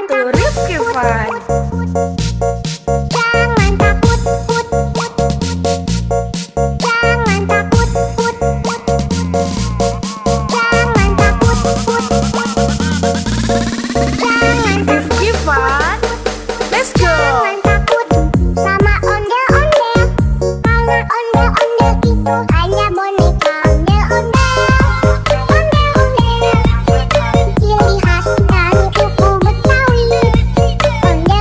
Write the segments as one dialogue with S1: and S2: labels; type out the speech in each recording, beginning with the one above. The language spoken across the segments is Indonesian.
S1: to Rifki Fun.
S2: Jangan takut, put, put. Jangan takut, put, put. Jangan takut, put, put. Jangan
S1: Rifki Fun, let's go.
S2: Jangan takut sama ondel-ondel, karena ondel-ondel itu hanya boneka ondel-ondel. Ondel-ondel, ciri khas dari suku Betawi. Ondel-ondel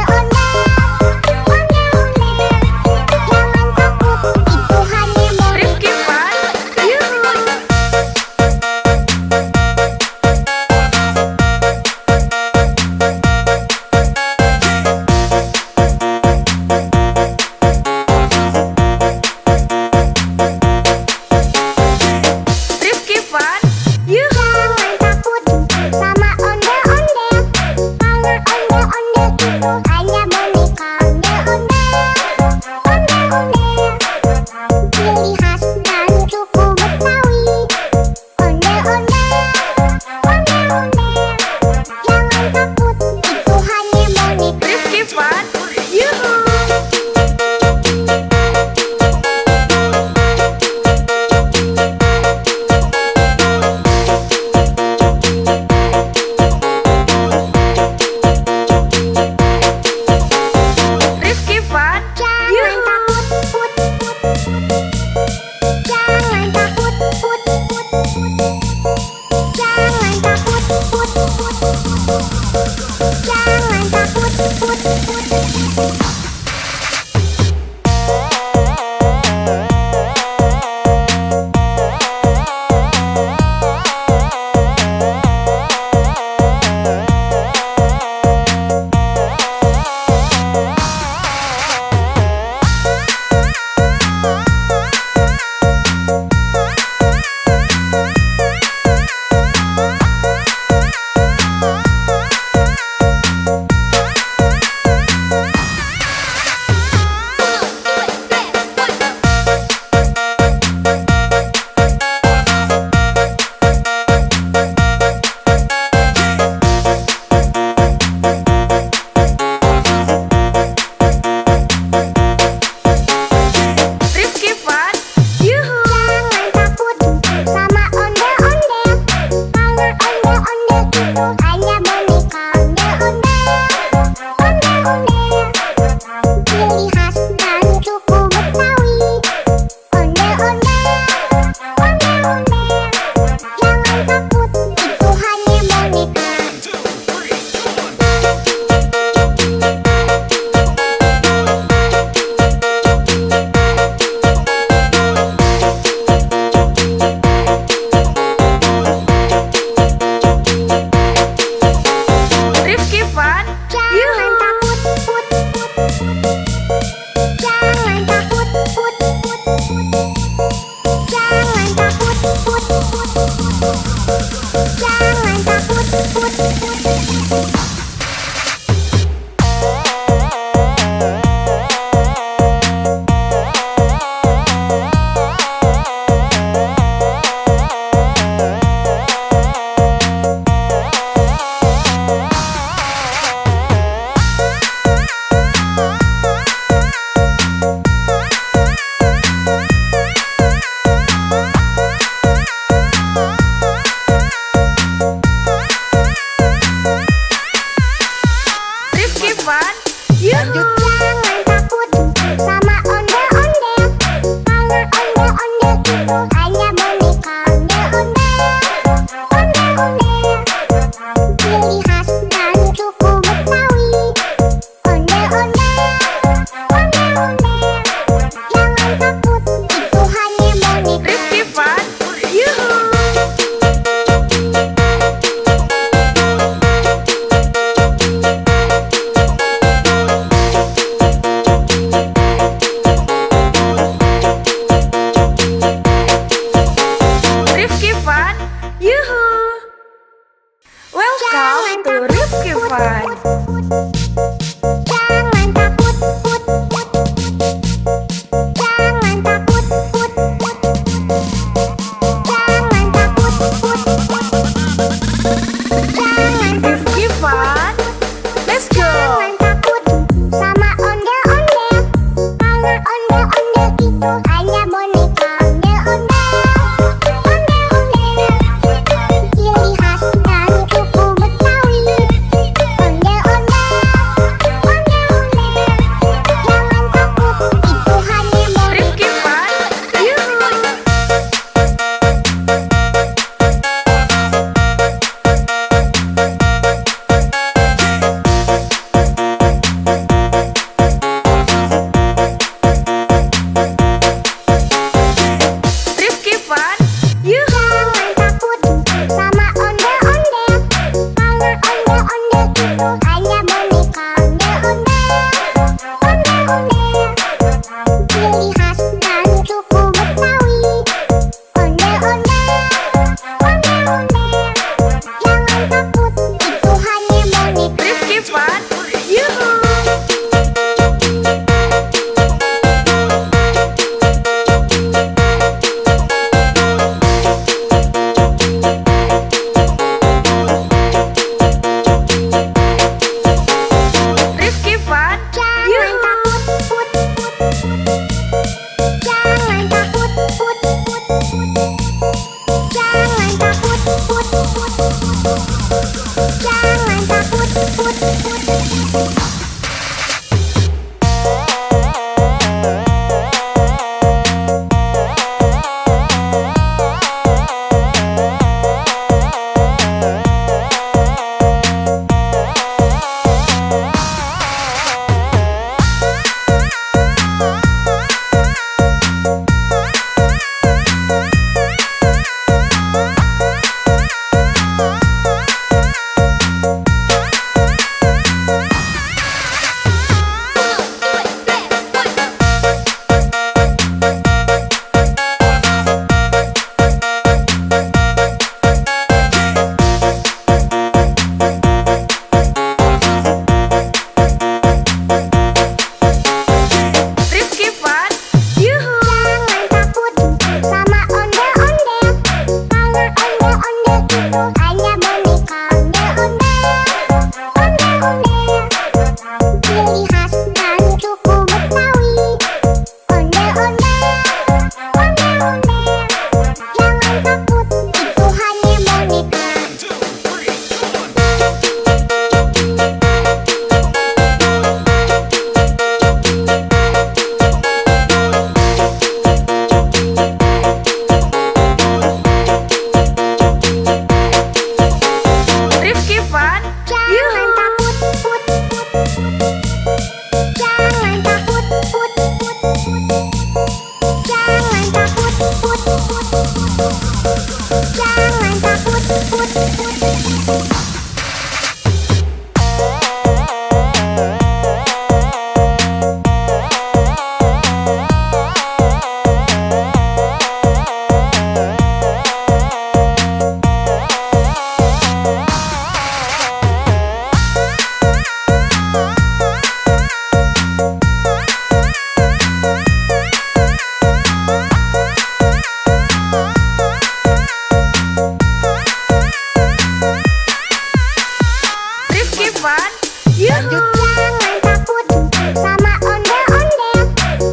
S1: Fun. Yuhu.
S2: Jangan takut sama ondel-ondel,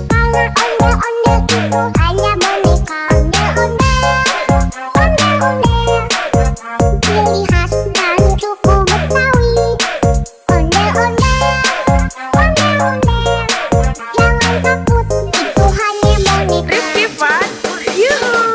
S2: karena ondel-ondel itu hanya boneka. Ondel-ondel, ondel-ondel, ciri khas dan suku Betawi. Ondel-ondel, ondel-ondel, jangan takut, itu hanya boneka.
S1: Rizky Fun. Yuhu.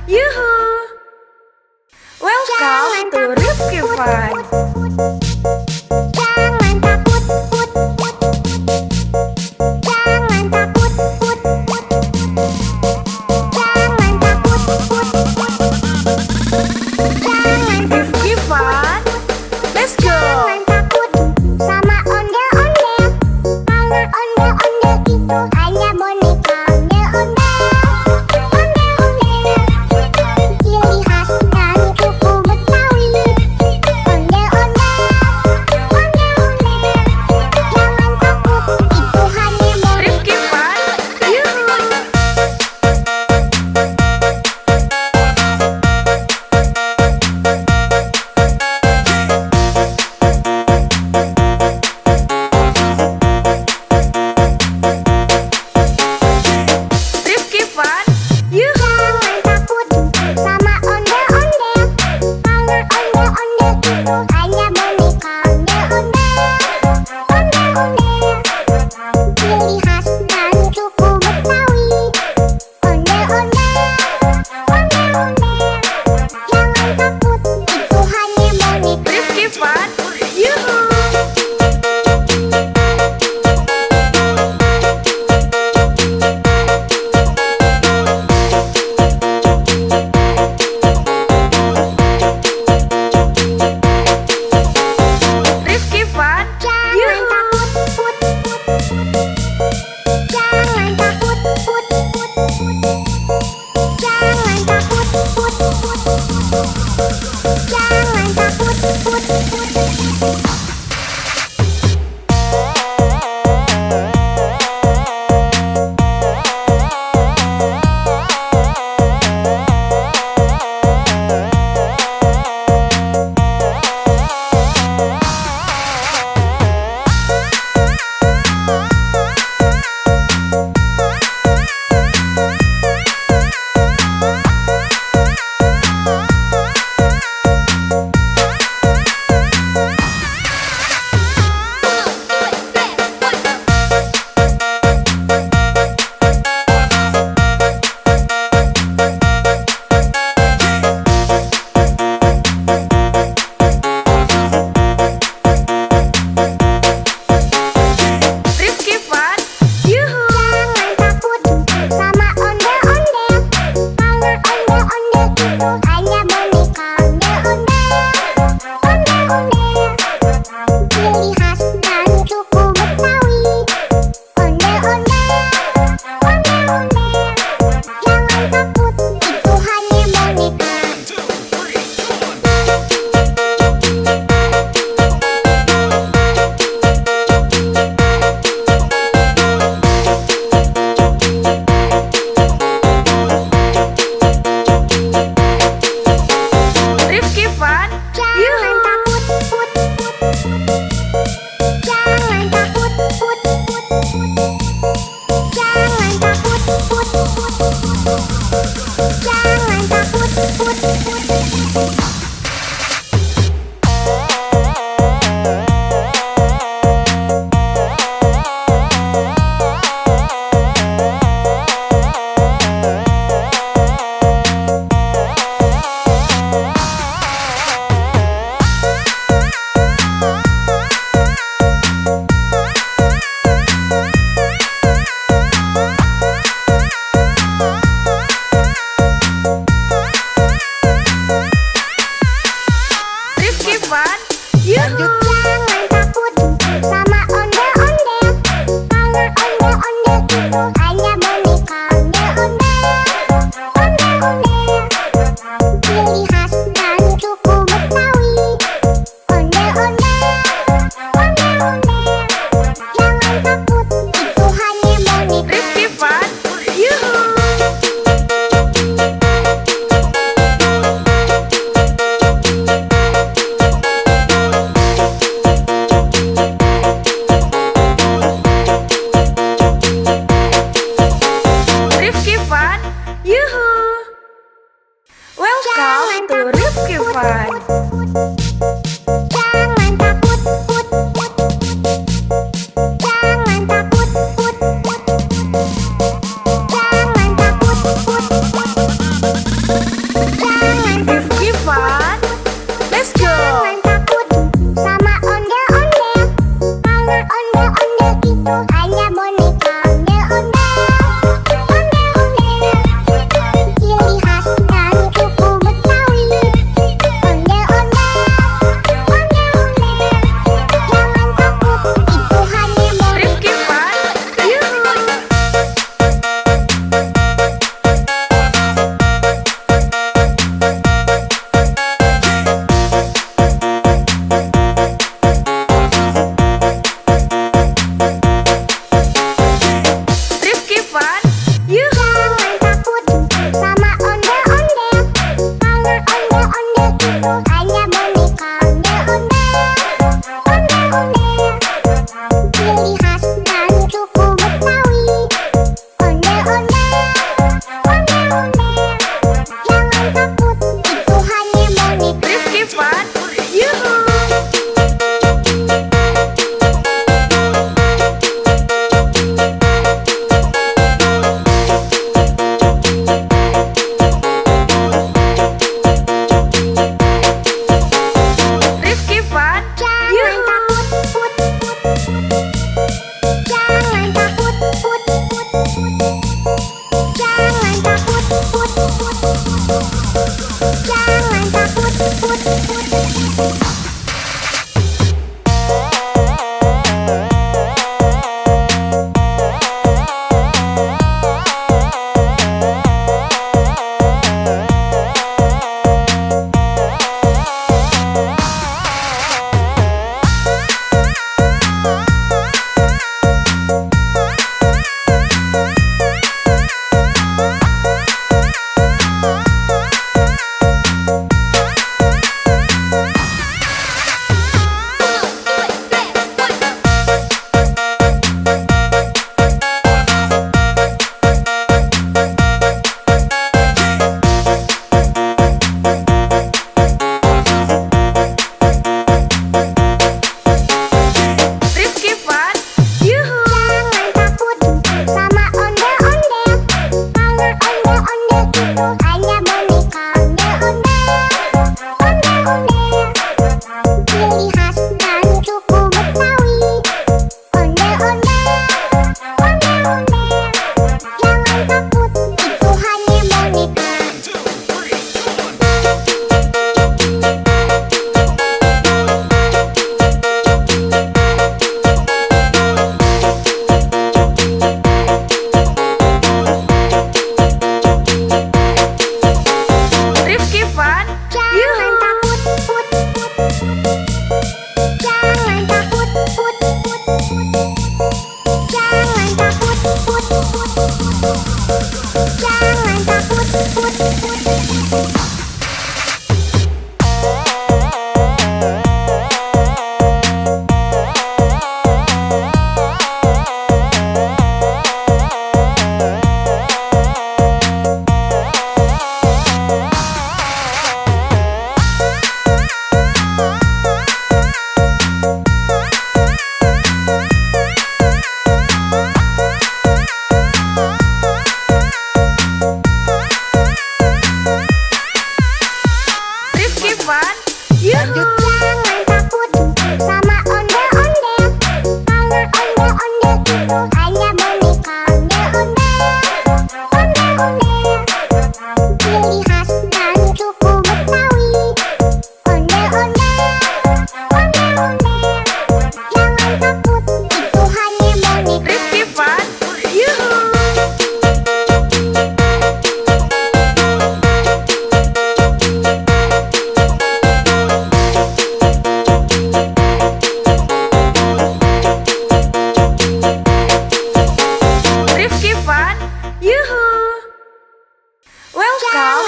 S1: Yuhu! Welcome to Rifki Fun.
S2: Jangan takut, put, put. Jangan takut, put, put. Jangan takut, put, put. Jangan
S1: Rifki Fun. Let's go!
S2: Jangan takut sama ondel-ondel. Karena ondel-ondel itu hanya boneka ondel-ondel. Ondel-ondel, ciri khas dari suku Betawi. Ondel-ondel, ondel-ondel. Jangan takut, itu hanya boneka.
S1: Rifki Fun. Yuhu! Rifki Fun. Yuhu!
S2: Jangan takut sama ondel-ondel. Karena ondel-ondel itu hanya boneka ondel-ondel. Ondel-ondel, ciri khas dari suku Betawi. Ondel-ondel, ondel-ondel. Jangan takut, itu hanya boneka.
S1: Rifki Fun. Yuhu! Rifki Fun.
S2: Jangan
S1: Yuhu!
S2: takut, put, put, put. Jangan takut, put, put, put. Jangan takut, put, put, put. Jangan takut, put, put.
S1: Rifki Fun. Yuhu!
S2: Jangan takut sama ondel-ondel. Karena ondel-ondel itu hanya boneka ondel-ondel. Ondel-ondel, ciri khas dari suku Betawi. Ondel-ondel, ondel-ondel. Jangan takut, itu hanya boneka.
S1: Rifki Fun.
S2: Jangan
S1: Yuhu!
S2: takut, put, put, put. Jangan takut, put, put, put. Jangan takut, put, put, put. Jangan takut, put, put.
S1: Rifki Fun. Yuhu!
S2: Jangan takut sama ondel-ondel. Karena ondel-ondel itu hanya boneka ondel-ondel. Ondel-ondel, ciri khas dari suku Betawi. Ondel-ondel, ondel-ondel. Jangan takut, itu hanya boneka.
S1: Rifki Fun. Yuhu! Rifki Fun. Yuhu! Welcome to Rifki Fun.
S2: Jangan takut, put, put, put. Jangan takut, put, put, put. Jangan takut, put, put, put.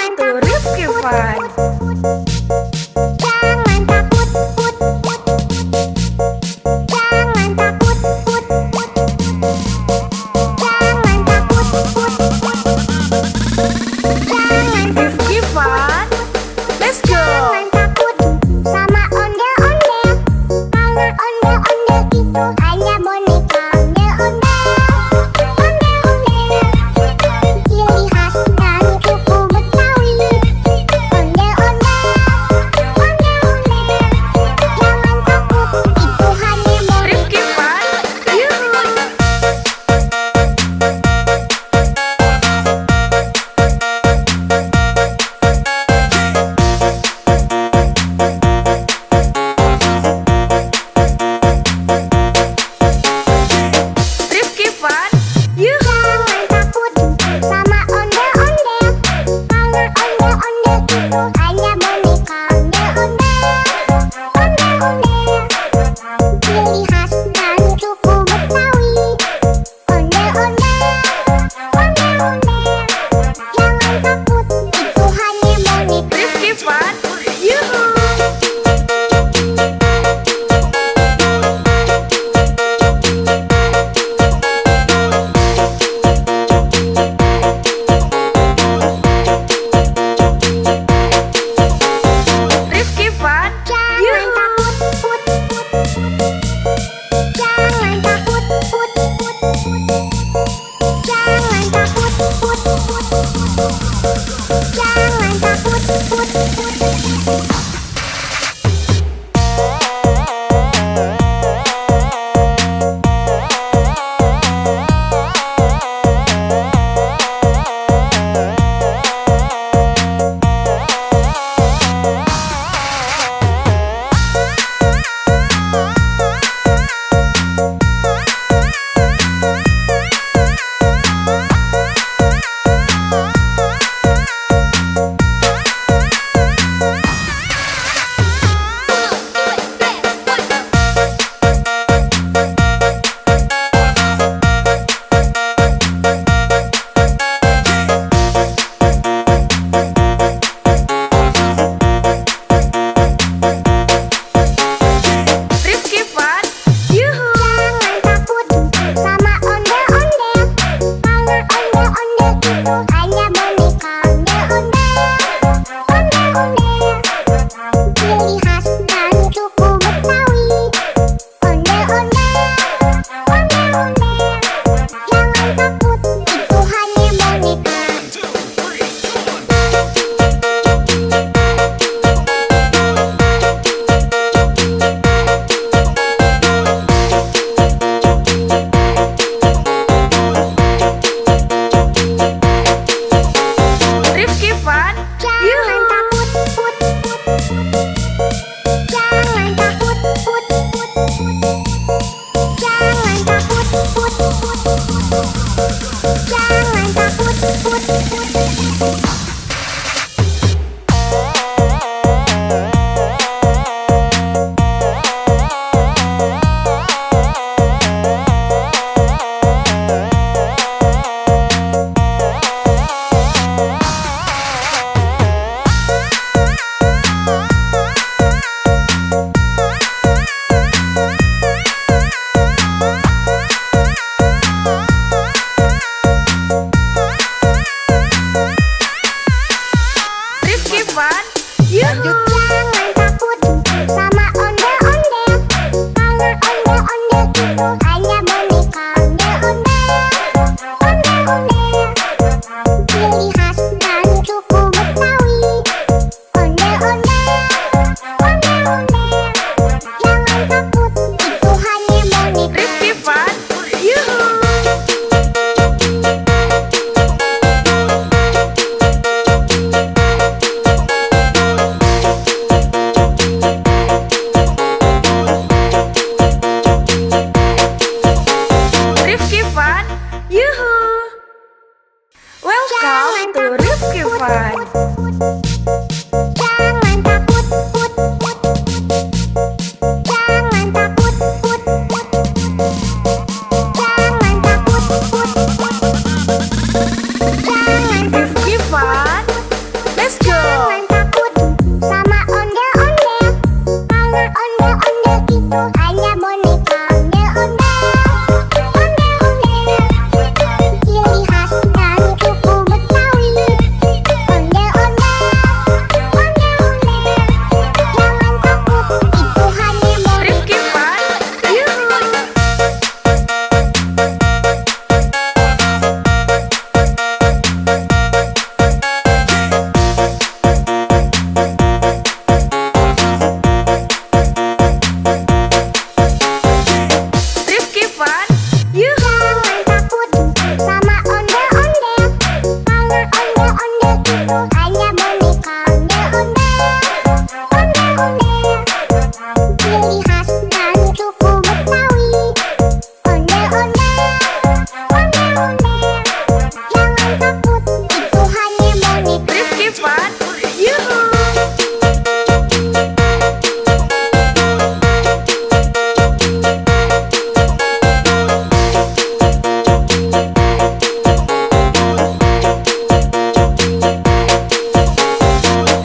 S1: Waktu Rifki Fun.
S2: Jangan takut, put, put. Jangan takut, put, put. Jangan takut, put, put. Jangan
S1: Rifki Fun. Let's go.
S2: Jangan takut sama ondel-ondel. Karena ondel-ondel itu hanya boneka. Ondel-ondel, ondel-ondel. Ciri khas dari suku Betawi. Ondel-ondel, ondel-ondel. Jangan takut, itu hanya boneka.
S1: Rifki Fun. Yuhu. Rifki Fun. Yuhu.
S2: Jangan takut sama ondel-ondel. Karena ondel-ondel itu hanya boneka. Ondel-ondel, ondel-ondel. Ciri khas dari suku Betawi. Ondel-ondel, ondel-ondel. Jangan takut, itu hanya boneka.
S1: Rifki Fun. Yuhu. Rifki Fun.
S2: Jangan
S1: Yuhu.
S2: takut, put, put. Jangan takut, put, put. Jangan takut, put, put. Jangan takut, put, put.
S1: Rifki Fun. Yuhu.
S2: Jangan takut sama ondel-ondel. Karena ondel-ondel itu hanya boneka. Ondel-ondel, ondel-ondel. Ciri khas dari suku Betawi. Ondel-ondel, ondel-ondel. Jangan takut, itu hanya boneka.
S1: Rifki Fun.
S2: Jangan
S1: Yuhu.
S2: takut, put, put. Jangan takut, put, put. Jangan takut, put, put. Jangan takut, put, put.
S1: Rifki Fun. Yuhu.
S2: Jangan takut sama ondel-ondel. Karena ondel-ondel itu hanya boneka. Ondel-ondel, ondel-ondel. Ciri khas dari suku Betawi. Ondel-ondel, ondel-ondel. Jangan takut, itu hanya boneka.
S1: Rifki Fun. Yuhu. Fun, yuhu.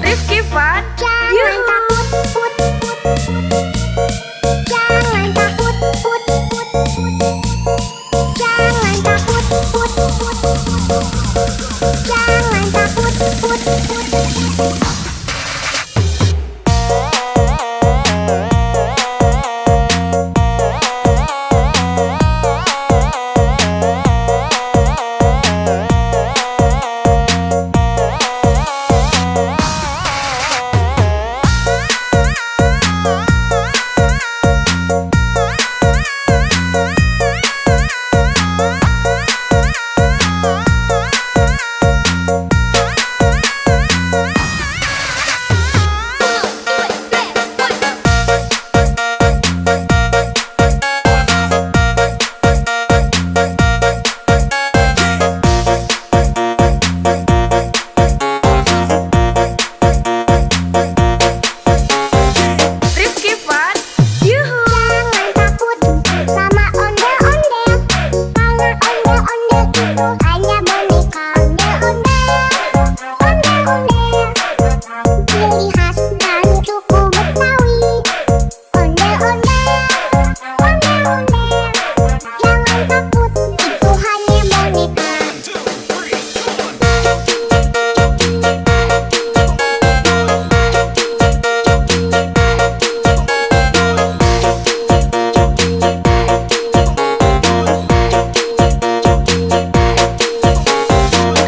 S1: Rifki Fun,
S2: Jangan
S1: yuhu.
S2: takut, put, put, put. Jangan takut, put, put, put. Jangan takut, put, put, put. Jangan takut, put, put, put.
S1: Rifki Fun, yuhu.
S2: Jangan takut sama ondel-ondel, karena ondel-ondel itu hanya boneka. Ondel-ondel, ciri khas dan suku Betawi. Ondel-ondel, jangan takut, itu hanya boneka.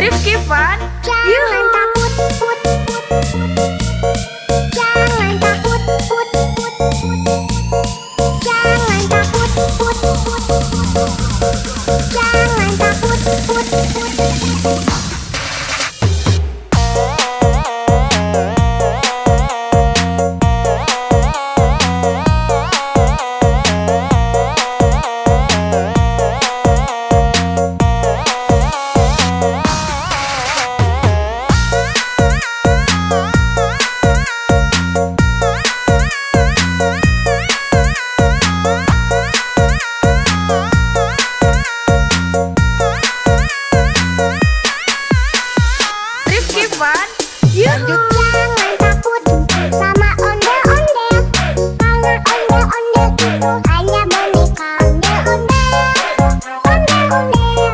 S1: Rifki Fun,
S2: Jangan
S1: yuhu.
S2: takut, put, put, put. Jangan takut, put, put, put. Jangan takut, put, put, put. Jangan takut, put, put, put.
S1: Rifki Fun, yuhu.
S2: Jangan takut sama ondel-ondel, karena ondel-ondel itu hanya boneka. Ondel-ondel,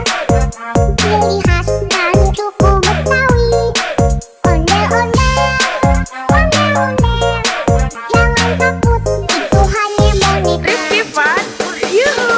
S2: ciri khas dan suku Betawi. Ondel-ondel, jangan takut, itu hanya boneka.
S1: Rifki Fun, yuhu.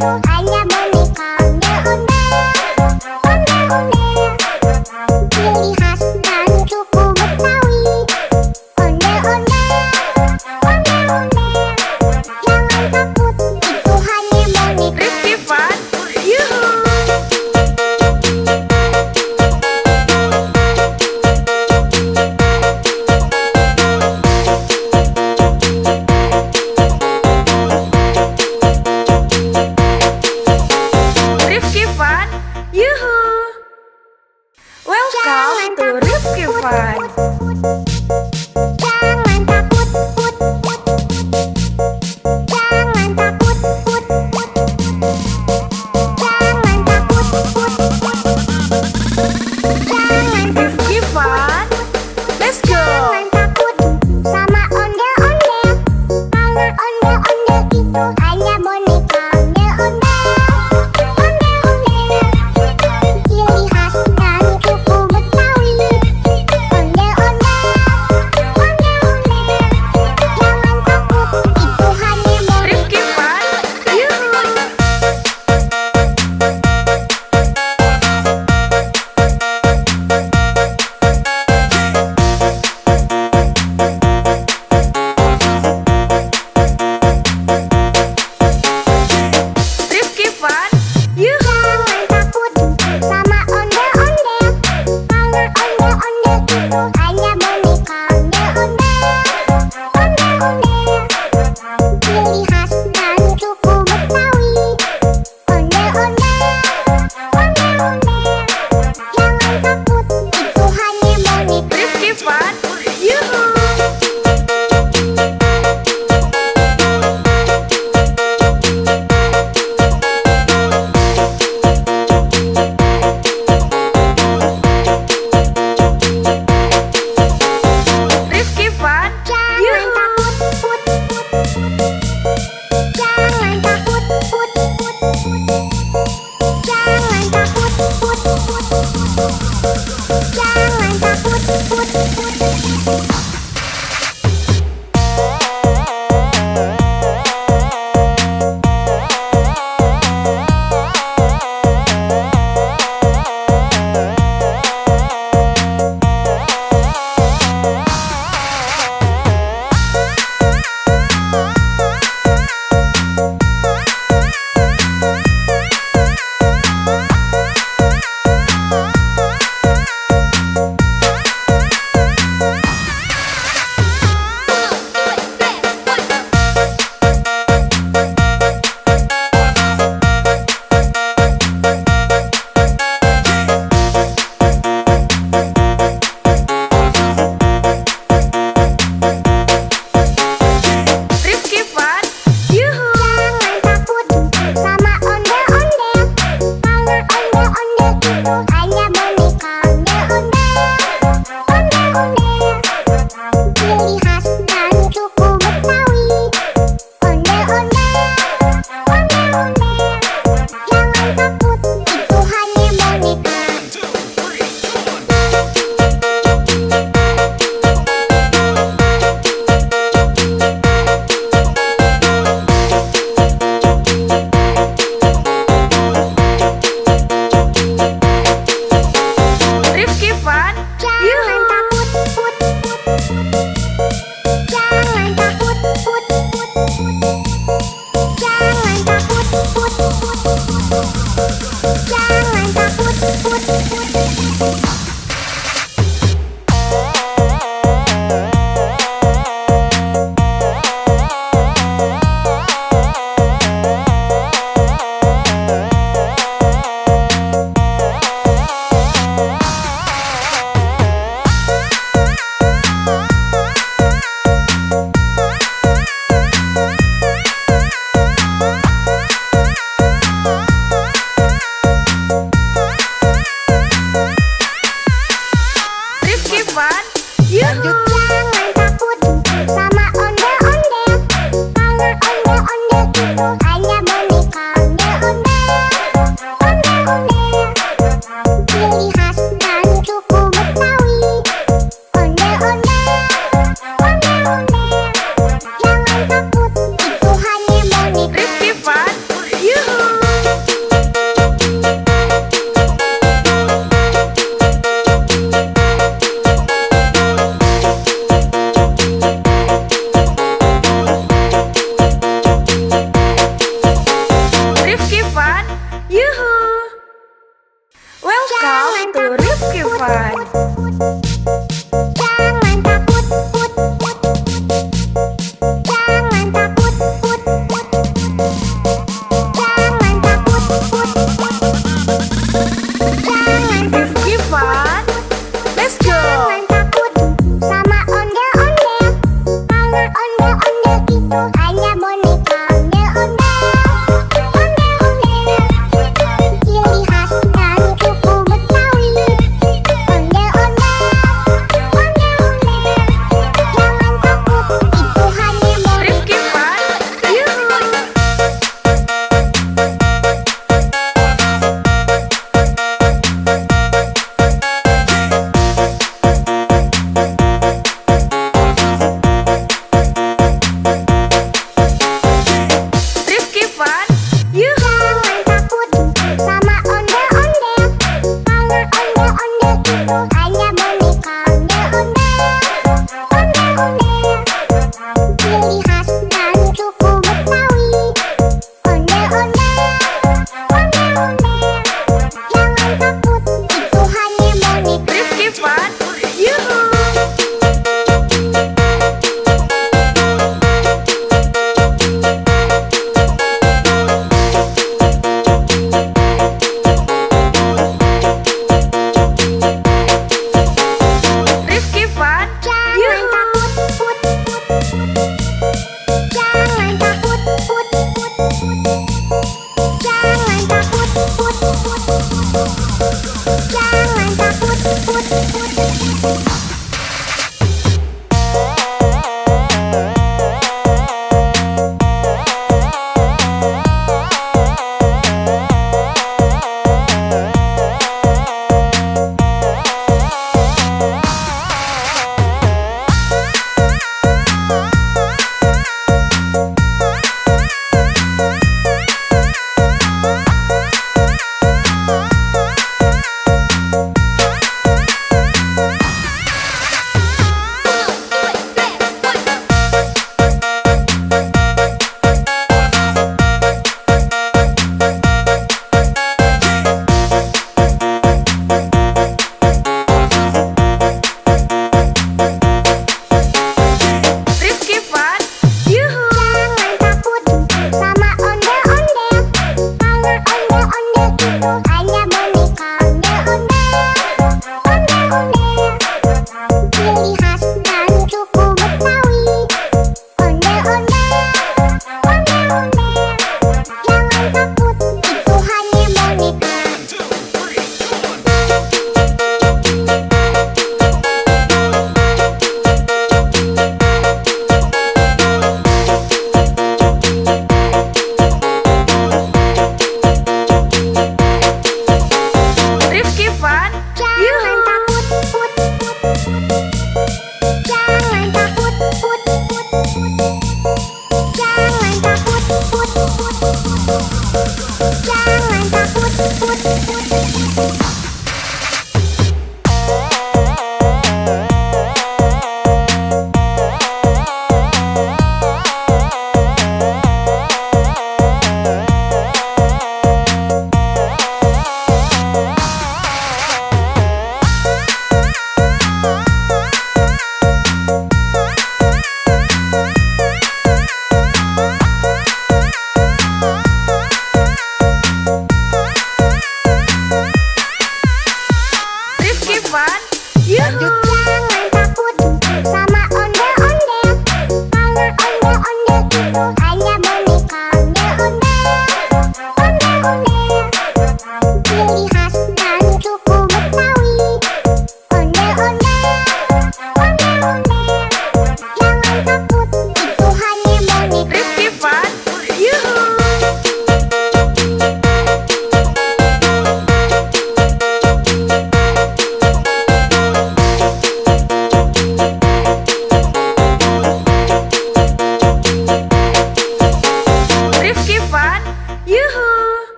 S2: hanya boneka ondel-ondel. Ciri khas dan suku Betawi. Ondel-ondel. Jangan takut, itu hanya boneka.
S1: Rifki Fun, yuhu.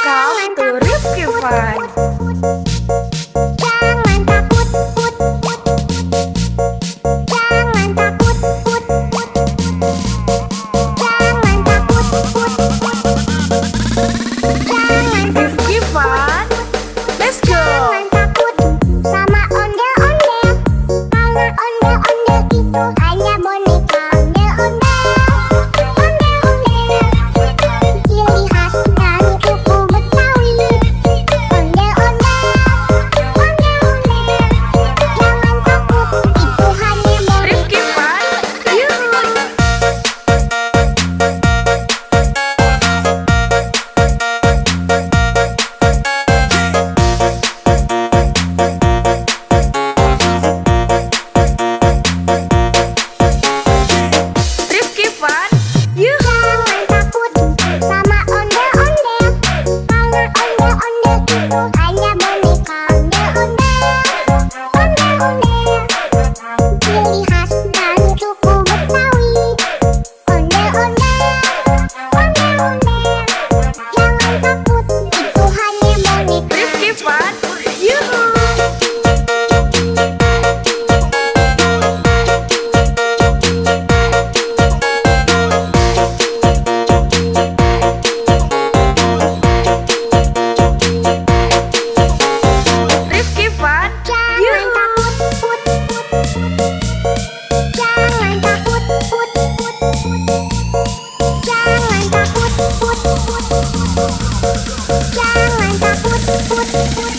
S1: Welcome to Rifki Fun.
S2: Jangan takut, put, put. Jangan takut, put, put. Jangan takut, put, put. Jangan
S1: Rifki Fun. Let's go.
S2: Jangan takut sama ondel-ondel. Karena ondel-ondel itu hanya boneka ondel-ondel. Ondel-ondel, ciri khas dari suku Betawi. Ondel-ondel, ondel-ondel. Jangan takut, itu hanya boneka.
S1: Rifki Fun. Yuhu. Rifki Fun. Yuhu.
S2: Jangan takut sama ondel-ondel. Karena ondel-ondel itu hanya boneka ondel-ondel. Ondel-ondel, ciri khas dari suku Betawi. Ondel-ondel, ondel-ondel. Jangan takut, itu hanya boneka.
S1: Rifki Fun. Yuhu. Rifki Fun.
S2: Jangan
S1: Yuhu.
S2: takut, put, put, put. Jangan takut, put, put, put. Jangan takut, put, put, put. Jangan takut, put, put.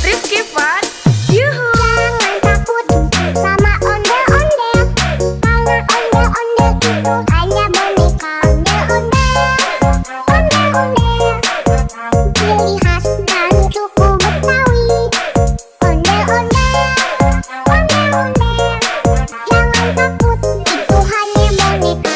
S1: Rifki Fun. Yuhu.
S2: Jangan takut sama ondel-ondel. Karena ondel-ondel itu hanya boneka ondel-ondel. Ondel-ondel, ciri khas dari suku Betawi. Ondel-ondel, ondel-ondel. Jangan takut, itu hanya boneka.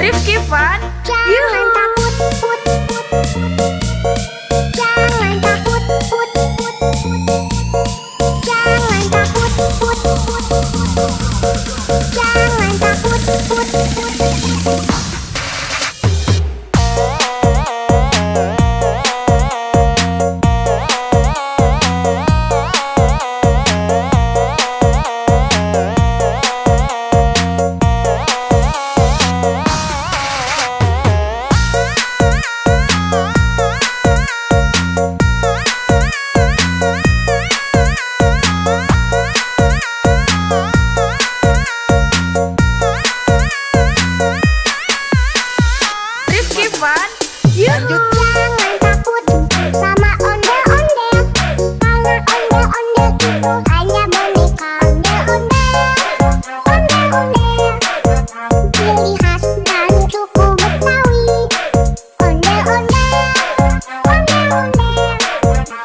S1: Rifki Fun.
S2: Jangan
S1: Yuhu.
S2: takut, put, put, put. Jangan takut, put, put, put. Jangan takut, put, put, put. Jangan takut, put, put.
S1: Rifki Fun. Yuhu.
S2: Jangan takut sama ondel-ondel. Karena ondel-ondel itu hanya boneka ondel-ondel. Ondel-ondel, ciri khas dari suku Betawi. Ondel-ondel, ondel-ondel.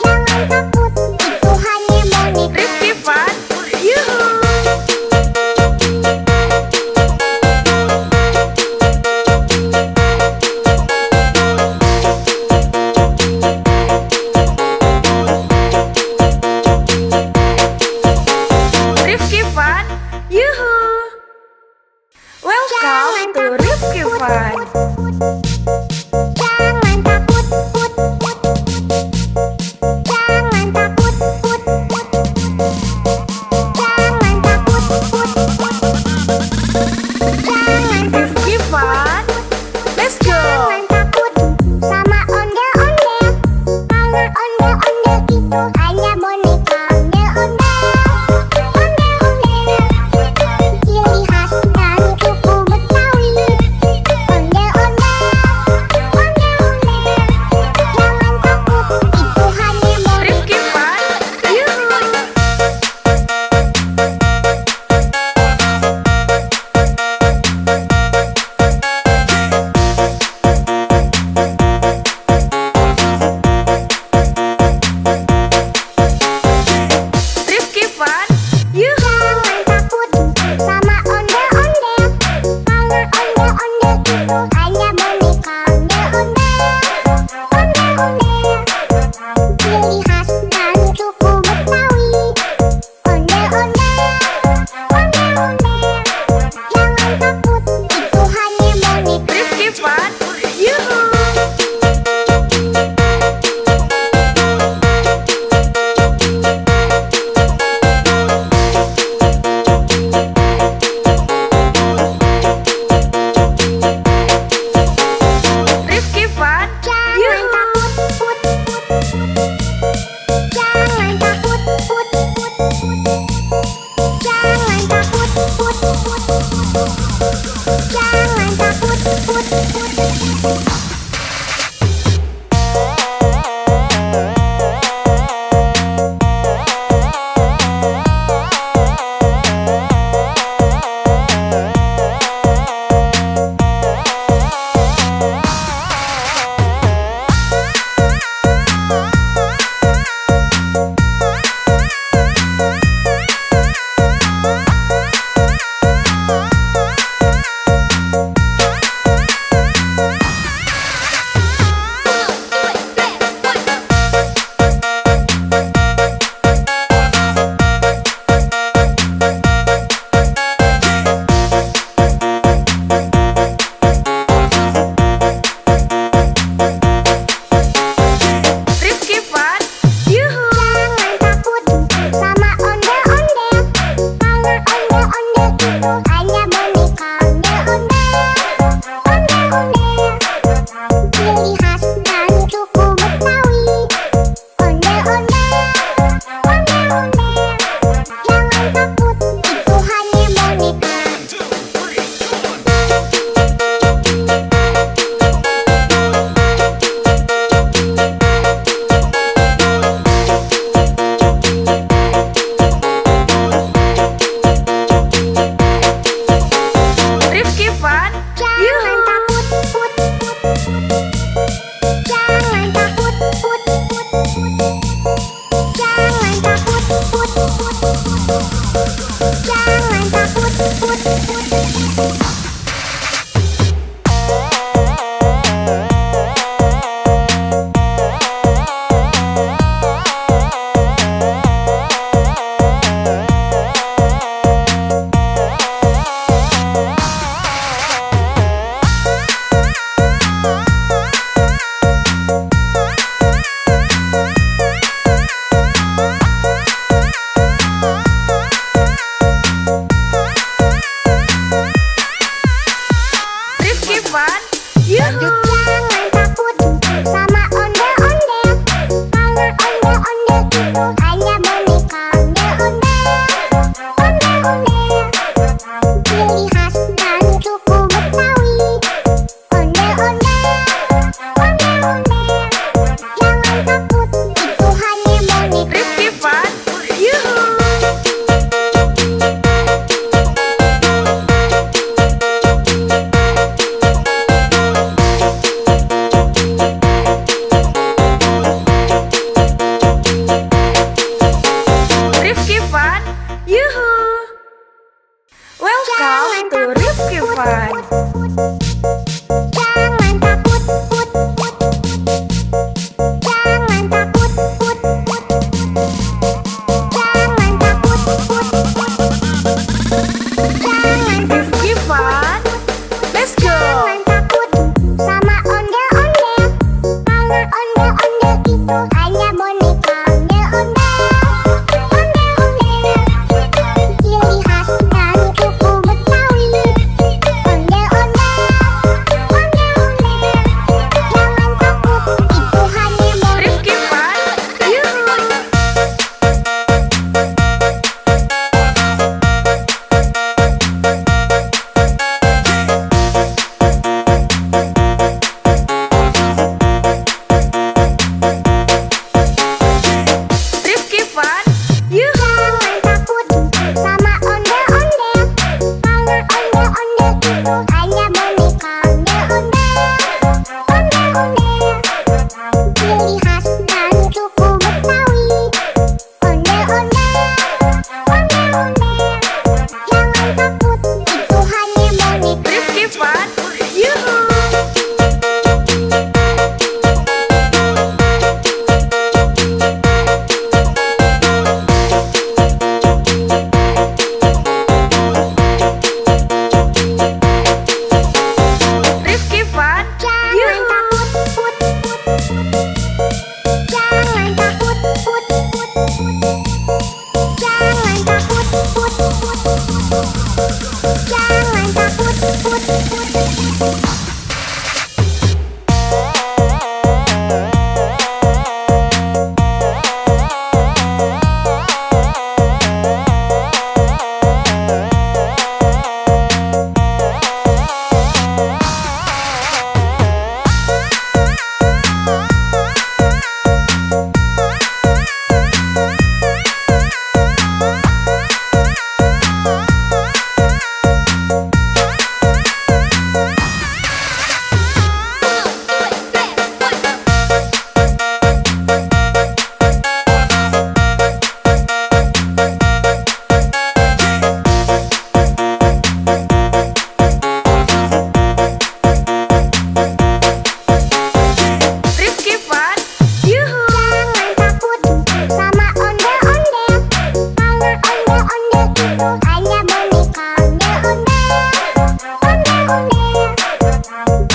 S2: Jangan takut, itu hanya boneka.
S1: Rifki Fun. Yuhu. Rifki Fun. Yuhu. Welcome to Rifki Fun.
S2: Jangan takut, put, put. Jangan takut, put, put. Jangan takut, put, put. Jangan
S1: Rifki Fun.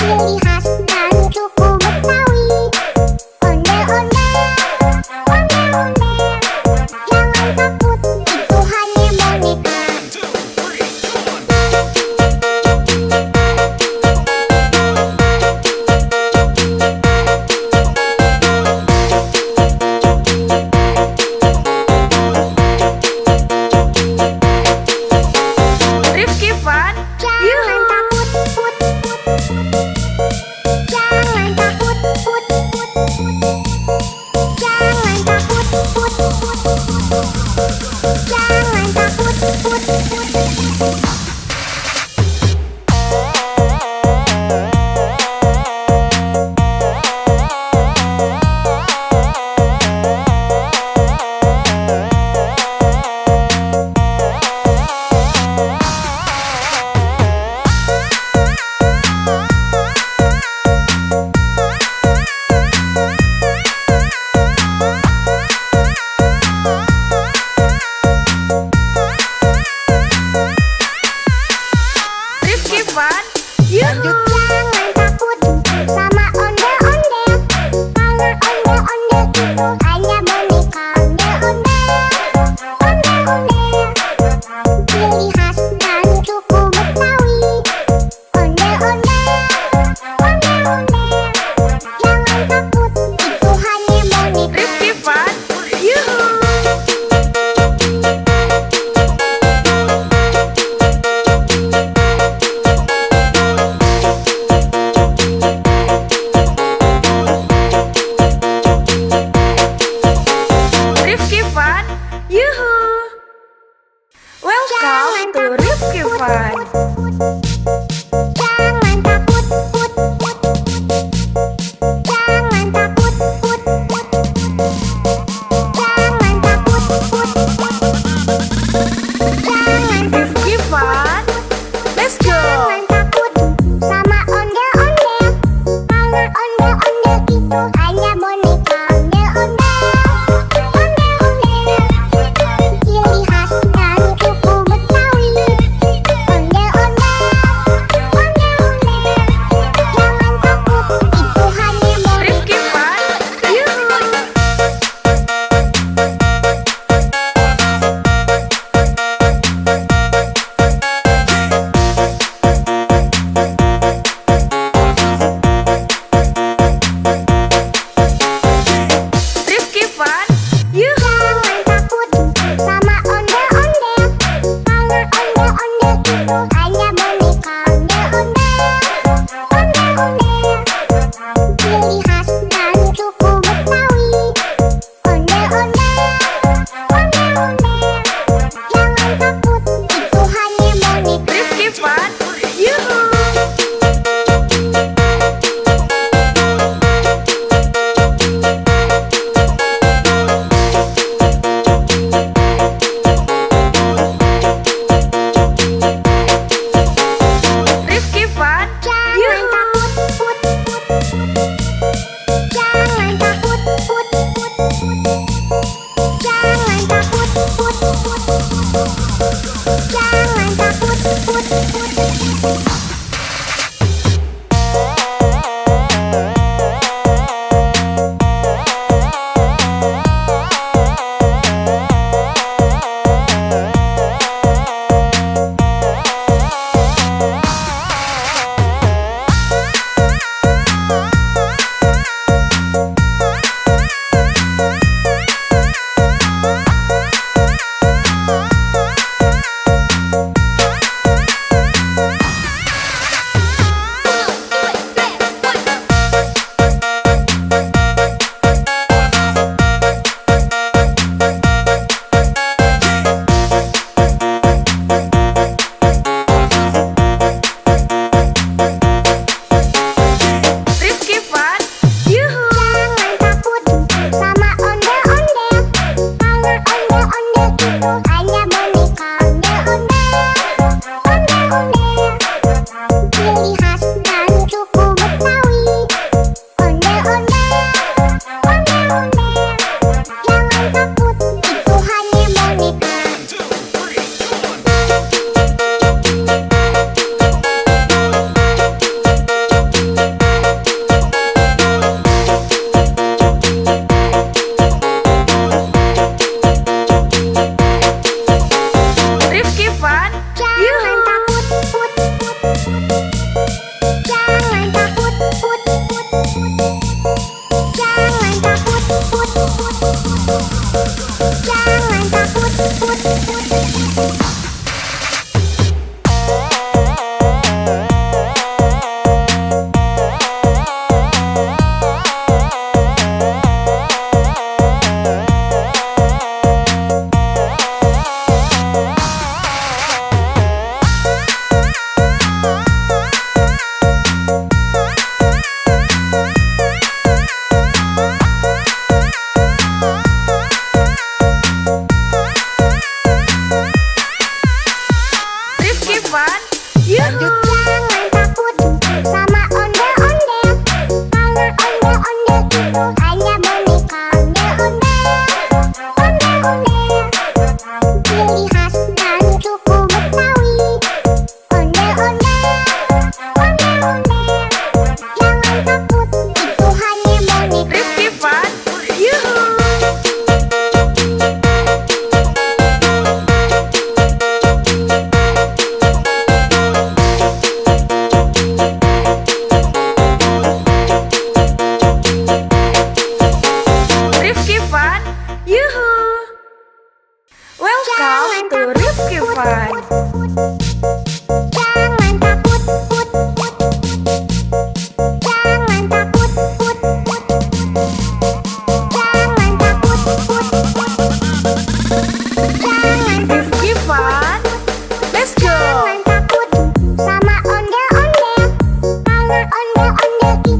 S2: ciri khas dari suku Betawi. Ondel-ondel, ondel-ondel, jangan takut, itu hanya boneka.
S1: Rifki Fun,
S2: Jangan
S1: Yuhu.
S2: takut, put, put, put.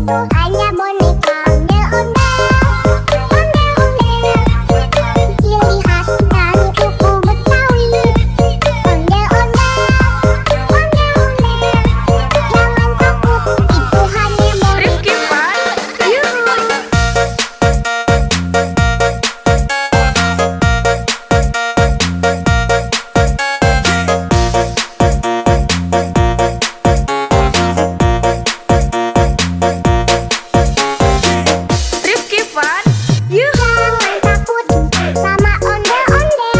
S2: itu hanya boneka ondel-ondel, ciri khas dari suku Betawi. Ondel-ondel, jangan takut, itu hanya boneka.
S1: Rifki Fun, Yuhu. Rifki Fun, Yuhu.
S2: Jangan takut sama ondel-ondel,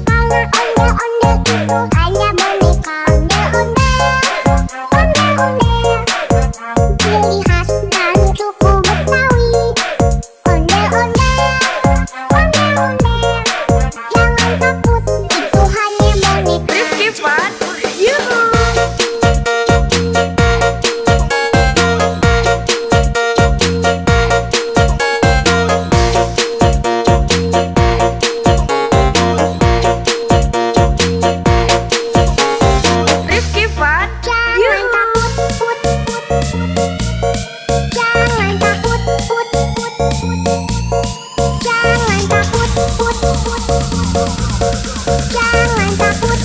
S2: karena ondel-ondel itu hanya boneka ondel-ondel, ciri khas dari suku Betawi. Ondel-ondel, jangan takut, itu hanya boneka.
S1: Rifki Fun, Yuhu. Rifki Fun,
S2: Jangan
S1: Yuhu.
S2: takut, jangan takut, jangan takut, jangan takut.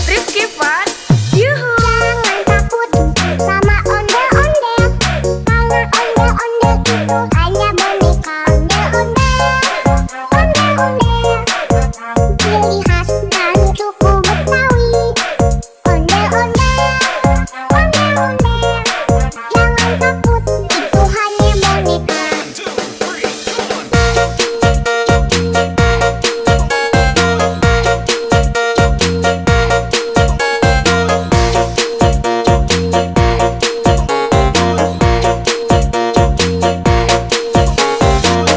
S1: Rifki Fun, Yuhu.
S2: Jangan takut sama ondel-ondel, karena ondel-ondel itu hanya boneka ondel-ondel, ciri khas dari suku Betawi. Ondel-ondel, jangan takut, itu hanya boneka.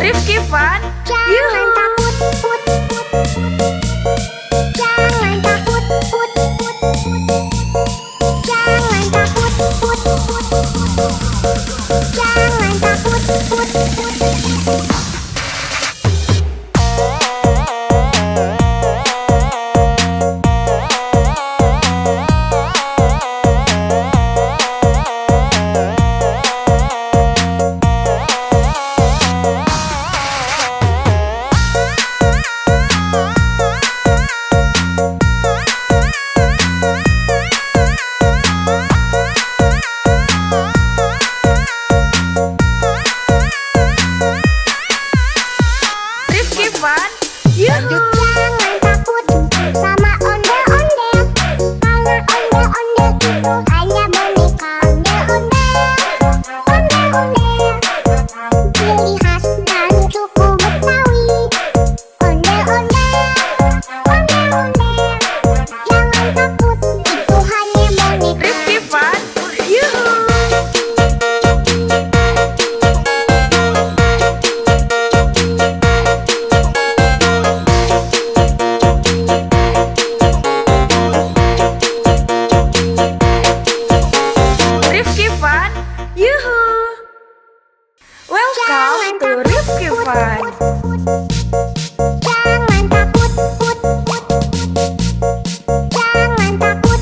S1: Rifki Fun,
S2: Jangan
S1: Yuhu.
S2: takut, jangan takut, jangan takut, jangan takut.
S1: Rifki Fun, Yuhu.
S2: Jangan takut sama ondel-ondel, karena ondel-ondel itu hanya boneka ondel-ondel, ciri khas dari suku Betawi. Ondel-ondel, jangan takut, itu hanya boneka.
S1: Rifki Fun, Yuhu. Rifki Fun, Yuhu. Welcome to Rifki Fun.
S2: Jangan takut, jangan takut,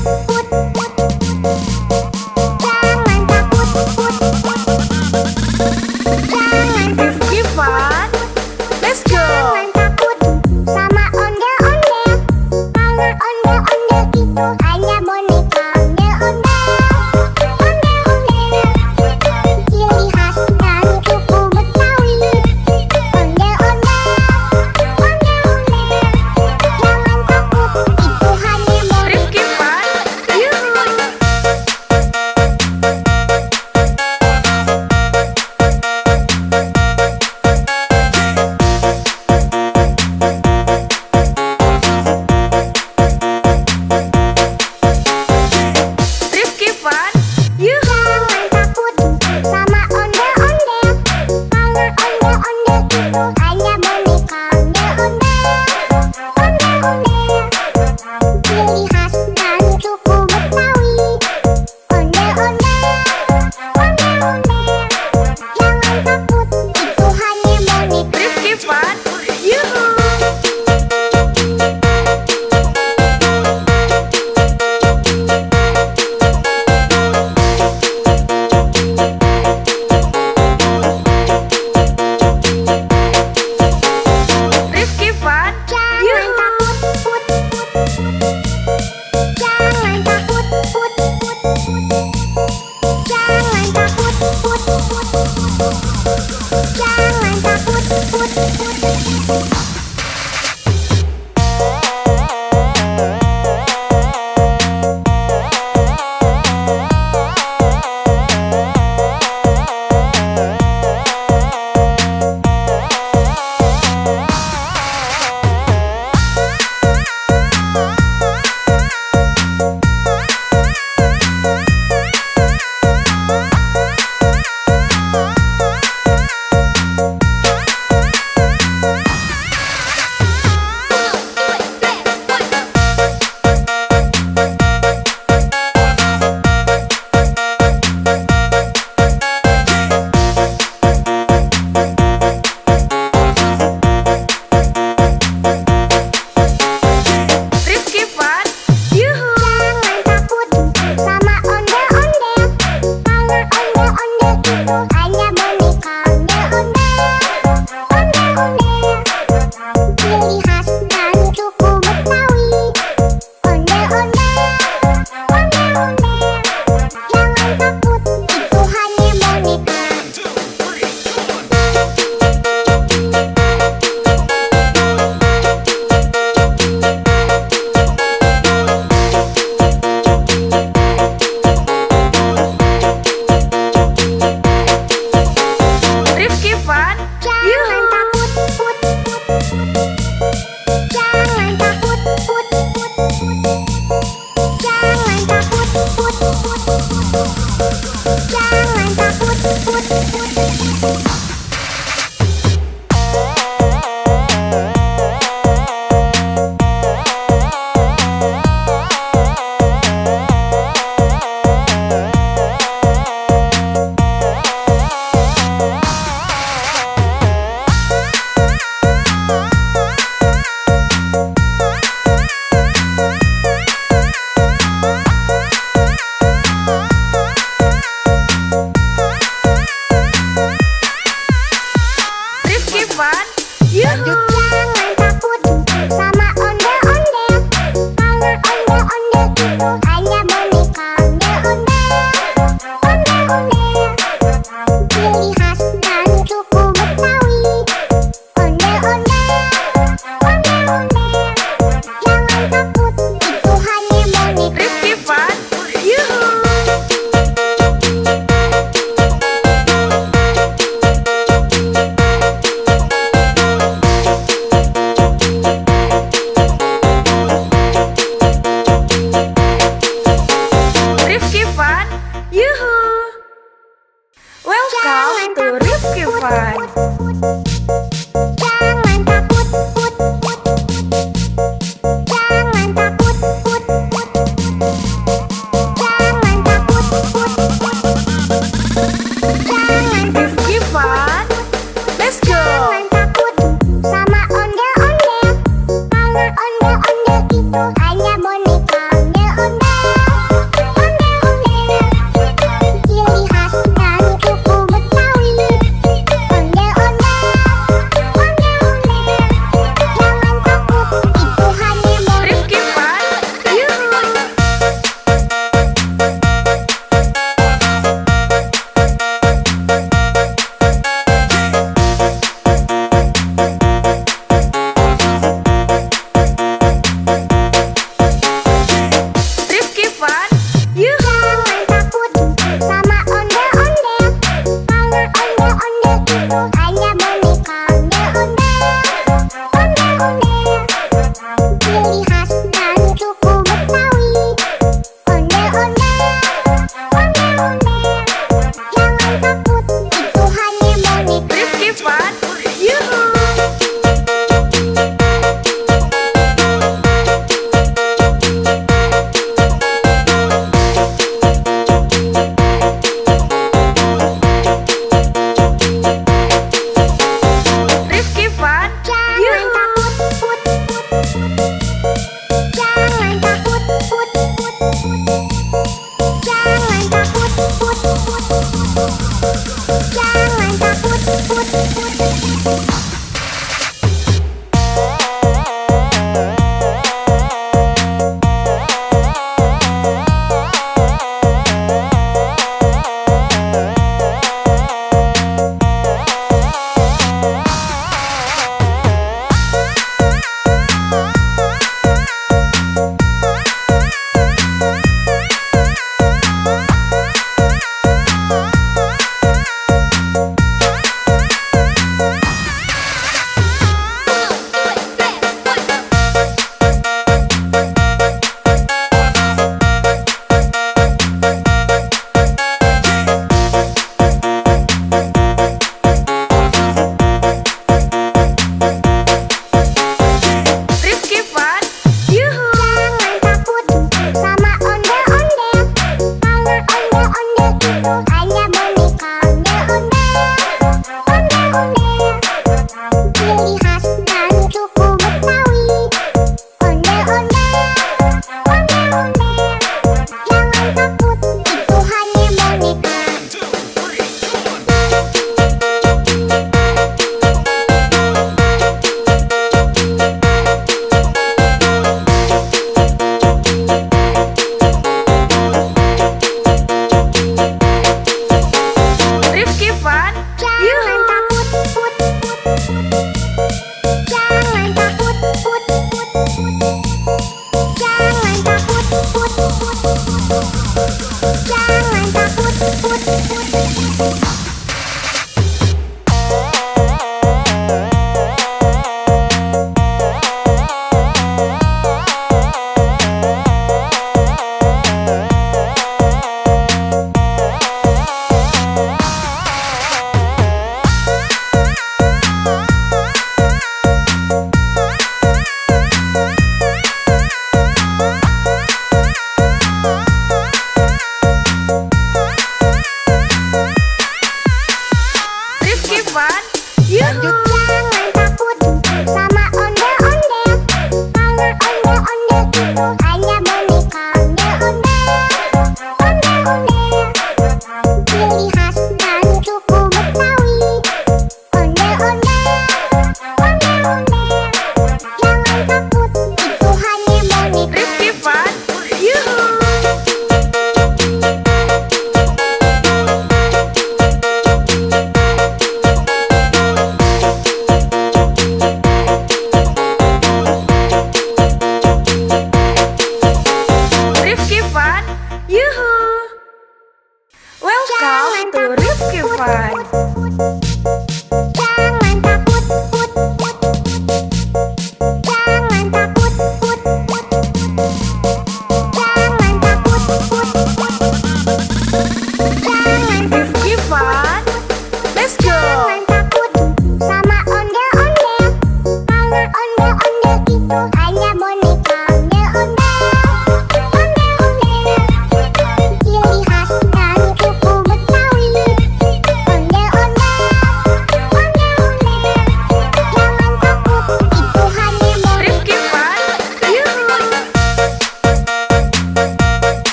S2: jangan takut, jangan
S1: Rifki Fun, let's go.
S2: jangan takut sama ondel-ondel, karena ondel-ondel itu hanya boneka ondel-ondel, ciri khas dari suku Betawi. Ondel-ondel, jangan takut, itu hanya boneka.
S1: Rifki Fun, Yuhu.
S2: ciri khas dari suku Betawi. Ondel-ondel, ondel-ondel, jangan takut, itu hanya boneka.
S1: Rifki Fun, yuhu. Rifki Fun,
S2: Jangan
S1: yuhu.
S2: takut, put, put.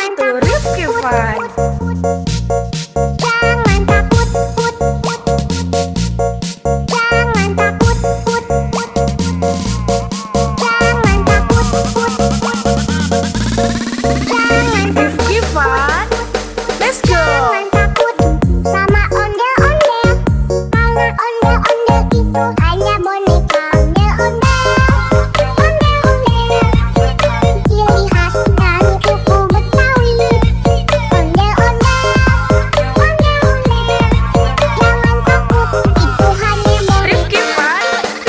S1: itu Rifki Fan.
S2: Jangan takut, put, put. Jangan takut, put, put. Jangan takut, put, put. Jangan
S1: Rifki Fan, let's go.
S2: Jangan takut sama ondel-ondel, karena ondel-ondel itu hanya boneka ondel-ondel. Ondel-ondel, ciri khas dari suku Betawi. Ondel-ondel, ondel-ondel, jangan takut, itu hanya boneka.
S1: Rifki Fan,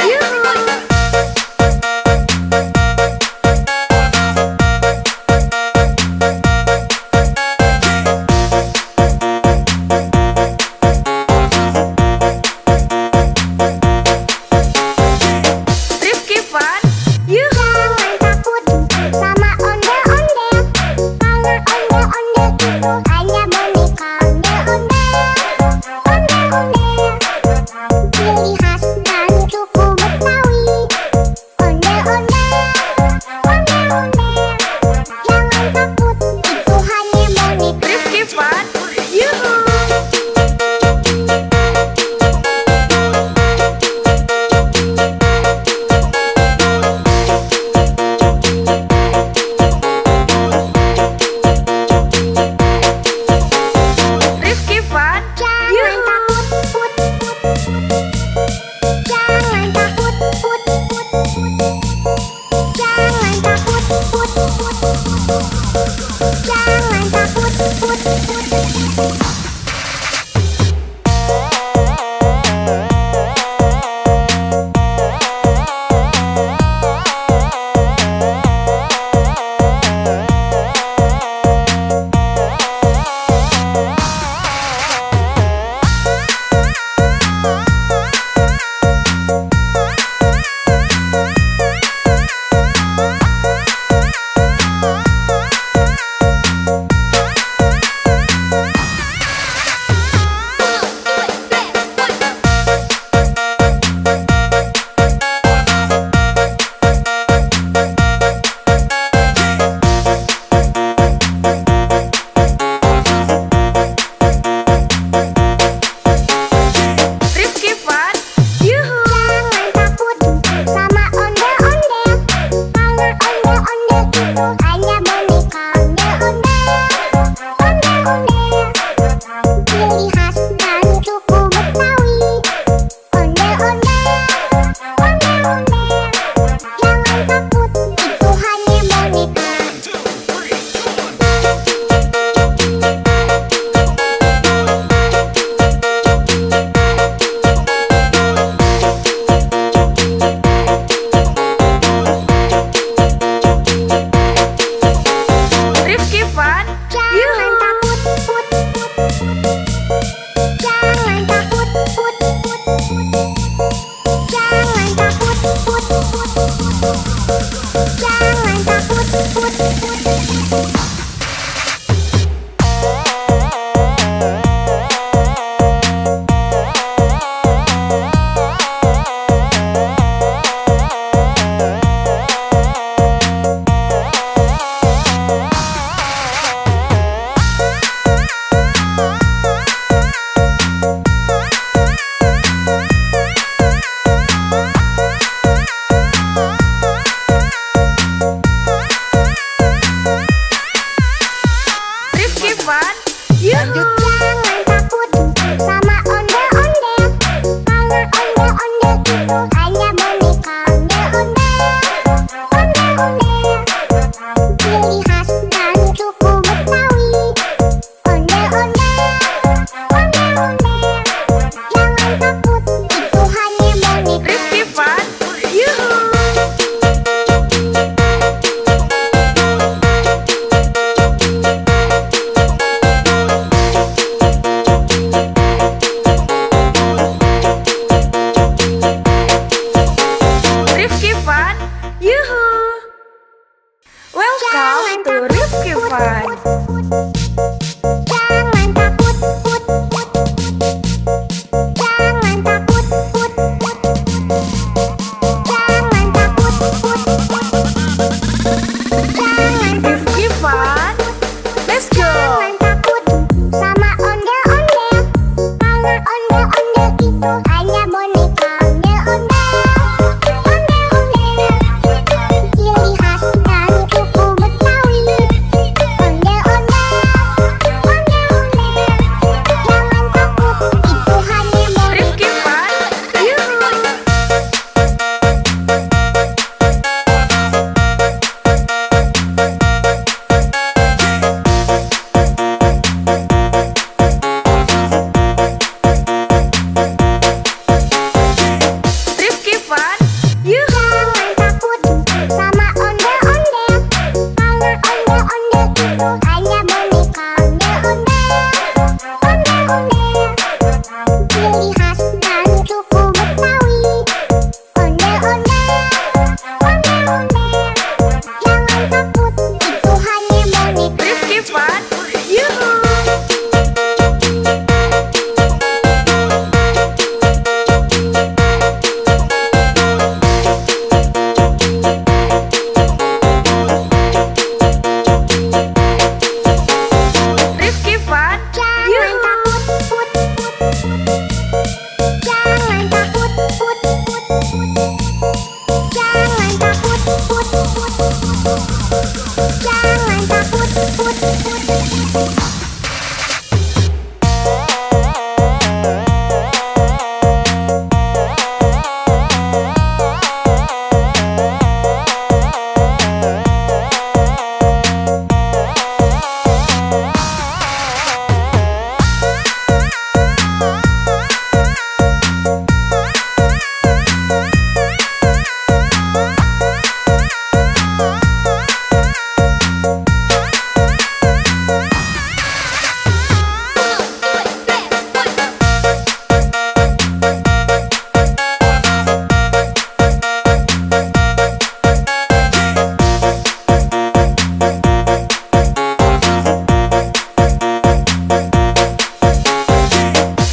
S1: yuhu. Rifki Fan, yuhu.
S2: Jangan takut sama ondel-ondel, karena ondel-ondel itu hanya boneka ondel-ondel. Ondel-ondel, ciri khas dari suku Betawi. Ondel-ondel, ondel-ondel, jangan takut, itu hanya boneka.
S1: Rifki Fan, yuhu. Rifki Fan,
S2: Jangan
S1: yuhu.
S2: takut, put, put, put. Jangan takut, put, put, put. Jangan takut, put, put, put. Jangan takut, put, put.
S1: Rifki Fan, yuhu.
S2: Jangan takut sama ondel-ondel, karena ondel-ondel itu hanya boneka ondel-ondel. Ondel-ondel, ciri khas dari suku Betawi. Ondel-ondel, ondel-ondel, jangan takut, itu hanya boneka.
S1: Rifki Fan,
S2: Jangan
S1: yuhu.
S2: takut, put, put, put. Jangan takut, put, put, put. Jangan takut, put, put, put. Jangan takut, put, put.
S1: Rifki Fan, yuhu.
S2: Jangan takut sama ondel-ondel, karena ondel-ondel itu hanya boneka ondel-ondel. Ondel-ondel, ciri khas dari suku Betawi. Ondel-ondel, ondel-ondel, jangan takut, itu hanya boneka.
S1: Rifki Fan, yuhu. fun. Yoo-hoo! Rifki fun.
S2: Jangan takut, put, put, put. Jangan takut, put, put, put. Jangan takut, put, put, put. Jangan takut, put, put.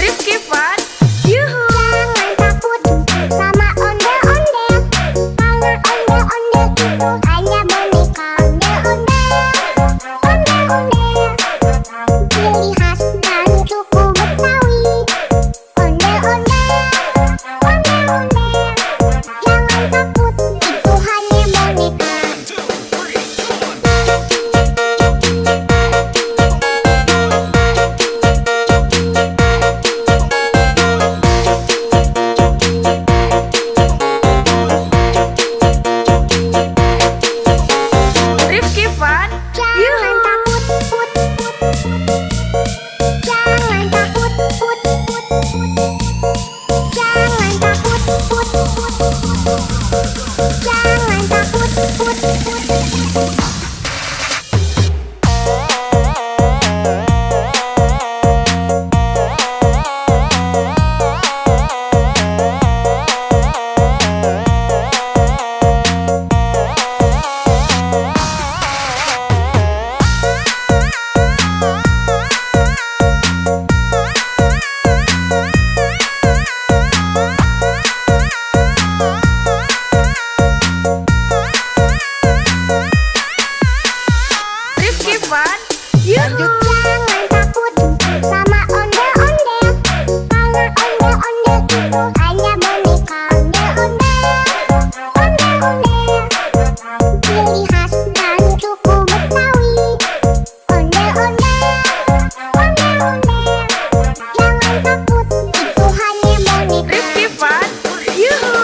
S1: Rifki fun. Yoo-hoo!
S2: Jangan takut sama ondel-ondel. Karena ondel-ondel itu hanya boneka ondel-ondel. Ondel-ondel, ciri khas dari suku Betawi. Ondel-ondel, ondel-ondel. Jangan takut, itu hanya boneka.
S1: Rifki fun.
S2: Jangan
S1: Yoo-hoo!
S2: takut, put, put, put. Jangan takut, put, put, put. Jangan takut, put, put, put. Jangan takut, put, put, put.
S1: Rifki fun. Yoo-hoo!
S2: Jangan takut sama ondel-ondel. Karena ondel-ondel itu hanya boneka ondel-ondel. Ondel-ondel, ciri khas dari suku Betawi. Ondel-ondel, ondel-ondel. Jangan takut, itu hanya boneka.
S1: Rifki fun. Yoo-hoo!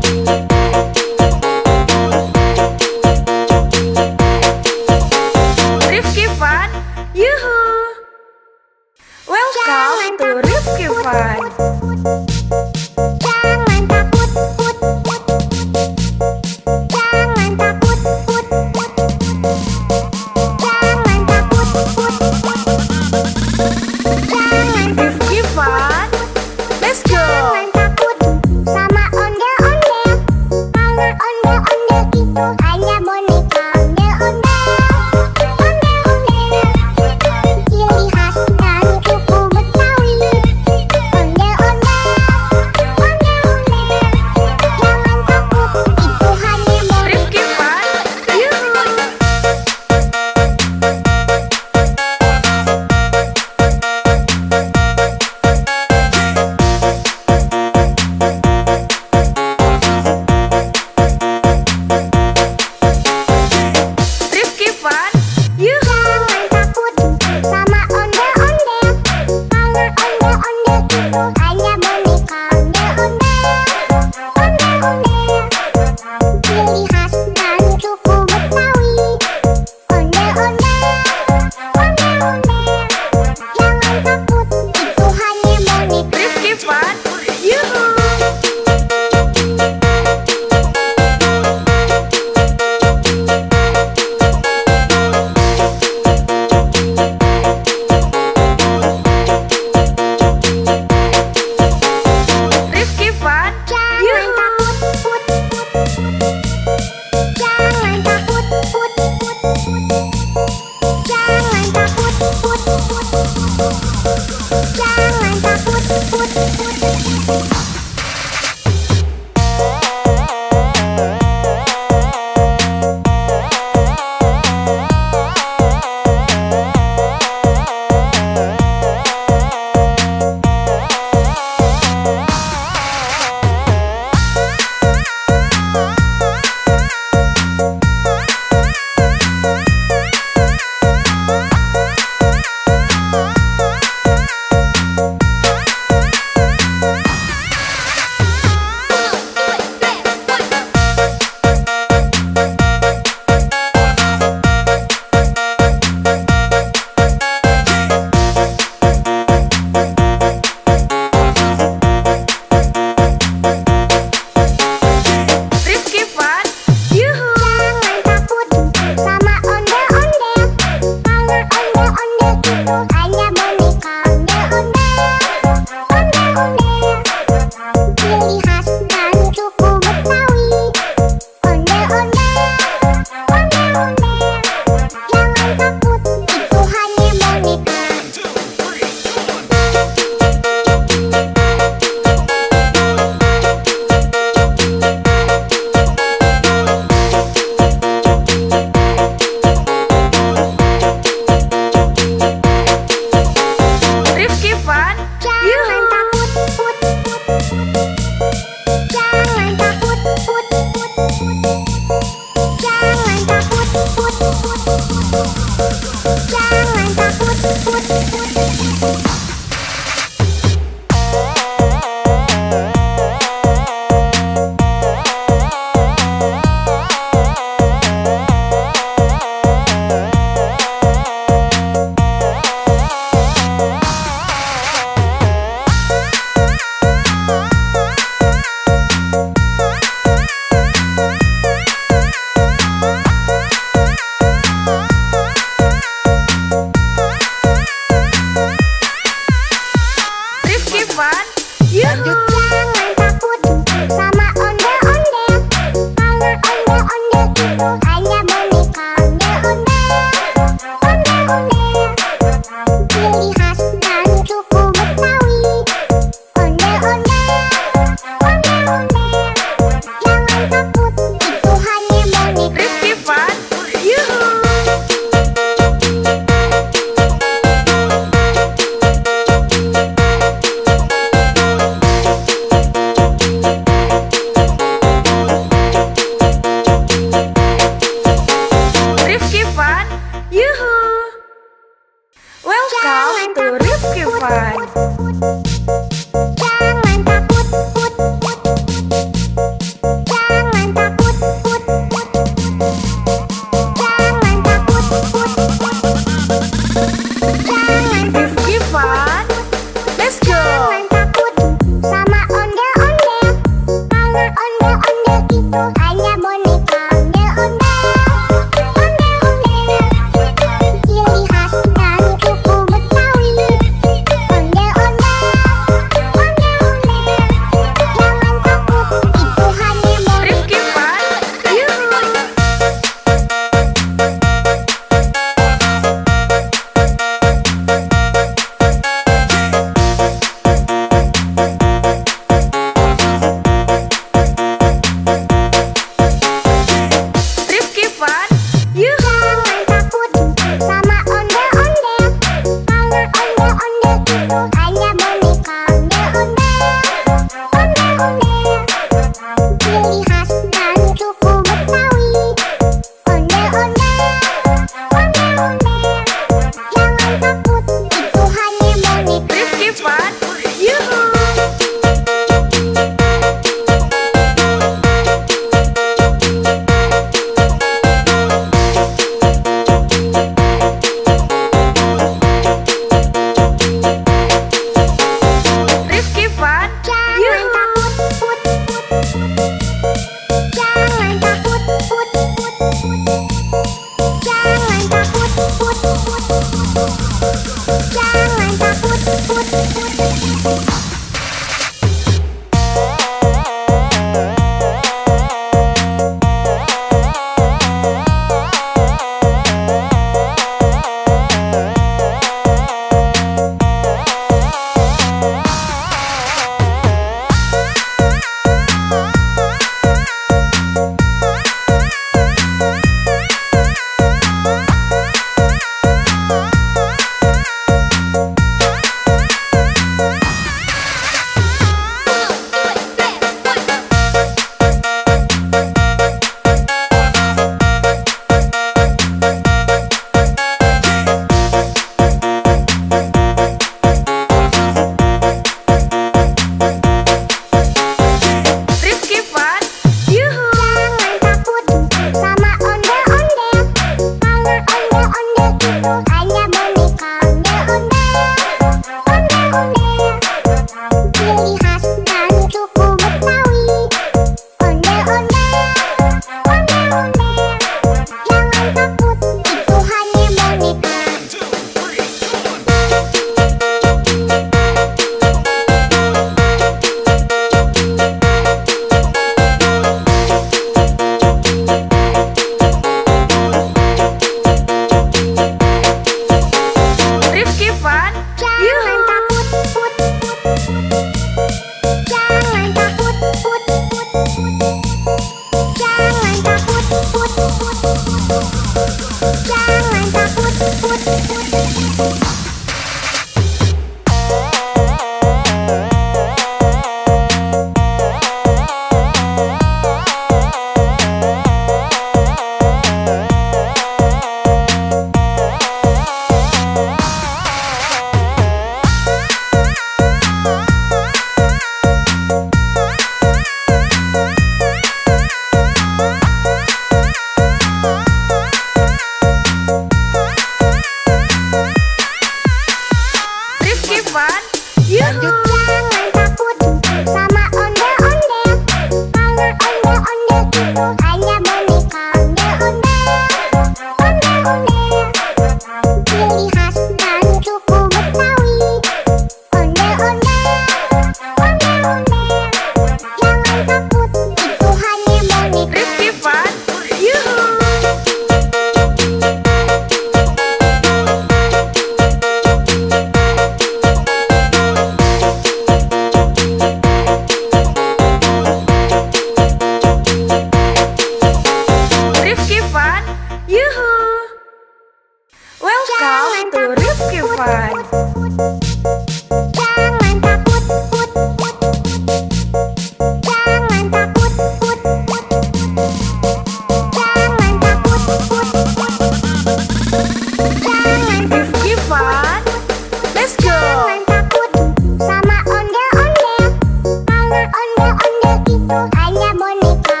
S2: Ondel-ondel itu hanya boneka.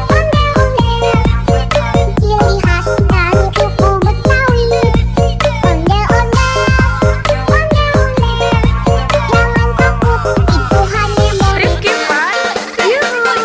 S2: Ondel-ondel, ciri khas dari suku Betawi. Ondel-ondel, jangan takut, itu hanya boneka.
S1: Rifki Fun, Yuhu.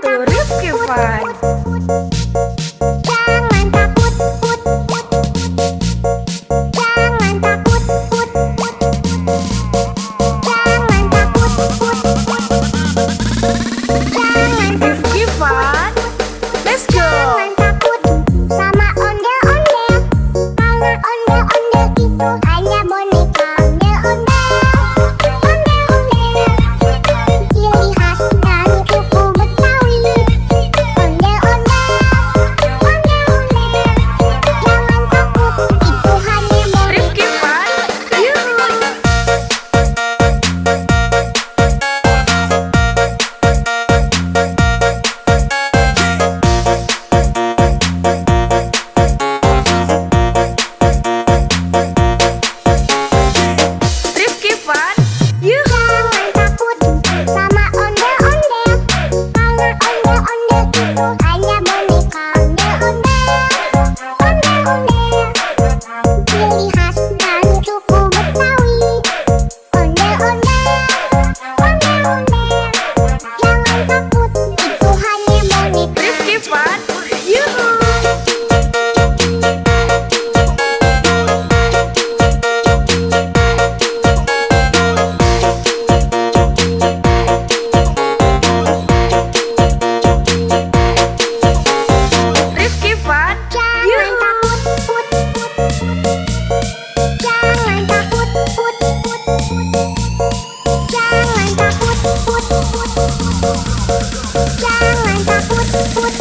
S1: to Rifki Fun.
S2: Jangan takut, put. Jangan takut, put. Jangan takut, put. Jangan
S1: Rifki Fun. Let's go.
S2: Jangan takut sama ondel-ondel, karena ondel-ondel itu hanya boneka. Ondel-ondel, ondel-ondel, ciri khas dari suku Betawi. Ondel-ondel, ondel-ondel, jangan takut, itu hanya boneka.
S1: Rifki Fun. Yuhu. Rifki Fun. Yuhu.
S2: Jangan takut sama ondel-ondel, karena ondel-ondel itu hanya boneka. Ondel-ondel, ondel-ondel, ciri khas dari suku Betawi. Ondel-ondel, ondel-ondel, jangan takut, itu hanya boneka.
S1: Rifki Fun. Yuhu. Rifki Fun.
S2: Jangan
S1: Yuhu.
S2: takut, put. Jangan takut, put. Jangan takut, put. Jangan takut, put.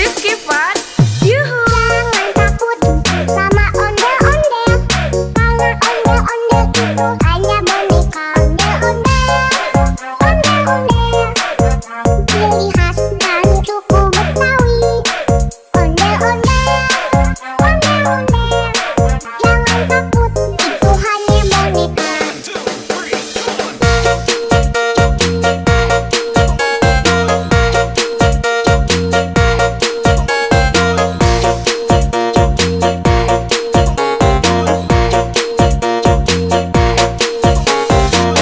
S1: Rifki Fun. Yuhu.
S2: Jangan takut sama ondel-ondel, karena ondel-ondel itu hanya boneka. Ondel-ondel, ondel-ondel, ciri khas dari suku Betawi. Ondel-ondel, ondel-ondel, jangan takut, itu hanya boneka.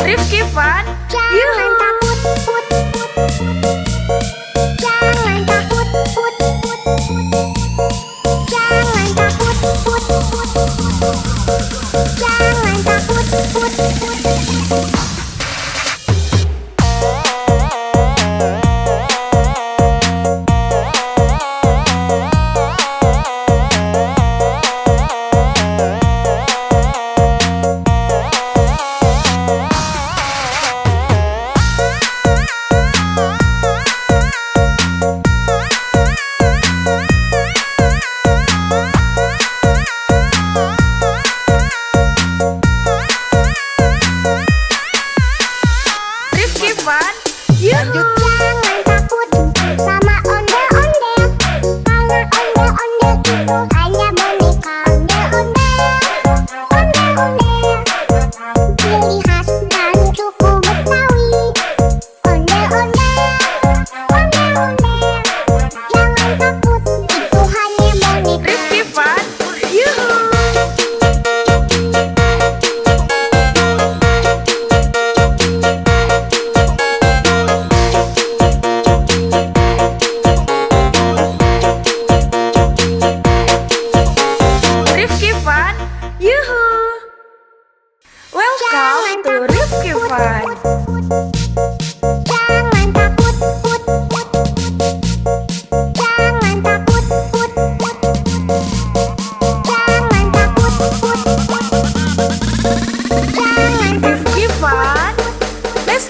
S1: Rifki Fun.
S2: Jangan takut, put. Jangan takut, put. Jangan takut, put. Jangan takut, put.
S1: Rifki Fun. Yuhu.
S2: Jangan takut sama ondel-ondel, karena ondel-ondel itu hanya boneka. Ondel-ondel, ondel-ondel, ciri khas dari suku Betawi. Ondel-ondel, ondel-ondel, jangan takut, itu hanya boneka.
S1: Rifki Fun. Yuhu. Rifki Fun. Yuhu. Welcome to Rifki Fun.
S2: Jangan takut, put. Jangan takut, put. Jangan takut, put. Jangan
S1: Rifki Fun. Let's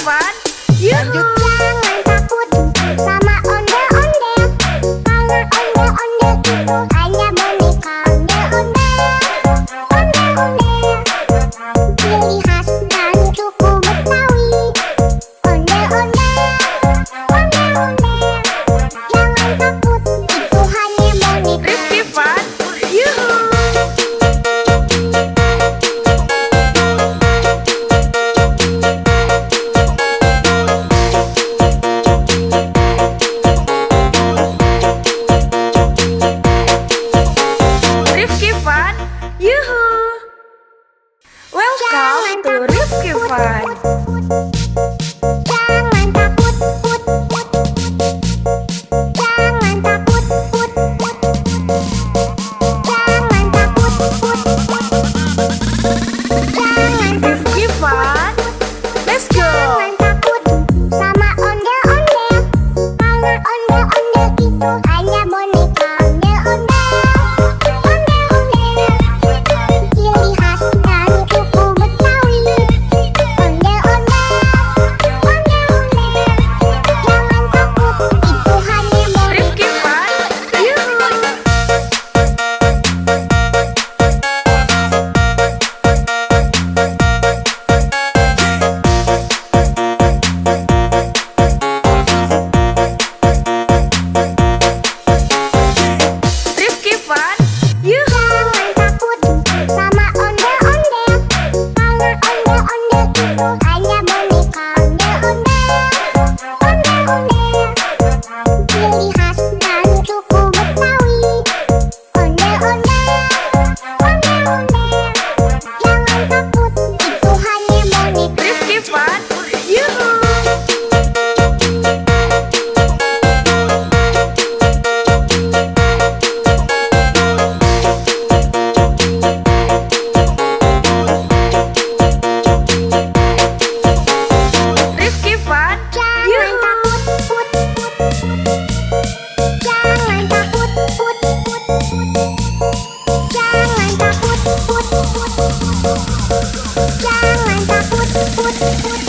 S1: Fun, Yuhu.
S2: Jangan takut sama ondel-ondel, karena ondel-ondel itu hanya boneka ondel-ondel. Ondel-ondel, ciri khas dan suku Betawi. Ondel-ondel, ondel-ondel, jangan takut, itu hanya boneka.
S1: Rifki Fun, Yuhu. Rifki Fun, Yuhu. Welcome to Rifki Fun.
S2: Jangan takut, put, put. Jangan takut, put, put. Jangan takut, put, put. Jangan
S1: Rifki Fun, let's go.
S2: Jangan takut sama ondel-ondel, karena ondel-ondel itu hanya boneka ondel-ondel. Ondel-ondel, ciri khas dan suku Betawi. Ondel-ondel, ondel-ondel, jangan takut, itu hanya boneka.
S1: Rifki Fun, Yuhu. Rifki Fun, Yuhu.
S2: Jangan takut sama ondel-ondel, karena ondel-ondel itu hanya boneka ondel-ondel. Ondel-ondel, ciri khas dan suku Betawi. Ondel-ondel, ondel-ondel, jangan takut, itu hanya boneka.
S1: Rifki Fun, Yuhu. Rifki Fun,
S2: Jangan
S1: Yuhu.
S2: takut, put, put, put. Jangan takut, put, put, put. Jangan takut, put, put, put. Jangan takut, put, put.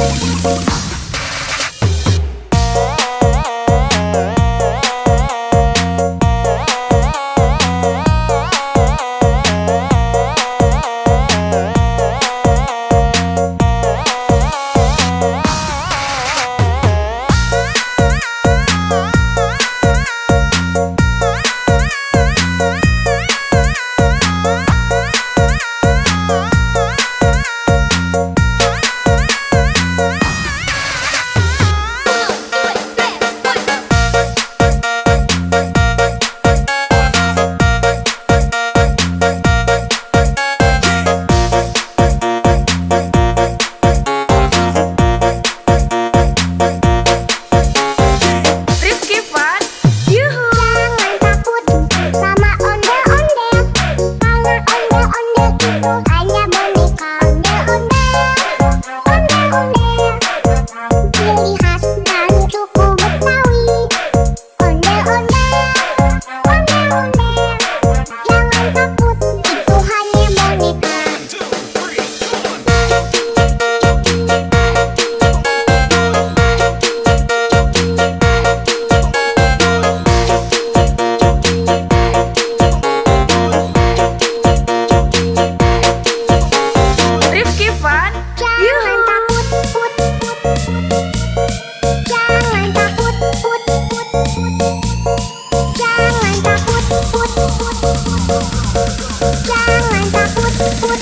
S1: Rifki Fun, Yuhu.
S2: Jangan takut sama ondel-ondel, karena ondel-ondel itu hanya boneka ondel-ondel. Ondel-ondel, ciri khas dan suku Betawi. Ondel-ondel, ondel-ondel, jangan takut, itu hanya boneka.
S1: Rifki Fun,
S2: Jangan
S1: Yuhu.
S2: takut, put, put, put. Jangan takut, put, put, put. Jangan takut, put, put, put. Jangan takut, put, put.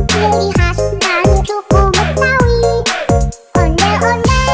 S2: Ciri khas dan suku Betawi. Ondel-ondel,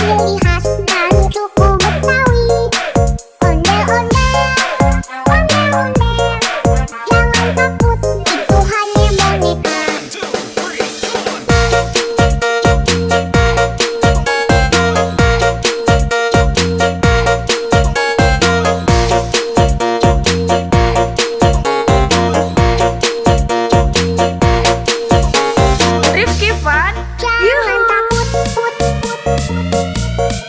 S2: ciri khas dari suku Betawi. Ondel-ondel, ondel-ondel, jangan takut, itu hanya boneka.
S1: Rifki Fun.
S2: Jangan takut, put, put, put.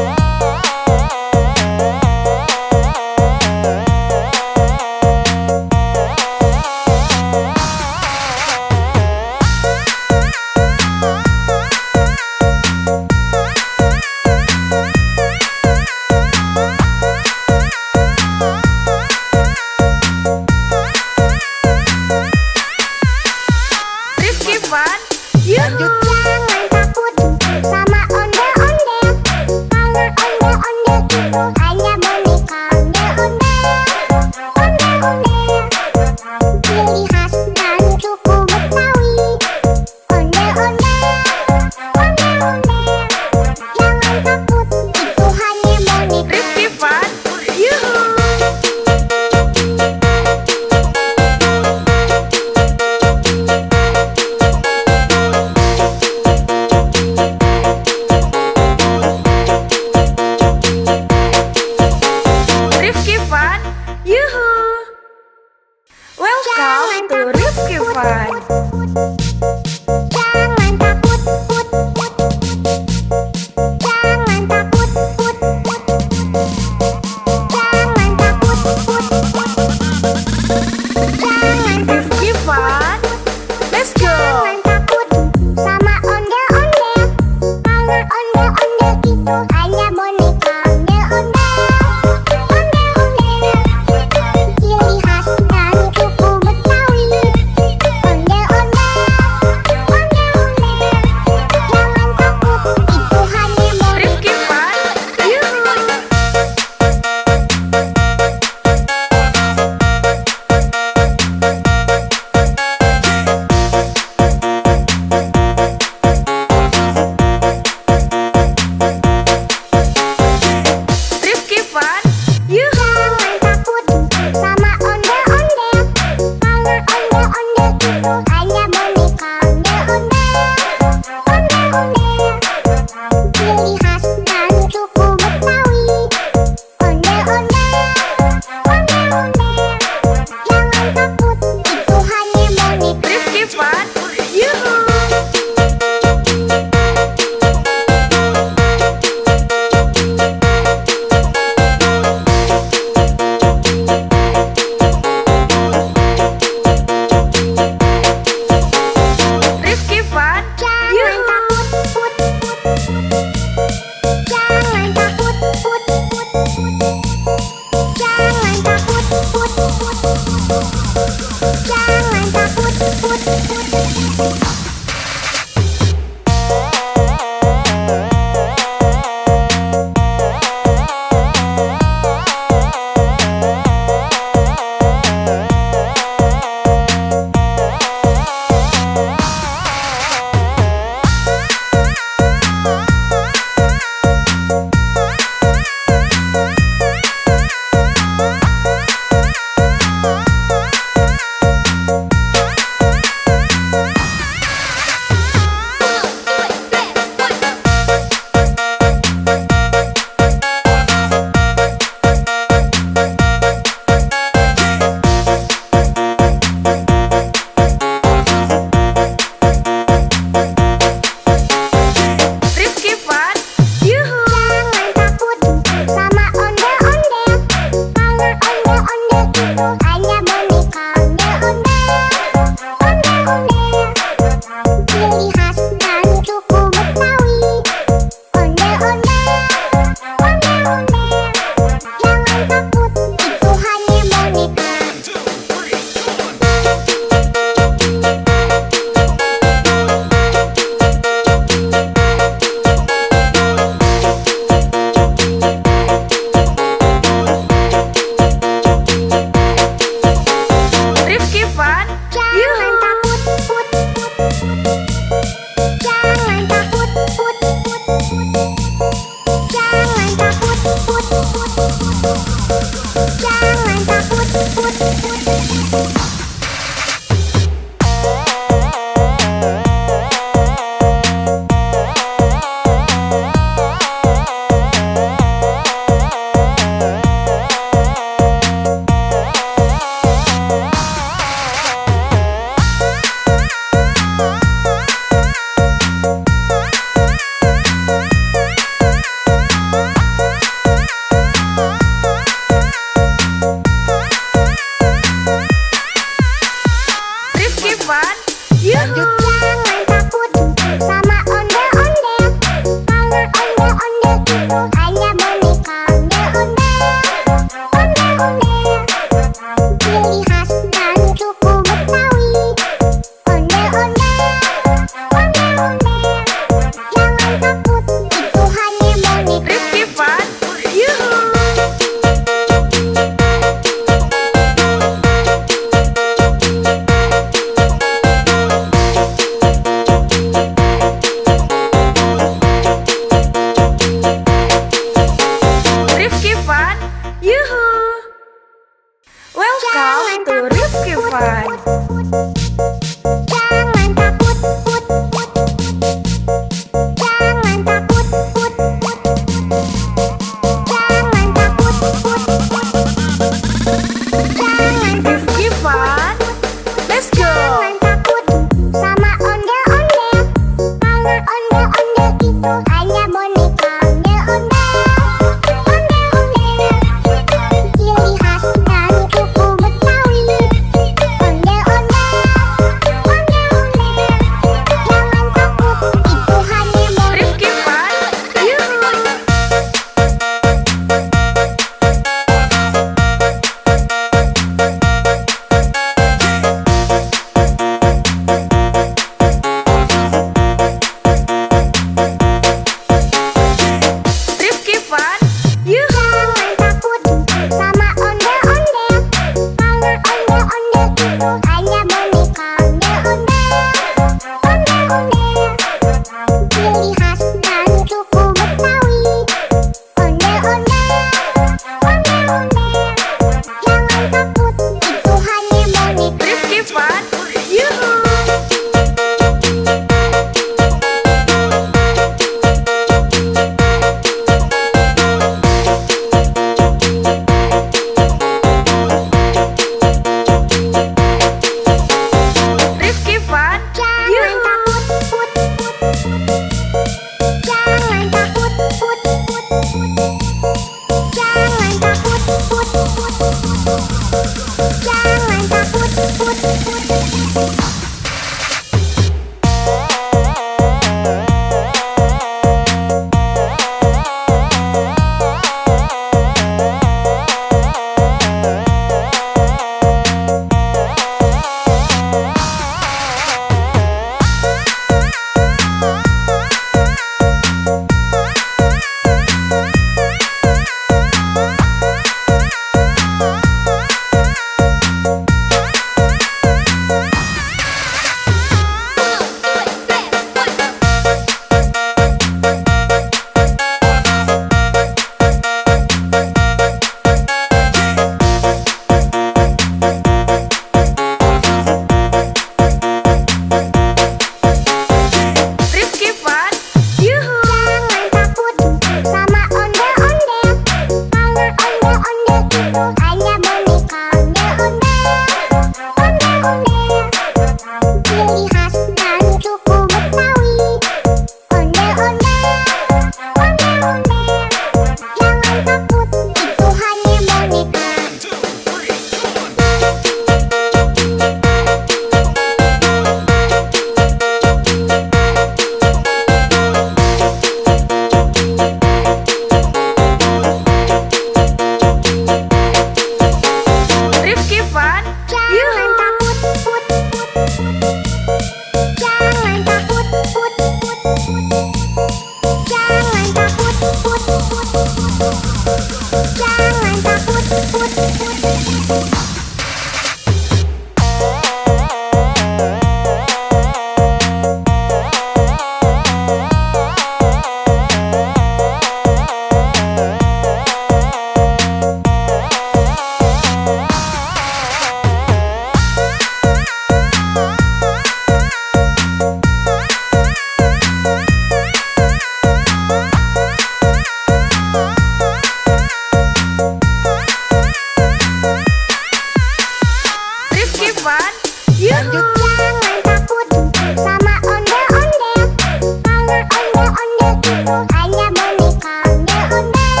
S2: itu hanya boneka ondel-ondel.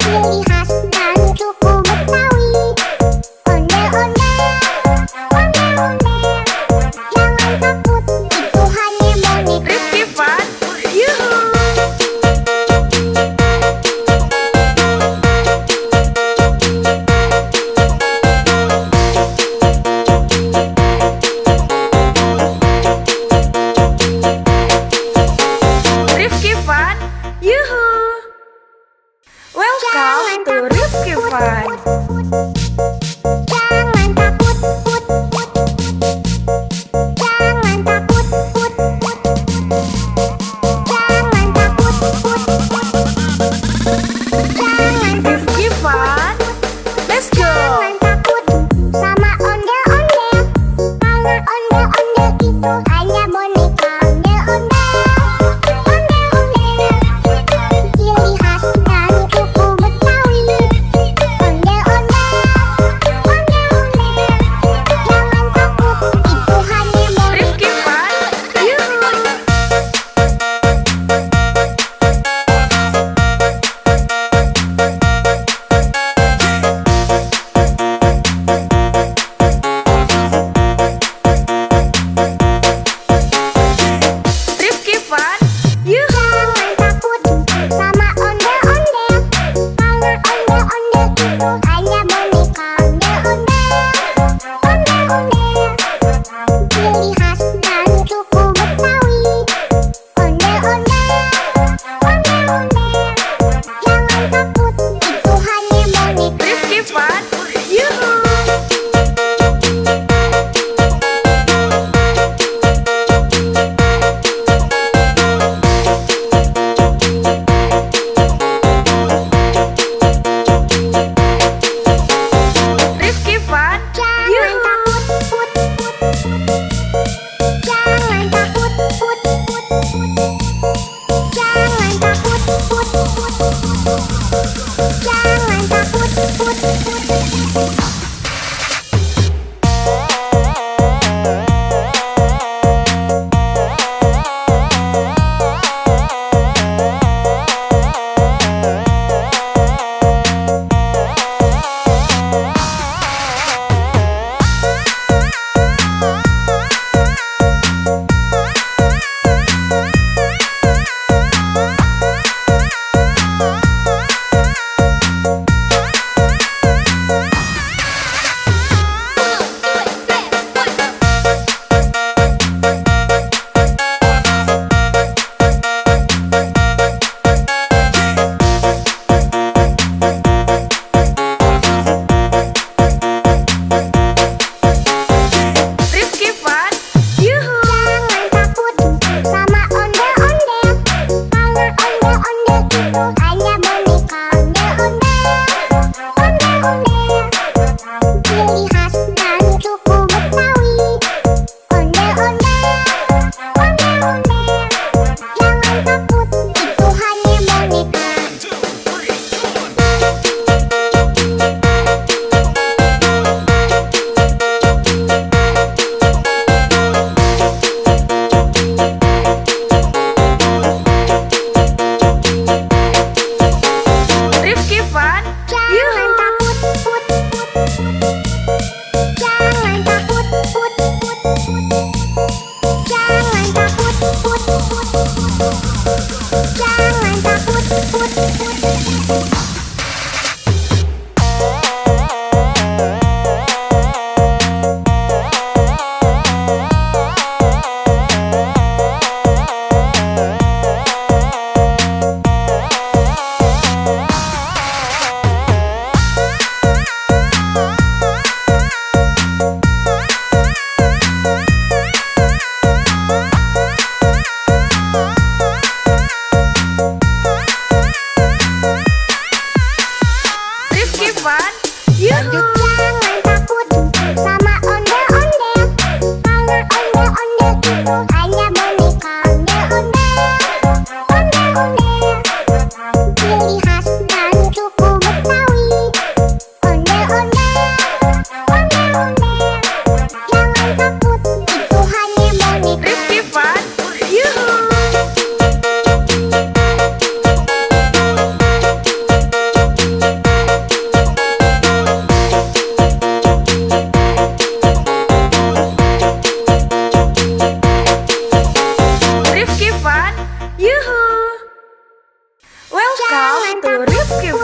S2: Ciri khas dan suku Betawi. Ondel-ondel, ondel-ondel. Jangan takut, itu hanya boneka.
S1: Rifki Fun, yuhu.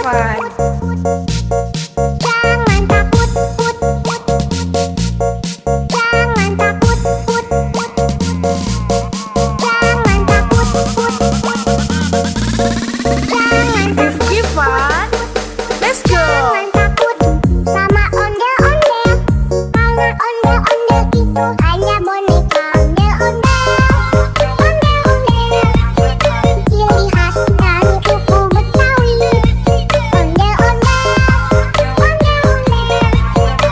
S1: Fun.
S2: Jangan takut, put, put. Jangan takut, put, put. Jangan takut, put, put. Jangan
S1: Rifki Fun. Let's go.
S2: Jangan takut sama ondel-ondel. Karena ondel-ondel itu hanya boneka ondel-ondel. Ondel-ondel, ciri khas dari suku Betawi. Ondel-ondel, ondel-ondel.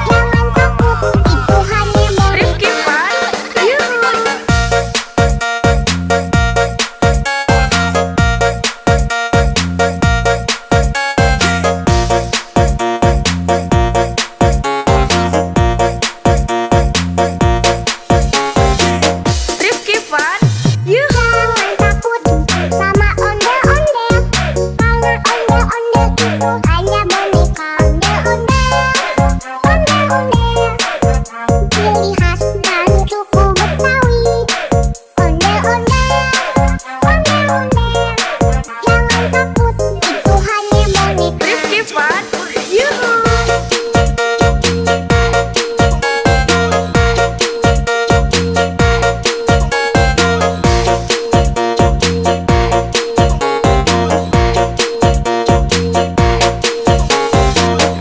S2: Jangan takut, itu hanya boneka.
S1: Rifki Fun. Yuhu. Rifki Fun. Yuhu.
S2: Jangan takut sama ondel-ondel. Karena ondel-ondel itu hanya boneka ondel-ondel. Ondel-ondel, ciri khas dari suku Betawi. Ondel-ondel, ondel-ondel. Jangan takut, itu hanya boneka.
S1: Rifki Fun. Yuhu.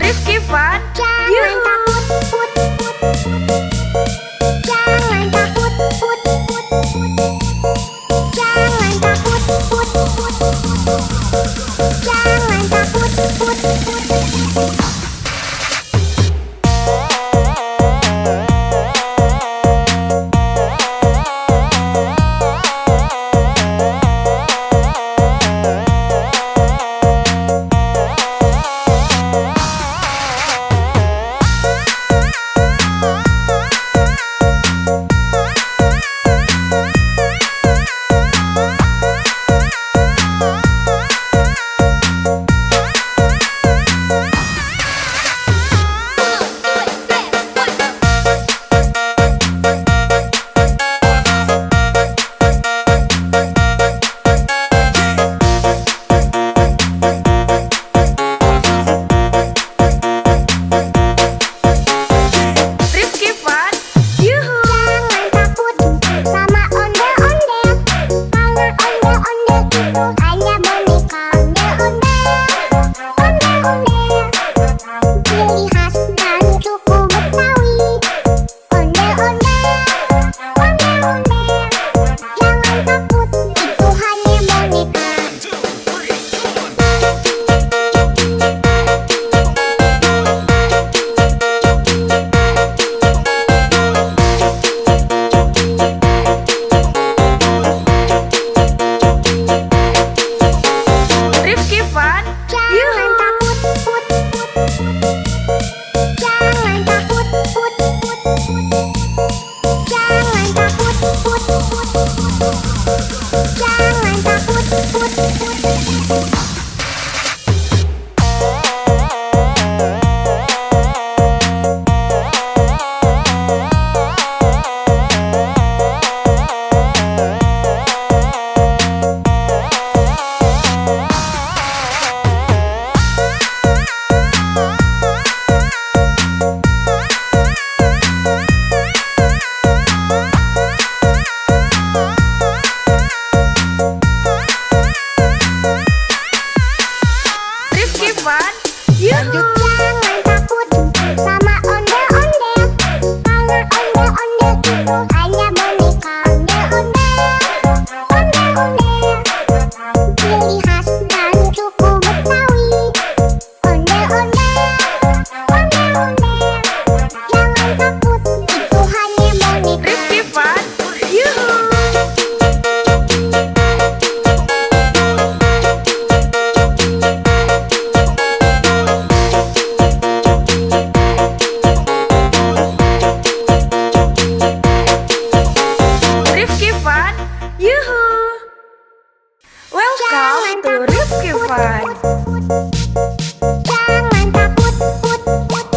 S1: Rifki Fun.
S2: Jangan
S1: Yuhu.
S2: takut, put, put. Jangan takut, put, put. Jangan takut, put, put. Jangan takut, put, put.
S1: Rifki Fun. Yuhu.
S2: Jangan takut sama ondel-ondel. Karena ondel-ondel itu hanya boneka ondel-ondel. Ondel-ondel, ciri khas dari suku Betawi. Ondel-ondel, ondel-ondel. Jangan takut, itu hanya boneka.
S1: Rifki Fun.
S2: Jangan
S1: Yuhu.
S2: takut, put, put. Jangan takut, put, put. Jangan takut, put, put. Jangan takut, put, put.
S1: Rifki Fun. Yuhu.
S2: Jangan takut sama ondel-ondel. Karena ondel-ondel itu hanya boneka ondel-ondel. Ondel-ondel, ciri khas dari suku Betawi. Ondel-ondel, ondel-ondel. Jangan takut, itu hanya boneka.
S1: Rifki Fun. Yuhu. Rifki Fun. Yuhu. Welcome to Rifki Fun.
S2: Jangan takut, put, put.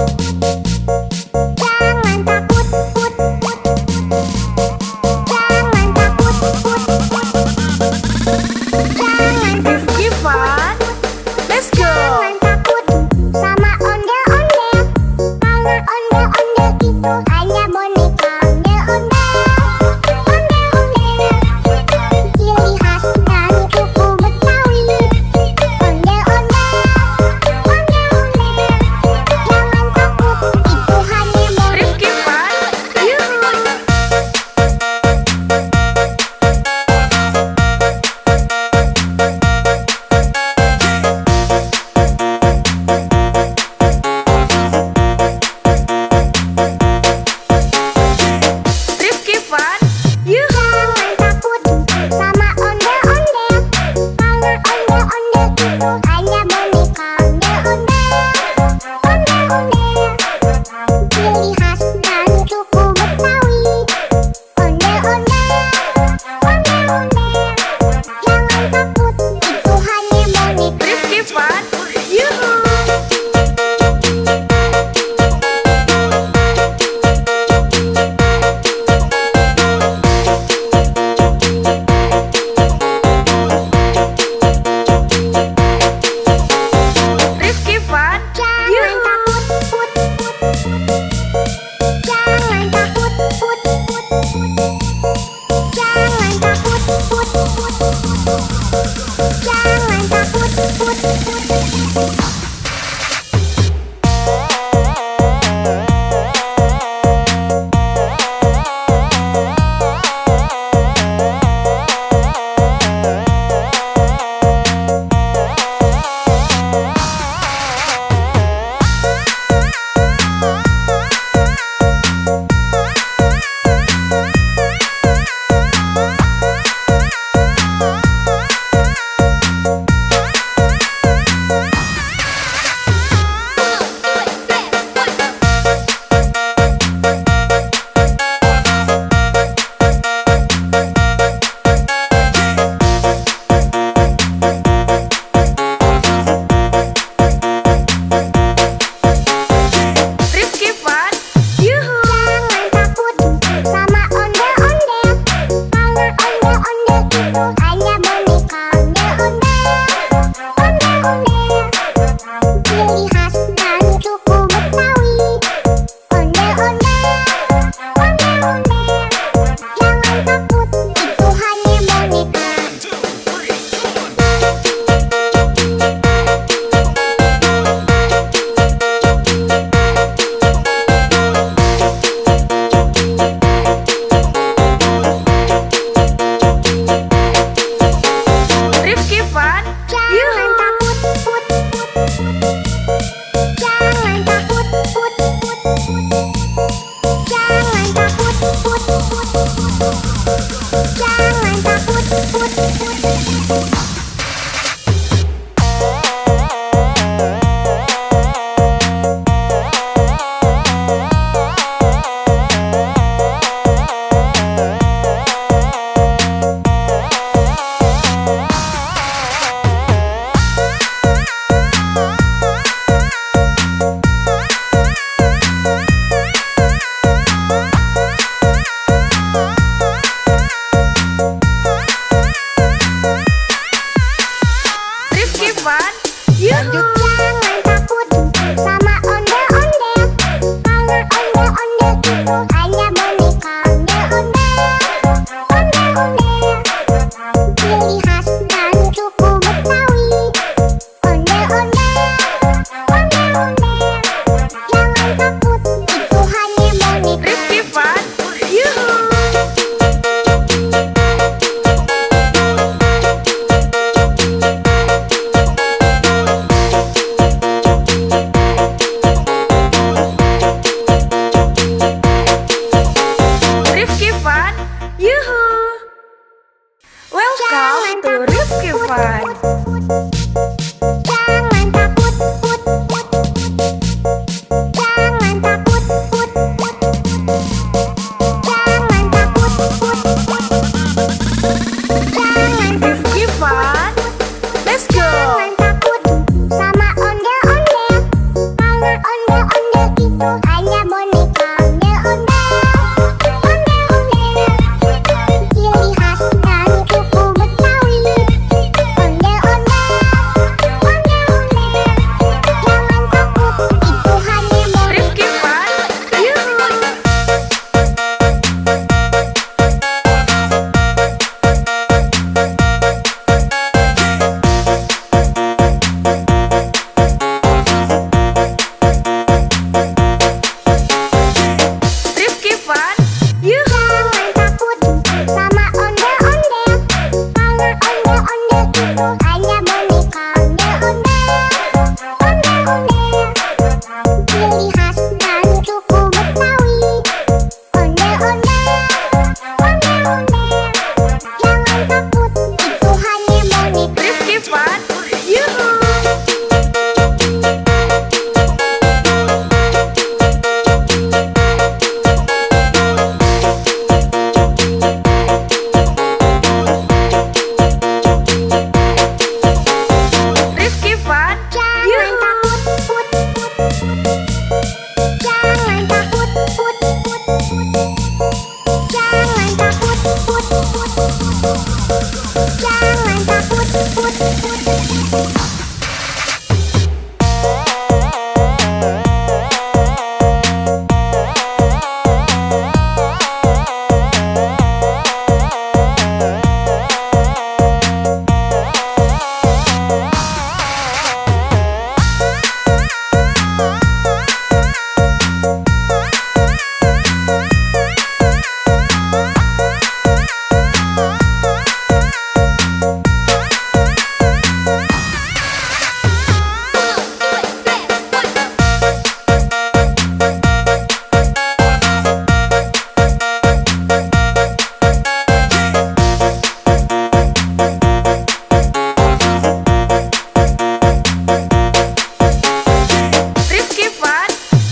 S2: Jangan takut, put, put. Jangan takut, put, put. Jangan
S1: Rifki Fun. Let's go.
S2: Jangan
S1: to Rifki Fun.
S2: Jangan takut, put, put. Jangan takut, put, put. Jangan takut, put, put. Jangan
S1: Rifki Fun, let's go.
S2: Jangan takut sama ondel-ondel, karena ondel-ondel itu hanya boneka. Ondel-ondel, ondel-ondel, ciri khas dari suku Betawi. Ondel-ondel, ondel-ondel, jangan takut, itu hanya boneka.
S1: Rifki Fun, yuhu. Rifki Fun, yuhu.
S2: Jangan takut sama ondel-ondel, karena ondel-ondel itu hanya boneka. Ondel-ondel, ondel-ondel, ciri khas dari suku Betawi. Ondel-ondel, ondel-ondel, jangan takut, itu hanya boneka.
S1: Rifki Fun, yuhu. Rifki Fun,
S2: Jangan
S1: yuhu.
S2: takut, put, put, put. Jangan takut, put, put, put. Jangan takut, put, put, put. Jangan takut, put, put. Rifki Fun,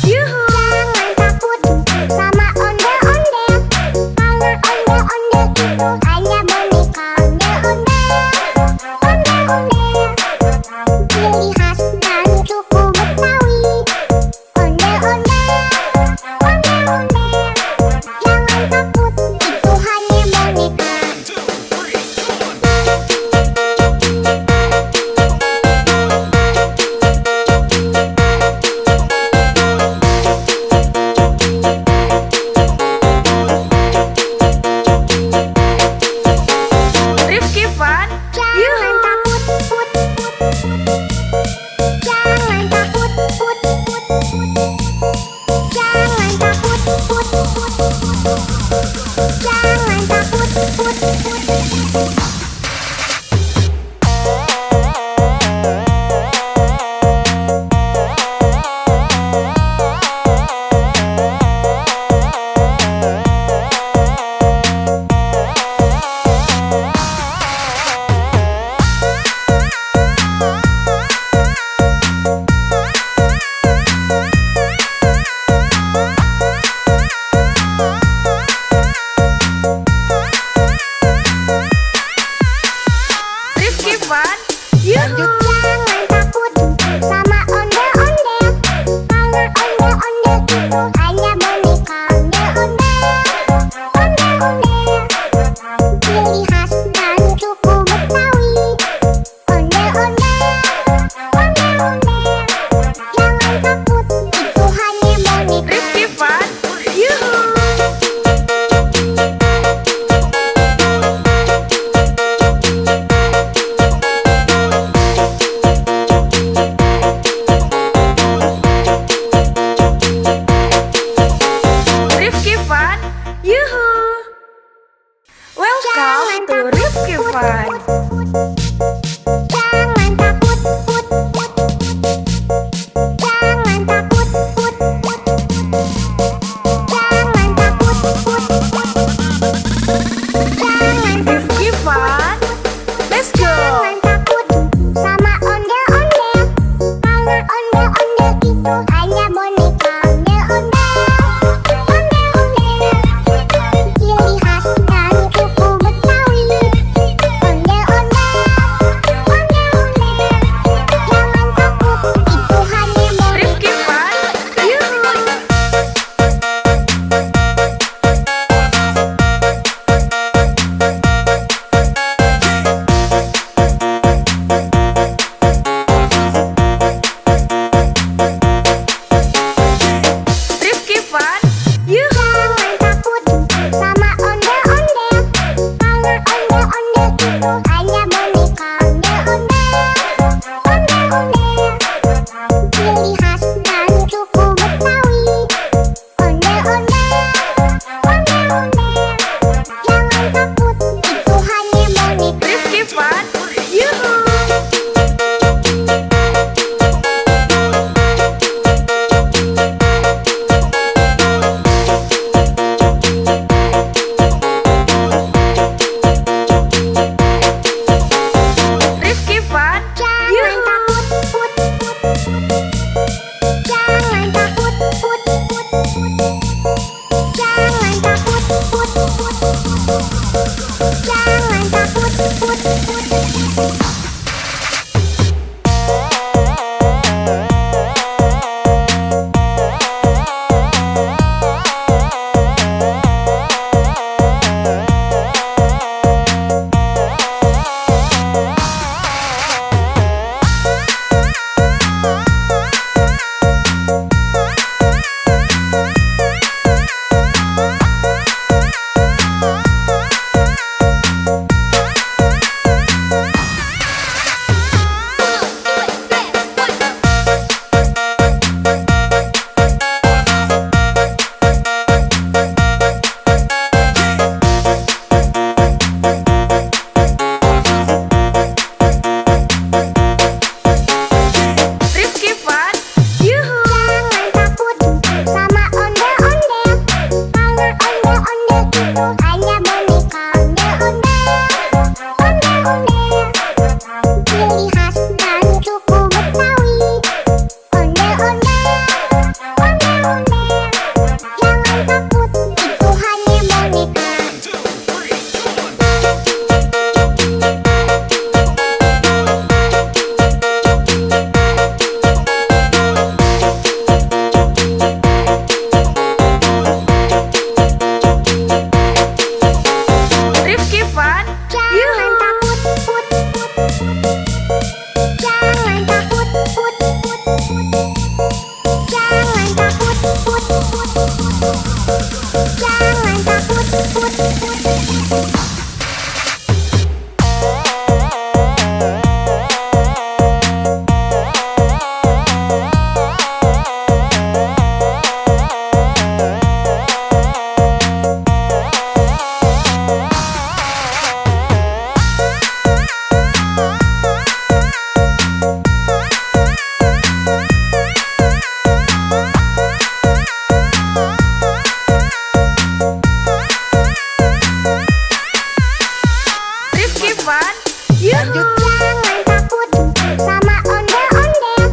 S2: yuhu. Jangan takut sama ondel-ondel, karena ondel-ondel itu hanya boneka. Ondel-ondel, ondel-ondel, ciri khas dari suku Betawi. Ondel-ondel, ondel-ondel, jangan takut, itu hanya boneka.
S1: Rifki Fun,
S2: Jangan
S1: yuhu.
S2: takut, put, put, put. Jangan takut, put, put, put. Jangan takut, put, put, put. Jangan takut, put, put, put.
S1: Rifki Fun, yuhu.
S2: Jangan takut sama ondel-ondel, karena ondel-ondel itu hanya boneka. Ondel-ondel, ondel-ondel, ciri khas dari suku Betawi. Ondel-ondel, ondel-ondel, jangan takut, itu hanya boneka.
S1: Rifki Fun, yuhu. Rifki Fun, yuhu. Welcome to Rifki Fun.
S2: Jangan takut, put, put, put. Jangan takut, put, put, put. Jangan takut, put, put. Jangan
S1: Rifki Fun, let's Fun, Yuhu.
S2: Jangan takut sama ondel-ondel,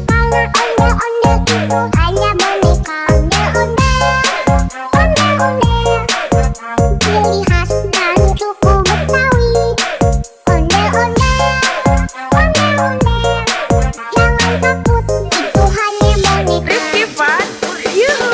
S2: karena ondel-ondel itu hanya boneka ondel-ondel. Ondel-ondel, ciri khas dari suku Betawi. Ondel-ondel, ondel-ondel, jangan takut, itu hanya boneka.
S1: Rifki Fun, Yuhu.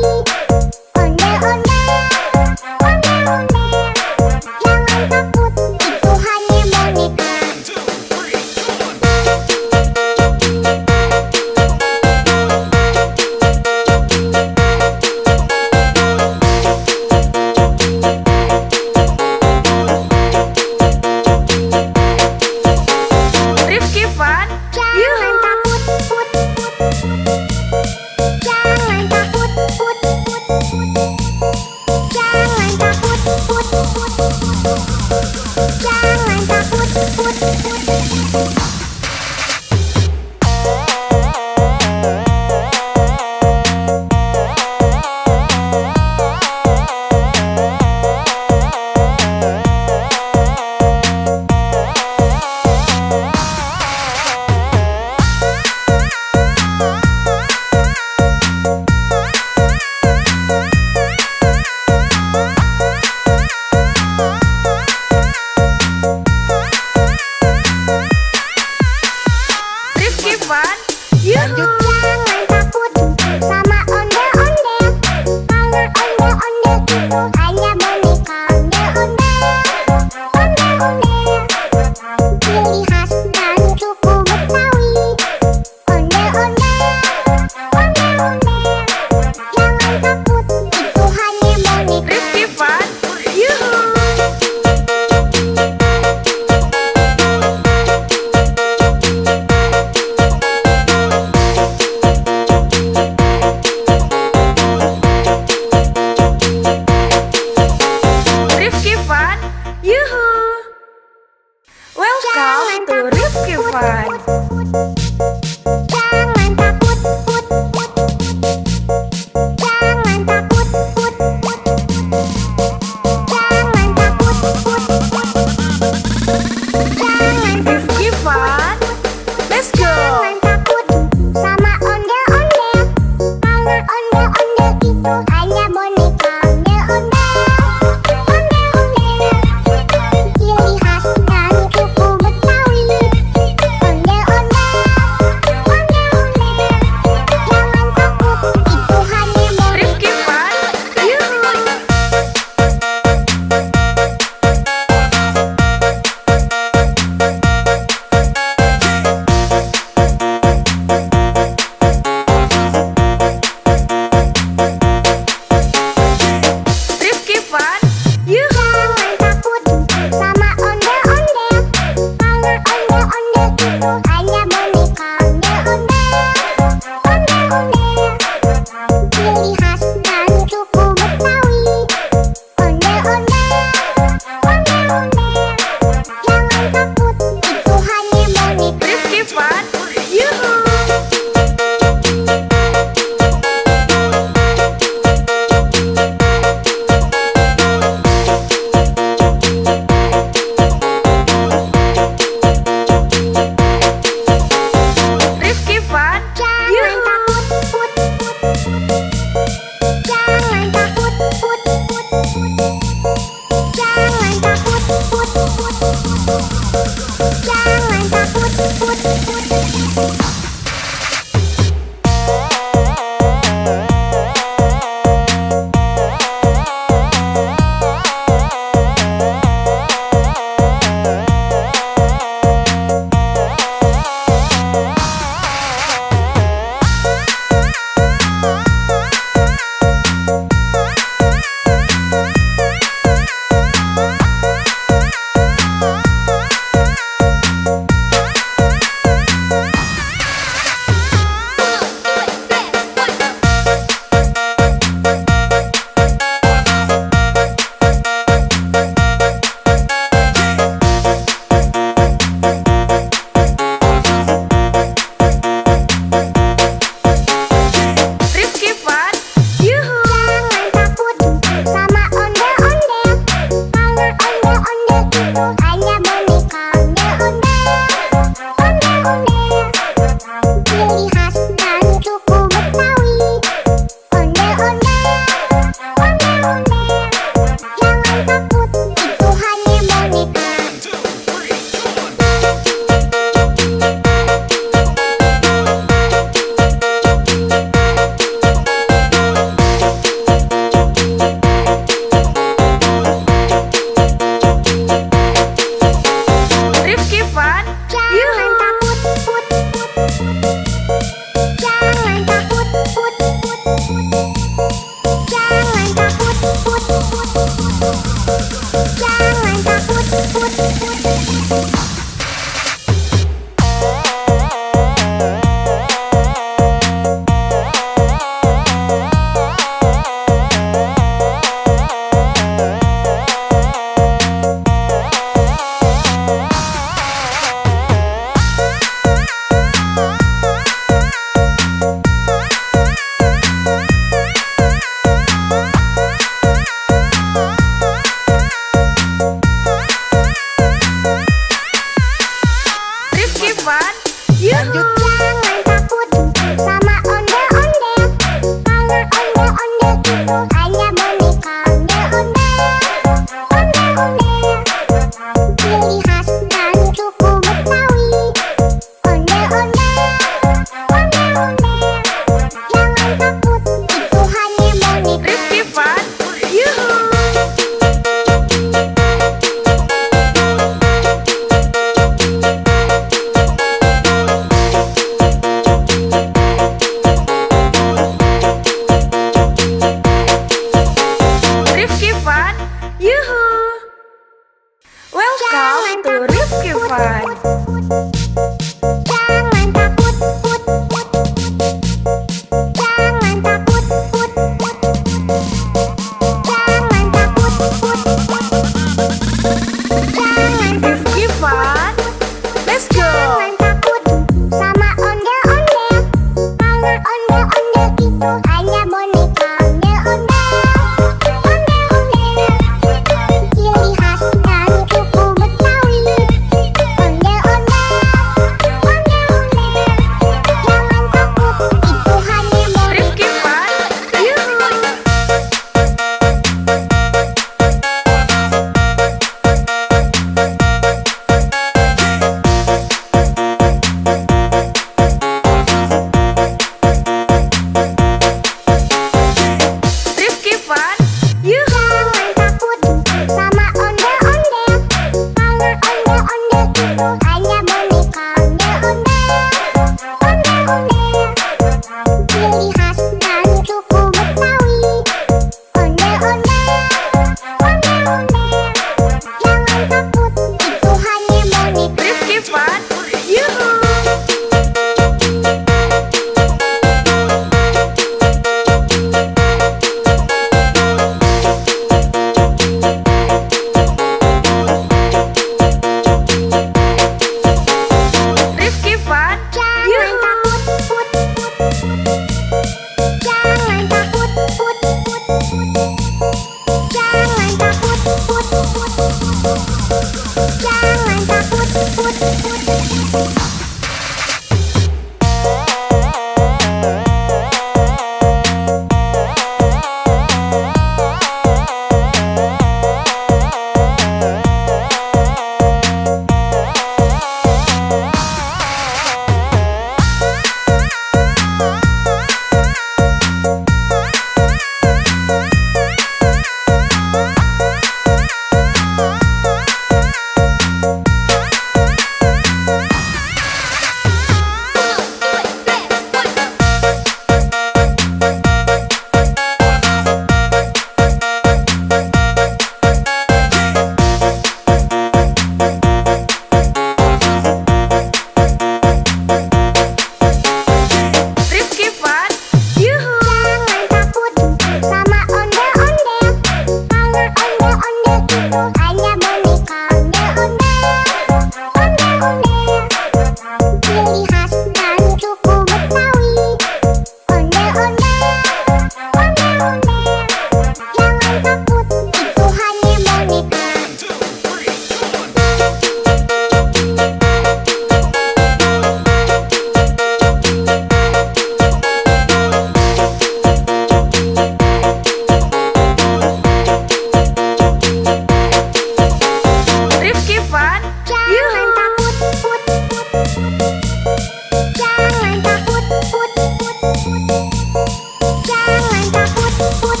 S2: Jangan takut, put.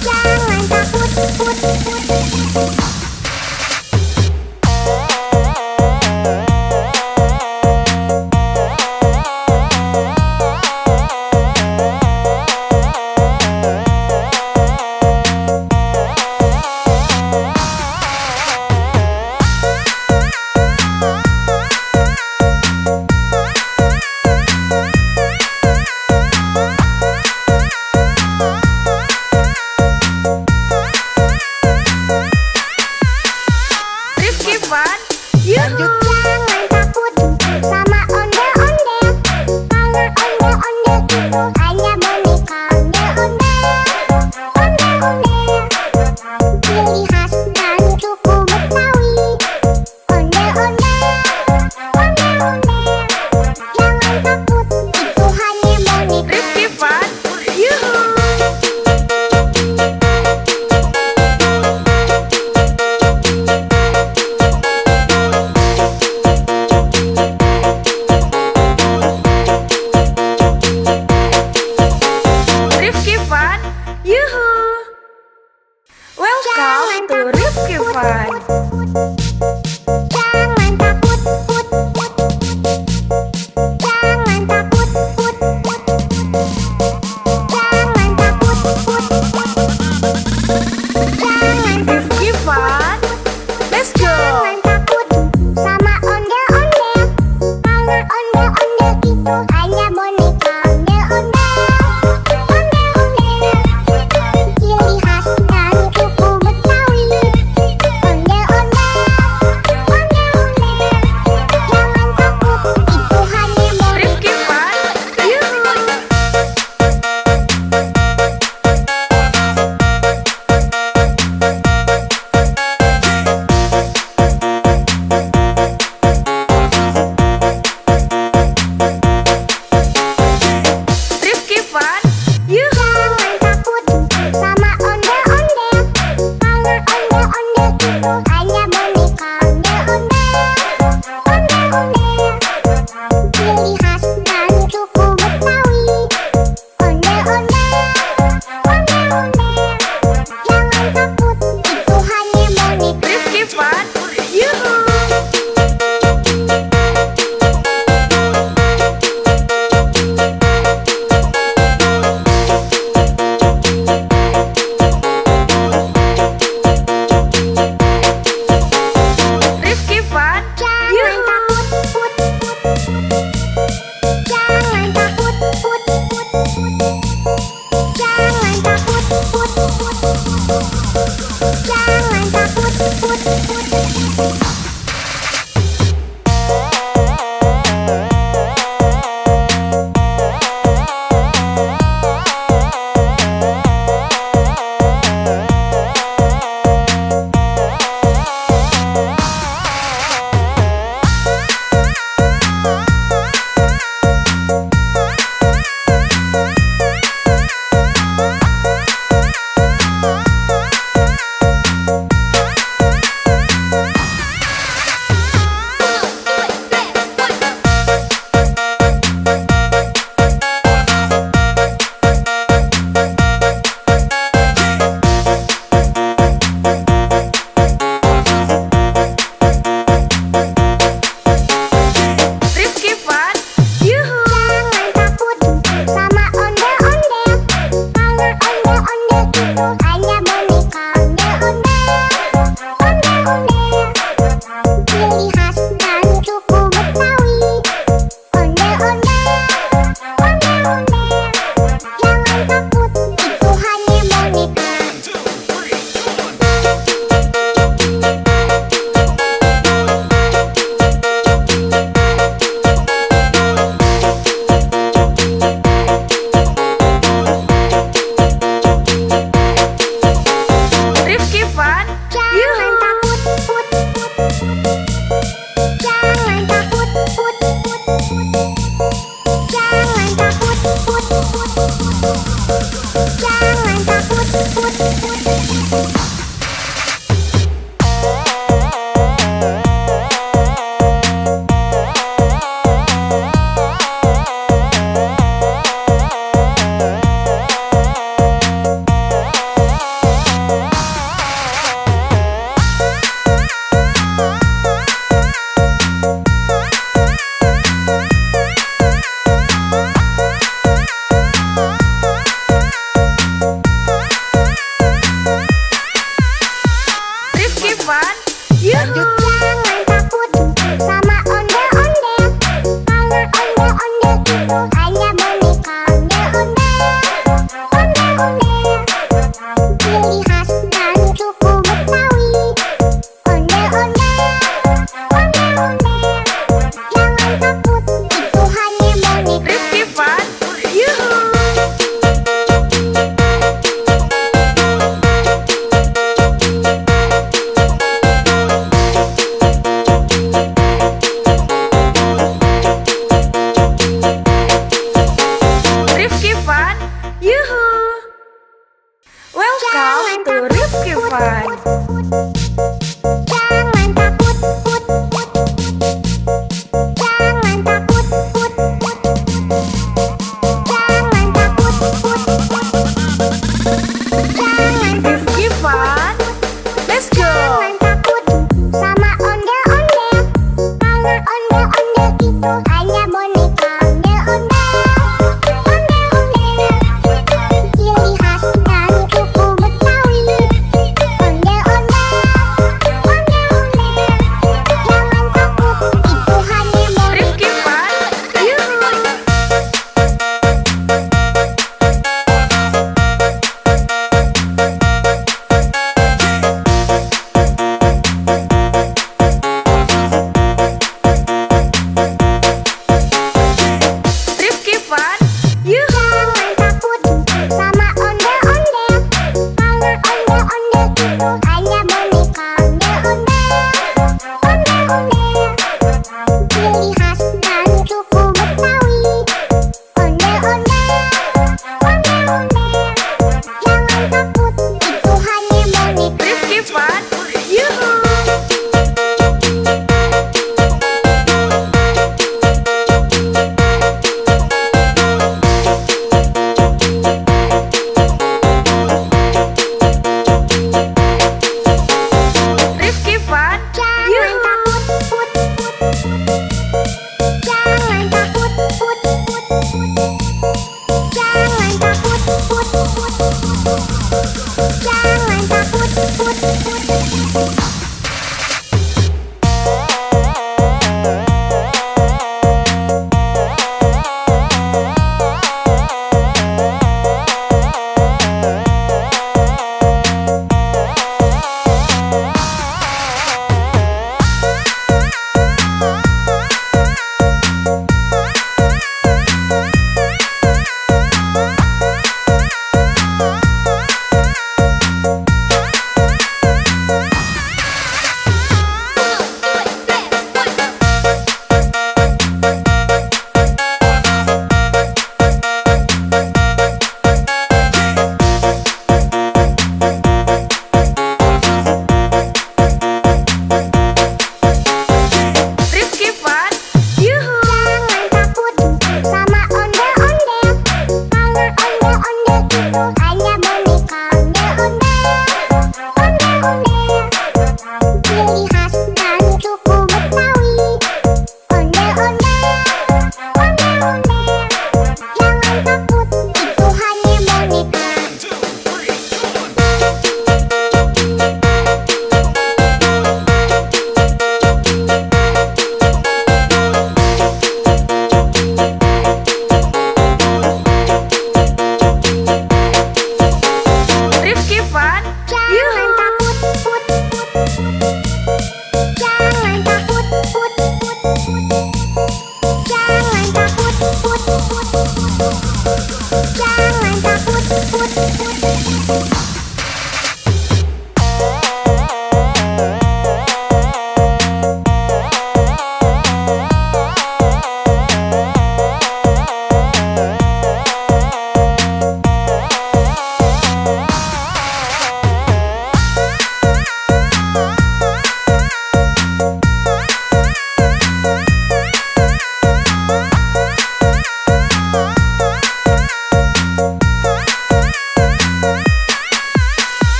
S2: Jangan takut, put.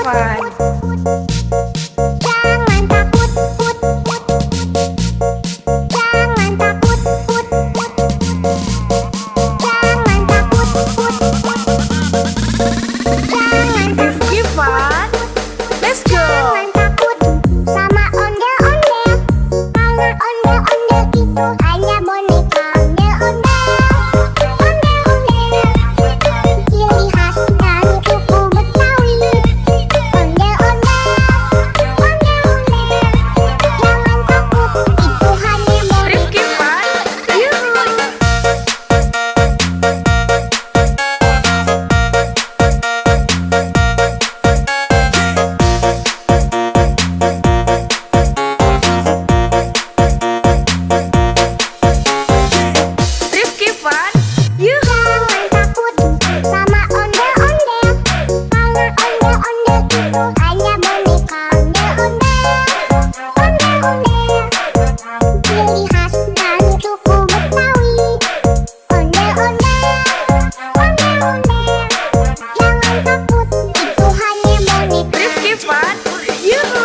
S1: Fun.
S2: Jangan takut, put, put. Jangan takut, put, put. Jangan takut, put, put. Jangan
S1: Rifki Fun. Let's go.
S2: Jangan takut sama ondel-ondel. Karena ondel-ondel itu hanya boneka. Ondel-ondel, ondel-ondel, ciri khas dari suku Betawi. Ondel-ondel, ondel-ondel, jangan takut, itu hanya boneka.
S1: Rifki Fun. Yuhu. Rifki Fun. Yuhu.
S2: Jangan takut sama ondel-ondel. Karena ondel-ondel itu hanya boneka. Ondel-ondel, ondel-ondel, ciri khas dari suku Betawi. Ondel-ondel, ondel-ondel, jangan takut, itu hanya boneka.
S1: Rifki Fun. Yuhu.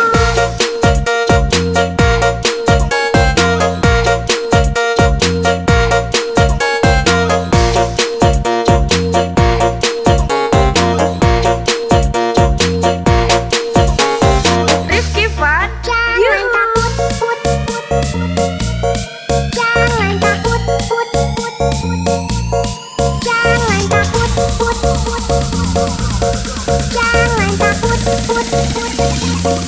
S1: Rifki Fun.
S2: Jangan
S1: Yuhu.
S2: takut, put, put. Jangan takut, put, put. Jangan takut, put, put. Jangan takut, put, put.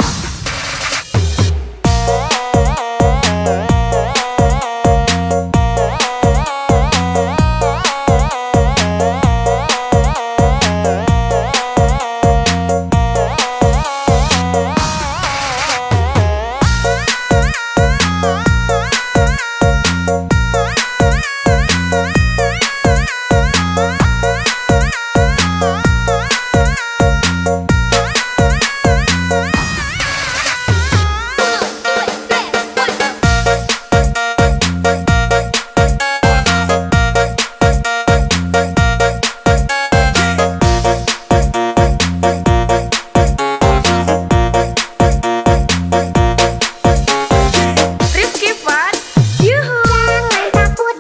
S1: Rifki Fun. Yuhu.
S2: Jangan takut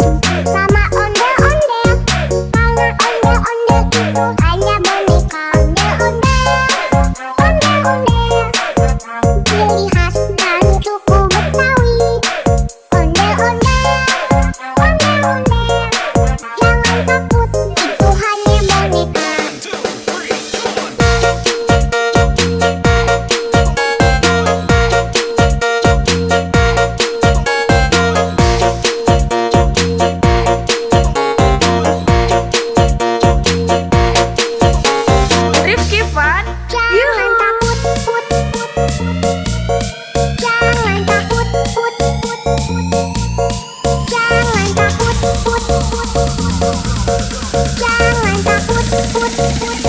S2: sama ondel-ondel. Karena ondel-ondel itu hanya boneka. Ondel-ondel, ondel-ondel, ciri khas dari suku Betawi. Ondel-ondel, ondel-ondel, jangan takut, itu hanya boneka.
S1: Rifki Fun.
S2: Jangan
S1: Yuhu.
S2: takut, put, put. Jangan takut, put, put. Jangan takut, put, put. Jangan takut, put, put.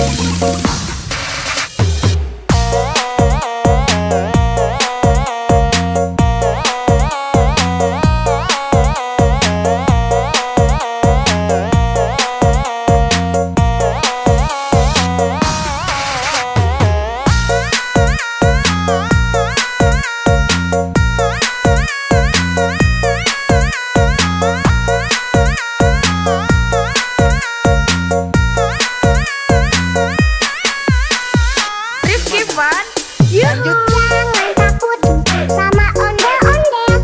S1: Rifki Fun. Yuhu.
S2: Jangan takut sama ondel-ondel.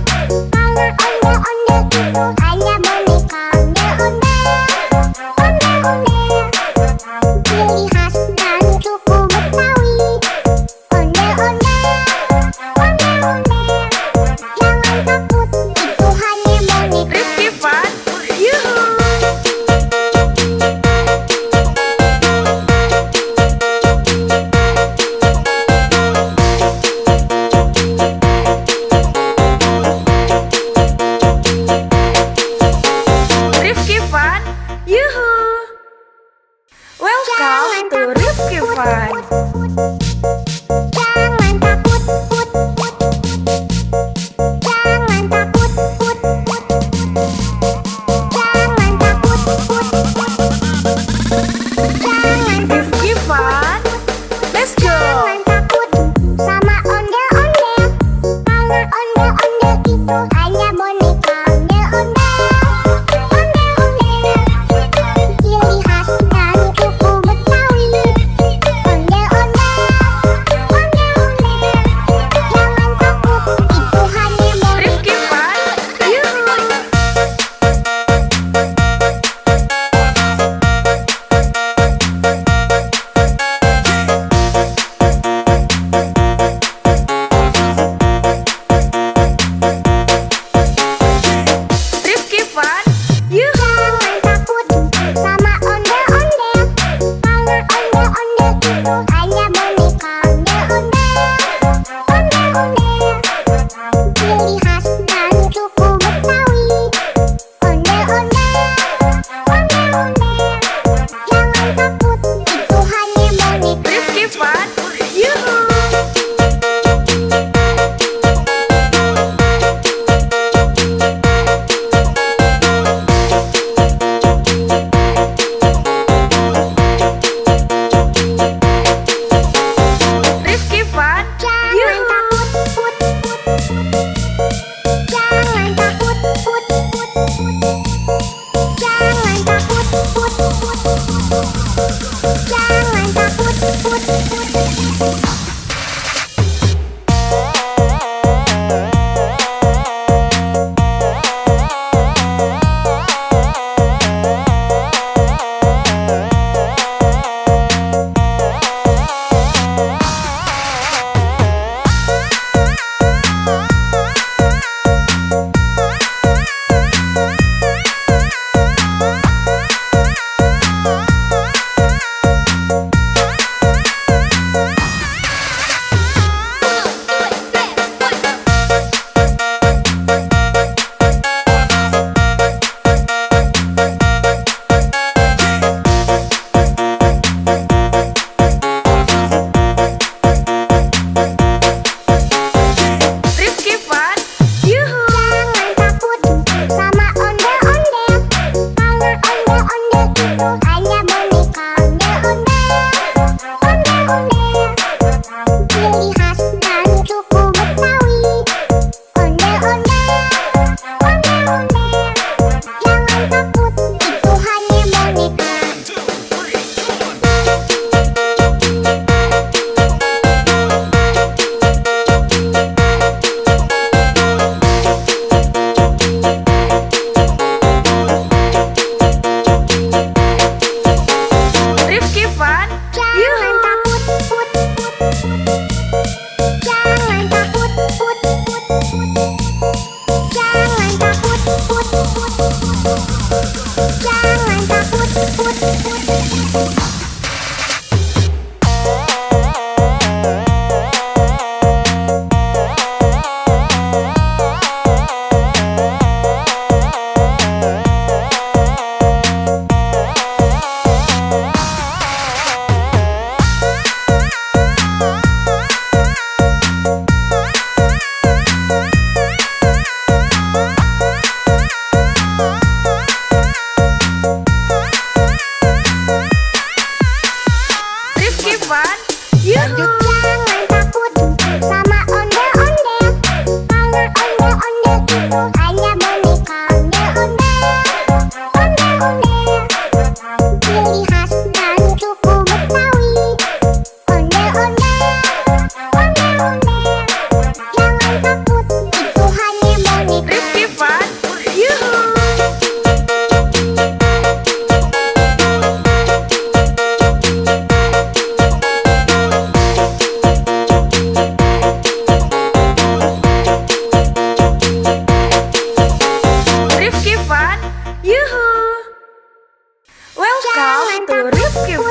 S2: Karena ondel-ondel itu hanya boneka. Ondel-ondel, ondel-ondel, ciri khas dari suku Betawi. Ondel-ondel, ondel-ondel, jangan takut, itu hanya boneka.
S1: Rifki Fun. Yuhu. Rifki Fun. Yuhu. Welcome to Rifki Fun.
S2: Jangan takut, put, put. Jangan takut, put, put. Jangan takut, put, put. Jangan
S1: Rifki Fun. Let's go.
S2: Jangan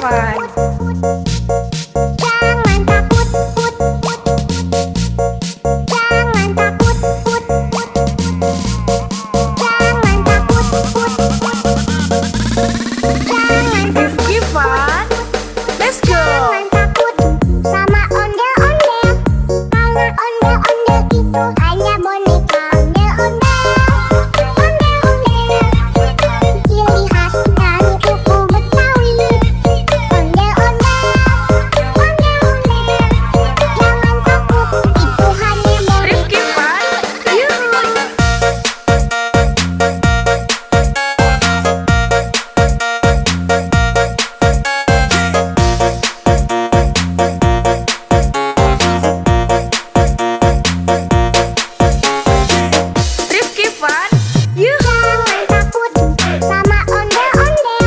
S1: Fun.
S2: Jangan takut, put, put. Jangan takut, put, put. Jangan takut, put, put. Jangan
S1: Rifki Fun. Let's go.
S2: Jangan takut sama ondel-ondel. Karena ondel-ondel itu hanya boneka. Ondel-ondel, ondel-ondel. Ciri khas dari suku Betawi. Ondel-ondel, ondel-ondel. Jangan takut, itu hanya boneka.
S1: Rifki Fun. Yuhu. Rifki Fun. Yuhu.
S2: Jangan takut sama ondel-ondel.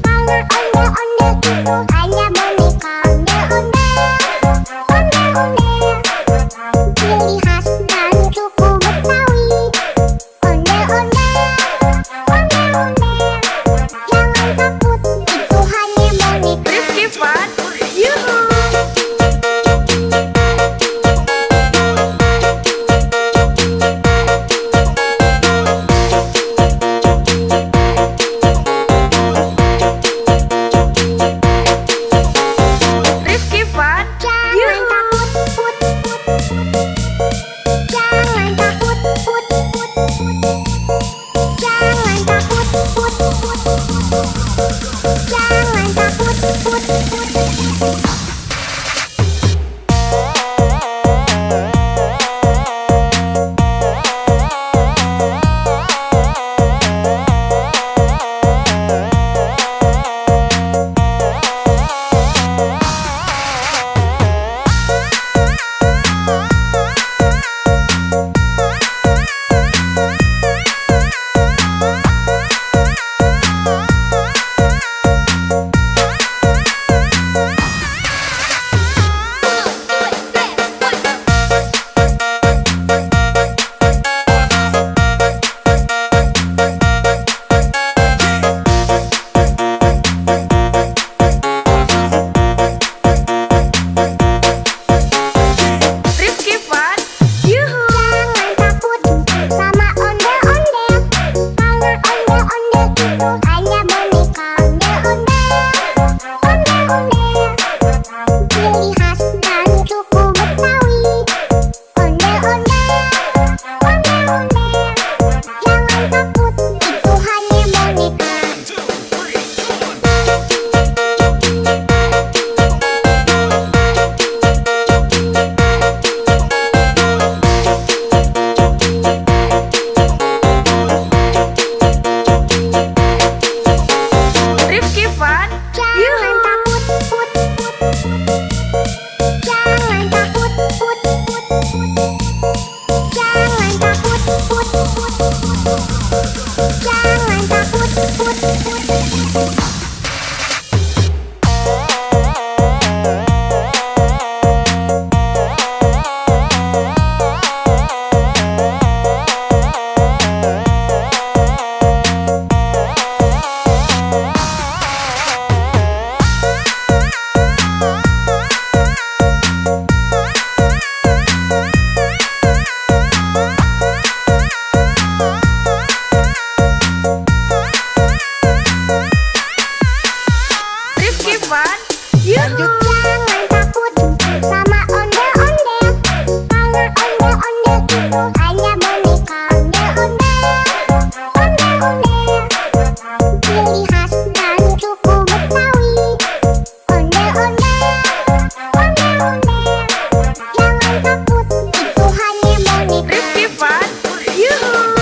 S2: Karena ondel-ondel itu hanya boneka. Ondel-ondel, ondel-ondel. Ciri khas dari suku Betawi. Ondel-ondel, ondel-ondel. Jangan takut, itu hanya boneka.
S1: Rifki Fun. Yuhu. Rifki Fun.
S2: Jangan
S1: Yuhu.
S2: takut, put, put. Jangan takut, put, put. Jangan takut, put, put. Jangan takut, put, put. Rifki Fun. Yuhu. Jangan takut sama ondel-ondel. Karena ondel-ondel itu hanya boneka. Ondel-ondel, ondel-ondel. Ciri khas dari suku Betawi. Ondel-ondel, ondel-ondel. Jangan takut, itu hanya boneka.
S1: Rifki Fun.
S2: Jangan takut, put, put. Jangan takut, put, put. Jangan takut, put, put. Jangan takut, put, put.
S1: Rifki Fun. Yuhu.
S2: Jangan takut sama ondel-ondel. Karena ondel-ondel itu hanya boneka. Ondel-ondel, ondel-ondel. Ciri khas dari suku Betawi. Ondel-ondel, ondel-ondel. Jangan takut, itu hanya boneka.
S1: Rifki Fun. Yuhu.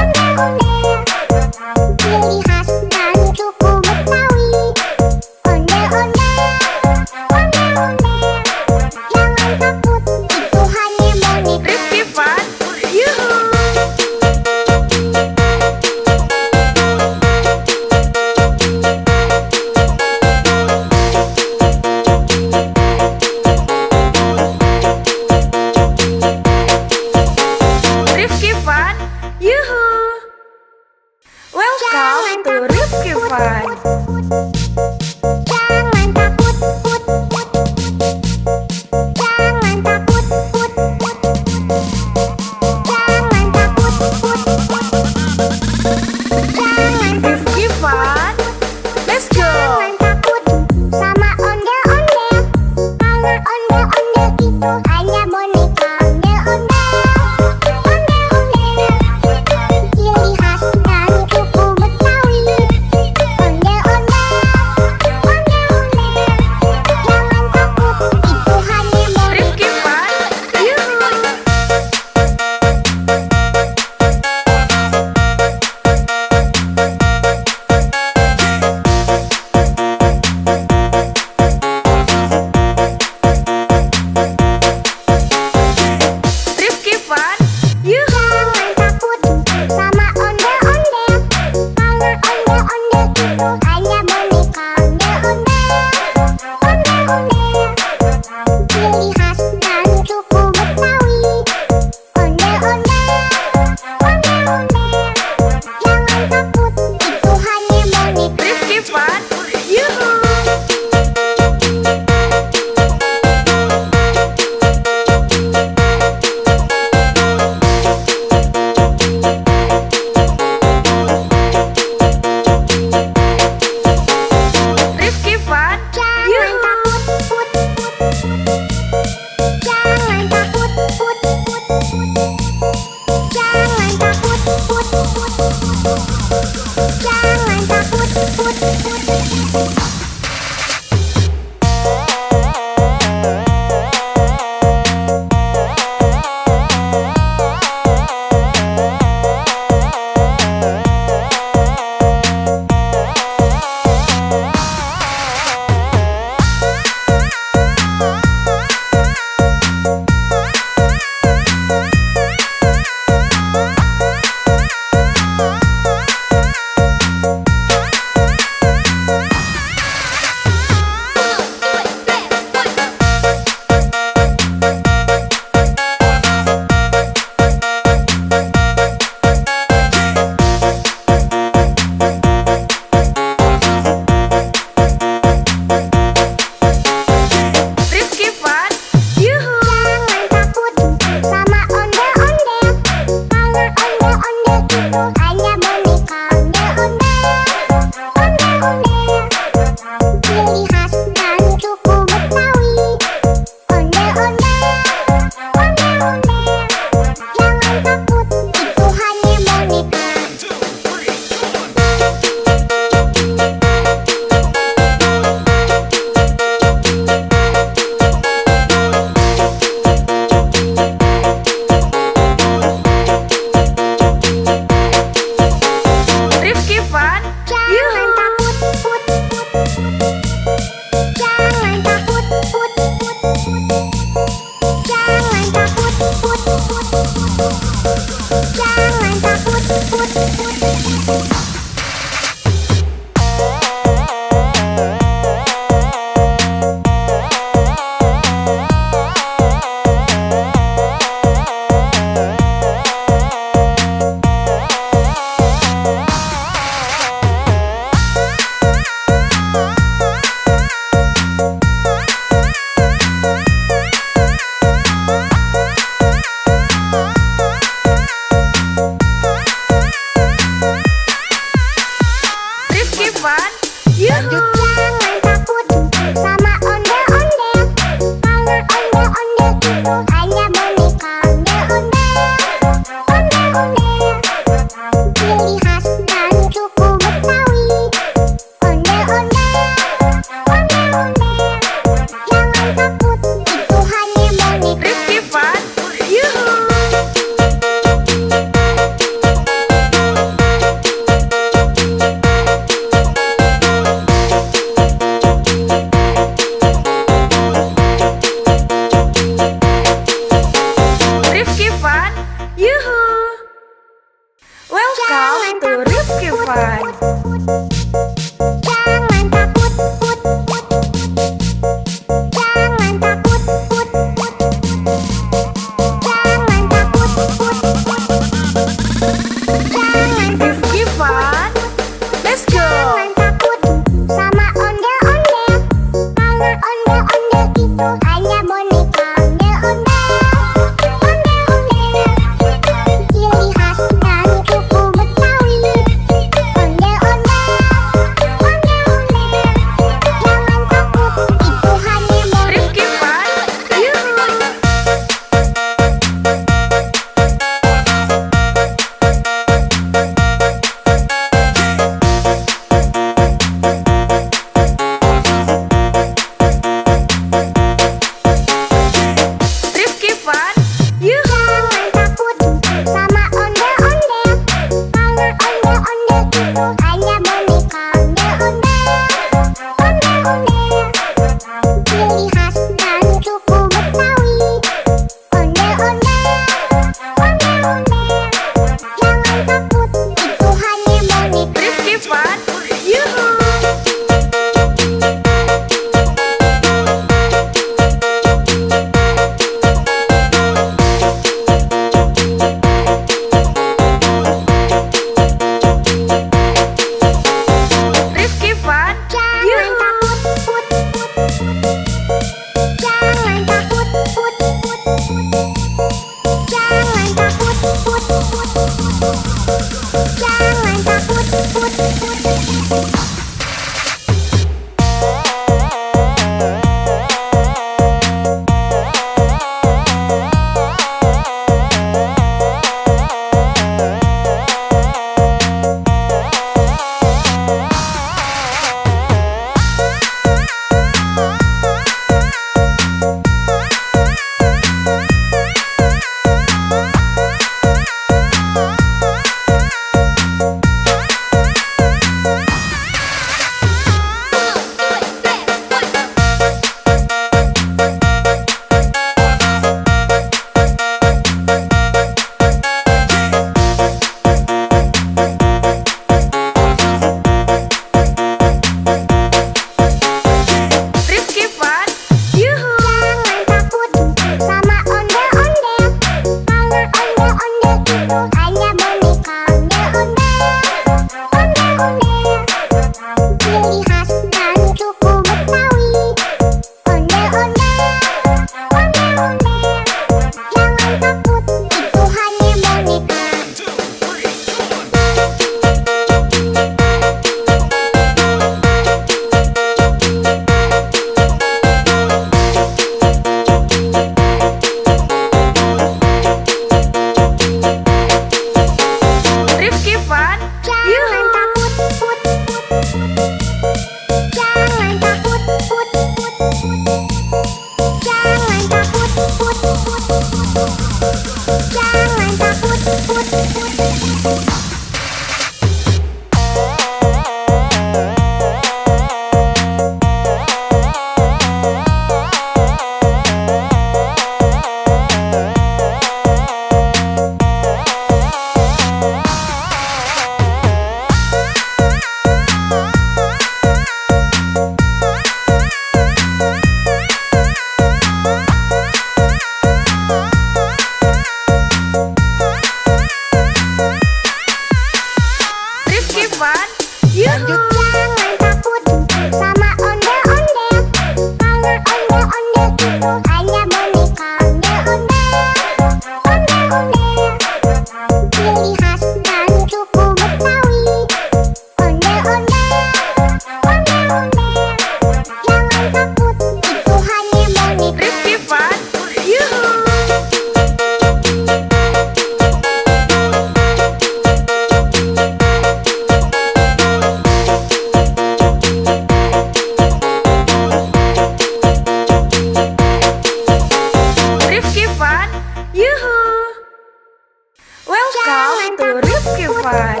S1: fun.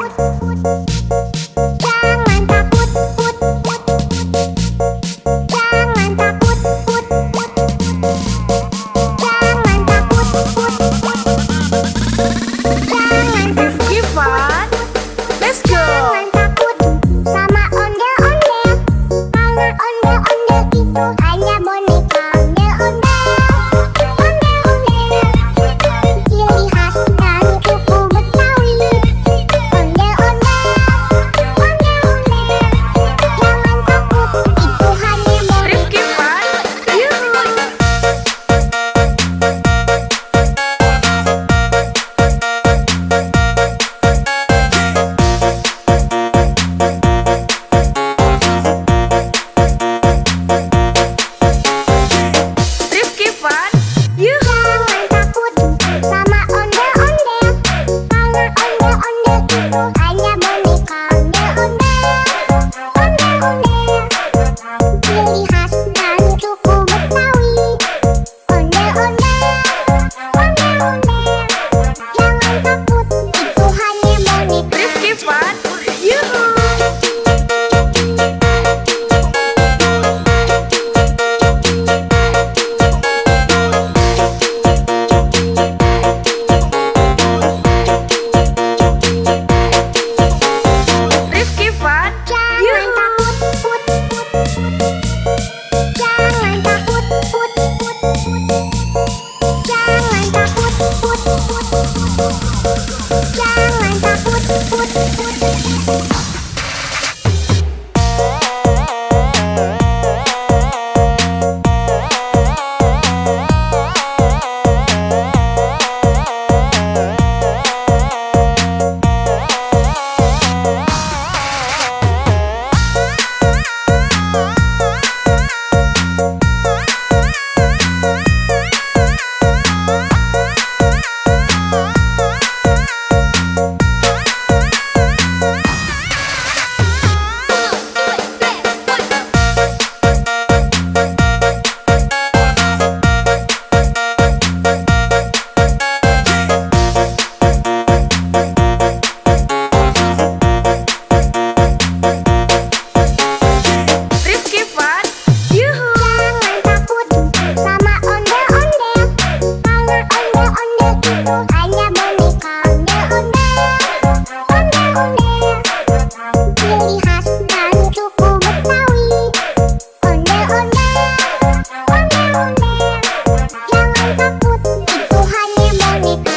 S2: Jangan takut, put, put. Jangan takut, put, put. Jangan takut, put, put. Jangan
S1: Rifki fun. Let's go.
S2: Jangan takut sama ondel-ondel, karena ondel-ondel itu hanya boneka ondel-ondel. Ondel-ondel, ciri khas dari suku Betawi. Ondel-ondel, ondel-ondel, jangan takut, itu hanya boneka.
S1: Rifki fun. Yuhu. Rifki fun. Yuhu.
S2: Jangan takut sama ondel-ondel, karena ondel-ondel itu hanya boneka ondel-ondel. Ondel-ondel, ciri khas dari suku Betawi. Ondel-ondel, ondel-ondel, jangan takut, itu hanya boneka.
S1: Rifki fun. Yuhu. Rifki fun.
S2: Jangan
S1: Yuhu.
S2: takut, put, put, put. Jangan takut, put, put, put. Jangan takut, put, put, put. Jangan takut, put, put.
S1: Rifki fun. Yuhu.
S2: Jangan takut sama ondel-ondel, karena ondel-ondel itu hanya boneka ondel-ondel. Ondel-ondel, ciri khas dari suku Betawi. Ondel-ondel, ondel-ondel, jangan takut, itu hanya boneka.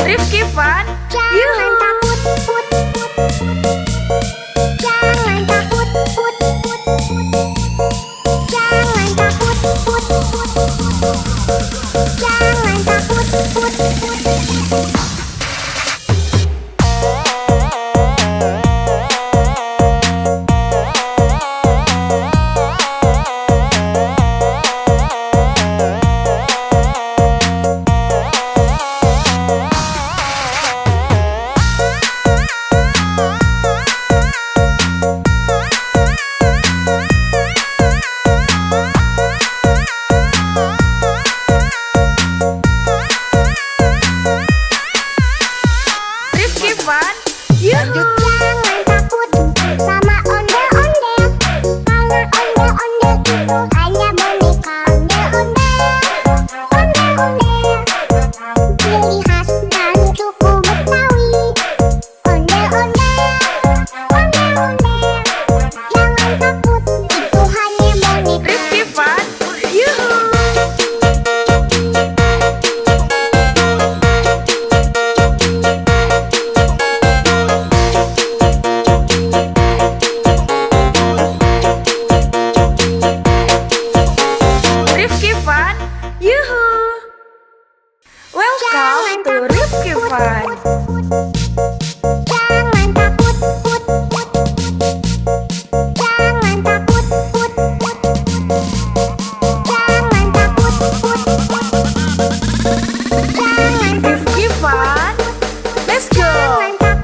S1: Rifki fun.
S2: Jangan takut, put, put, put. Jangan takut, put, put, put. Jangan takut, put, put, put. Jangan takut, put, put.
S1: Rifki fun. Yuhu.
S2: Jangan takut sama ondel-ondel, karena ondel-ondel itu hanya boneka ondel-ondel. Ondel-ondel, ciri khas dari suku Betawi. Ondel-ondel, ondel-ondel, jangan takut, itu hanya boneka.
S1: Rifki fun. Yuhu. Rifki fun. Yuhu. Welcome to Rifki fun.
S2: Jangan takut, put, put. Jangan takut, put, put. Jangan takut, put, put. Jangan
S1: Rifki fun. Let's go.
S2: Jangan takut.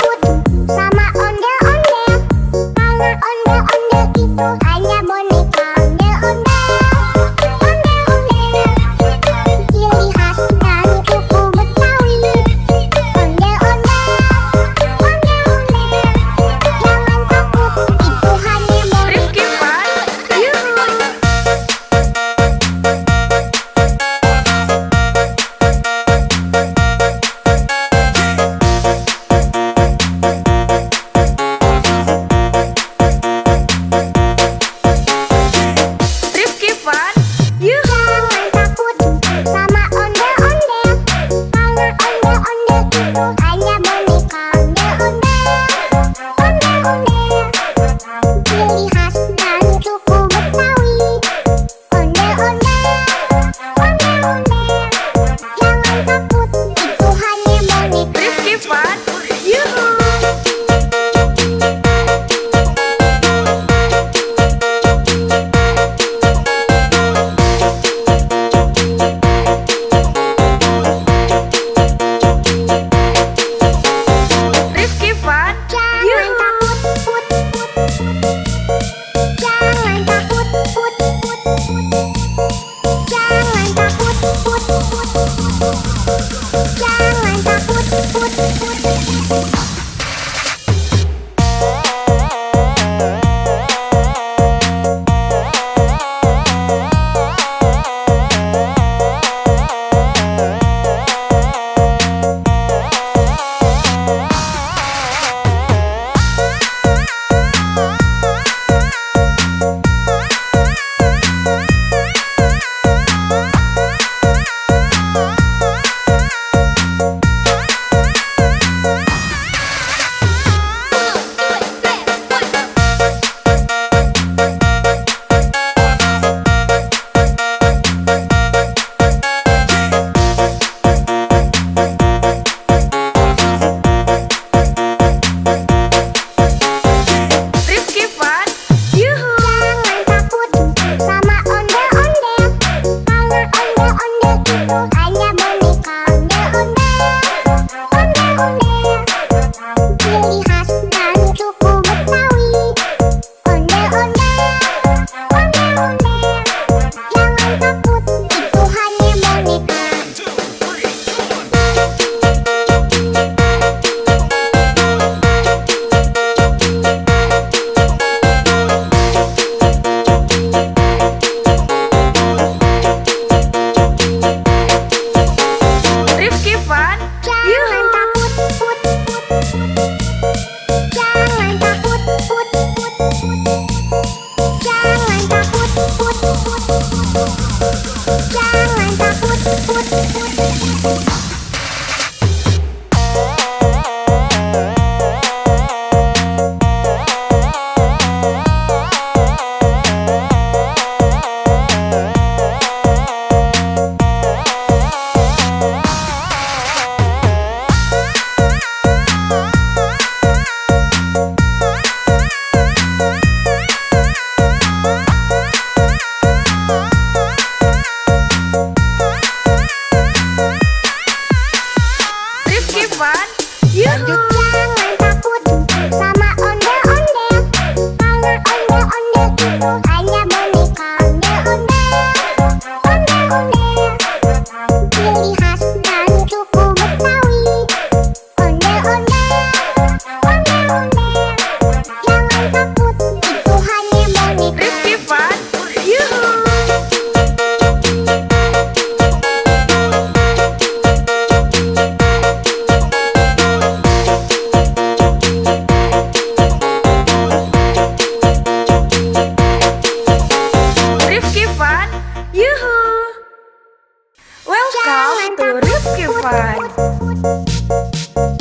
S1: Fun.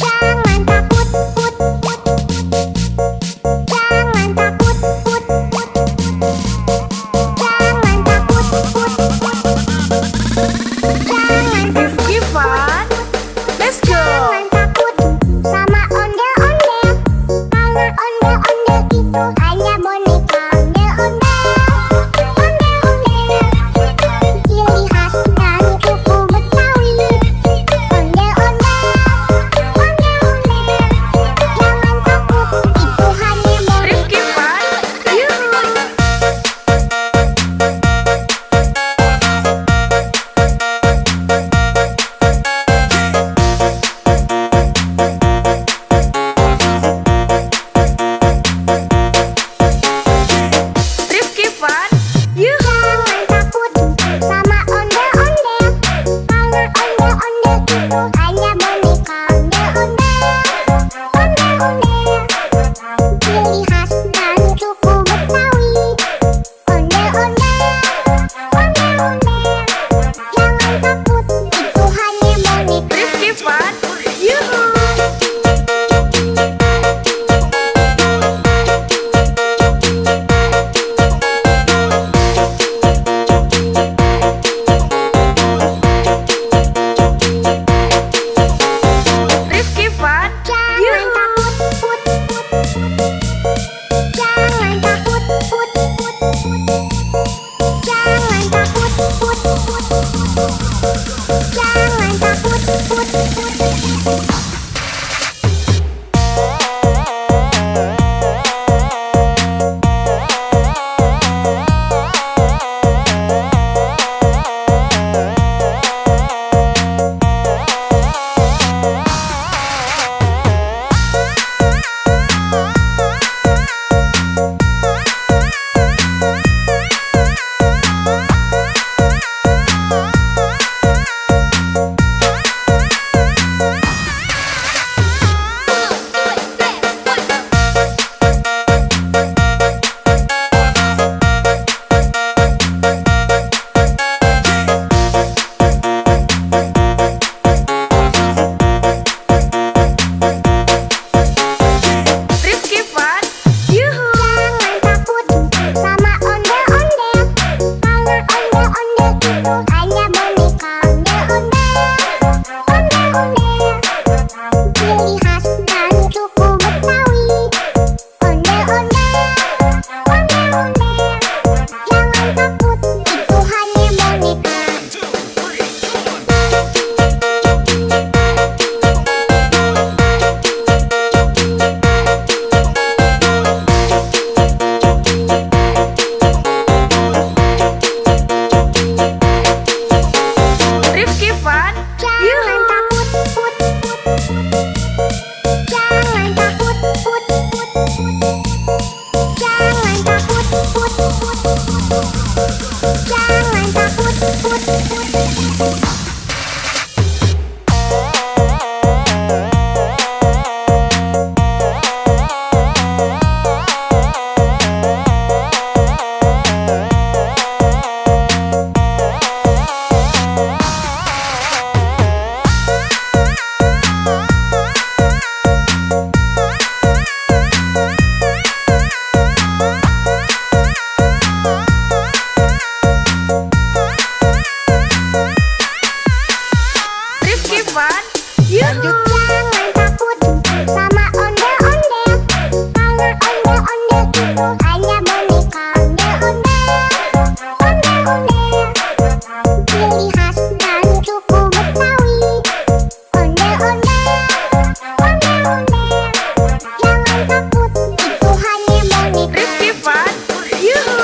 S2: Jangan takut, put, put. Jangan takut, put, put. Jangan takut, put, put. Jangan
S1: Rifki Fun. Let's go.
S2: Jangan takut sama ondel-ondel. Karena ondel-ondel itu hanya boneka ondel-ondel. Ondel-ondel, ciri khas dari suku Betawi. Ondel-ondel, ondel-ondel. Jangan takut, itu hanya boneka.
S1: Rifki Fun. Yuhu. Rifki Fun. Yuhu.
S2: Jangan takut sama ondel-ondel. Karena ondel-ondel itu hanya boneka ondel-ondel. Ondel-ondel, ciri khas dari suku Betawi. Ondel-ondel, ondel-ondel. Jangan takut, itu hanya boneka.
S1: Rifki Fun. Yuhu. Rifki Fun.
S2: Jangan
S1: Yuhu.
S2: takut, put, put. Jangan takut, put, put. Jangan takut, put, put. Jangan takut, put, put.
S1: Rifki Fun. Yuhu.
S2: Jangan takut sama ondel-ondel. Karena ondel-ondel itu hanya boneka ondel-ondel. Ondel-ondel, ciri khas dari suku Betawi. Ondel-ondel, ondel-ondel. Jangan takut, itu hanya boneka.
S1: Rifki Fun.
S2: Jangan
S1: Yuhu.
S2: takut, put, put. Jangan takut, put, put. Jangan takut, put, put. Jangan takut, put, put.
S1: Rifki Fun. Yuhu.
S2: Jangan takut sama ondel-ondel. Karena ondel-ondel itu hanya boneka ondel-ondel. Ondel-ondel, ciri khas dari suku Betawi. Ondel-ondel, ondel-ondel. Jangan takut, itu hanya boneka.
S1: Rifki Fun. Yuhu.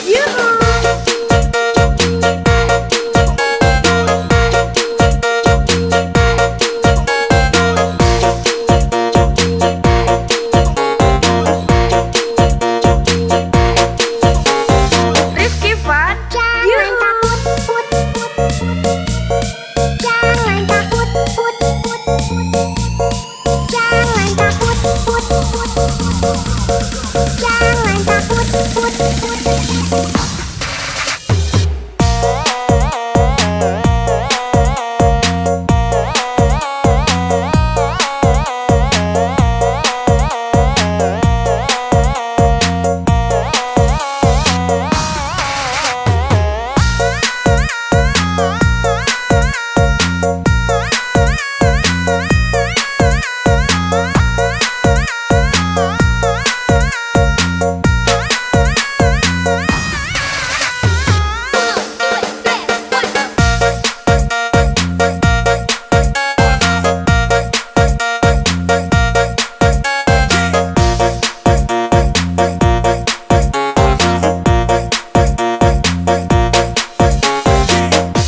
S1: Yuhu. Rifki Fun.
S2: Jangan
S1: Yuhu.
S2: takut, put, put, put. Jangan takut, put, put, put. Jangan takut, put, put, put. Jangan takut, put, put, put.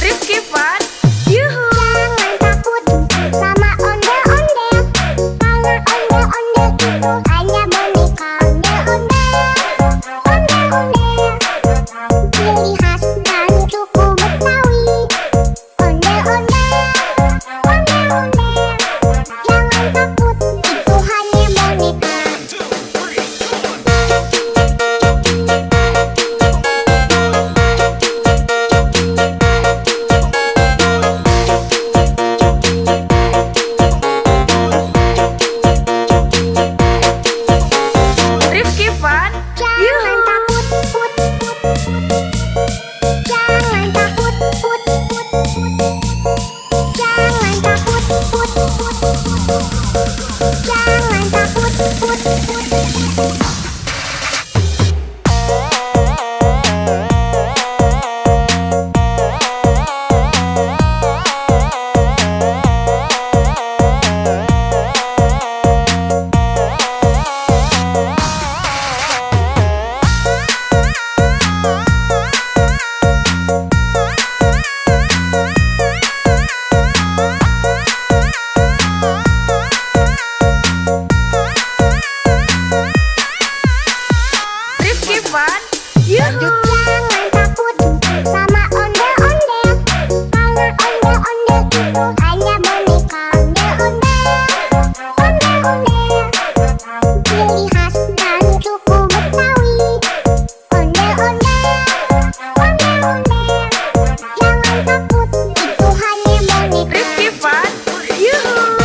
S1: Rifki Fun. Yuhu.
S2: Jangan takut sama ondel-ondel, karena ondel-ondel itu hanya boneka. Ondel-ondel, ciri khas dan suku Betawi. Ondel-ondel, jangan takut, itu hanya boneka.
S1: Rifki Fun.
S2: Jangan takut, put, put, put. Jangan takut, put, put, put. Jangan takut, put, put, put. Jangan takut, put, put, put.
S1: Rifki Fun. Yuhu.
S2: Jangan takut sama ondel-ondel, karena ondel-ondel itu hanya boneka. Ondel-ondel, ciri khas dan suku Betawi. Ondel-ondel, jangan takut, itu hanya boneka.
S1: Rifki Fun. Yuhu.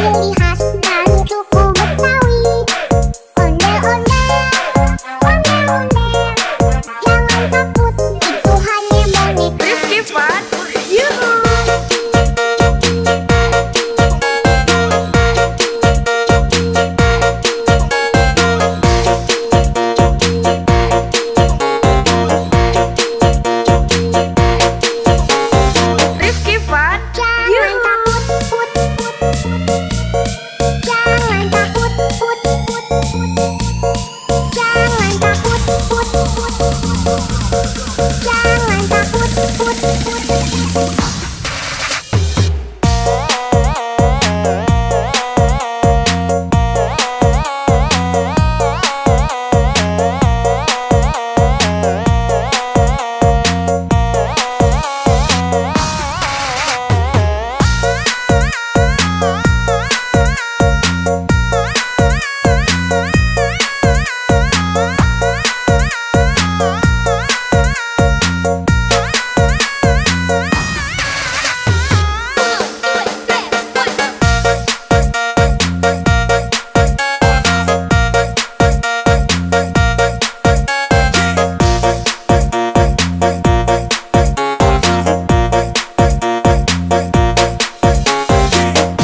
S2: ciri khas dari suku Betawi. Ondel-ondel, ondel-ondel, jangan takut, itu hanya boneka.
S1: Rifki Fun, yuhu. Rifki Fun,
S2: Jangan
S1: yuhu.
S2: takut, put, put, put. Jangan takut, put, put, put. Jangan takut, put, put, put. Jangan takut, put, put.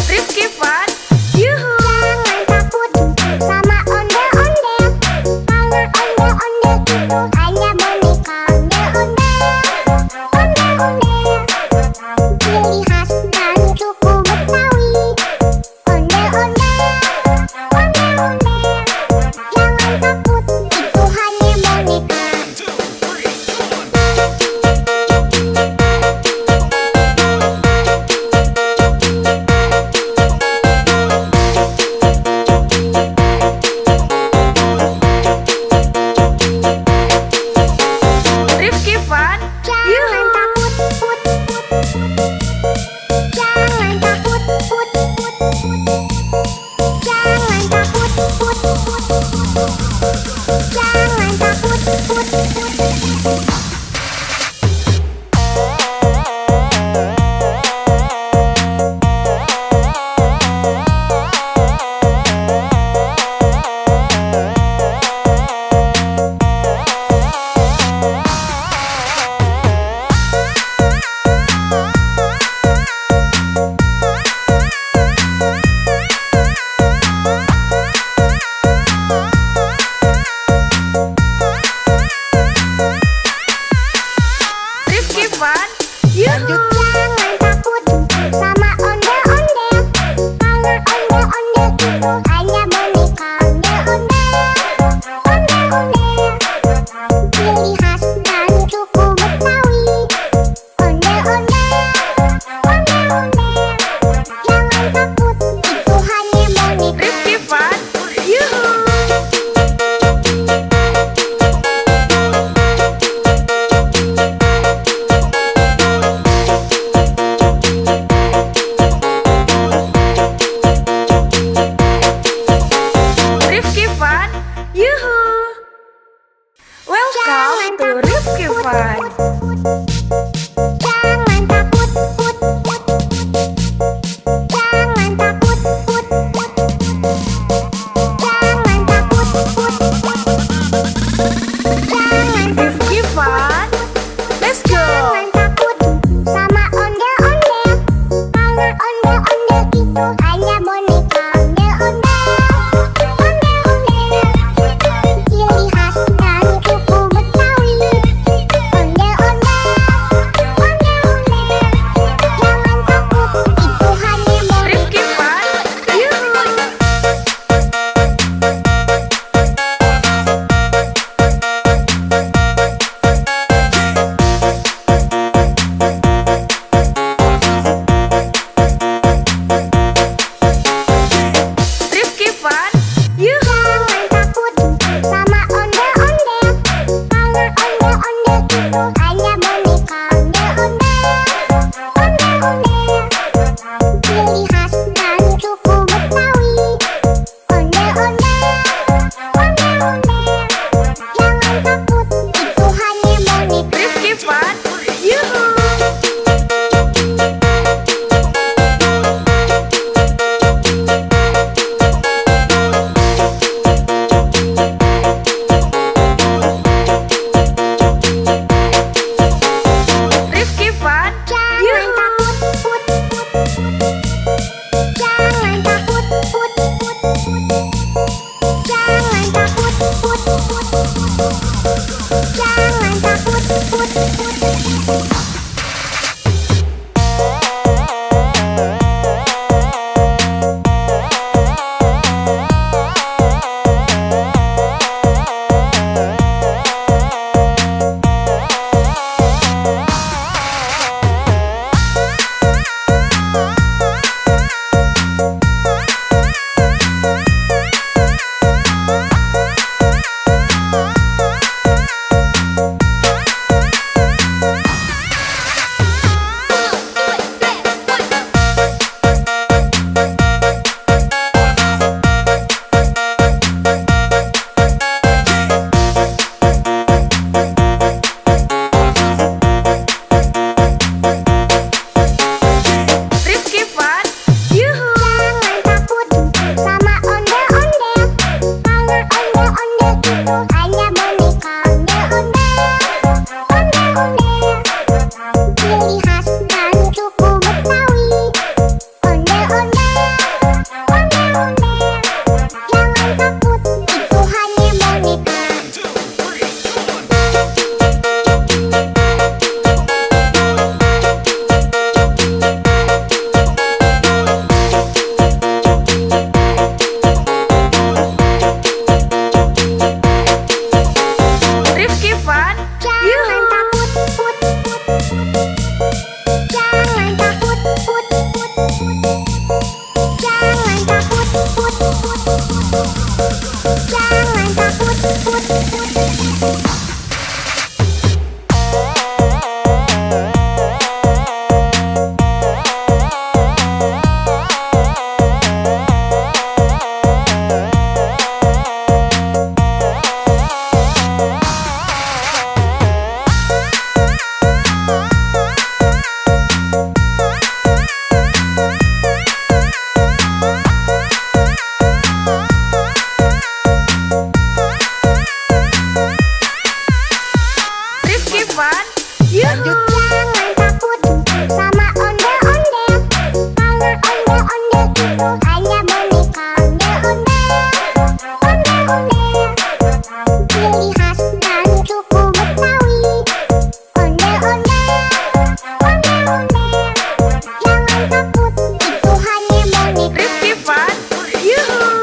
S2: Rifki Fun, yuhu. Jangan takut sama ondel-ondel, karena ondel-ondel itu hanya boneka. Ondel-ondel, ondel-ondel, ciri khas dari suku Betawi. Ondel-ondel, ondel-ondel, jangan takut, itu hanya boneka.
S1: Rifki Fun,
S2: Jangan
S1: yuhu.
S2: takut, put, put, put. Jangan takut, put, put, put. Jangan takut, put, put, put. Jangan takut, put, put.
S1: Rifki Fun, yuhu.
S2: Jangan takut sama ondel-ondel, karena ondel-ondel itu hanya boneka. Ondel-ondel, ondel-ondel, ciri khas dari suku Betawi. Ondel-ondel, ondel-ondel, jangan takut, itu hanya boneka.
S1: Rifki Fun, yuhu. Rifki Fun, yuhu. Welcome to Rifki Fun.
S2: Jangan takut, put, put. Jangan takut, put, put. Jangan takut, put, put. Jangan
S1: Rifki Fun, let's go.
S2: Jangan takut sama ondel-ondel, karena ondel-ondel itu hanya boneka. Ondel-ondel, ondel-ondel, ciri khas dari suku Betawi. Ondel-ondel, itu hanya boneka ondel-ondel. Ciri khas dan suku Betawi. Ondel-ondel, ondel-ondel. Jangan takut, itu hanya boneka.
S1: Rifki Fun, yuhu.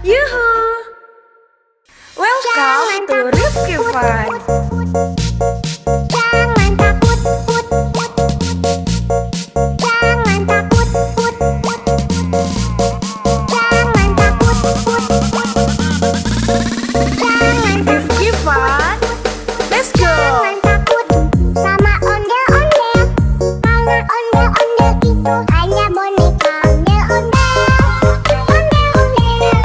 S1: Yuhu! Welcome to Rifki Fun.
S2: Jangan takut, put, put. Jangan takut, put, put. Jangan takut, put, put. Jangan
S1: Rifki Fun. Let's go!
S2: Jangan takut sama ondel-ondel. Karena ondel-ondel itu hanya boneka ondel-ondel. Ondel-ondel,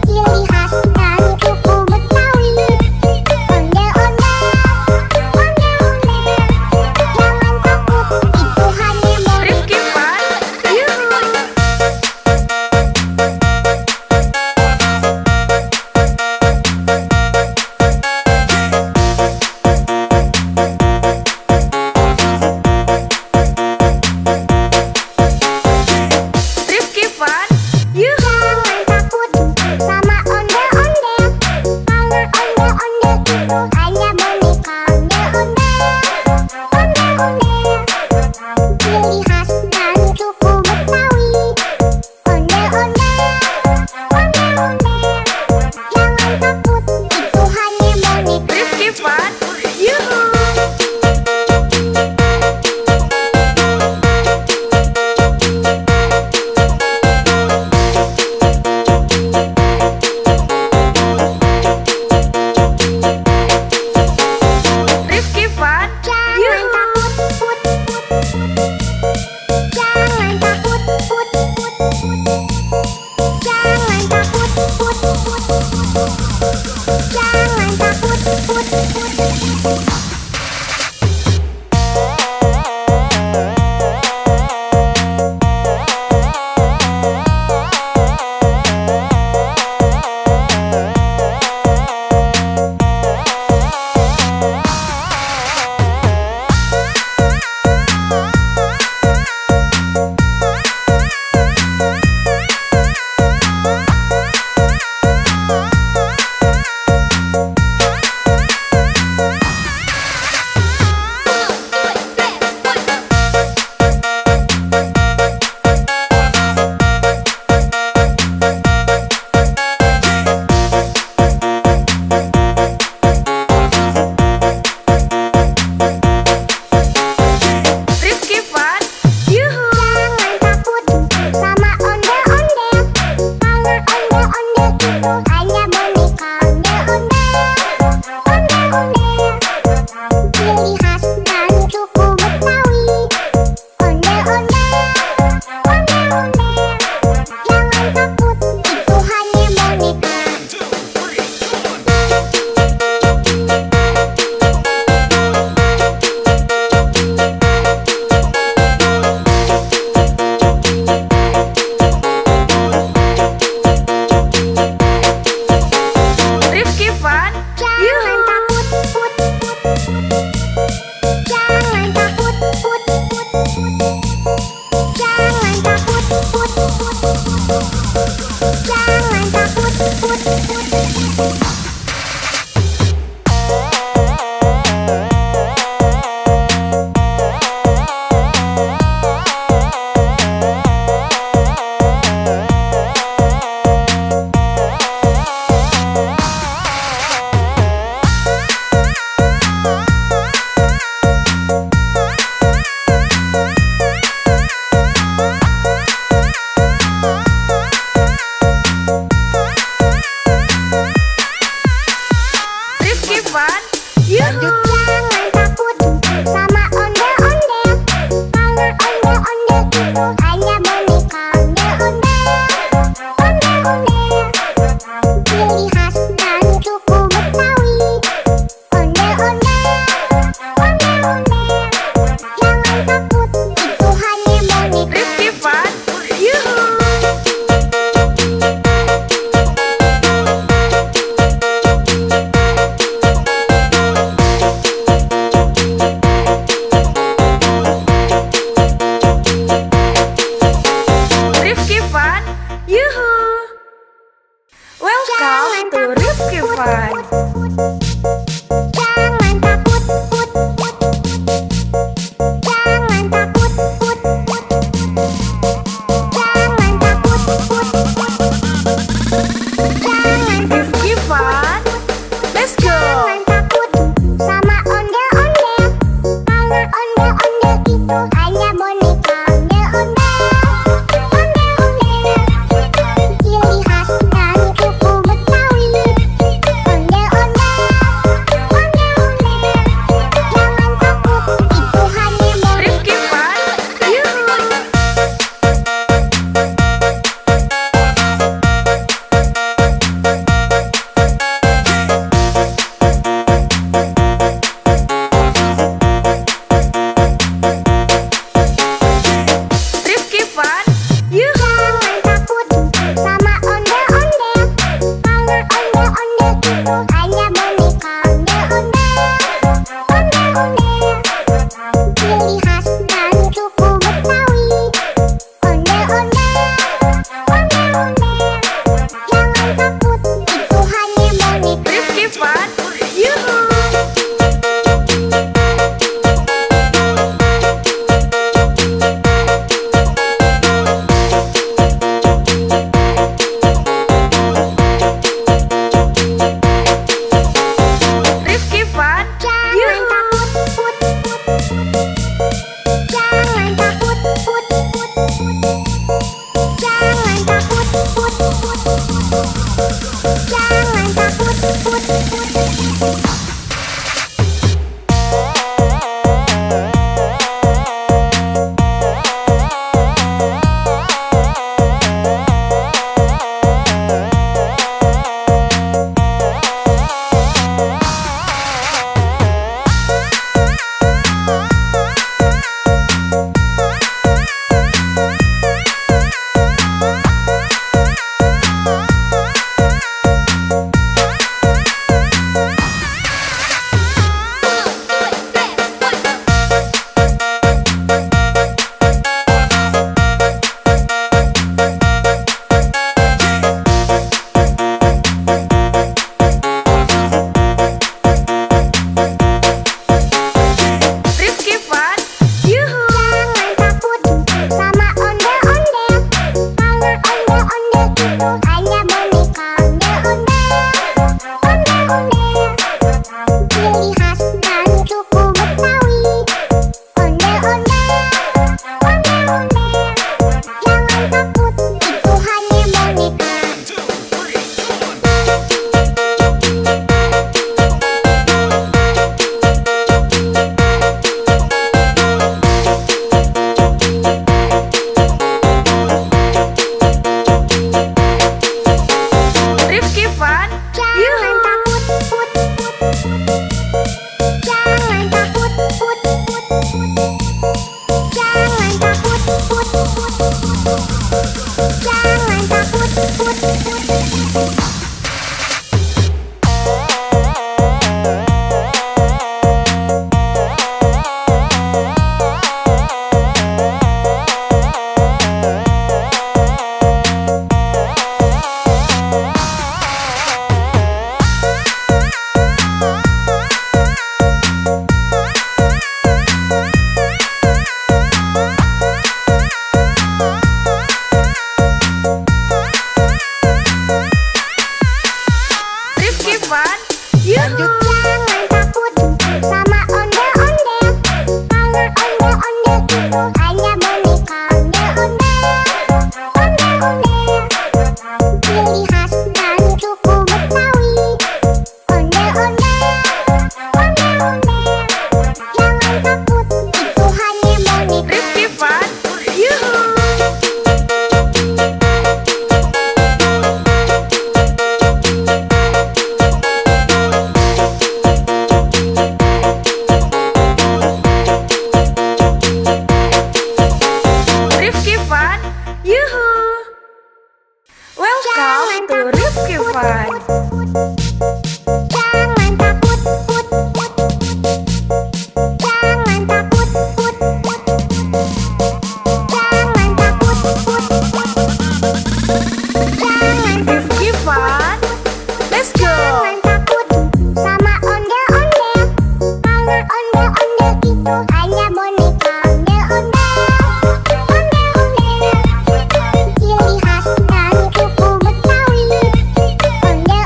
S2: ciri khas dari suku Betawi. Ondel-ondel, ondel-ondel. Jangan takut, itu hanya boneka.
S1: Rifki Fun. Yuhu! Rifki Fun. Yuhu!
S2: Jangan takut sama ondel-ondel. Karena ondel-ondel itu hanya boneka ondel-ondel. Ondel-ondel, ciri khas dari suku Betawi. Ondel-ondel, ondel-ondel. Jangan takut, itu hanya boneka.
S1: Rifki Fun. Yuhu! Rifki Fun.
S2: Jangan
S1: Yuhu!
S2: takut, put, put. Jangan takut, put, put. Jangan takut, put, put. Jangan takut, put, put.
S1: Rifki Fun. Yuhu!
S2: Jangan takut sama ondel-ondel. Karena ondel-ondel itu hanya boneka ondel-ondel. Ondel-ondel, ciri khas dari suku Betawi. Ondel-ondel, ondel-ondel. Jangan takut, itu hanya boneka.
S1: Rifki Fun.
S2: Jangan
S1: Yuhu!
S2: takut, put, put. Jangan takut, put, put. Jangan takut, put, put. Jangan takut, put, put.
S1: Rifki Fun. Yuhu!
S2: Jangan takut sama ondel-ondel. Karena ondel-ondel itu hanya boneka ondel-ondel. Ondel-ondel, ciri khas dari suku Betawi. Ondel-ondel, ondel-ondel. Jangan takut, itu hanya boneka.
S1: Rifki Fun. Yuhu! Rifki Fun. Yuhu! Welcome to Rifki Fun.
S2: Jangan takut, put, put. Jangan takut, put, put. Jangan takut, put, put. hanya boneka ondel-ondel. Ciri khas dan suku Betawi. Ondel-ondel. Jangan takut, itu hanya boneka.
S1: Rifki Fun,
S2: Jangan takut, jangan takut, jangan takut, jangan takut.
S1: Rifki Fun, Yuhu.
S2: Jangan takut sama ondel-ondel, karena ondel-ondel itu hanya boneka ondel-ondel. Ciri khas dan suku Betawi. Ondel-ondel. Jangan takut, itu hanya boneka.
S1: Rifki Fun, Yuhu. Rifki Fun, Yuhu. Welcome to Rifki Fun.
S2: Jangan takut, jangan takut, jangan takut, jangan
S1: Rifki Fun, let's go.
S2: jangan takut sama ondel-ondel, karena ondel-ondel itu hanya boneka ondel-ondel. Ciri khas dan suku Betawi. Ondel-ondel.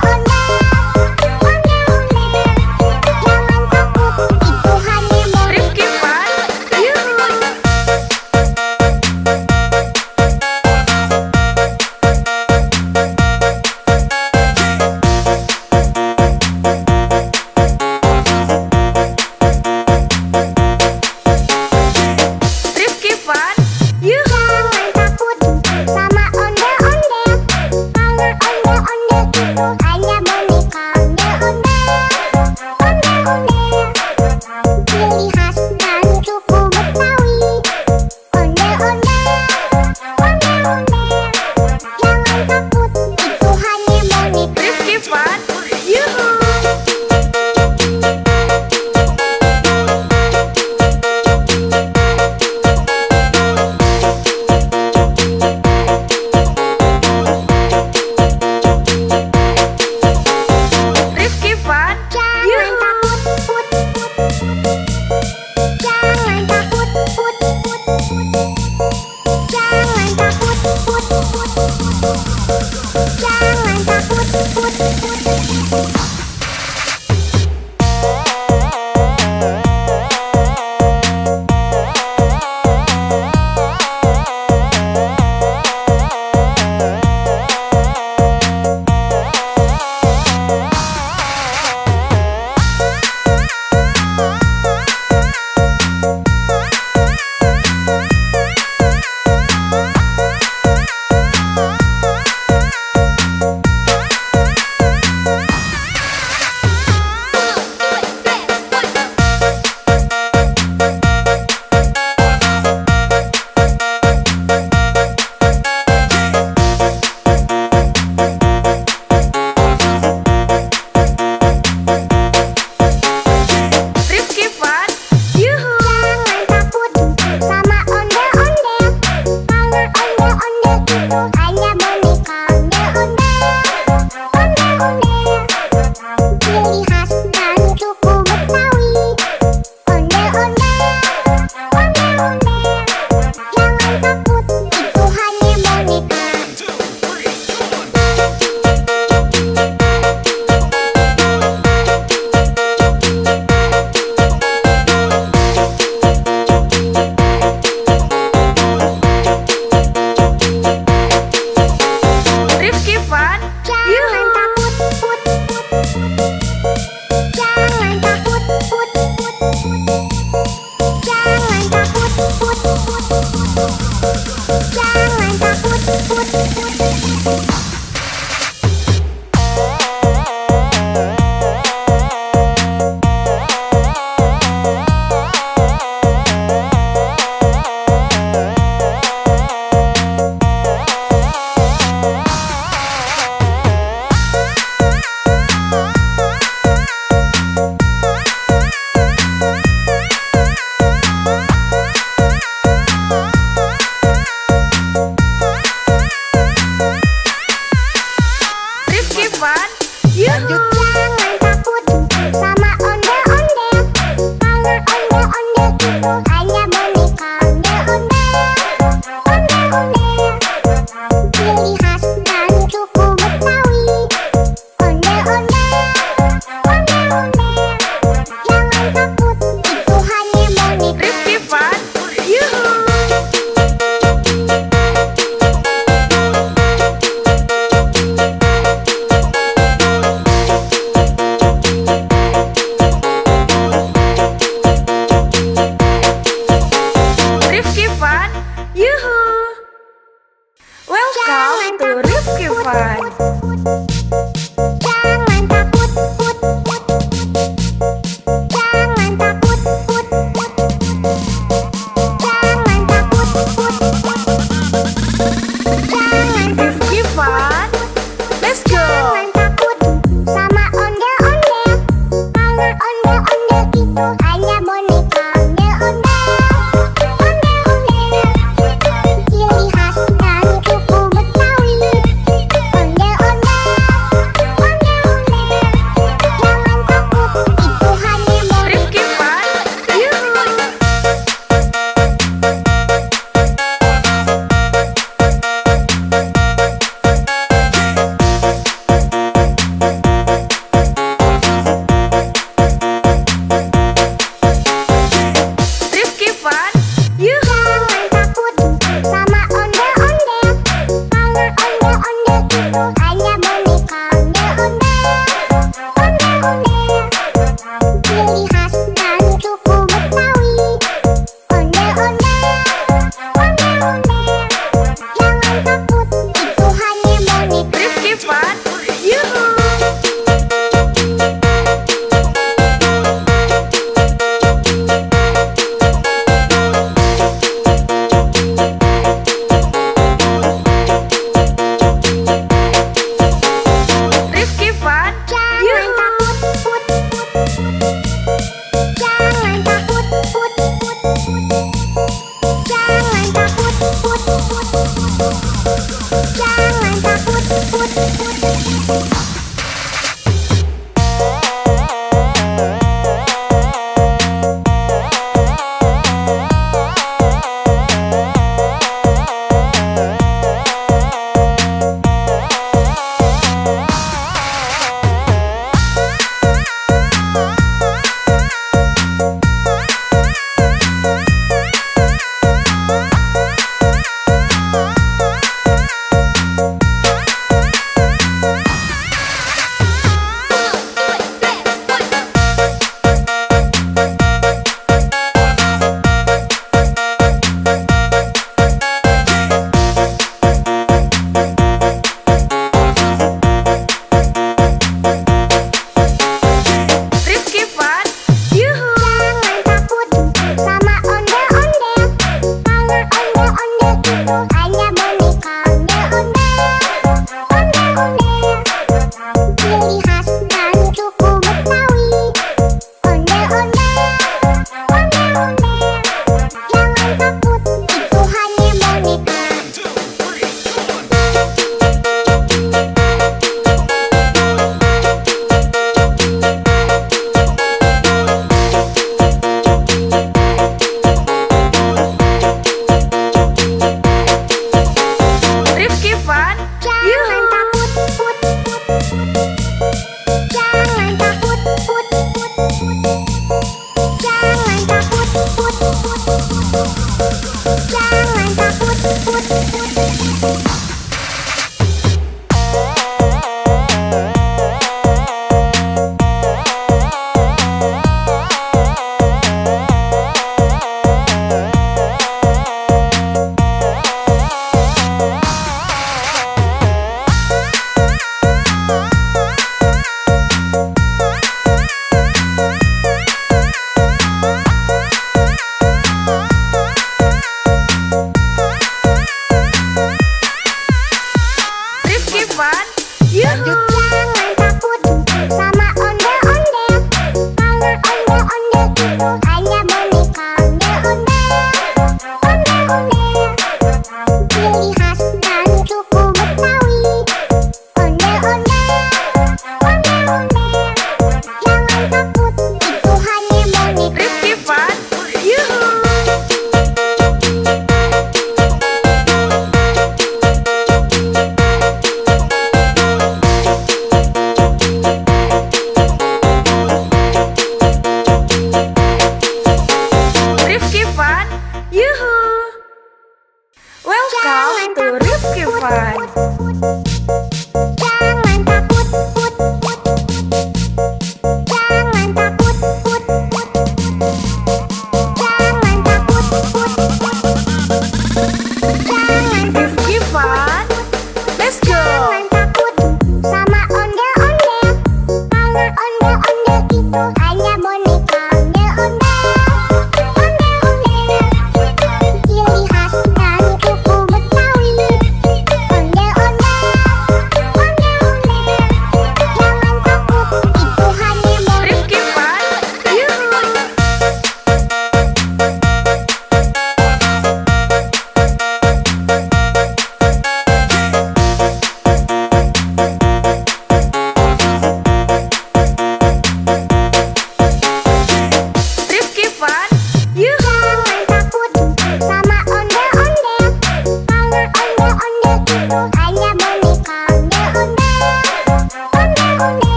S1: Fun.
S2: Jangan takut, put, put. Jangan takut, put, put. Jangan takut, put, put. Jangan
S1: Rifki Fun. Let's go.
S2: Jangan takut sama ondel-ondel. Kalau ondel-ondel itu hanya boneka ondel-ondel. Ondel-ondel, ciri khas dari suku Betawi. Ondel-ondel, ondel-ondel. Jangan takut, itu hanya boneka.
S1: Rifki Fun. Yuhu. Rifki Fun. Yuhu.
S2: Jangan takut sama ondel-ondel. Kalau ondel-ondel itu hanya boneka ondel-ondel. Ondel-ondel, ciri khas dari suku Betawi. Ondel-ondel, ondel-ondel. Jangan takut, itu hanya boneka.
S1: Rifki Fun. Yuhu. Rifki Fun.
S2: Jangan
S1: Yuhu.
S2: takut, put, put. Jangan takut, put, put. Jangan takut, put, put. Jangan takut, put, put.
S1: Rifki Fun. Yuhu.
S2: Jangan takut sama ondel-ondel. Kalau ondel-ondel itu hanya boneka ondel-ondel. Ondel-ondel, ciri khas dari suku Betawi. Ondel-ondel, ondel-ondel. Jangan takut, itu hanya boneka.
S1: Rifki Fun.
S2: Jangan
S1: Yuhu.
S2: takut, put, put. Jangan takut, put, put. Jangan takut, put, put. Jangan takut, put, put.
S1: Rifki Fun. Yuhu.
S2: Jangan takut sama ondel-ondel. Kalau ondel-ondel itu hanya boneka ondel-ondel. Ondel-ondel, ciri khas dari suku Betawi. Ondel-ondel, ondel-ondel. Jangan takut, itu hanya boneka.
S1: Rifki Fun. Yuhu.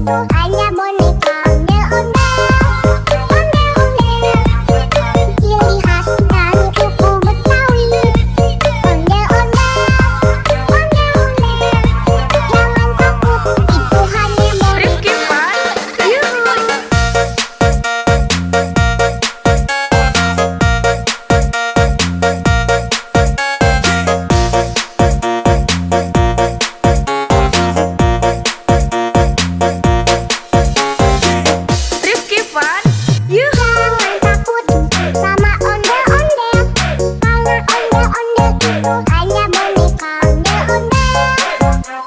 S2: itu hanya boneka ondel-ondel, ciri khas dari suku Betawi. Ondel-ondel, jangan takut, itu hanya
S1: Rifki Fun, yuhu. Rifki Fun, yuhu.
S2: Jangan takut sama ondel-ondel, karena ondel-ondel itu hanya boneka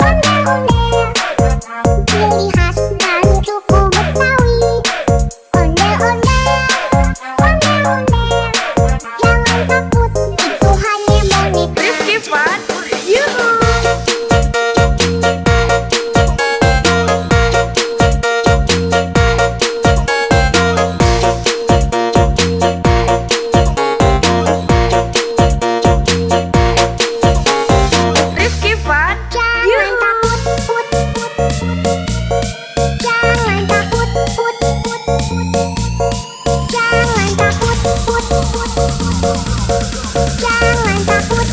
S2: ondel-ondel, ciri khas dari suku Betawi. Ondel-ondel, jangan takut, itu hanya boneka.
S1: Rifki Fun, yuhu. Rifki Fun,
S2: Jangan
S1: yuhu.
S2: takut, jangan takut, jangan takut, jangan takut.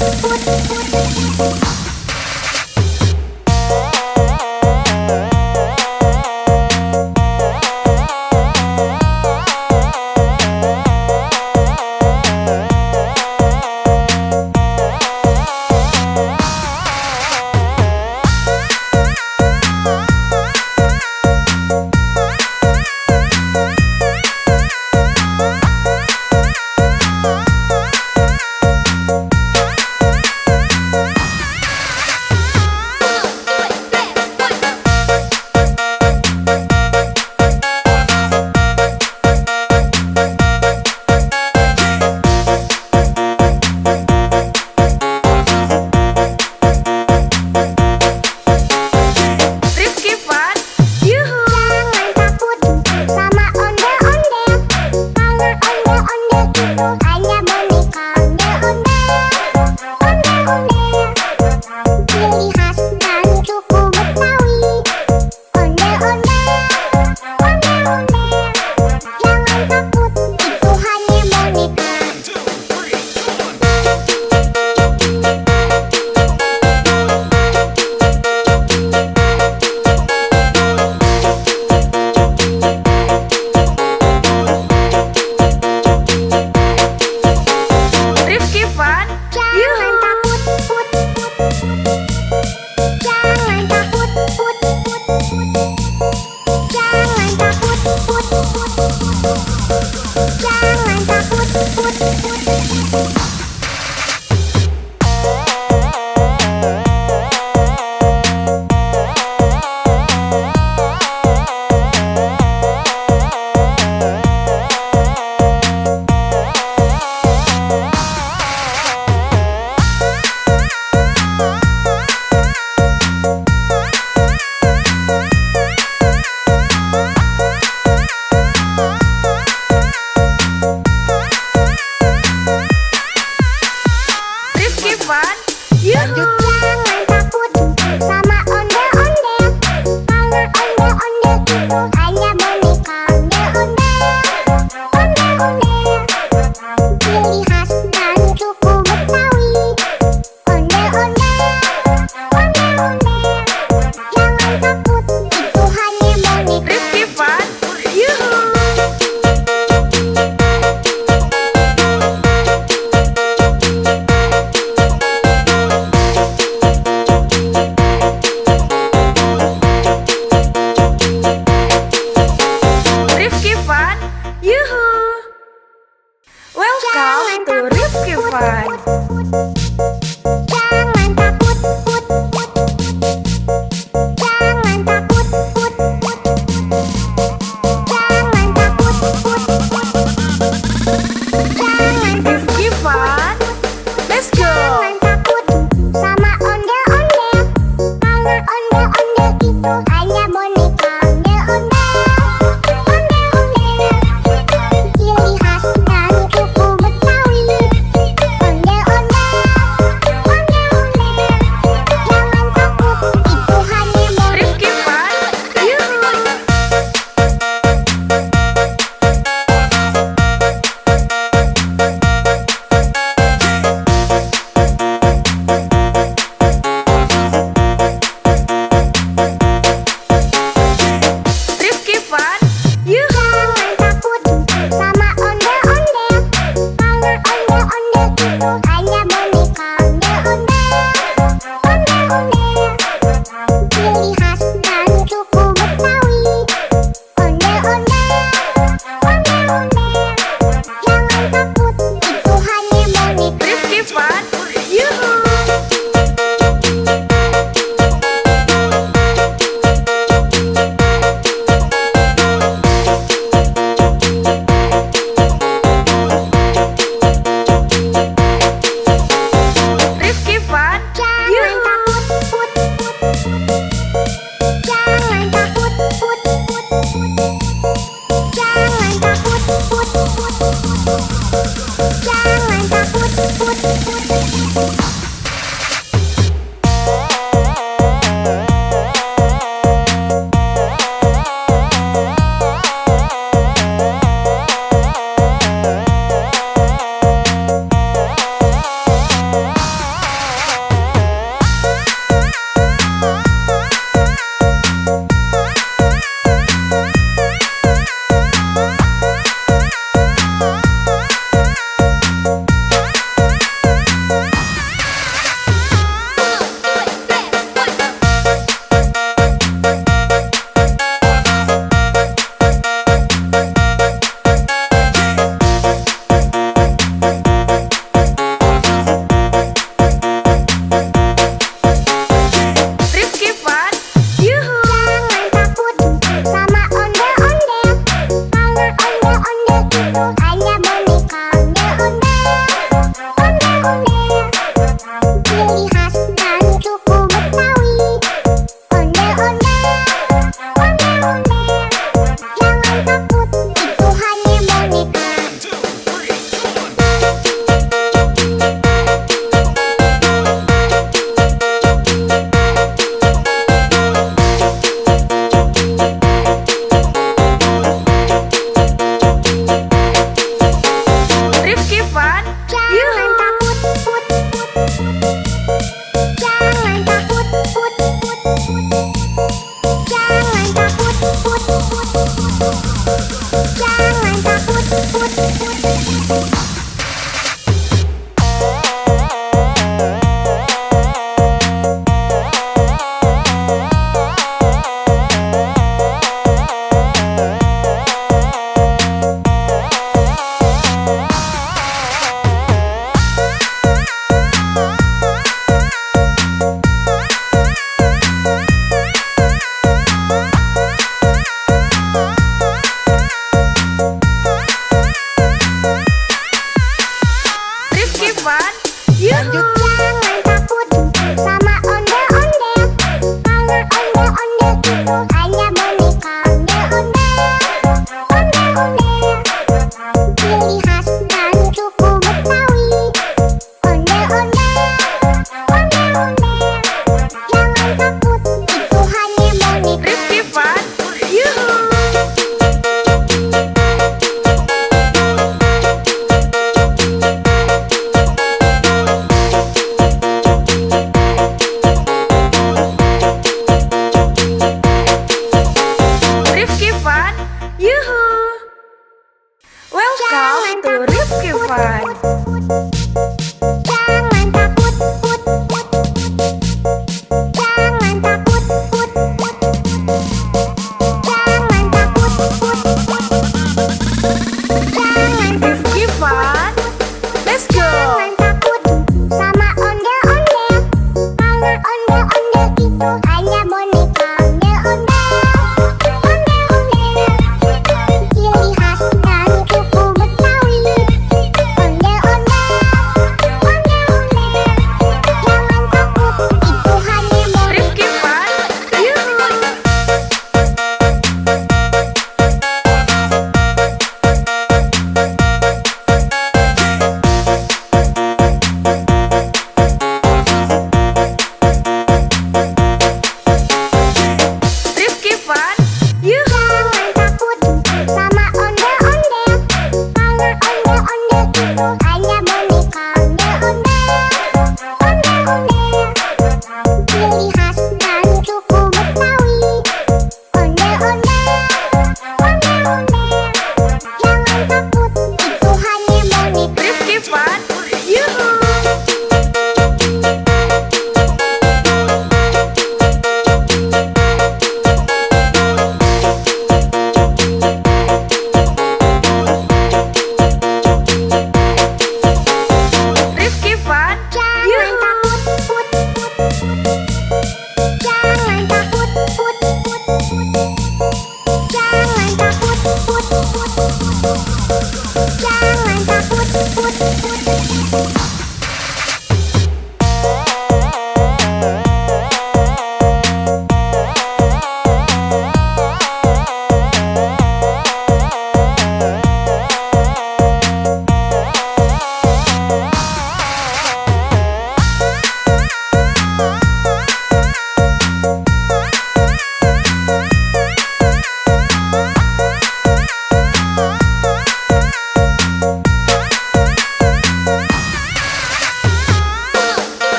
S1: Rifki Fun, yuhu.
S2: Jangan takut sama ondel-ondel, karena ondel-ondel itu hanya boneka ondel-ondel, ciri khas dari suku Betawi. Ondel-ondel, jangan takut, itu hanya boneka.
S1: Rifki Fun,
S2: Jangan
S1: yuhu.
S2: takut, jangan takut, jangan takut, jangan takut.
S1: Rifki Fun, yuhu.
S2: Jangan takut sama ondel-ondel, karena ondel-ondel itu hanya boneka ondel-ondel, ciri khas dari suku Betawi. Ondel-ondel, jangan takut, itu hanya boneka.
S1: Rifki Fun, yuhu. Rifki Fun, yuhu. Welcome to Rifki Fun.
S2: Jangan takut, jangan takut, jangan takut, jangan
S1: Rifki Fun, let's go.
S2: jangan takut sama ondel-ondel, karena ondel-ondel itu hanya boneka ondel-ondel, ciri khas dari suku Betawi. Ondel-ondel, jangan takut, itu hanya boneka.
S1: Rifki Fun, yuhu.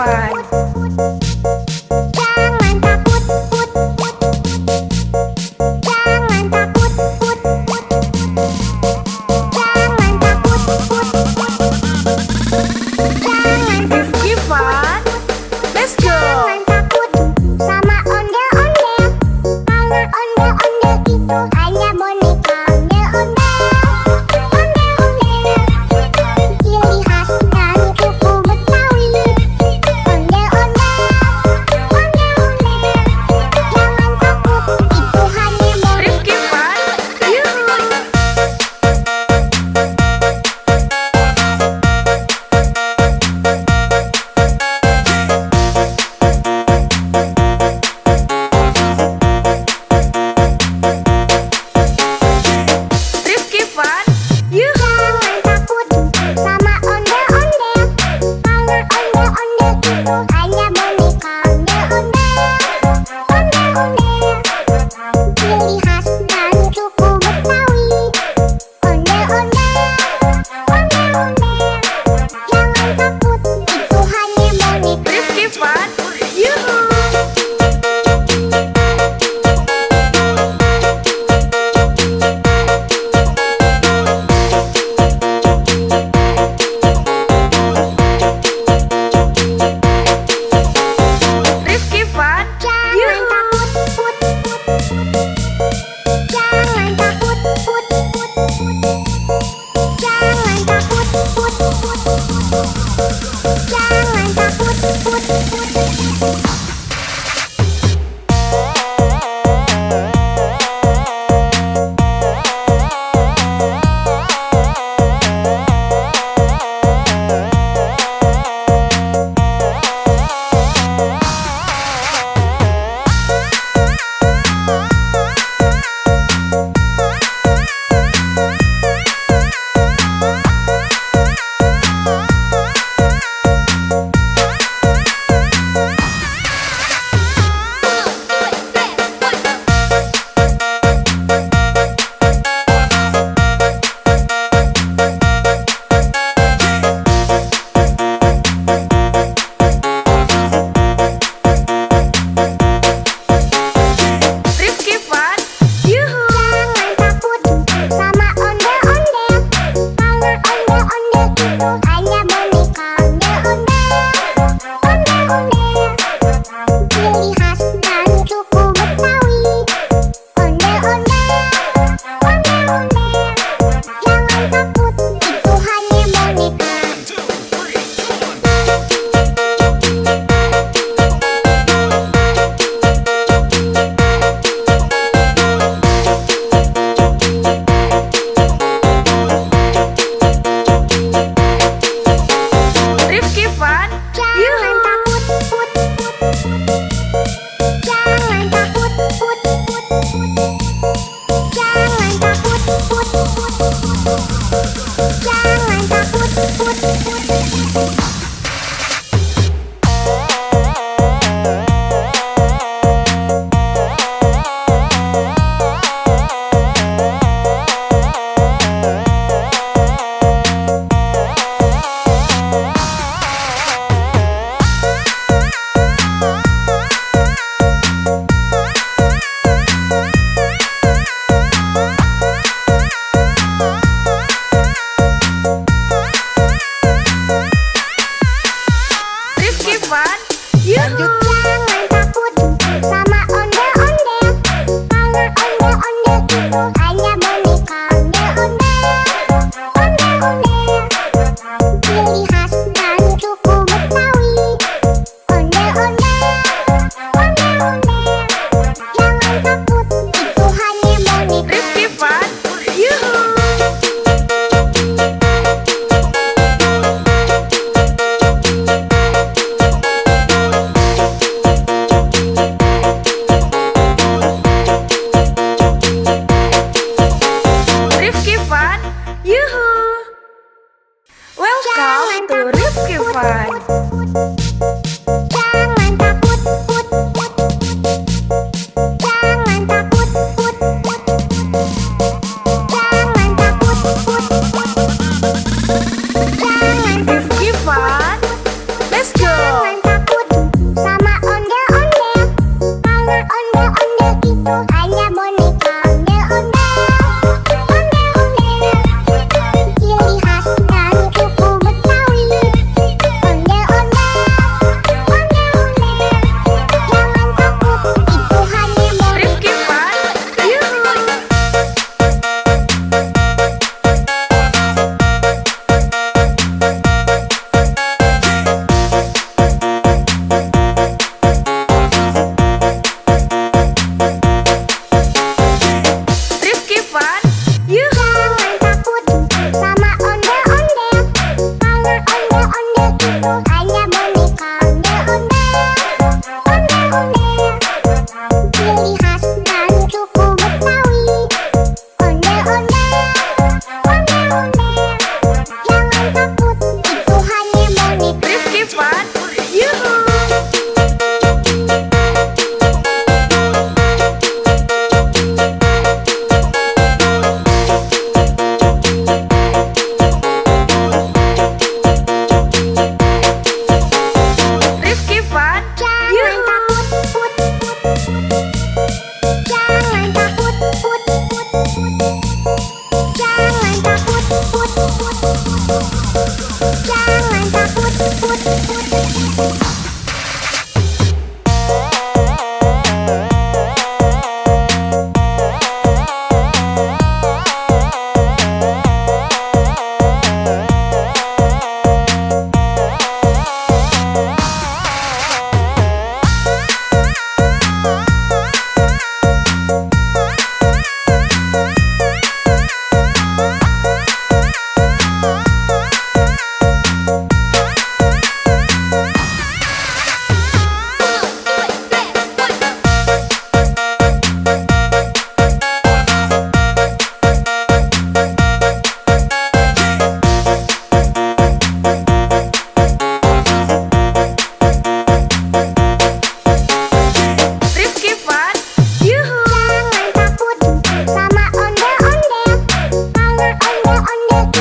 S1: Fun.
S2: Jangan takut, put, put. Jangan takut, put, put. Jangan takut, put, put. Jangan
S1: Rifki Fun. Let's go.
S2: Jangan takut sama ondel-ondel, karena ondel-ondel itu hanya boneka. Ondel-ondel, ondel-ondel, ciri khas dari suku Betawi. Ondel-ondel,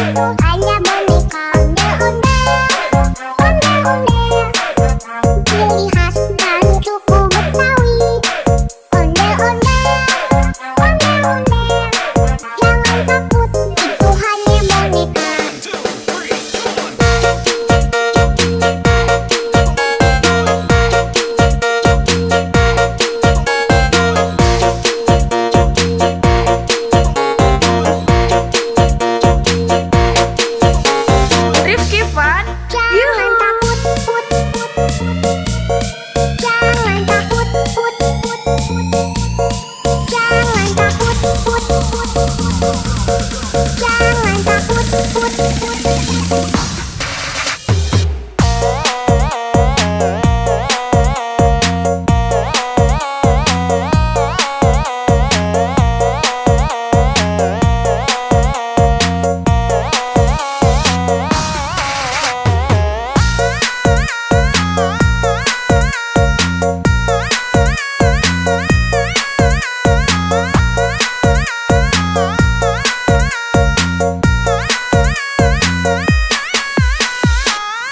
S2: itu hanya boneka ondel-ondel. Ciri khas dari suku Betawi. Ondel-ondel, ondel-ondel. Jangan takut, itu hanya boneka.
S1: Rifki Fun,
S2: Jangan takut, put, put, put. Jangan takut, put, put, put. Jangan takut, put, put, put. Jangan takut, put, put.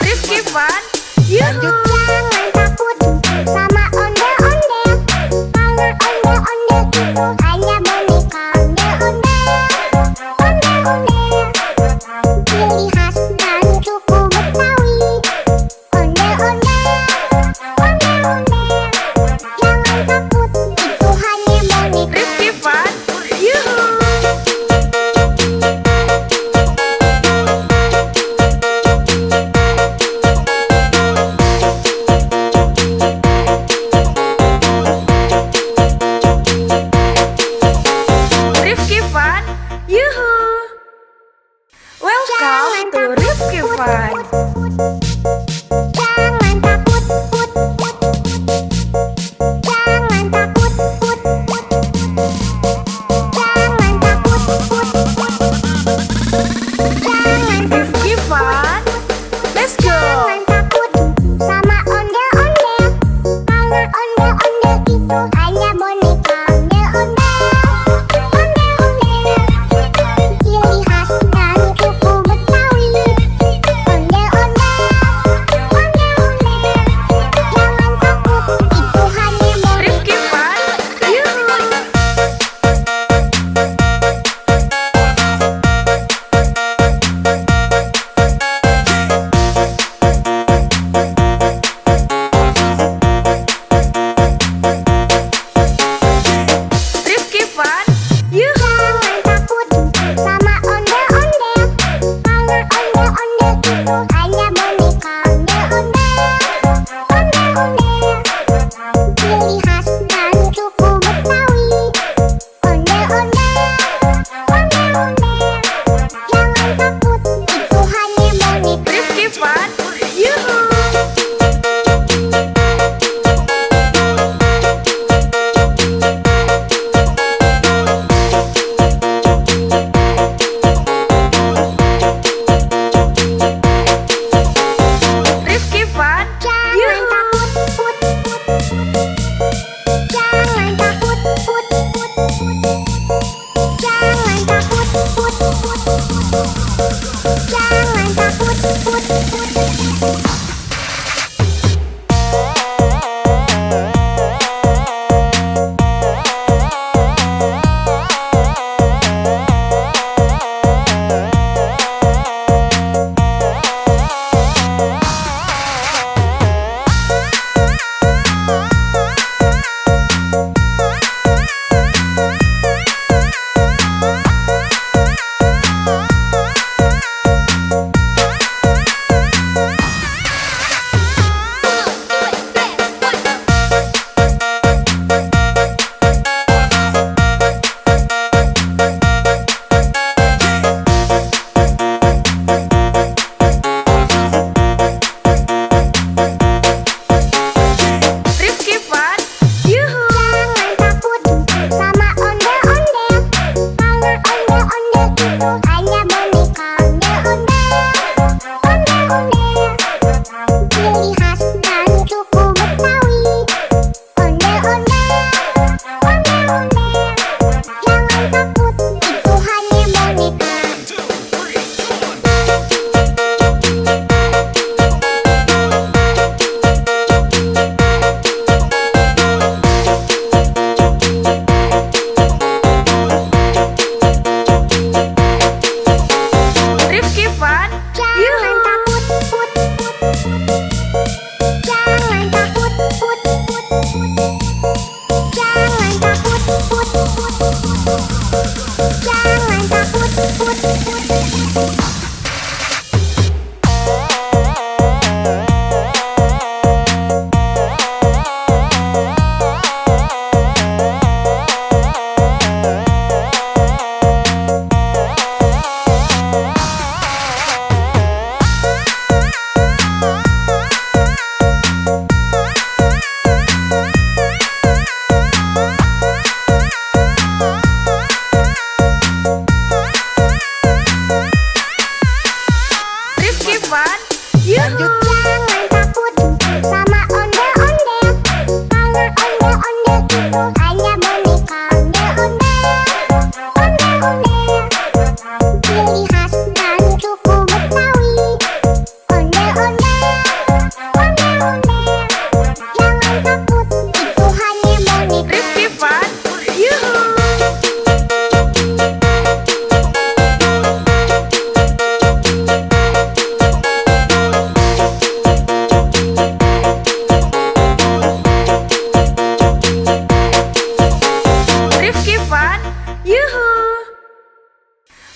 S1: Rifki Fun, yuhu.
S2: Jangan takut sama ondel-ondel. Karena ondel-ondel itu hanya boneka ondel-ondel. Ondel-ondel. Ciri khas dari suku Betawi. Ondel-ondel, ondel-ondel. Jangan takut, itu hanya boneka.
S1: Rifki Fun, yuhu. Rifki Fun, yuhu. Welcome to Rifki Fun.
S2: Jangan takut, put, put. Jangan takut, put, put. Jangan takut, put, put. Jangan
S1: Rifki Fun, let's go.
S2: Jangan takut sama ondel-ondel. Karena ondel-ondel itu hanya boneka ondel-ondel. Ondel-ondel. Ciri khas dari suku Betawi. Ondel-ondel,
S1: Fun, yuhu.
S2: Jangan takut sama ondel-ondel, karena ondel-ondel itu hanya boneka. Ondel-ondel, ciri khas dan suku Betawi. Ondel-ondel, jangan takut, itu hanya boneka.
S1: Rifki Fun, yuhu. Rifki Fun, yuhu.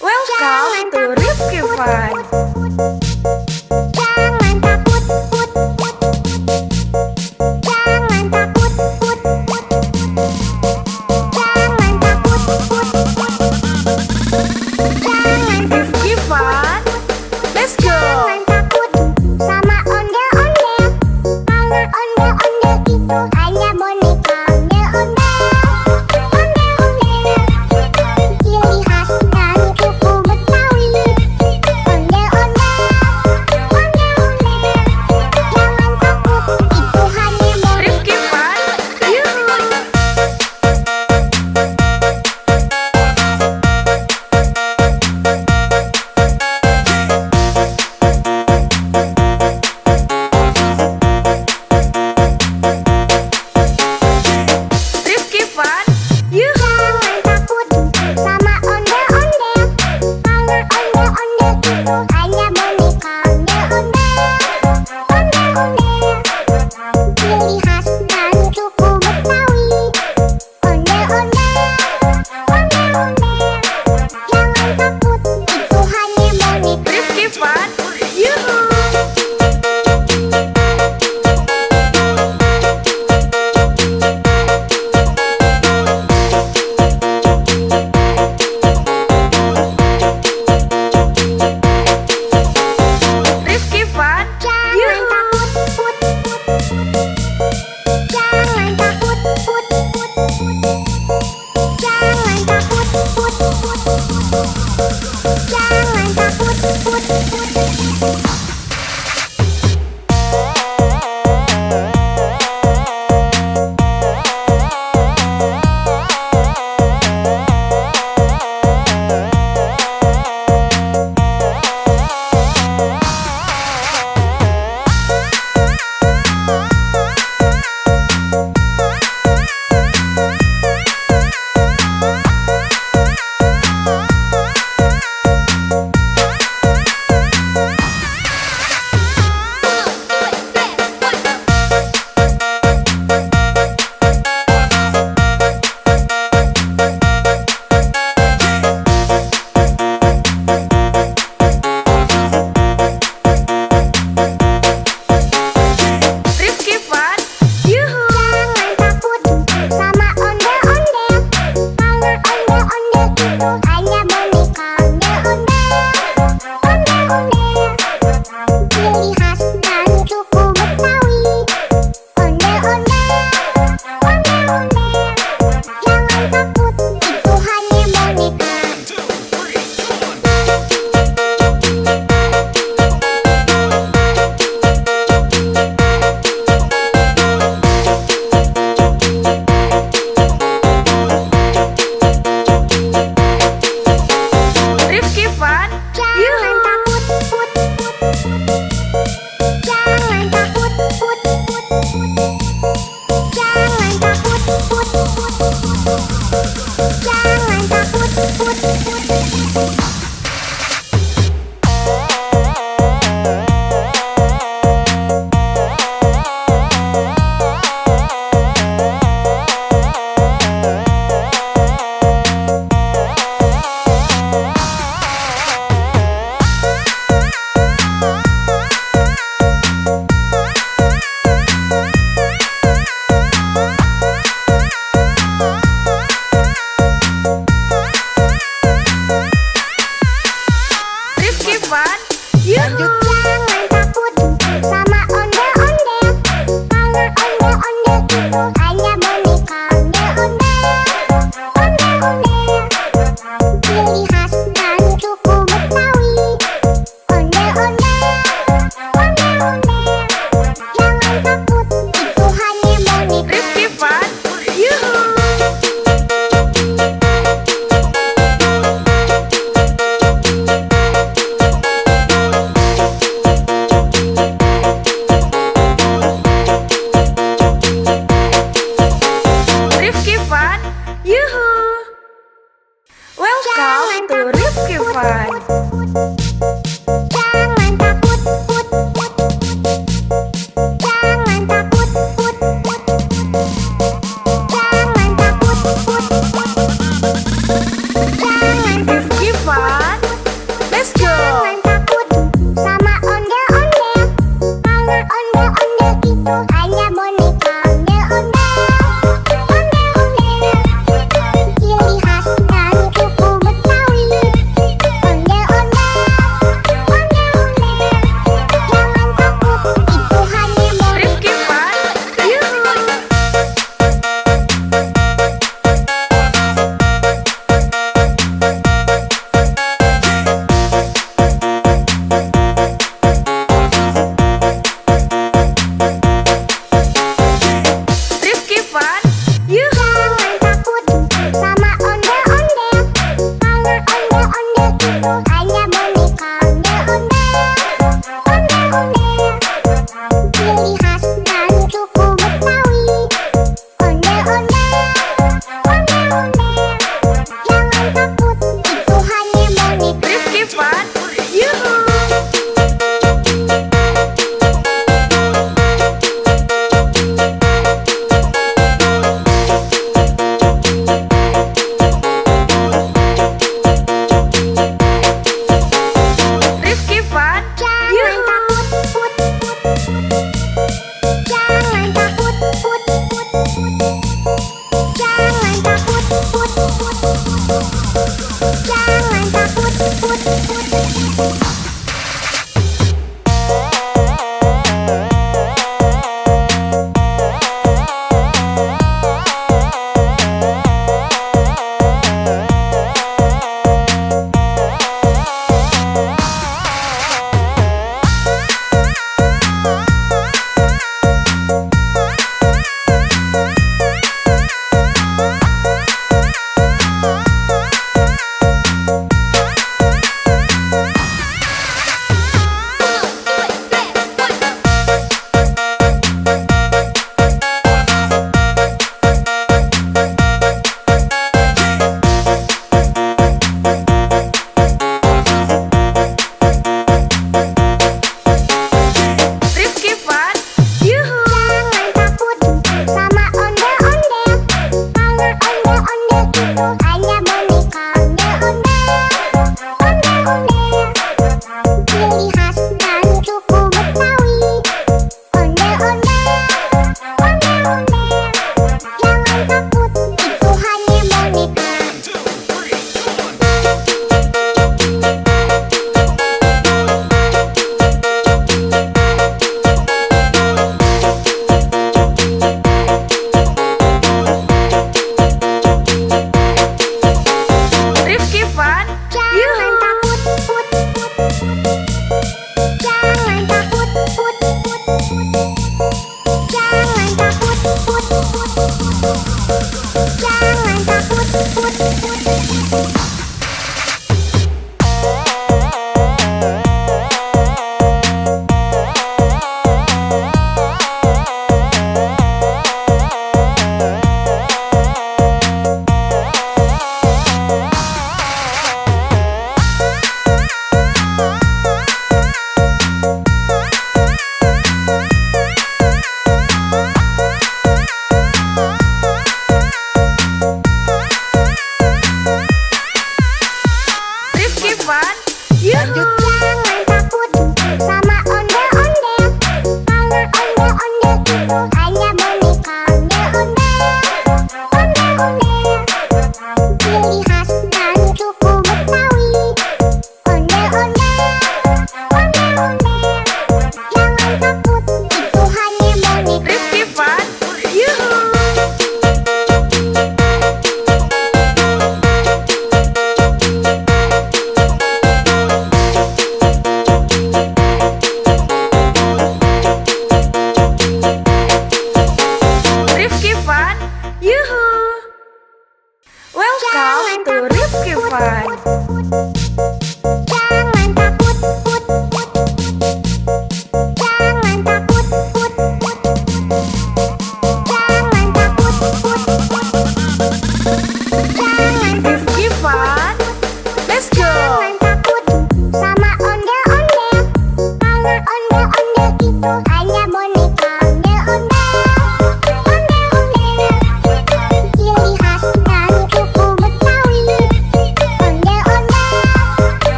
S1: Welcome to Rifki Fun.
S2: Jangan takut, jangan takut, jangan takut, jangan
S1: Rifki Fun, let's go.
S2: jangan takut sama ondel-ondel, karena ondel-ondel itu hanya boneka. Ondel-ondel, ciri khas dan suku Betawi. Ondel-ondel, jangan takut, itu hanya boneka.
S1: Rifki Fun, yuhu. Rifki Fun, yuhu.
S2: Jangan takut sama ondel-ondel, karena ondel-ondel itu hanya boneka. Ondel-ondel, ciri khas dan suku Betawi. Ondel-ondel, jangan takut, itu hanya boneka.
S1: Rifki Fun, yuhu. Rifki Fun,
S2: Jangan
S1: yuhu.
S2: takut, jangan takut, jangan takut, jangan takut.
S1: Rifki Fun, yuhu.
S2: Jangan takut sama ondel-ondel, karena ondel-ondel itu hanya boneka. Ondel-ondel, ciri khas dan suku Betawi. Ondel-ondel, jangan takut, itu hanya boneka.
S1: Rifki Fun,
S2: Jangan
S1: yuhu.
S2: takut, jangan takut, jangan takut, jangan takut. Ciri khas dan suku Betawi. Ondel-ondel,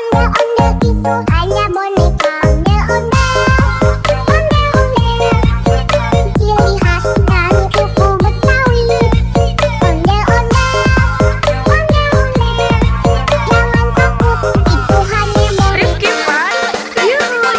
S2: Ondel-ondel itu hanya boneka. Ondel-ondel, ciri khas dari suku Betawi. Ondel-ondel, jangan takut, itu hanya boneka.
S1: Rifki Fun, Yuhu.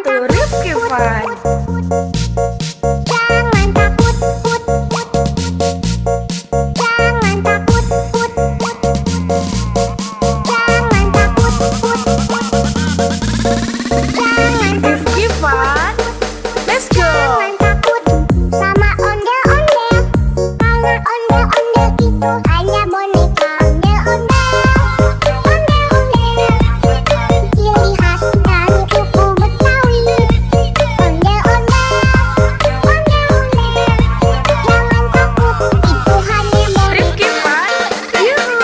S1: to Rifki Fun.
S2: Jangan takut, put. Jangan takut, put. Jangan takut, put. Jangan
S1: Rifki Fun. Let's go.
S2: Jangan takut sama ondel-ondel, karena ondel-ondel itu hanya boneka. Ondel-ondel, ondel-ondel, ciri khas dari suku Betawi. Ondel-ondel, ondel-ondel, jangan takut, itu hanya boneka.
S1: Rifki Fun. Yuhu.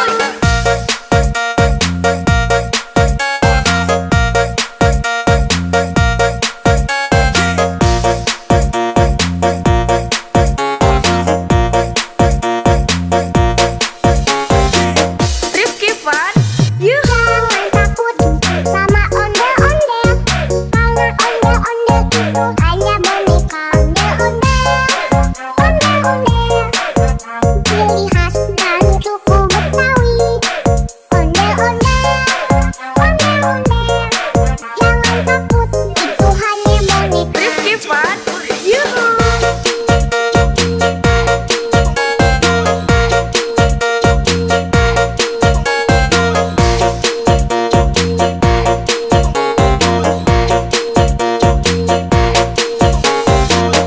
S1: Rifki Fun. Yuhu.
S2: Jangan takut sama ondel-ondel, karena ondel-ondel itu hanya boneka. Ondel-ondel, ondel-ondel, ciri khas dari suku Betawi. Ondel-ondel, ondel-ondel, jangan takut, itu hanya boneka.
S1: Rifki Fun. Yuhu.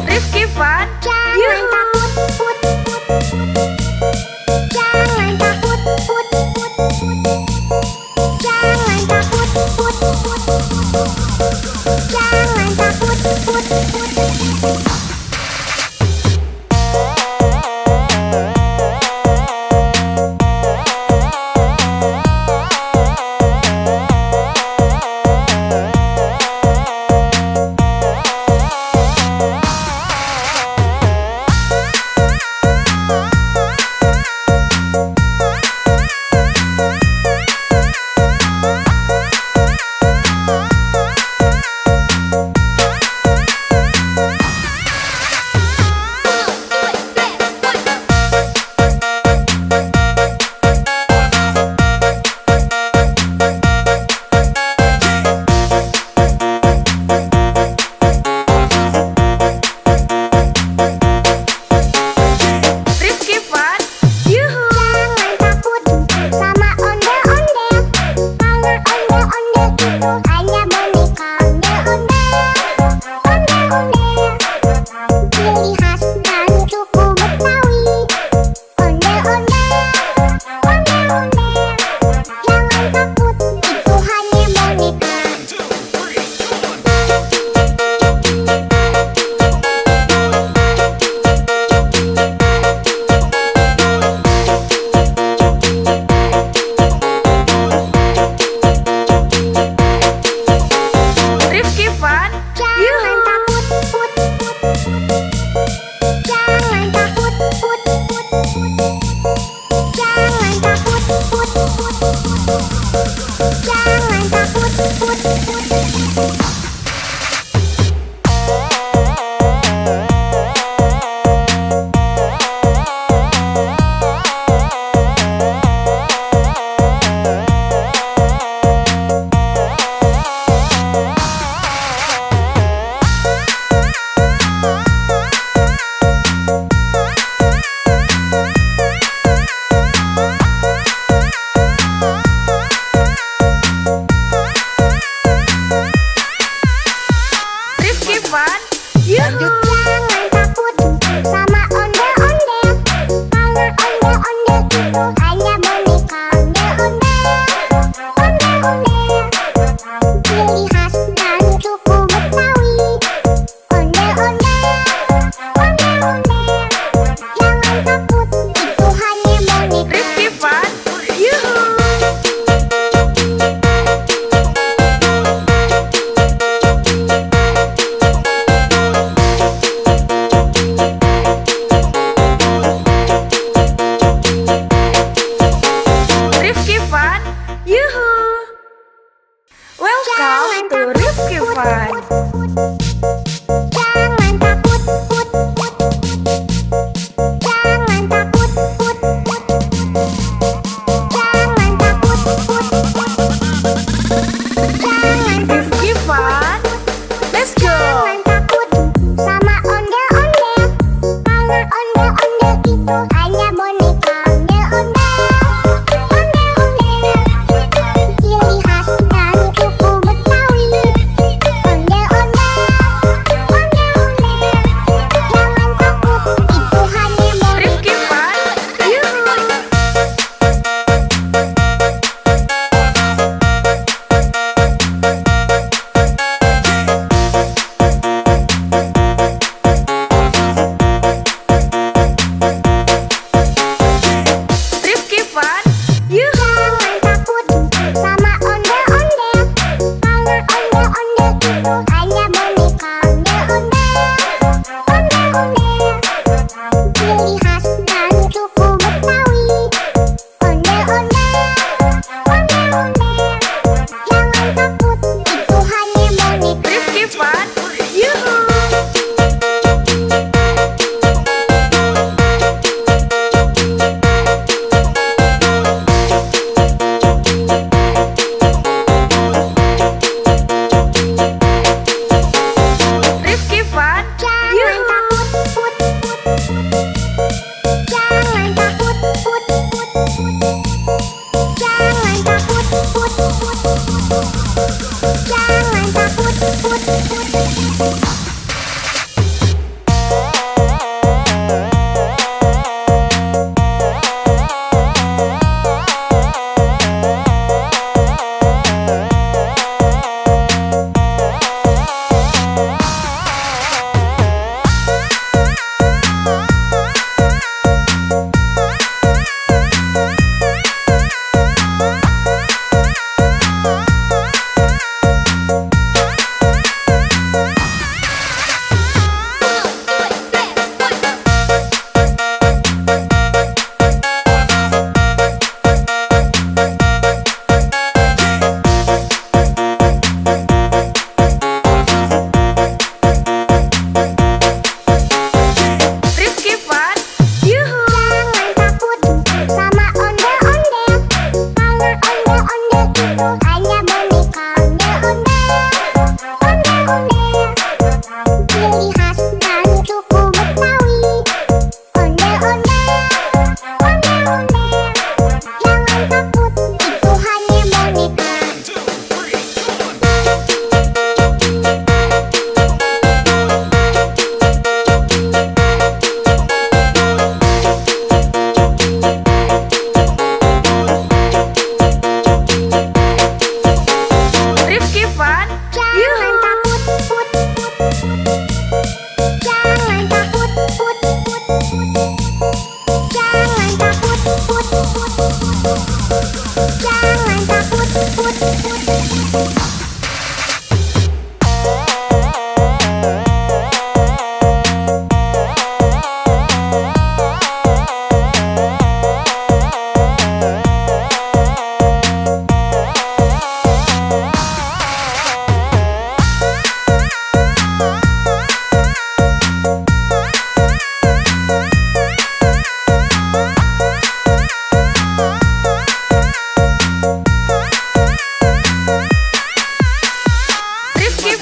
S1: Rifki Fun.
S2: Jangan
S1: Yuhu.
S2: takut, put. Jangan takut, put. Jangan takut, put. Jangan takut, put.
S1: Rifki Fun. Yuhu.
S2: Jangan takut sama ondel-ondel, karena ondel-ondel itu hanya boneka. Ondel-ondel, ondel-ondel, ciri khas dari suku Betawi. Ondel-ondel, ondel-ondel, jangan takut, itu hanya boneka.
S1: Rifki Fun.
S2: Jangan takut, put. Jangan takut, put. Jangan takut, put. Jangan takut, put.
S1: Rifki Fun. Yuhu.
S2: Jangan takut sama ondel-ondel, karena ondel-ondel itu hanya boneka. Ondel-ondel, ondel-ondel, ciri khas dari suku Betawi. Ondel-ondel, ondel-ondel, jangan takut, itu hanya boneka.
S1: Rifki Fun. Yuhu. Rifki Fun. Yuhu. Welcome to Rifki Fun.
S2: Jangan takut, put. Jangan takut, put. Jangan takut, put. Jangan
S1: Rifki Fun. Let's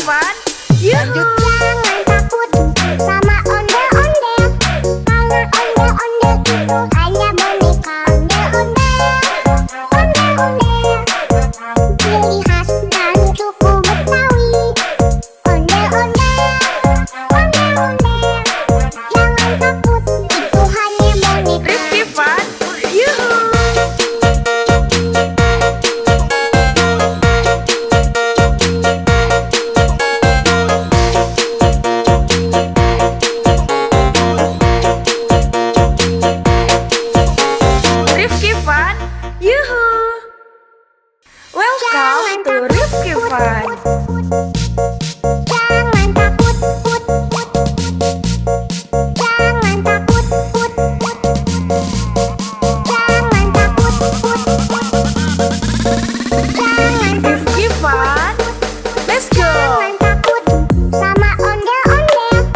S1: Fun, Yuhu.
S2: Jangan takut sama ondel-ondel, karena ondel-ondel itu hanya boneka ondel-ondel. Ondel-ondel, ciri khas dan suku Betawi. Ondel-ondel, ondel-ondel, jangan takut, itu hanya boneka.
S1: Rifki Fun, Yuhu. Rifki Fun, Yuhu. Welcome to Rifki Fun.
S2: Jangan takut, put, put. Jangan takut, put, put. Jangan takut, put, put. Jangan
S1: Rifki Fun, let's go.
S2: Jangan takut sama ondel-ondel,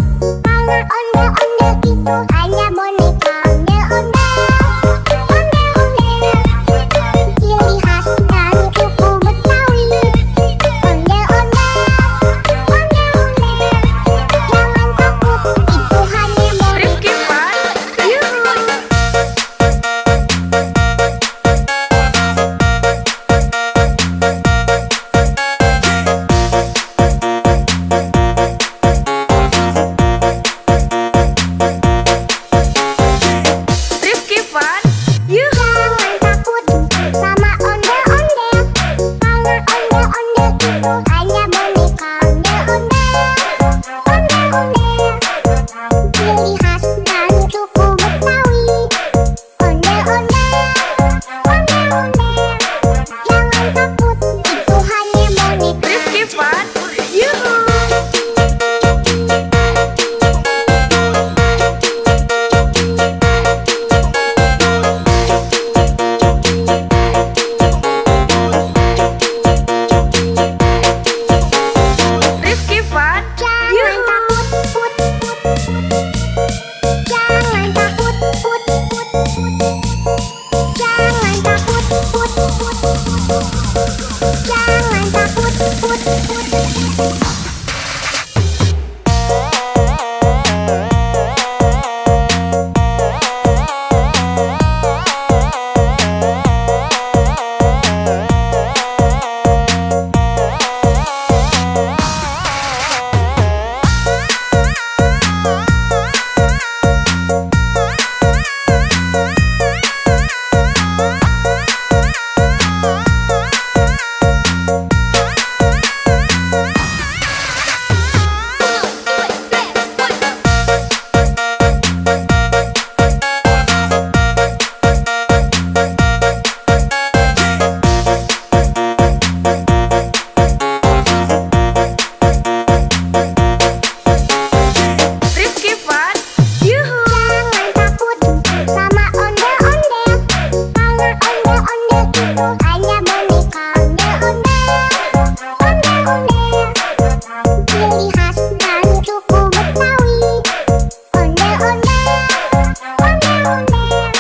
S2: karena ondel-ondel itu hanya boneka ondel-ondel. Ondel-ondel, ciri khas dan suku Betawi. Ondel-ondel, ondel-ondel, jangan takut, itu hanya boneka.
S1: Rifki Fun, Yuhu. Rifki Fun, Yuhu.
S2: Jangan takut sama ondel-ondel, karena ondel-ondel itu hanya boneka ondel-ondel. Ondel-ondel, ciri khas dan suku Betawi. Ondel-ondel, ondel-ondel, jangan takut, itu hanya boneka.
S1: Rifki Fun, Yuhu. Rifki Fun,
S2: Jangan
S1: Yuhu.
S2: takut, put, put, put. Jangan takut, put, put, put. Jangan takut, put, put, put. Jangan takut, put, put.
S1: Rifki Fun, Yuhu.
S2: Jangan takut sama ondel-ondel, karena ondel-ondel itu hanya boneka ondel-ondel. Ondel-ondel, ciri khas dan suku Betawi. Ondel-ondel, ondel-ondel,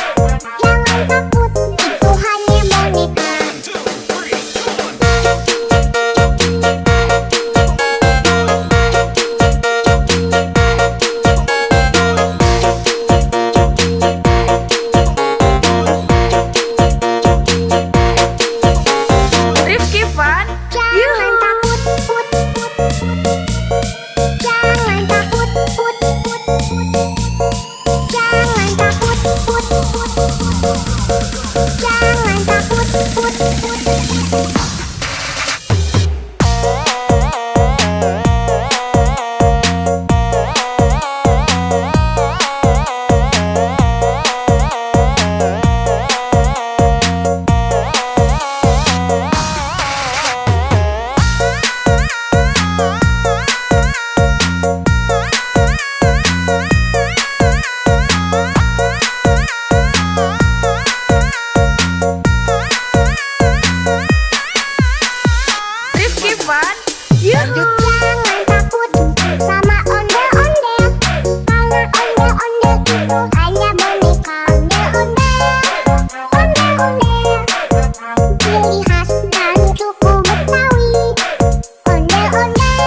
S2: jangan takut, itu hanya boneka.
S1: Rifki Fun,
S2: Jangan
S1: Yuhu.
S2: takut, put, put, put. Jangan takut, put, put, put. Jangan takut, put, put, put. Jangan takut, put, put. Ciri khas dan suku Betawi. Ondel-ondel,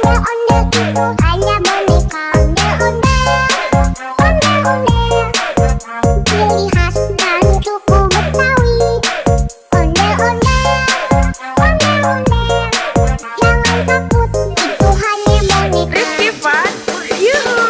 S2: Ondel-ondel itu hanya boneka. Ondel-ondel, ciri khas dan suku Betawi. Ondel-ondel, jangan takut, itu hanya boneka.
S1: Rifki Fun, yuhu.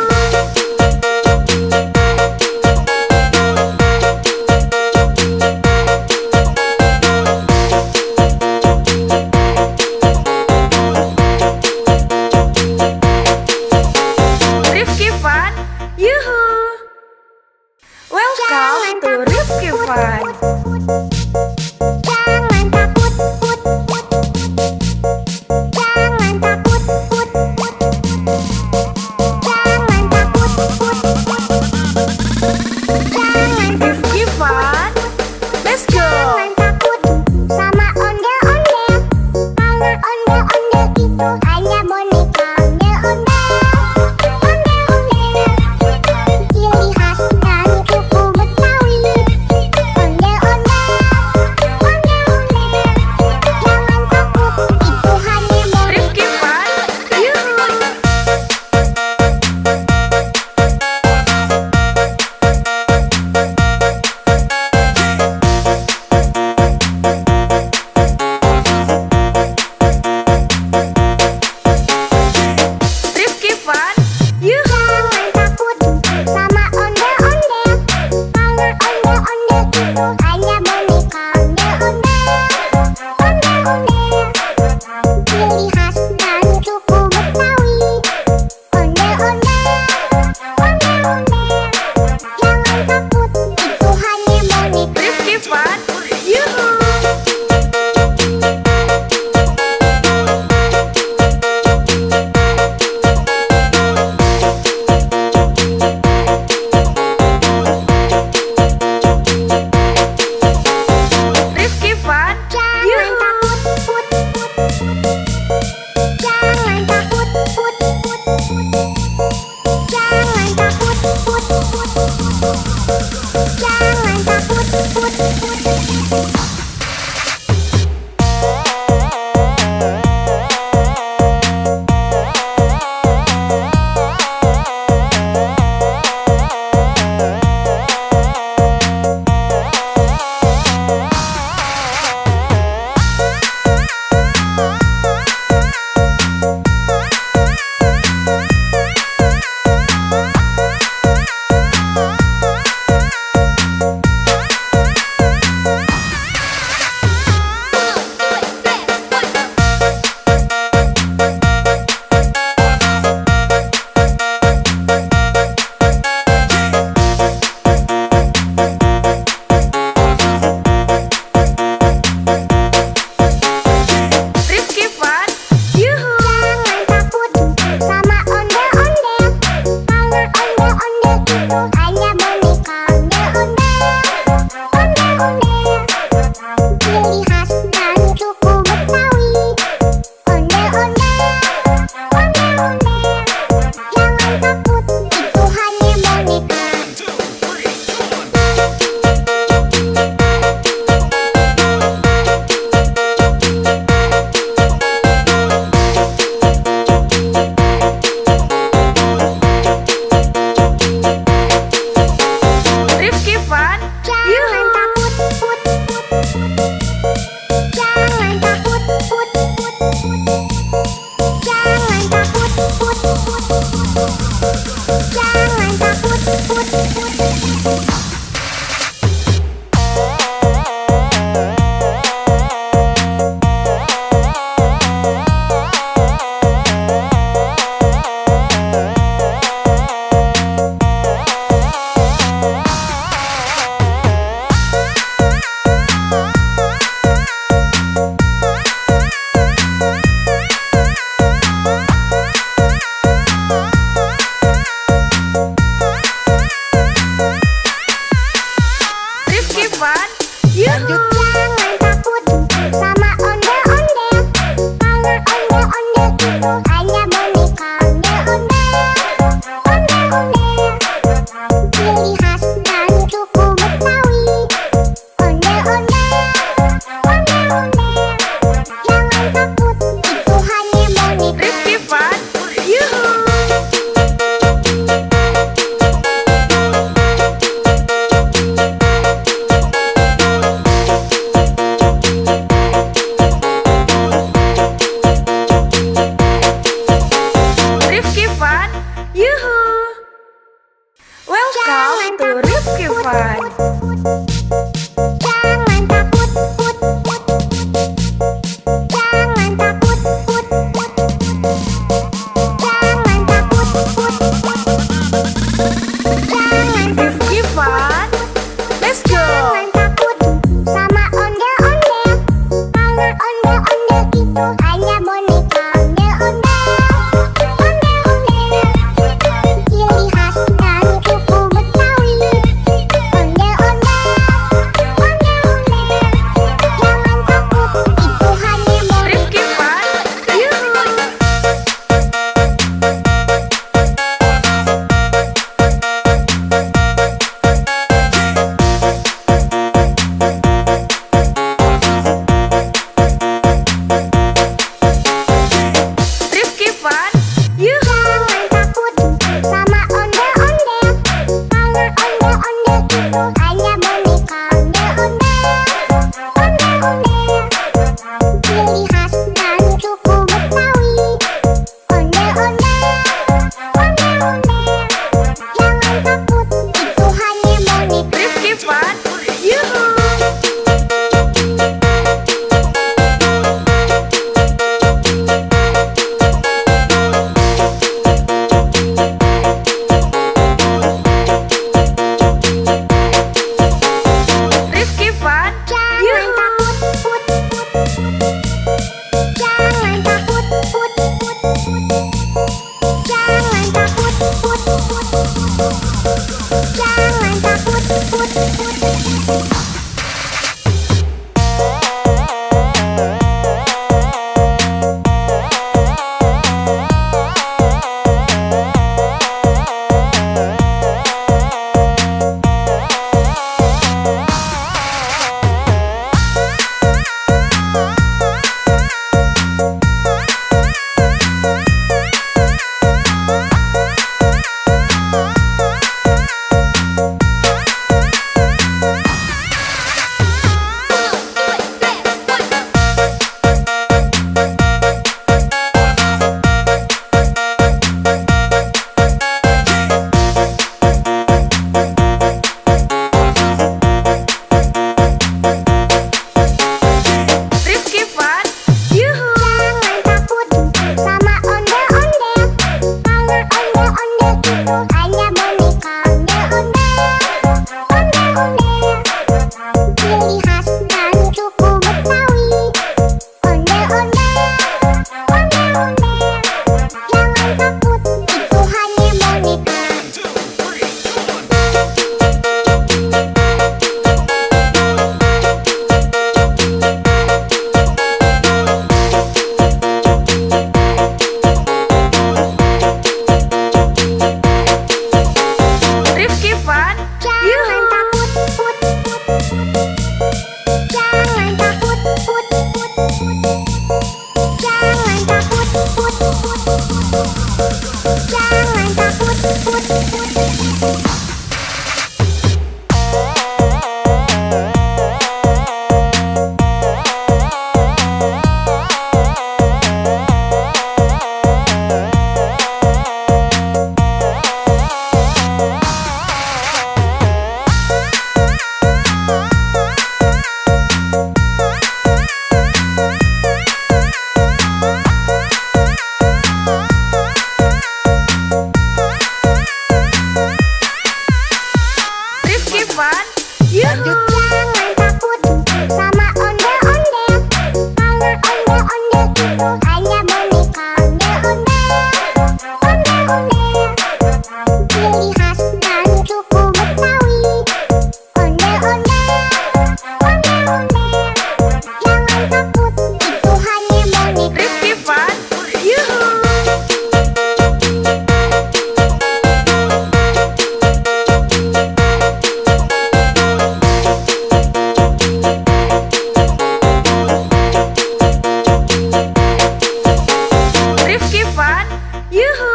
S1: Yuhu!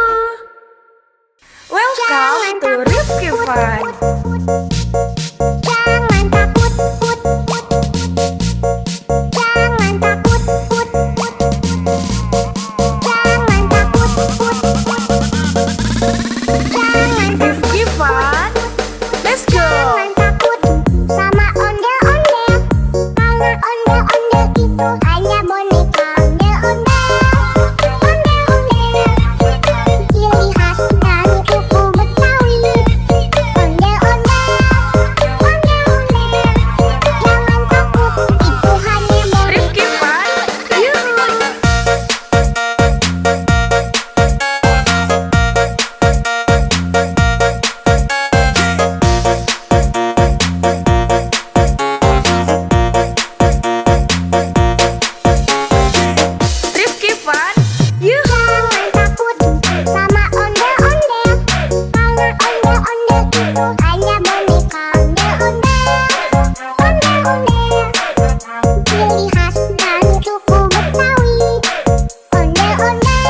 S1: Welcome to Rifki Fun.
S2: Jangan takut, put, put. Jangan takut, put, put. Jangan takut, put, put. Jangan
S1: Rifki Fun. Let's go!
S2: Jangan takut sama ondel-ondel, karena ondel-ondel itu hanya boneka. Ondel-ondel, ondel-ondel, ciri khas dari suku Betawi. Ondel-ondel, ondel-ondel, jangan takut, itu hanya boneka.
S1: Rifki Fun. Yuhu! Rifki Fun. Yuhu!
S2: Jangan takut sama ondel-ondel, karena ondel-ondel itu hanya boneka. Ondel-ondel, ondel-ondel, ciri khas dari suku Betawi. Ondel-ondel,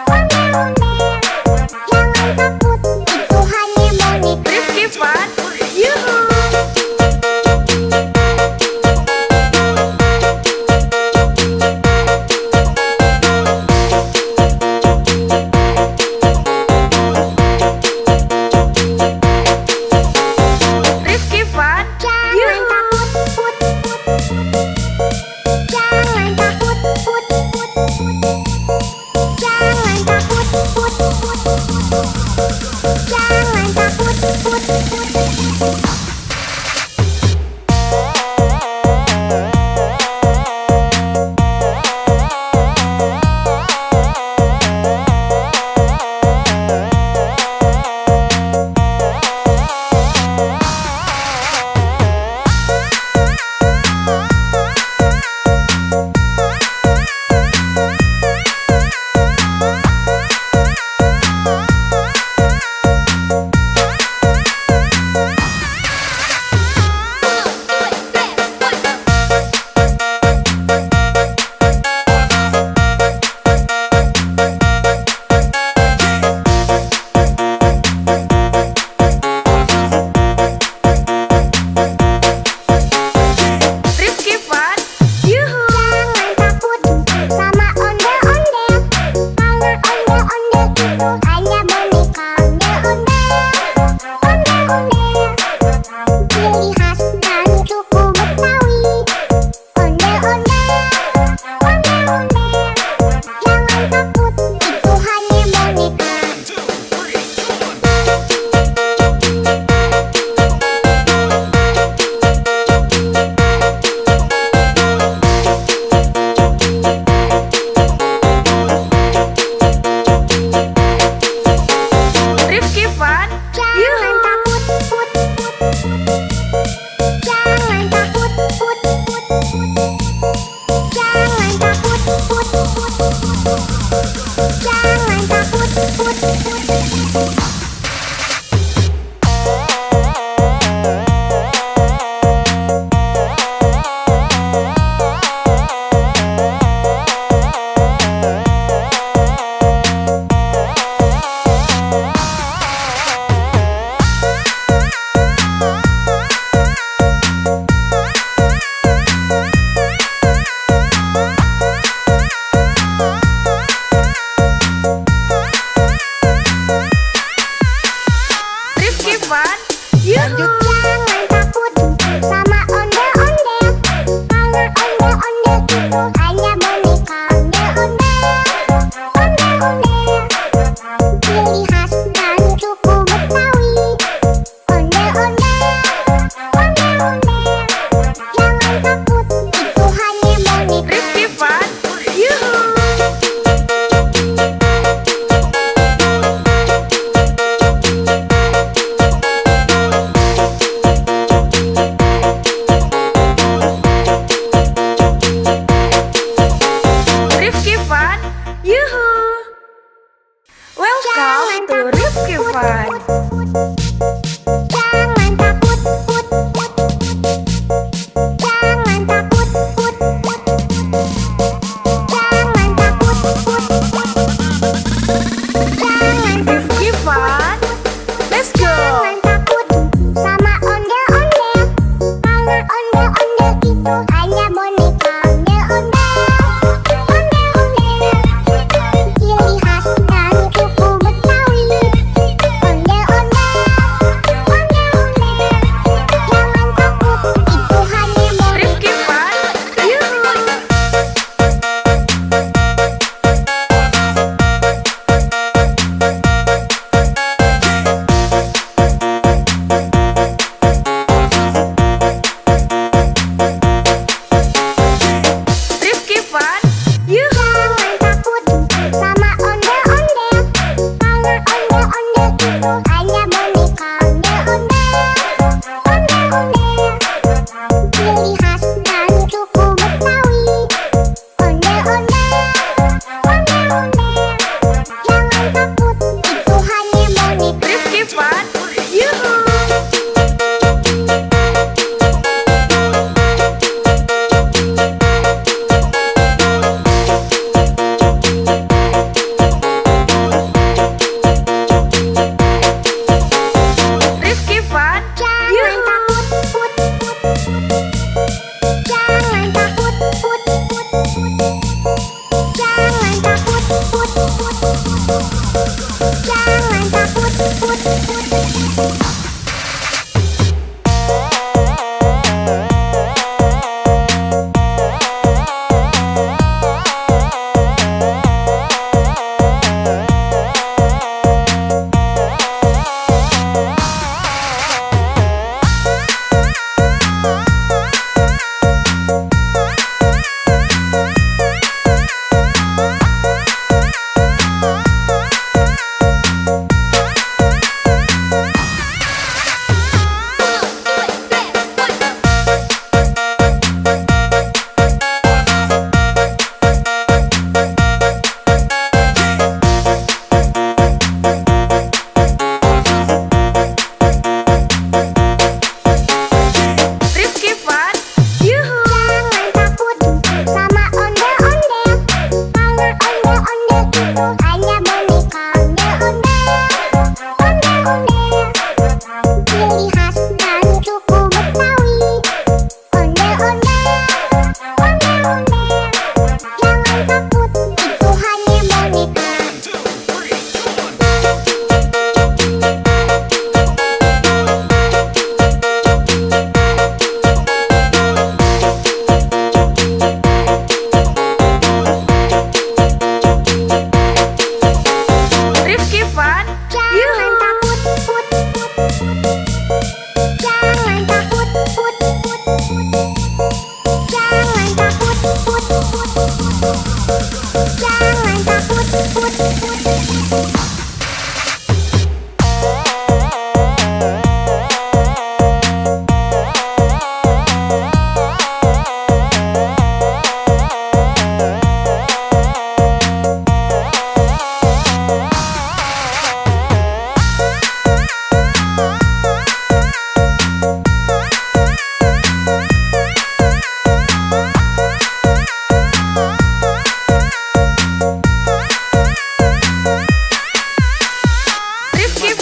S2: ondel-ondel, jangan takut, itu hanya boneka.
S1: Rifki Fun. Yuhu! Rifki Fun.
S2: Jangan
S1: Yuhu!
S2: takut, put, put. Jangan takut, put, put. Jangan takut, put, put. Jangan takut, put, put.
S1: Rifki Fun. Yuhu!
S2: Jangan takut sama ondel-ondel, karena ondel-ondel itu hanya boneka. Ondel-ondel, ondel-ondel, ciri khas dari suku Betawi. Ondel-ondel, ondel-ondel, jangan takut, itu hanya boneka.
S1: Rifki Fun.
S2: Jangan
S1: Yuhu!
S2: takut, put, put. Jangan takut, put, put. Jangan takut, put, put. Jangan takut, put, put.
S1: Rifki Fun. Yuhu!
S2: Jangan takut sama ondel-ondel, karena ondel-ondel itu hanya boneka. Ondel-ondel, ondel-ondel, ciri khas dari suku Betawi. Ondel-ondel, ondel-ondel, jangan takut, itu hanya boneka.
S1: Rifki Fun. Yuhu! Rifki Fun. Yuhu! Welcome to Rifki Fun.
S2: Jangan takut, put, put. Jangan takut, put, put. Jangan takut, put, put.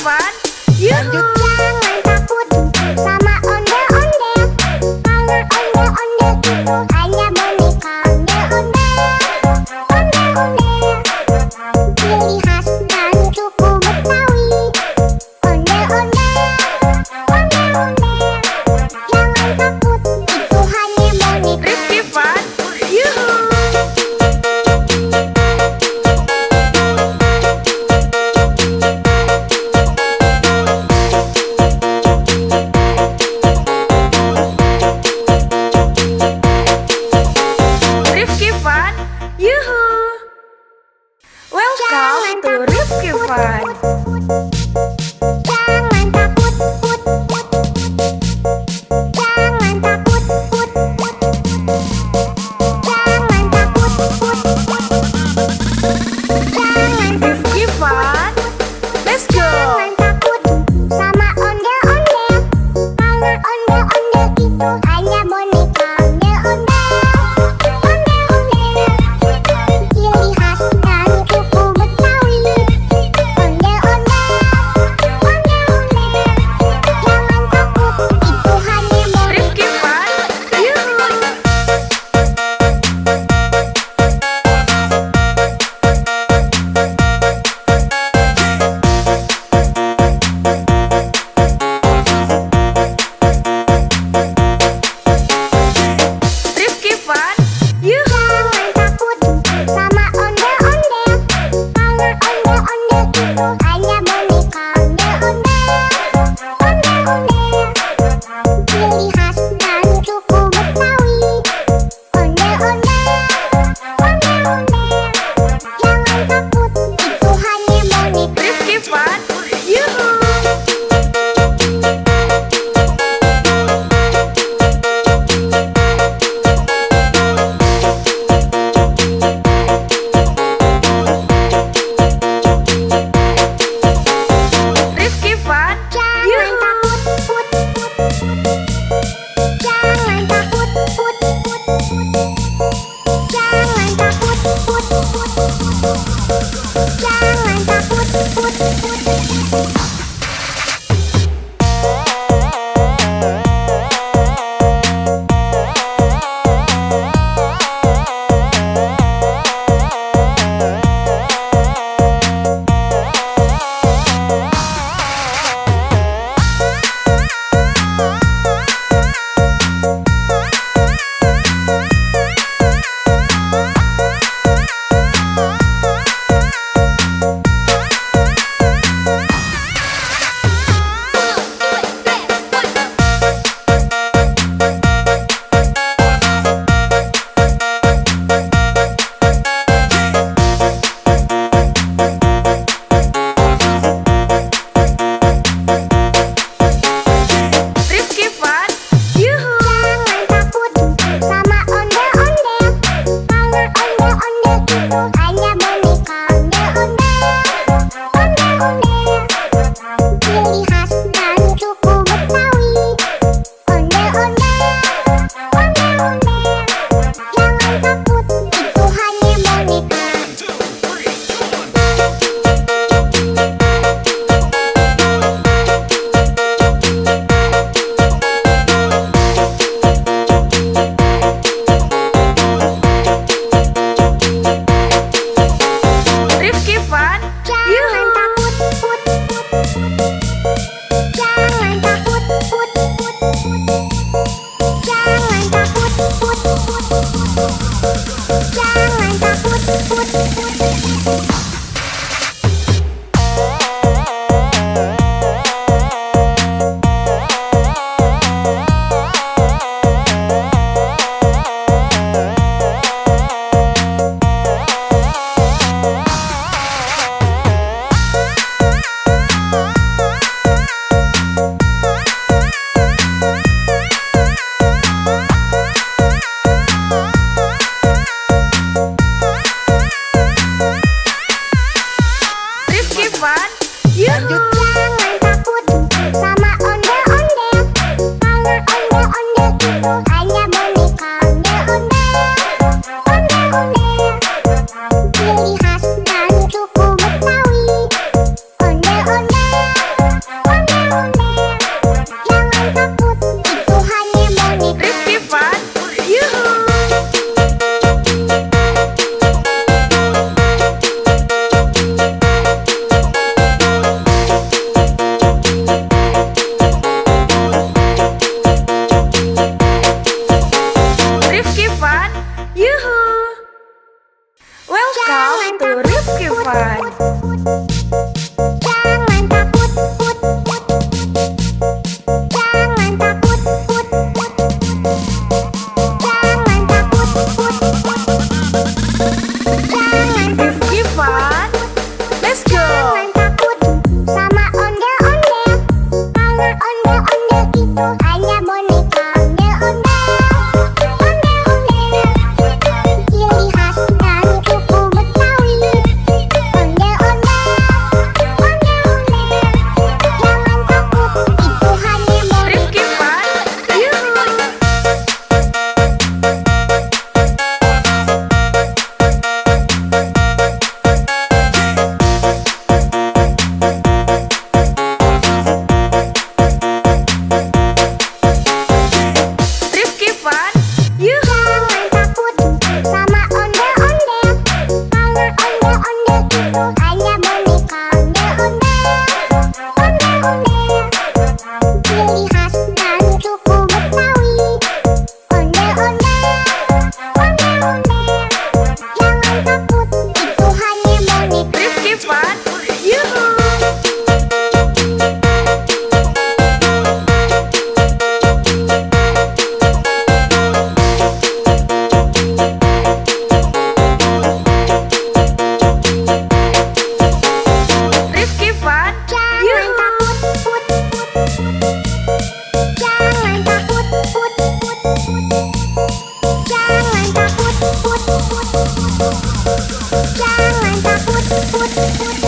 S1: Fun, yuhu.
S2: Jangan takut sama ondel-ondel, karena ondel-ondel itu hanya boneka ondel-ondel. Ondel-ondel, ciri khas dan suku Betawi. Ondel-ondel, ondel-ondel, jangan takut, itu hanya boneka.
S1: Rifki Fun, yuhu. Rifki Fun, yuhu. Welcome to Rifki Fun.
S2: Jangan takut, put, put. Jangan takut, put, put. Jangan takut, put, put. Jangan
S1: Rifki Fun, let's go.
S2: Jangan takut sama ondel-ondel, karena ondel-ondel itu hanya boneka ondel-ondel. Ondel-ondel, ciri khas dan suku Betawi. Ondel-ondel, ondel-ondel, jangan takut, itu hanya boneka.
S1: Rifki Fun, yuhu. Rifki Fun, yuhu.
S2: Jangan takut sama ondel-ondel, karena ondel-ondel itu hanya boneka ondel-ondel. Ondel-ondel, ciri khas dan suku Betawi. Ondel-ondel, ondel-ondel, jangan takut, itu hanya boneka.
S1: Rifki Fun, yuhu. Rifki Fun,
S2: Jangan
S1: yuhu.
S2: takut, put, put. Jangan takut, put, put. Jangan takut, put, put. Jangan takut, put, put.
S1: Rifki Fun, yuhu.
S2: Jangan takut sama ondel-ondel, karena ondel-ondel itu hanya boneka ondel-ondel. Ondel-ondel, ciri khas dan suku Betawi. Ondel-ondel, ondel-ondel, jangan takut, itu hanya boneka.
S1: Rifki Fun,
S2: Jangan
S1: yuhu.
S2: takut, put, put. Jangan takut, put, put. Jangan takut, put, put. Jangan takut, put, put. ondel-ondel,
S1: go.
S2: Jangan takut sama ondel-ondel, karena ondel-ondel itu hanya boneka. Ondel-ondel, ondel-ondel, ciri khas dari suku Betawi. Ondel-ondel, ondel-ondel, jangan takut, itu hanya boneka.
S1: Rifki Fun, yuhu. Rifki Fun, yuhu.
S2: Jangan takut sama ondel-ondel, karena ondel-ondel itu hanya boneka. Ondel-ondel, ondel-ondel, ciri khas dari suku Betawi. Ondel-ondel, ondel-ondel, jangan takut, itu hanya boneka.
S1: Rifki Fun, yuhu. Rifki Fun,
S2: Jangan
S1: yuhu.
S2: takut, put, put, put. Jangan takut, put, put, put. Jangan takut, put, put, put. Jangan takut, put, put, put.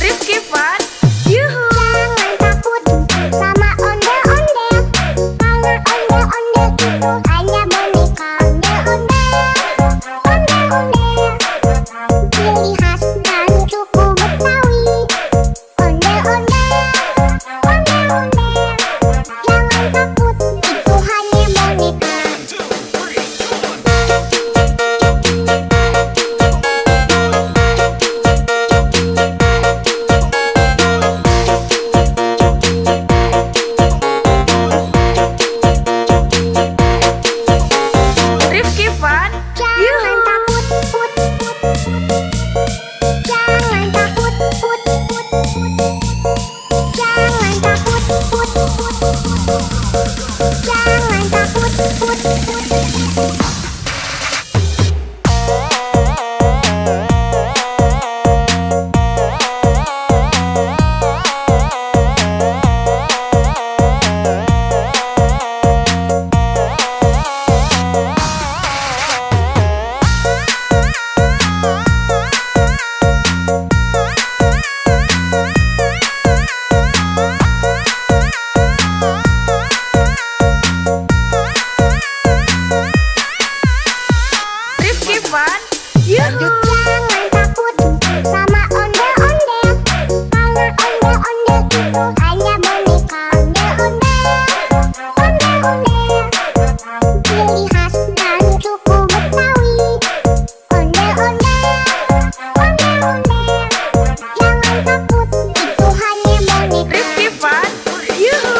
S1: Rifki Fun, yuhu.
S2: Jangan takut sama ondel-ondel, karena ondel-ondel itu hanya boneka. Ondel-ondel, ondel-ondel, ciri khas dari suku Betawi. Ondel-ondel, ondel-ondel, jangan takut, itu hanya boneka.
S1: Rifki Fun,
S2: Jangan
S1: yuhu.
S2: takut, put, put, put. Jangan takut, put, put, put. Jangan takut, put, put, put. Jangan takut, put, put, put.
S1: Rifki Fun, yuhu.
S2: Jangan takut sama ondel-ondel, karena ondel-ondel itu hanya boneka. Ondel-ondel, ondel-ondel, ciri khas dari suku Betawi. Ondel-ondel, ondel-ondel, jangan takut, itu hanya boneka.
S1: Rifki Fun, yuhu.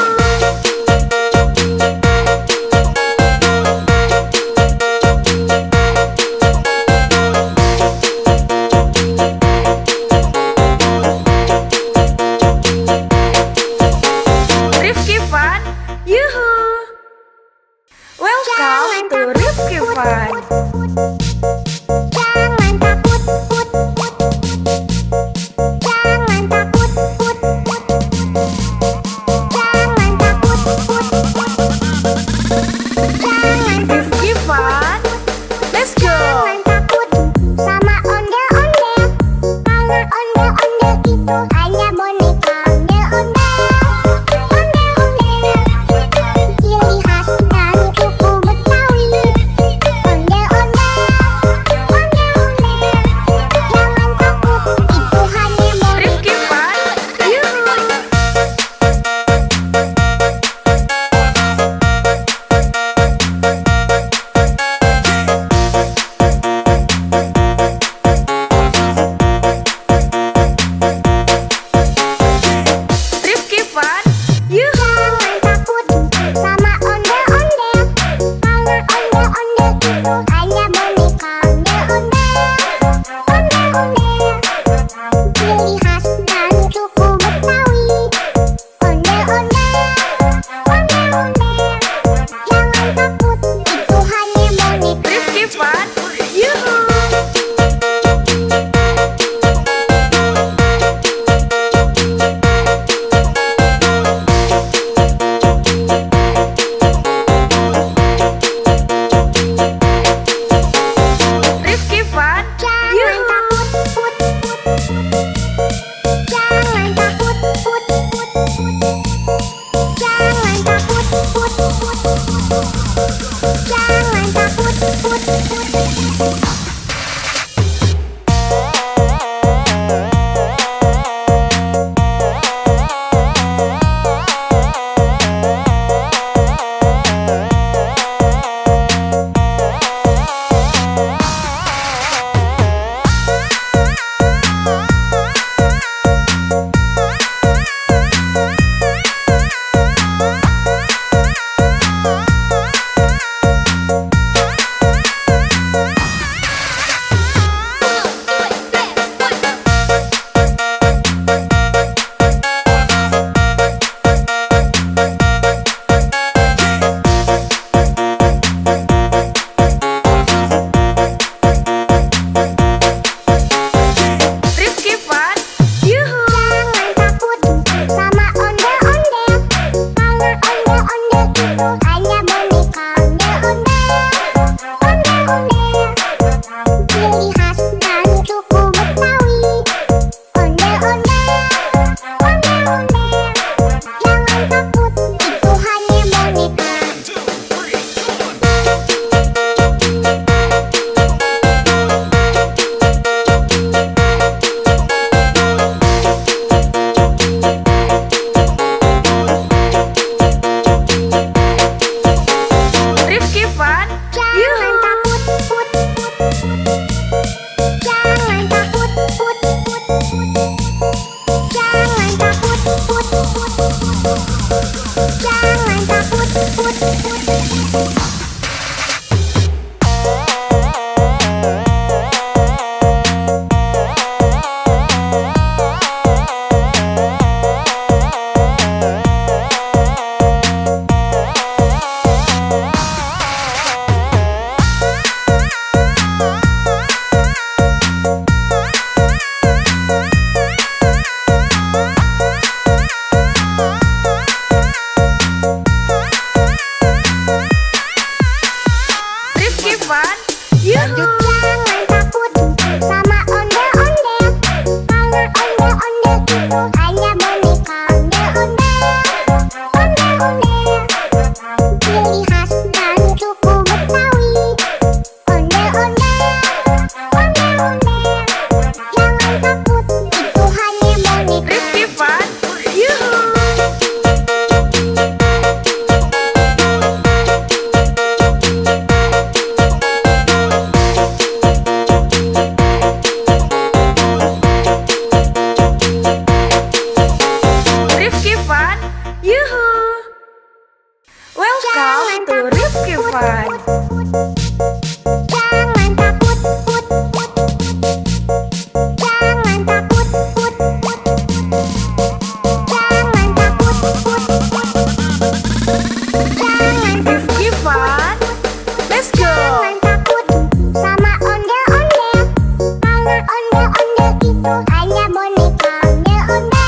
S2: Onde-onde itu hanya boneka. Onde-onde,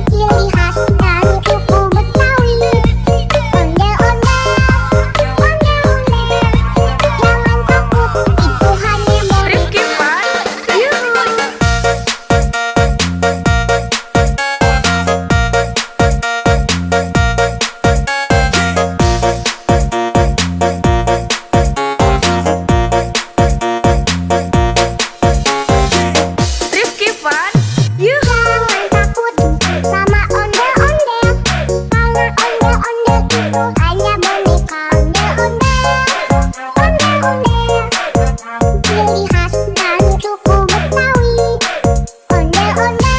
S2: ciri khas dari suku Betawi. Onde-onde, jangan takut, itu hanya boneka.
S1: Rifki Fun, yuhu. Rifki Fun, yuhu.
S2: Jangan takut sama onde-onde, karena onde-onde itu hanya boneka. Onde-onde, ciri khas dari suku Betawi. Onde-onde,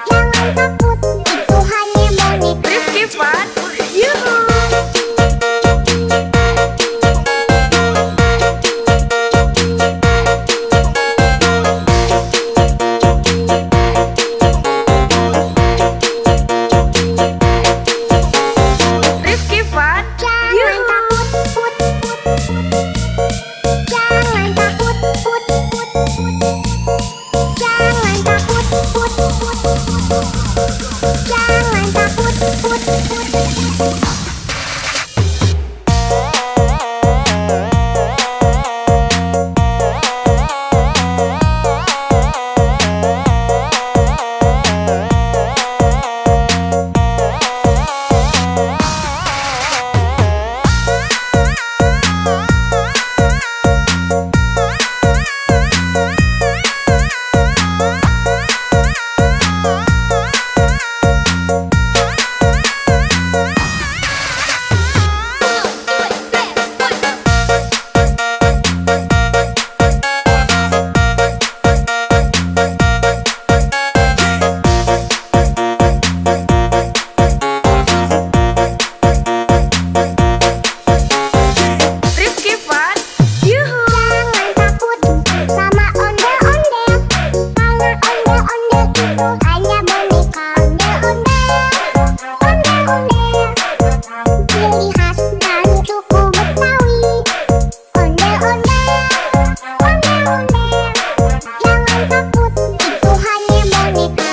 S2: jangan takut, itu hanya boneka.
S1: Rifki Fun, yuhu. Rifki Fun,
S2: Jangan
S1: yuhu.
S2: takut, jangan takut, jangan takut, jangan takut.
S1: Rifki Fun, yuhu.
S2: Jangan takut sama onde-onde, karena onde-onde itu hanya boneka. Onde-onde, ciri khas dari suku Betawi. Onde-onde, jangan takut, itu hanya boneka.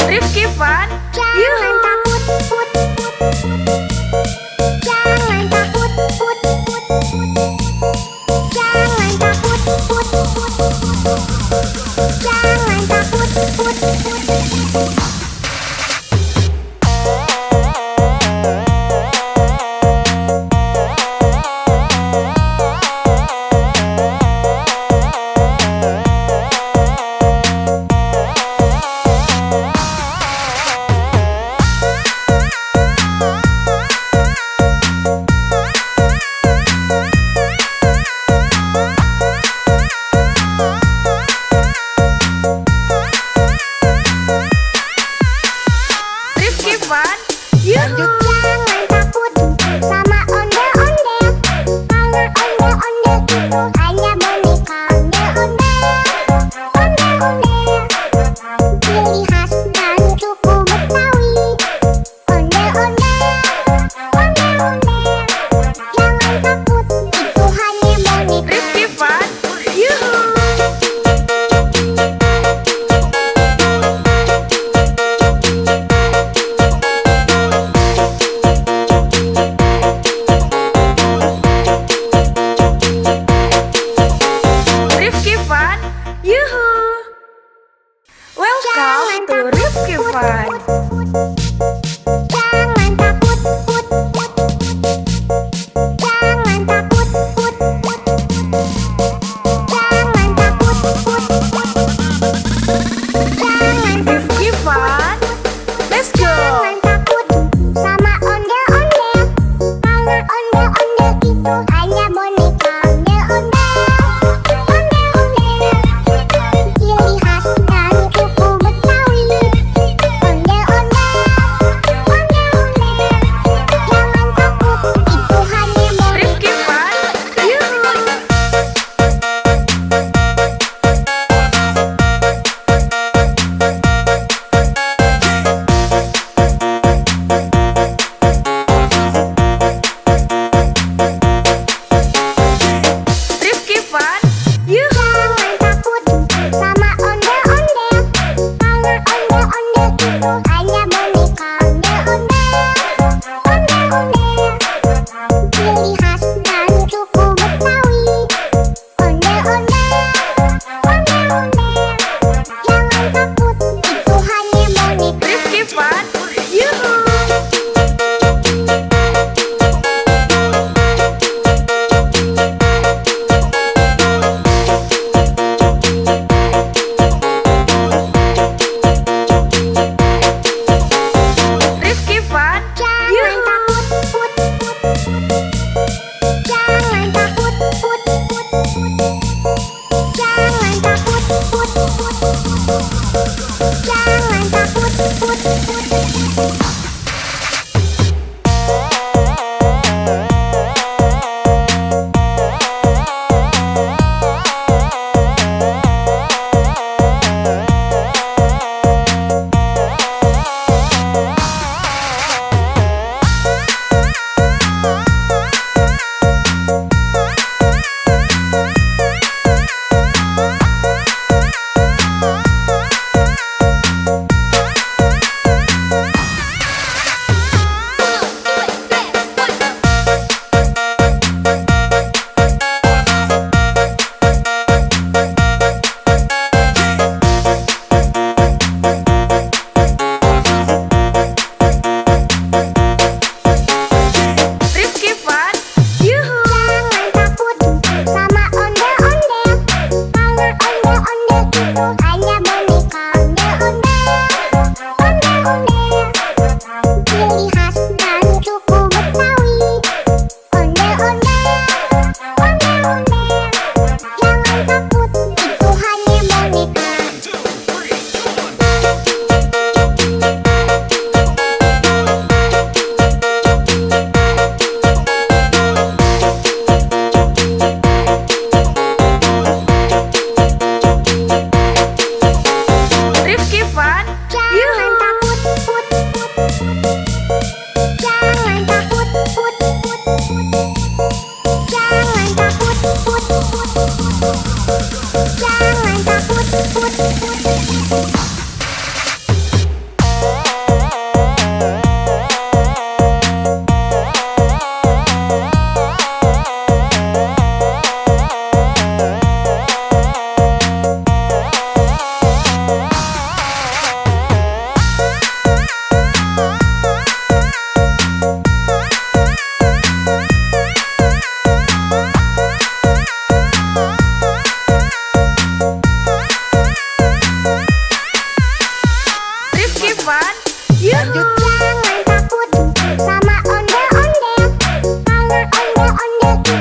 S1: Rifki Fun,
S2: Jangan
S1: yuhu.
S2: takut, jangan takut, jangan takut, jangan takut.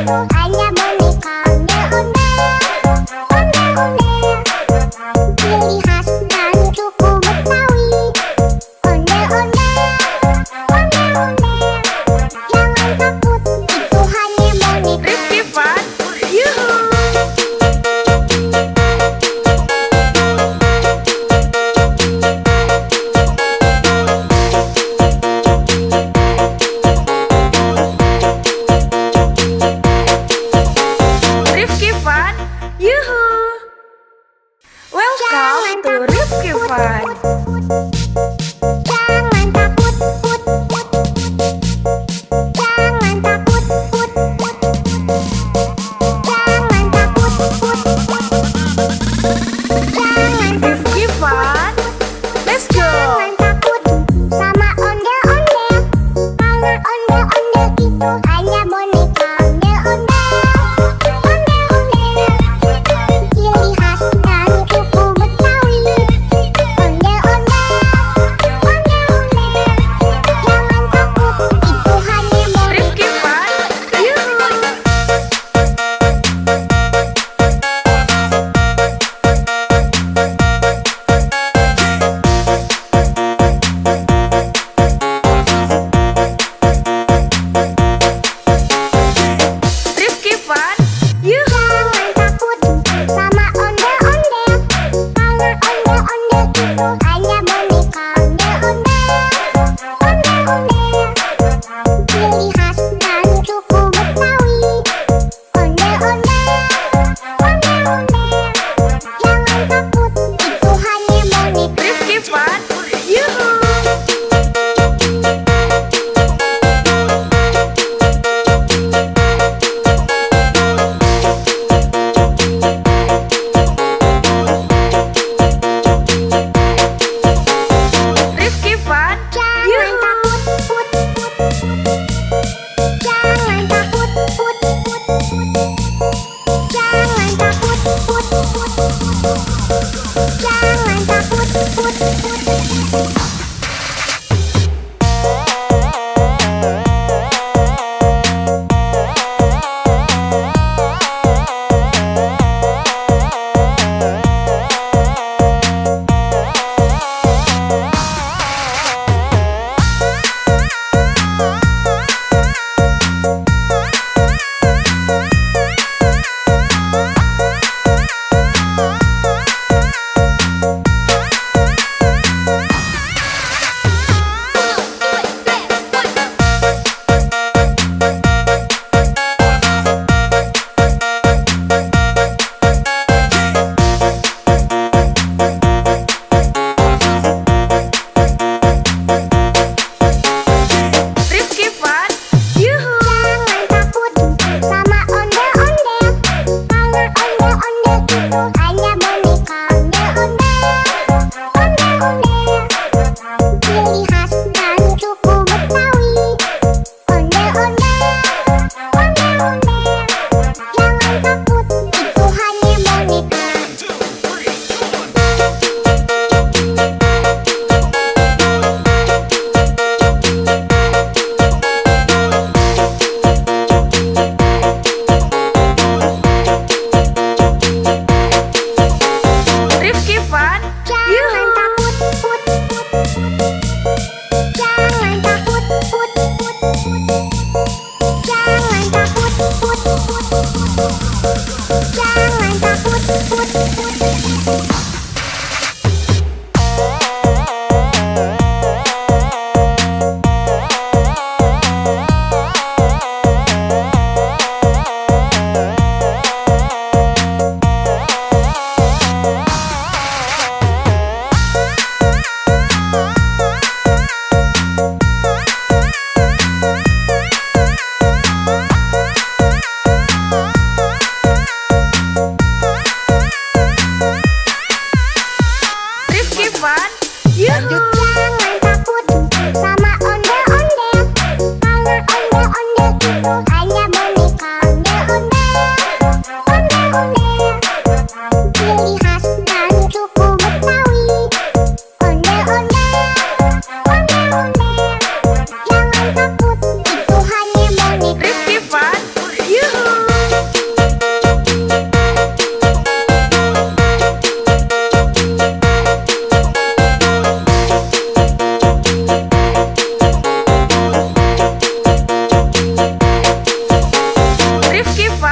S2: itu hanya boneka ondel-ondel. Ciri khas dari suku Betawi. Ondel-ondel. Jangan takut, itu hanya boneka.
S1: Rifki Fun, yuhu.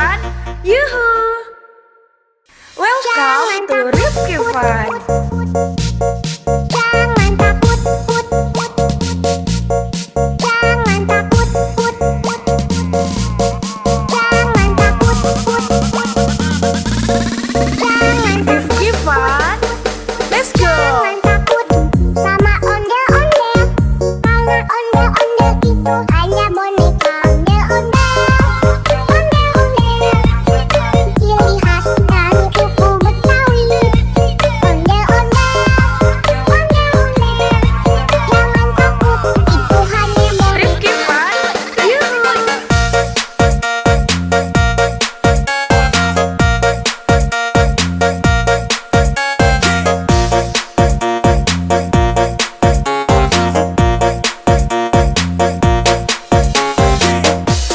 S1: Fun. Yuhu! Welcome to Rifki Fun.
S2: Jangan takut, put, put. Jangan takut, put, put. Jangan takut, put, put. Jangan
S1: Rifki Fun. Let's go!
S2: Jangan takut sama ondel-ondel. Karena ondel-ondel itu hanya boneka. Ondel-ondel, ondel-ondel. Ciri khas dari suku Betawi. Ondel-ondel, ondel-ondel. Jangan takut, itu hanya boneka.
S1: Rifki Fun. Yuhu!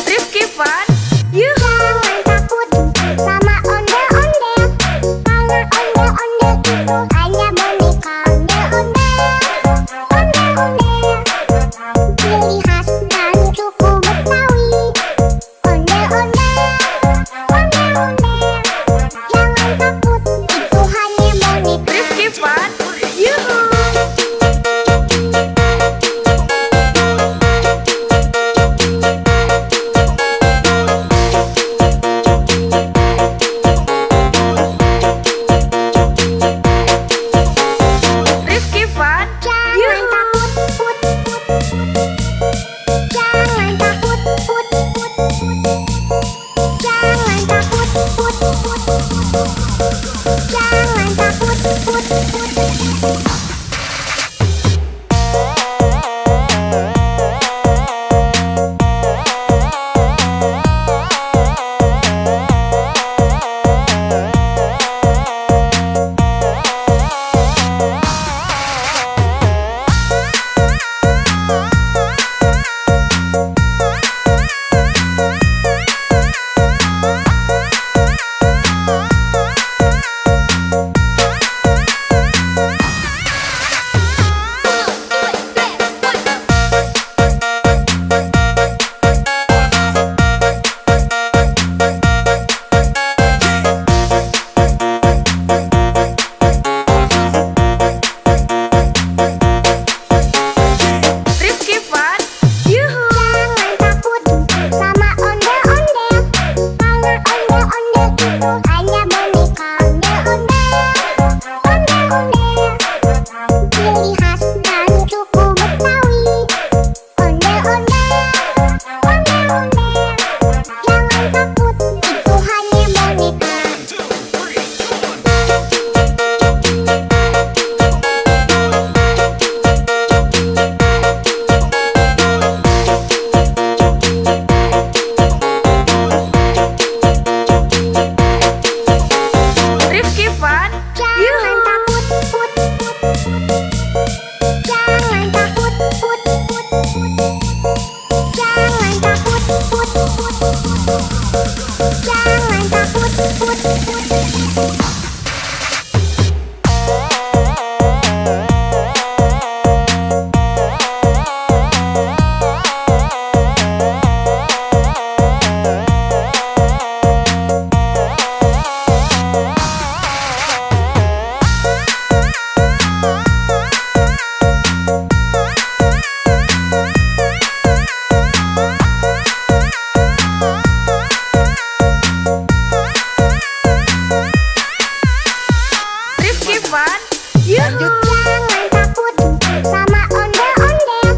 S1: Rifki Fun. Yuhu!
S2: Jangan takut sama ondel-ondel. Karena ondel-ondel itu hanya boneka. Ondel-ondel, ondel-ondel. Ciri khas dari suku Betawi. Ondel-ondel, ondel-ondel. Jangan takut, itu hanya boneka.
S1: Rifki Fun. Yuhu! Rifki Fun.
S2: Jangan
S1: Yuhu!
S2: takut, put, put. Jangan takut, put, put. Jangan takut, put, put. Jangan takut, put, put.
S1: Rifki Fun. Yuhu!
S2: Jangan takut sama ondel-ondel. Karena ondel-ondel itu hanya boneka. Ondel-ondel, ondel-ondel. Ciri khas dari suku Betawi. Ondel-ondel, ondel-ondel. Jangan takut, itu hanya boneka.
S1: Rifki Fun.
S2: Jangan
S1: Yuhu!
S2: takut, put, put. Jangan takut, put, put. Jangan takut, put, put. Jangan takut, put, put.
S1: Rifki Fun. Yuhu!
S2: Jangan takut sama ondel-ondel.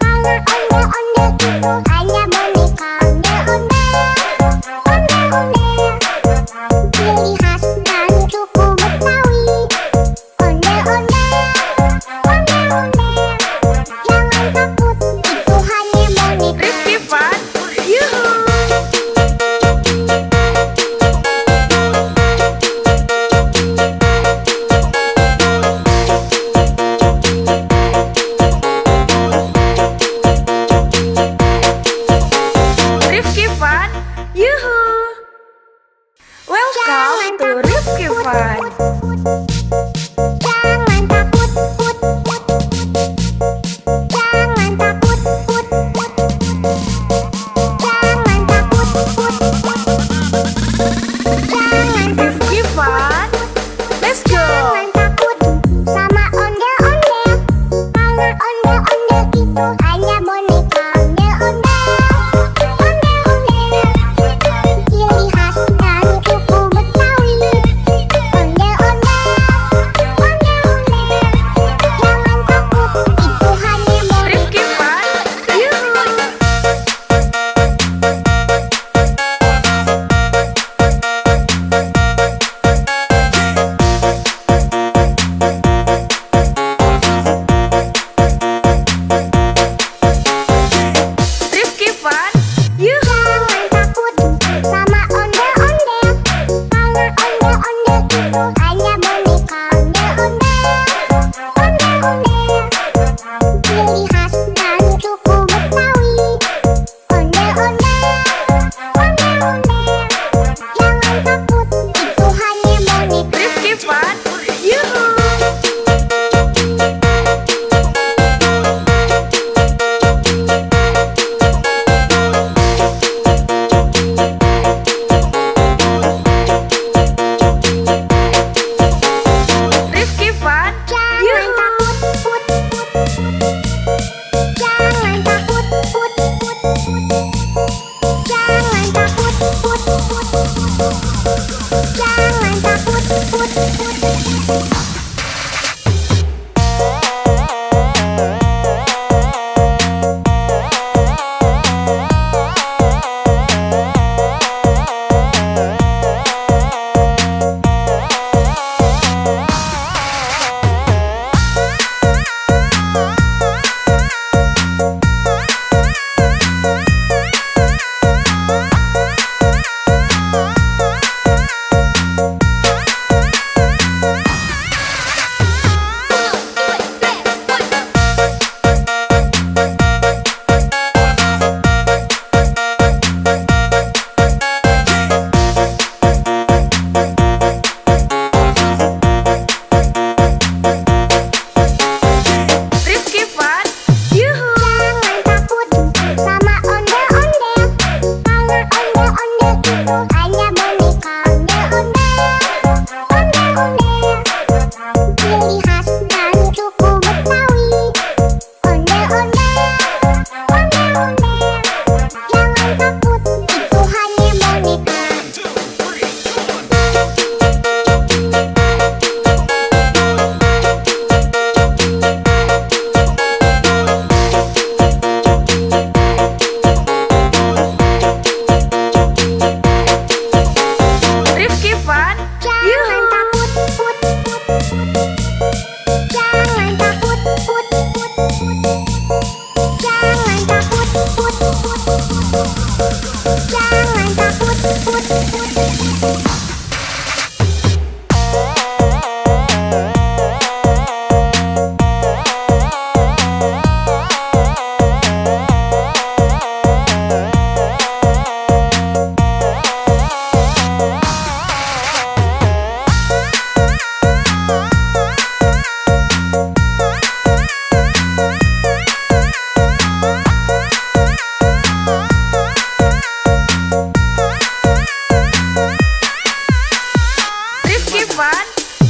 S2: Karena ondel-ondel itu hanya boneka. Ondel-ondel, ondel-ondel. Ciri khas dari suku Betawi. Ondel-ondel, ondel-ondel. Jangan takut, itu hanya boneka.
S1: Rifki Fun. Yuhu! Rifki Fun. Yuhu! Welcome to Rifki Fun.
S2: Jangan takut, put, put. Jangan takut, put, put. Jangan takut, put, put.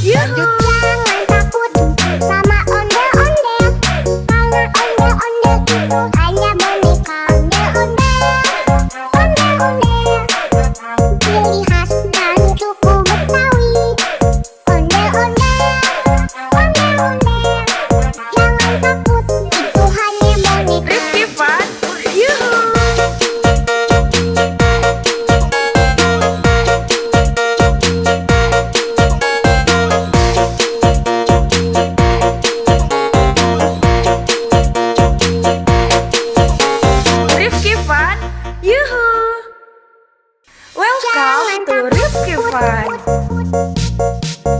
S1: Yuhu.
S2: Jangan takut sama ondel-ondel, karena ondel-ondel itu hanya boneka. Ondel-ondel, ciri khas dan suku Betawi. Ondel-ondel, jangan takut, itu hanya boneka.
S1: Rifki Fun, yuhu. Rifki Fun, yuhu. Welcome to Rifki Fun.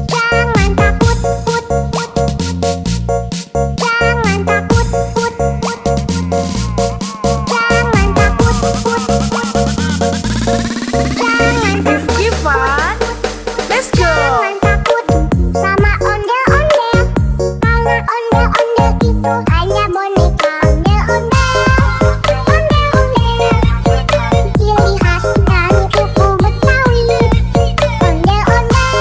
S2: Jangan takut, jangan takut, jangan takut, jangan
S1: Rifki Fun, let's go.
S2: jangan takut sama ondel-ondel, karena ondel-ondel itu hanya boneka. Ondel-ondel, ciri khas dan suku Betawi. Ondel-ondel,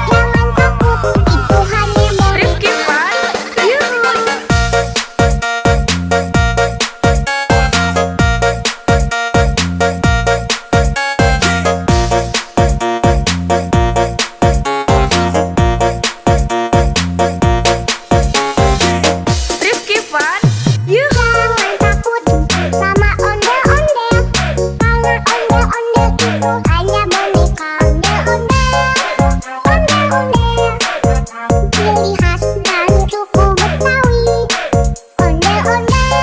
S2: jangan takut, itu hanya boneka.
S1: Rifki Fun, yuhu. Rifki Fun, yuhu.
S2: Jangan takut sama ondel-ondel, karena ondel-ondel itu hanya boneka. Ondel-ondel, ciri khas dan suku Betawi. Ondel-ondel,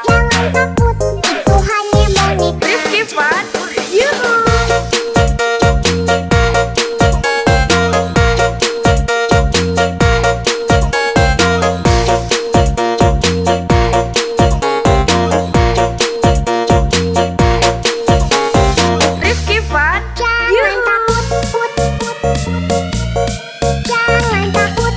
S2: jangan takut, itu hanya boneka.
S1: Rifki Fun, yuhu. Rifki Fun,
S2: Jangan
S1: yuhu.
S2: takut, jangan takut, jangan takut,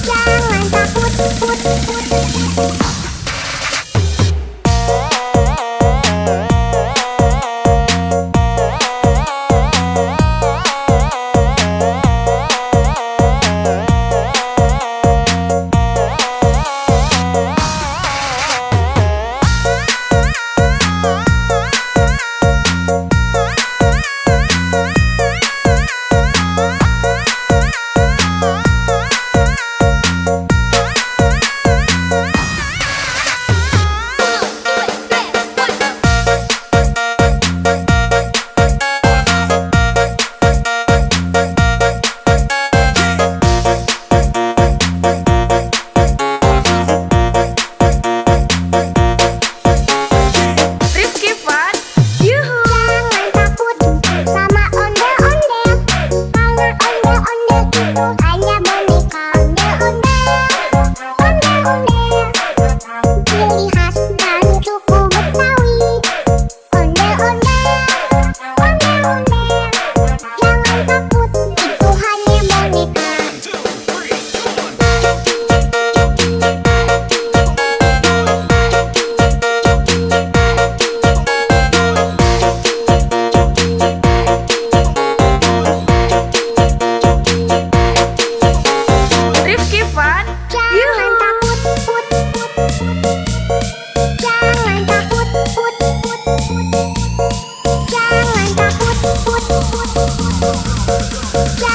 S2: jangan takut.
S1: Rifki Fun, yuhu.
S2: Jangan takut sama ondel-ondel, karena ondel-ondel itu hanya boneka. Ondel-ondel, ciri khas dan suku Betawi. Ondel-ondel, jangan takut, itu hanya boneka.
S1: Rifki Fun,
S2: Jangan
S1: yuhu.
S2: takut, jangan takut,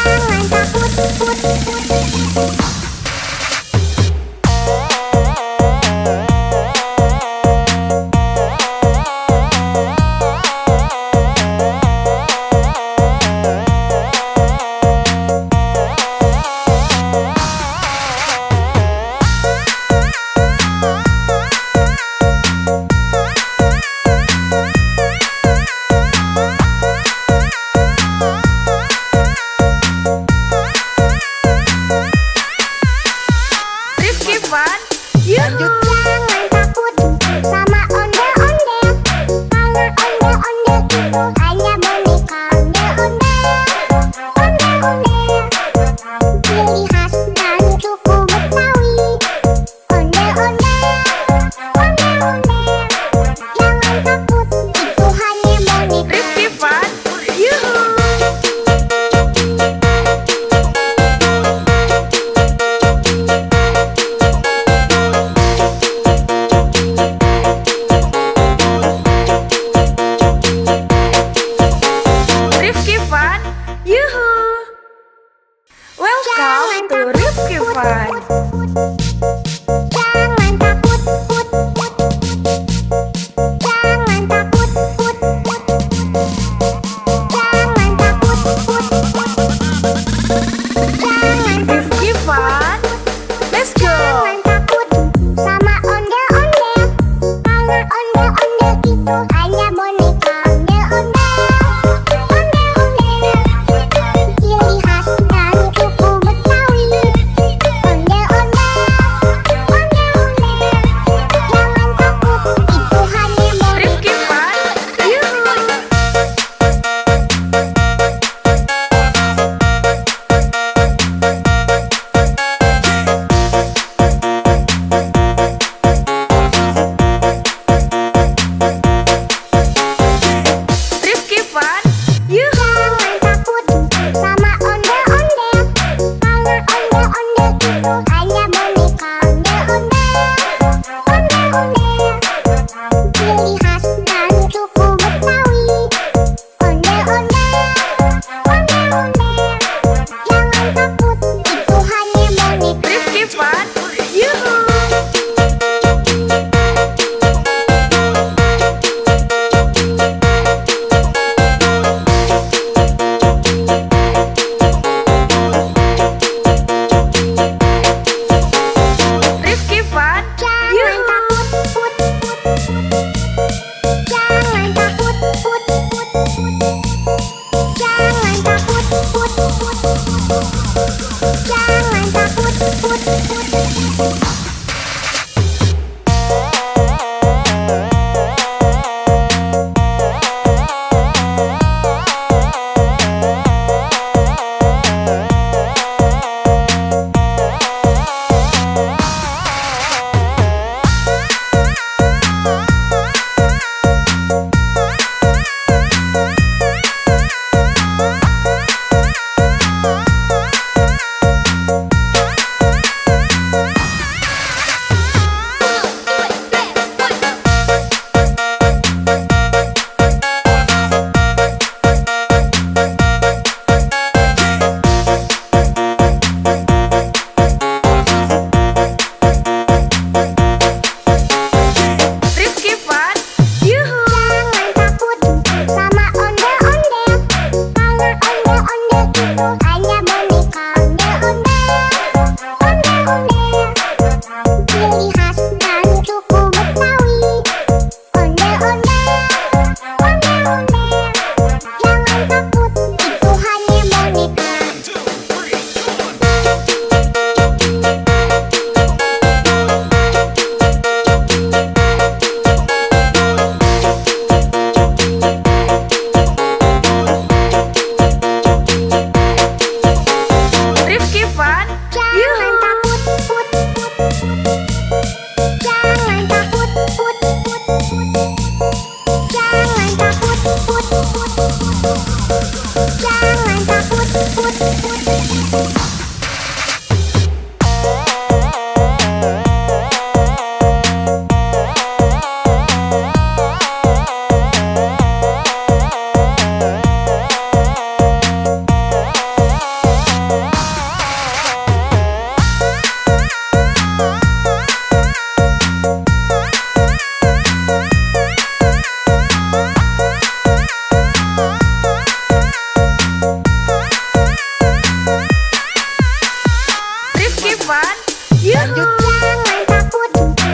S2: jangan takut, jangan takut. Ondel-ondel,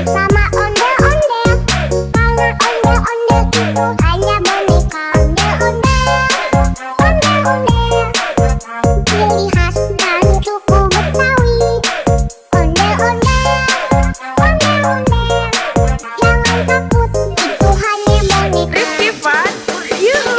S2: sama ondel-ondel. Karena ondel-ondel itu hanya boneka ondel-ondel. Ondel-ondel ciri khas dari suku Betawi. Ondel-ondel, ondel-ondel, jangan takut, itu hanya boneka.
S1: Rifki Fun, yuhu.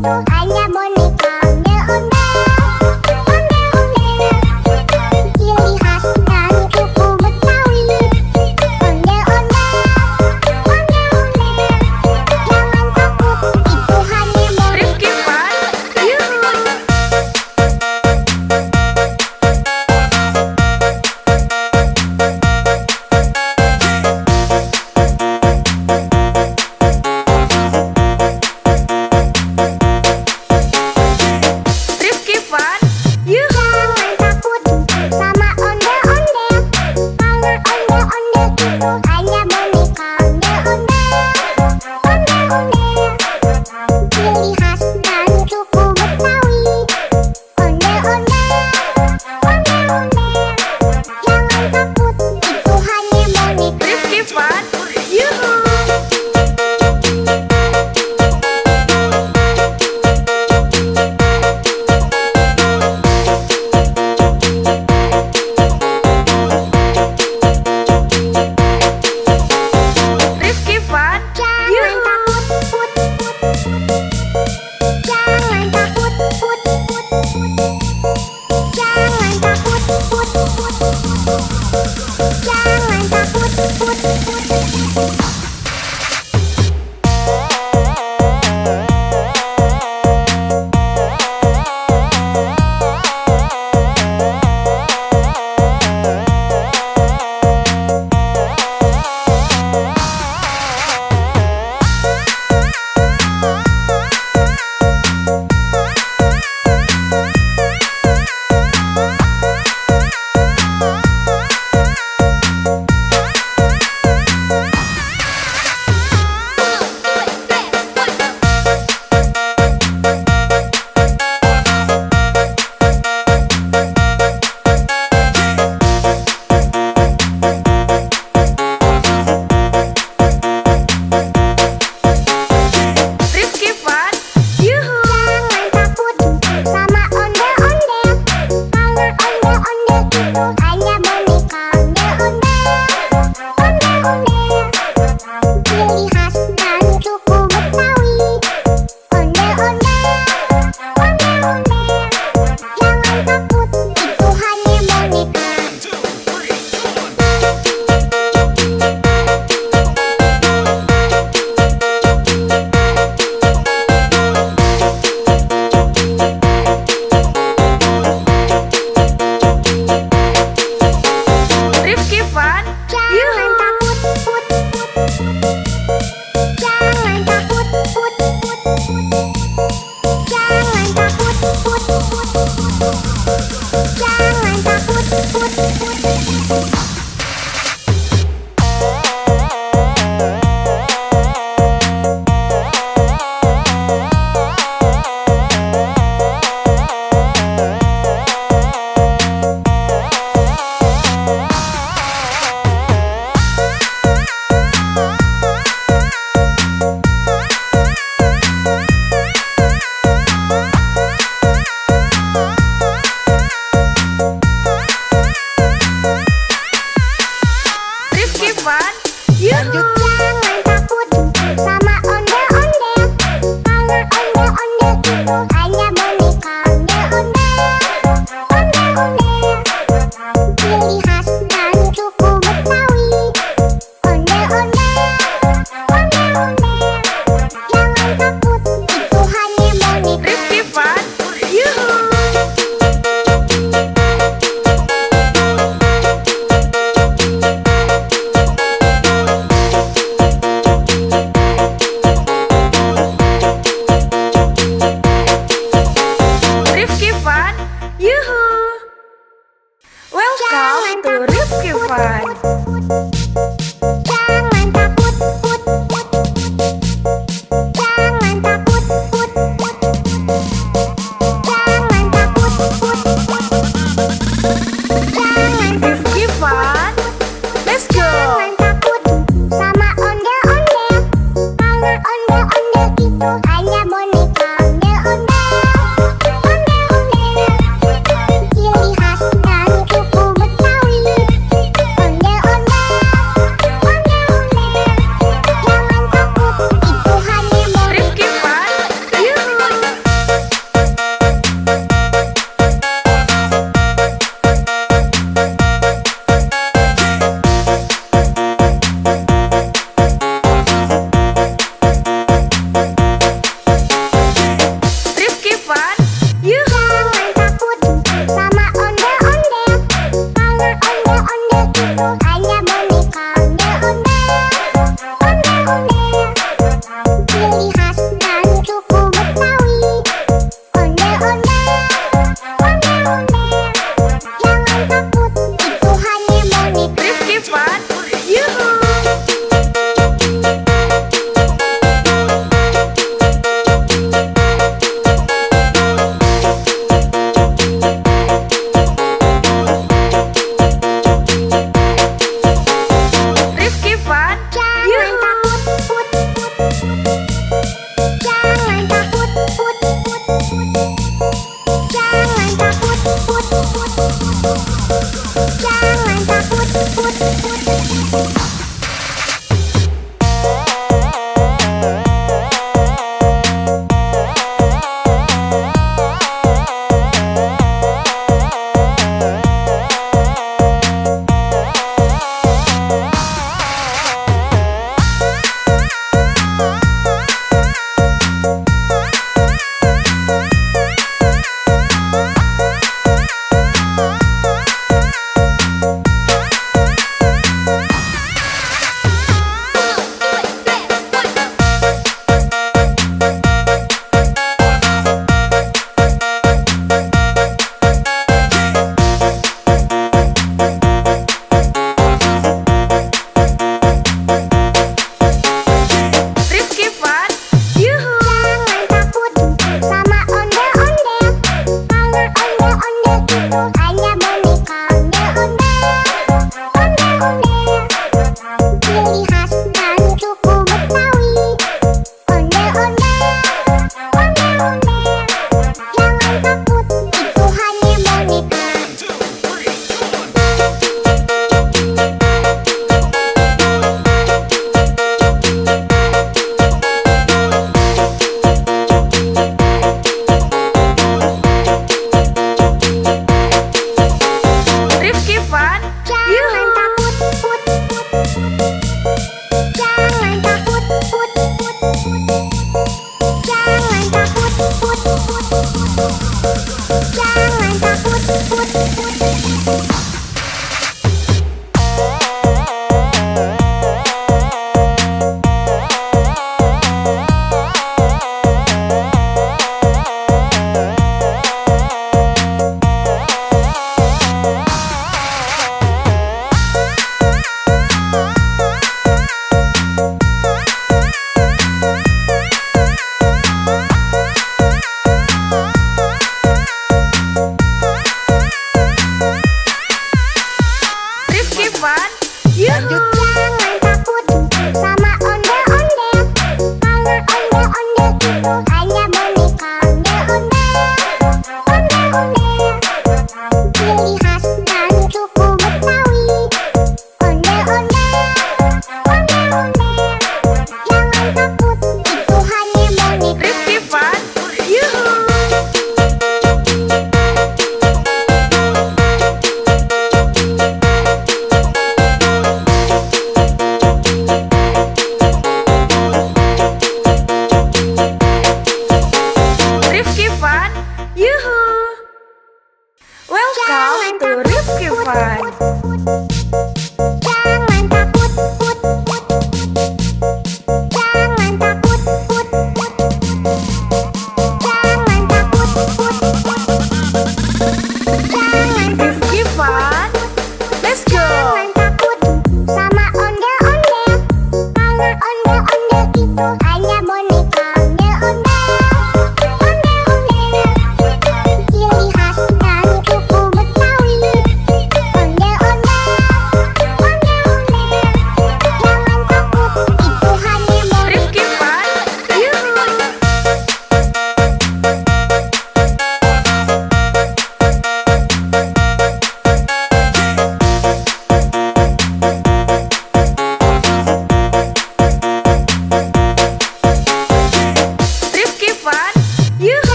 S2: itu hanya boneka ondel-ondel, ciri khas dari suku Betawi. Ondel-ondel, jangan takut, itu hanya boneka.
S1: Rifki Fun, yuhu. Rifki Fun, yuhu.
S2: Jangan takut sama ondel-ondel, karena ondel-ondel itu hanya boneka ondel-ondel, ciri khas dari suku Betawi. Ondel-ondel, jangan takut, itu hanya boneka.
S1: Rifki Fun, yuhu. Rifki Fun,
S2: Jangan
S1: yuhu.
S2: takut, jangan takut, jangan takut, jangan takut.
S1: Rifki Fun, yuhu.
S2: Jangan takut sama ondel-ondel, karena ondel-ondel itu hanya boneka ondel-ondel, ciri khas dari suku Betawi. Ondel-ondel, jangan takut, itu hanya boneka.
S1: Rifki Fun,
S2: Jangan
S1: yuhu.
S2: takut, jangan takut, jangan takut, jangan takut.
S1: Rifki Fun, yuhu.
S2: Jangan takut sama ondel-ondel, karena ondel-ondel itu hanya boneka ondel-ondel, ciri khas dari suku Betawi. Ondel-ondel, jangan takut, itu hanya boneka.
S1: Rifki Fun, yuhu.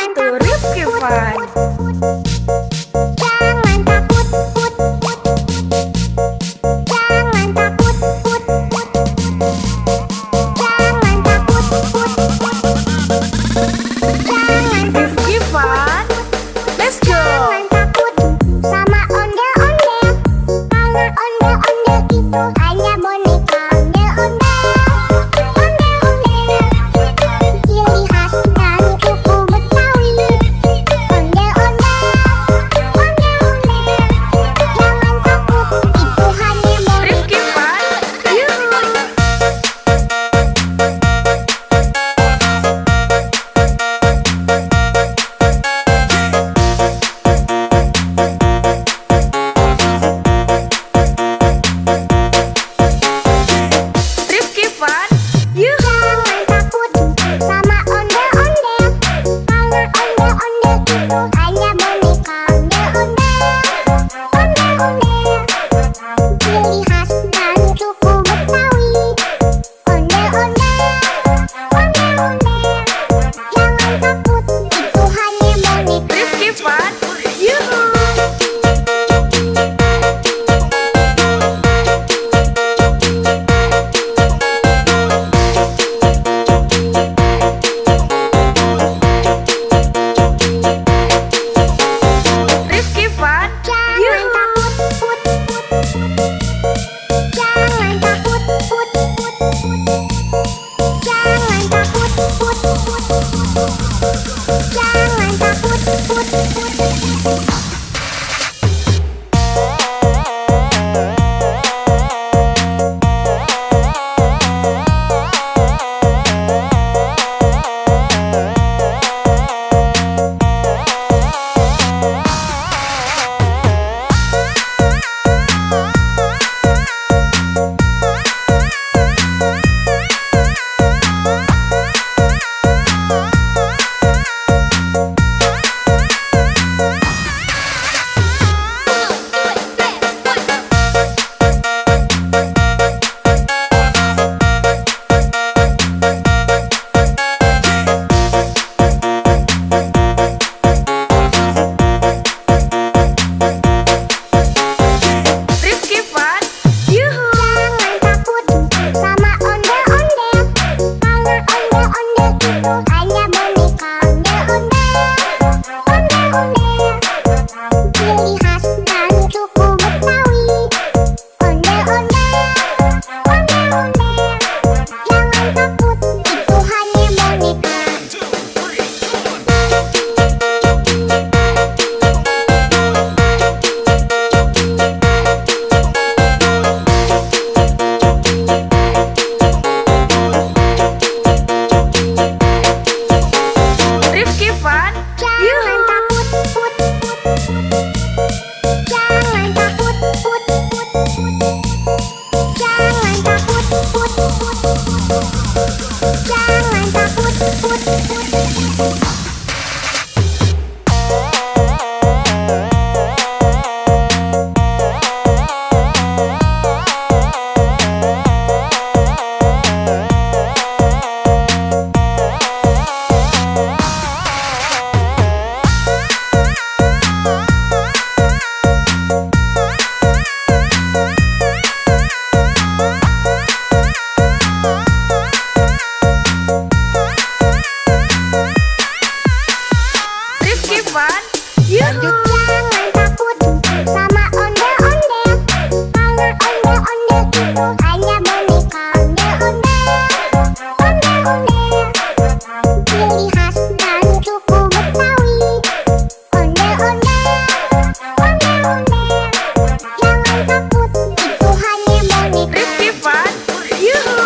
S1: Itu Rifki Van.
S2: Jangan takut, put, put. Jangan takut, put, put. Jangan takut, put, put. Jangan
S1: Rifki Van. Let's go.
S2: Jangan takut sama ondel-ondel. Karena ondel-ondel itu hanya boneka ondel-ondel. Ondel-ondel, ciri khas dari suku Betawi. Ondel-ondel, ondel-ondel. Jangan takut, itu hanya boneka.
S1: Rifki Van. Yuhu. Rifki Van. Yuhu.
S2: Jangan takut sama ondel-ondel. Karena ondel-ondel itu hanya boneka ondel-ondel. Ondel-ondel, ciri khas dari suku Betawi. Ondel-ondel, ondel-ondel. Jangan takut, itu hanya boneka.
S1: Rifki Van. Yuhu. Rifki Van.
S2: Jangan
S1: Yuhu.
S2: takut, put, put. Jangan takut, put, put. Jangan takut, put, put. Jangan takut, put, put.
S1: Rifki Van. Yuhu.
S2: Jangan takut sama ondel-ondel. Karena ondel-ondel itu hanya boneka ondel-ondel. Ondel-ondel, ciri khas dari suku Betawi. Ondel-ondel, ondel-ondel. Jangan takut, itu hanya boneka.
S1: Rifki Van.
S2: Jangan
S1: Yuhu.
S2: takut, put, put. Jangan takut, put, put. Jangan takut, put, put. Jangan takut, put, put.
S1: Rifki Van. Yuhu.
S2: Jangan takut sama ondel-ondel. Karena ondel-ondel itu hanya boneka ondel-ondel. Ondel-ondel, ciri khas dari suku Betawi. Ondel-ondel, ondel-ondel. Jangan takut, itu hanya boneka.
S1: Rifki Van. Yuhu.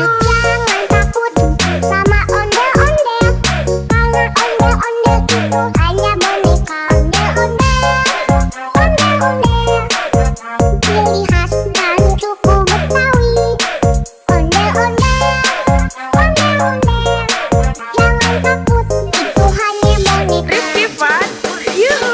S2: Jangan takut sama ondel-ondel, karena ondel-ondel itu hanya boneka. Ondel-ondel, ciri khas dan suku Betawi. Ondel-ondel, jangan takut, itu hanya boneka.
S1: Rifki Fun, yuhu.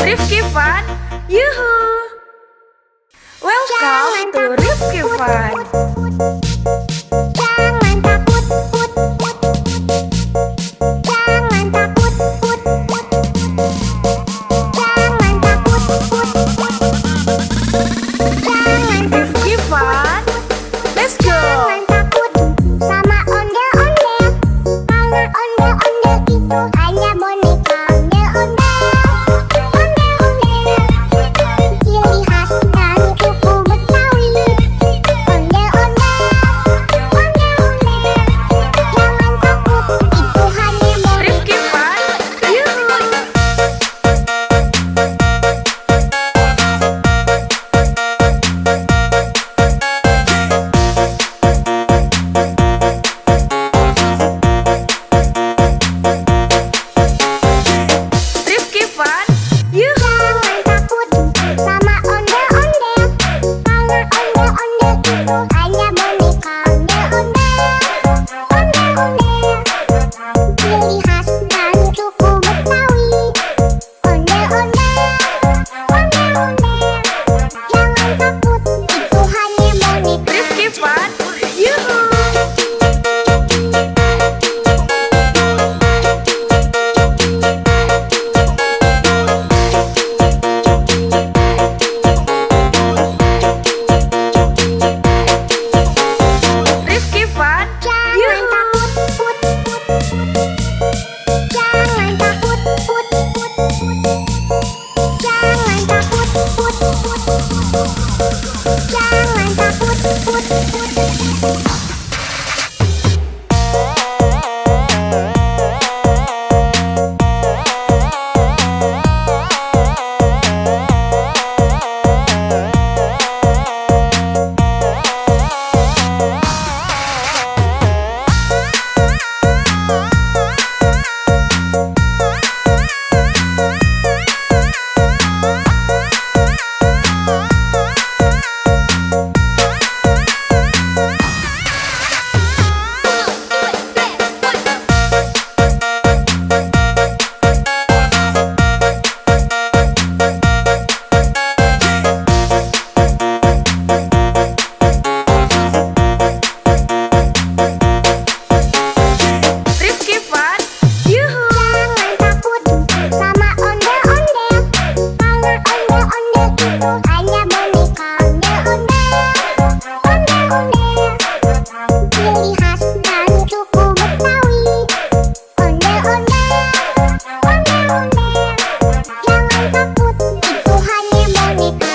S1: Rifki Fun, yuhu. Welcome to Rifki Fun.
S2: Jangan takut, jangan takut, jangan takut, jangan
S1: Rifki Fun, let's go.
S2: jangan takut sama ondel-ondel, karena ondel-ondel itu hanya boneka. Ondel-ondel, ciri khas dan suku Betawi. Ondel-ondel, jangan takut, itu hanya boneka.
S1: Rifki Fun, yuhu. Rifki Fun, yuhu.
S2: Jangan takut sama ondel-ondel, karena ondel-ondel itu hanya boneka. Ondel-ondel, ciri khas dan suku Betawi. Ondel-ondel, jangan takut, itu hanya boneka.
S1: Rifki Fun, yuhu. Rifki Fun,
S2: Jangan
S1: yuhu.
S2: takut, jangan takut, jangan takut, jangan takut.
S1: Rifki Fun, yuhu.
S2: Jangan takut sama ondel-ondel, karena ondel-ondel itu hanya boneka. Ondel-ondel, ciri khas dan suku Betawi. Ondel-ondel, jangan takut, itu hanya boneka.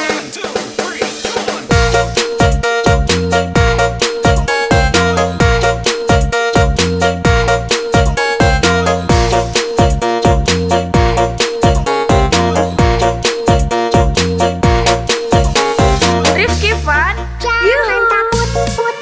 S1: Rifki Fun,
S2: Jangan
S1: yuhu.
S2: takut,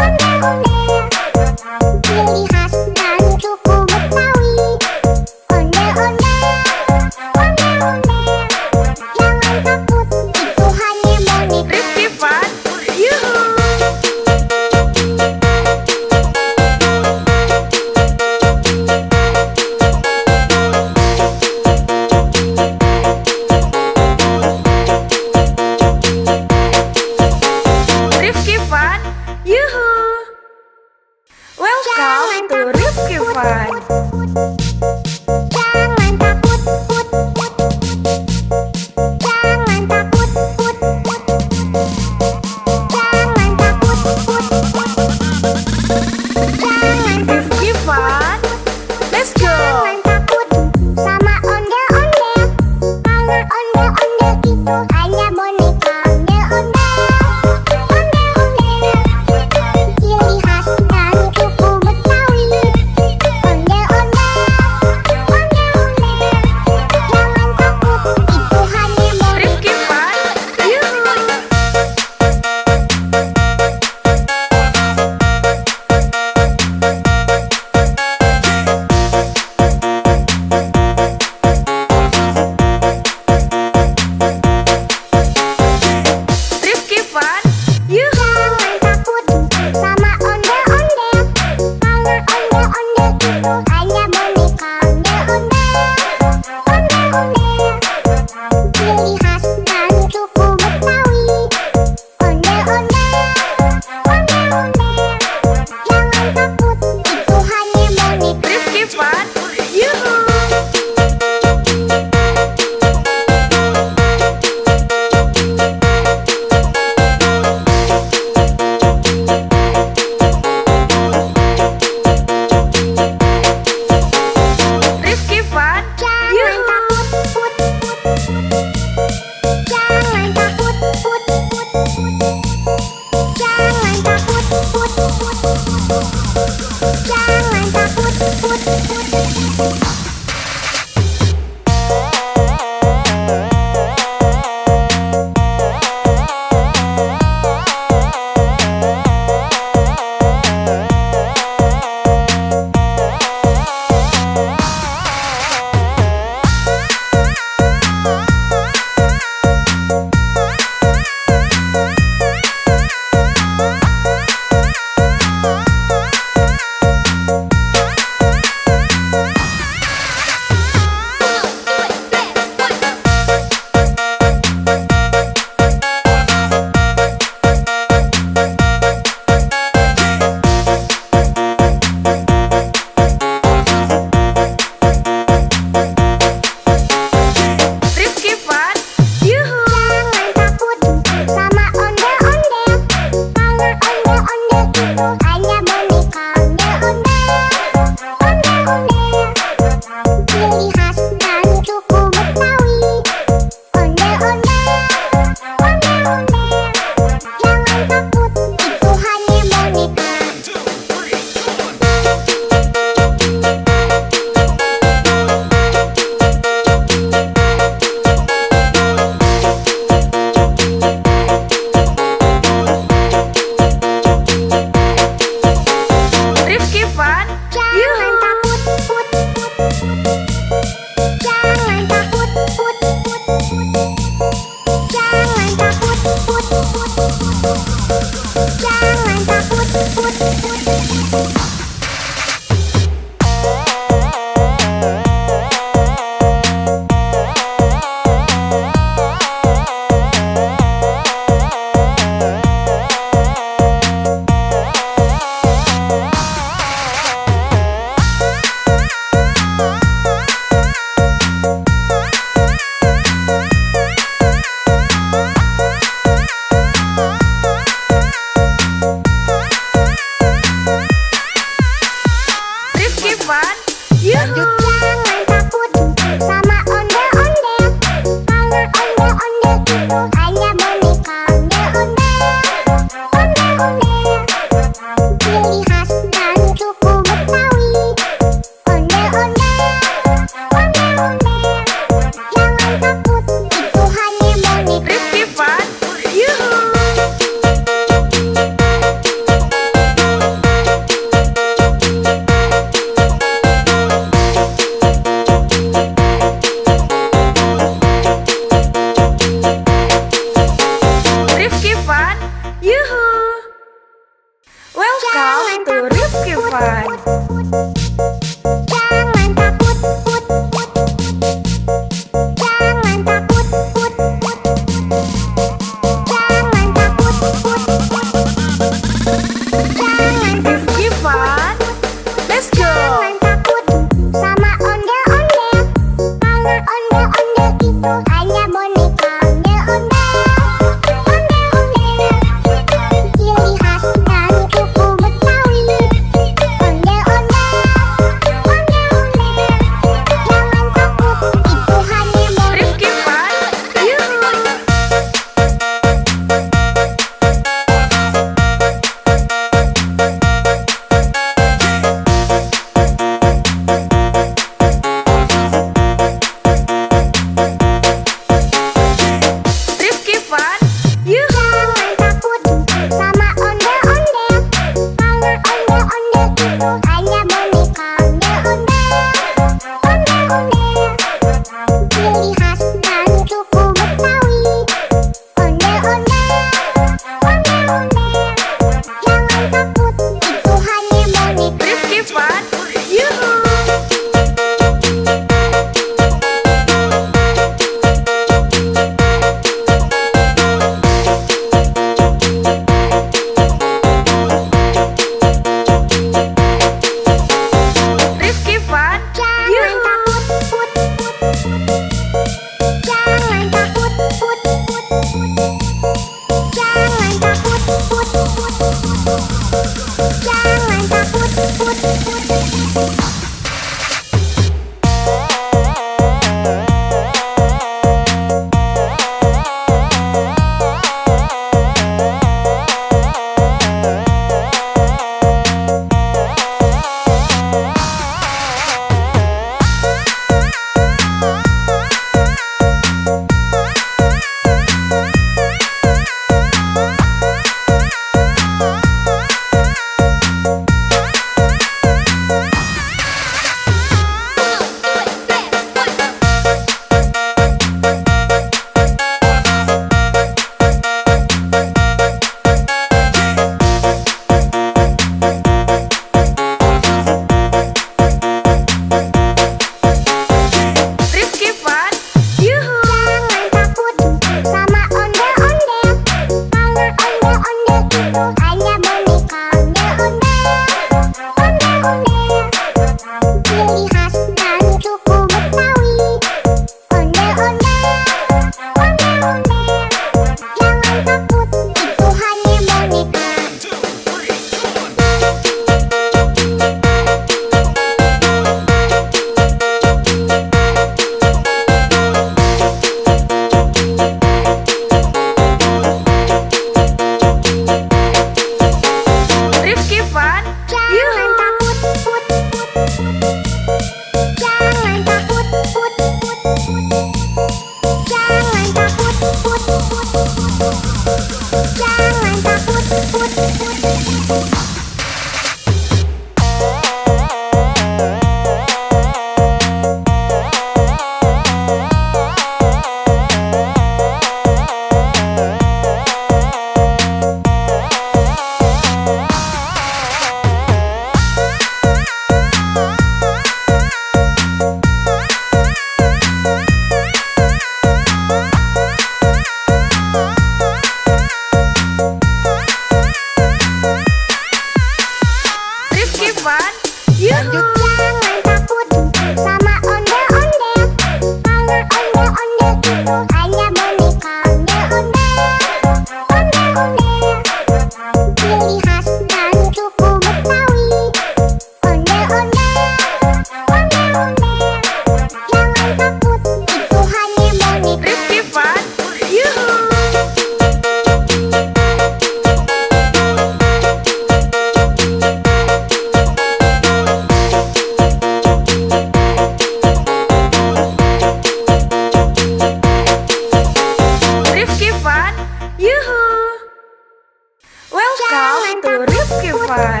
S1: to Rifki Fun.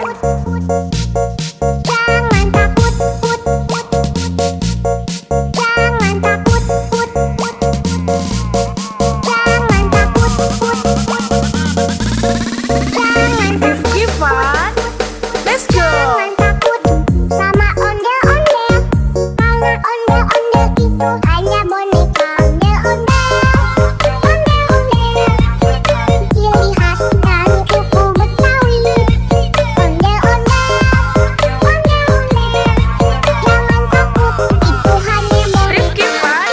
S2: Jangan takut, put, put. Jangan takut, put, put. Jangan takut, put, put. Jangan
S1: Rifki Fun, let's go.
S2: Jangan takut sama ondel-ondel, karena ondel-ondel itu hanya boneka. Ondel-ondel, ondel-ondel, ciri khas dari suku Betawi. Ondel-ondel, ondel-ondel, jangan takut, itu hanya boneka.
S1: Rifki Fun,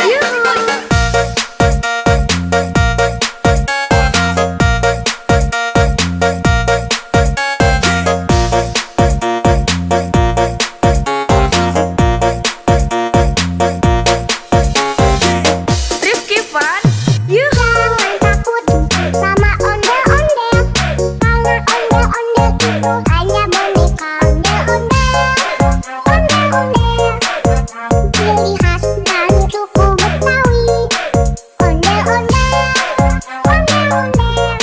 S1: yuhu. Rifki Fun, yuhu.
S2: Jangan takut sama ondel-ondel, karena ondel-ondel itu hanya boneka. Ondel-ondel, ondel-ondel, ciri khas dari suku Betawi. Ondel-ondel, ondel-ondel,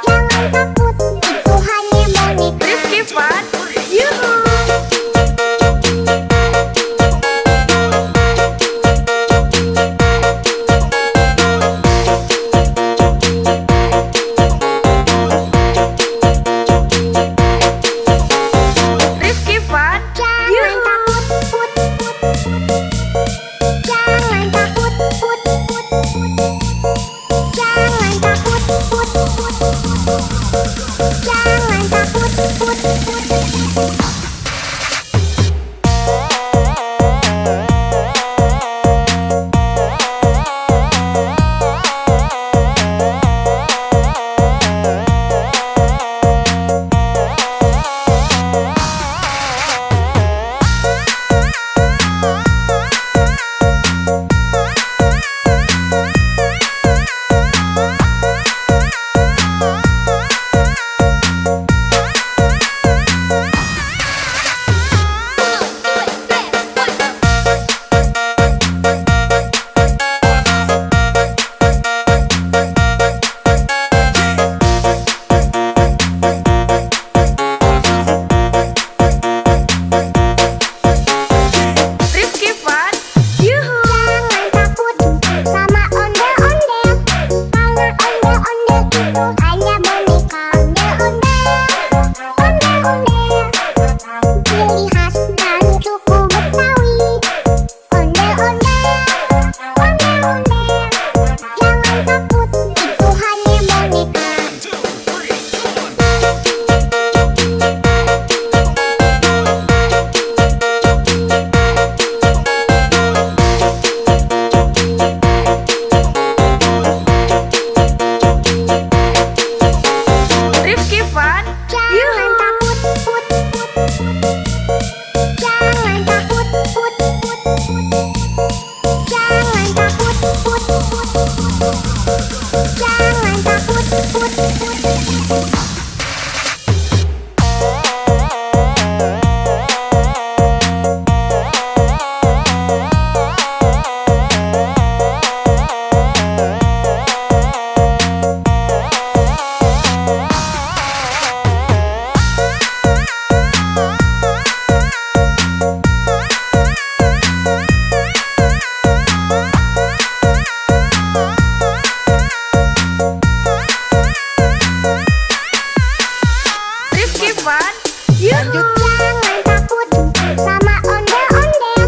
S2: jangan takut, itu hanya boneka.
S1: Rifki Fun, yuhu. Rifki Fun,
S2: Jangan
S1: yuhu.
S2: takut, put, put, put. Jangan takut, put, put, put. Jangan takut, put, put, put. Jangan takut, put, put.
S1: Rifki Fun, yuhu.
S2: Jangan takut sama ondel-ondel, karena ondel-ondel itu hanya boneka. Ondel-ondel, ondel-ondel, ciri khas dari suku Betawi. Ondel-ondel, ondel-ondel, jangan takut, itu hanya boneka.
S1: Rifki Fun,
S2: Jangan
S1: yuhu.
S2: takut, put, put, put. Jangan takut, put, put, put. Jangan takut, put, put, put. Jangan takut, put, put.
S1: Rifki Fun, yuhu.
S2: Jangan takut sama ondel-ondel,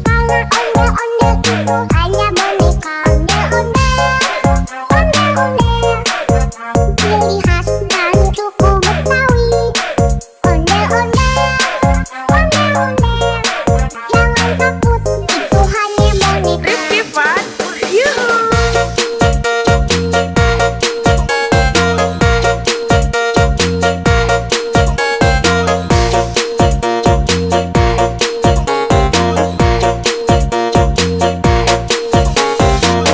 S2: karena ondel-ondel itu hanya boneka. Ondel-ondel, ondel-ondel, ciri khas dari suku Betawi. Ondel-ondel, ondel-ondel, jangan takut, itu hanya boneka.
S1: Rifki Fun, yuhu.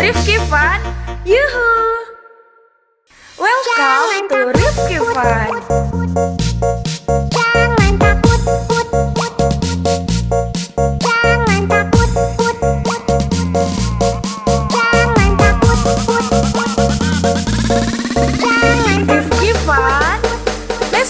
S1: Rifki Fun, yuhu. Welcome to Rifki Fun.
S2: Jangan takut, put, put. Jangan takut, put, put. Jangan takut, put, put. Jangan
S1: Rifki Fun, let's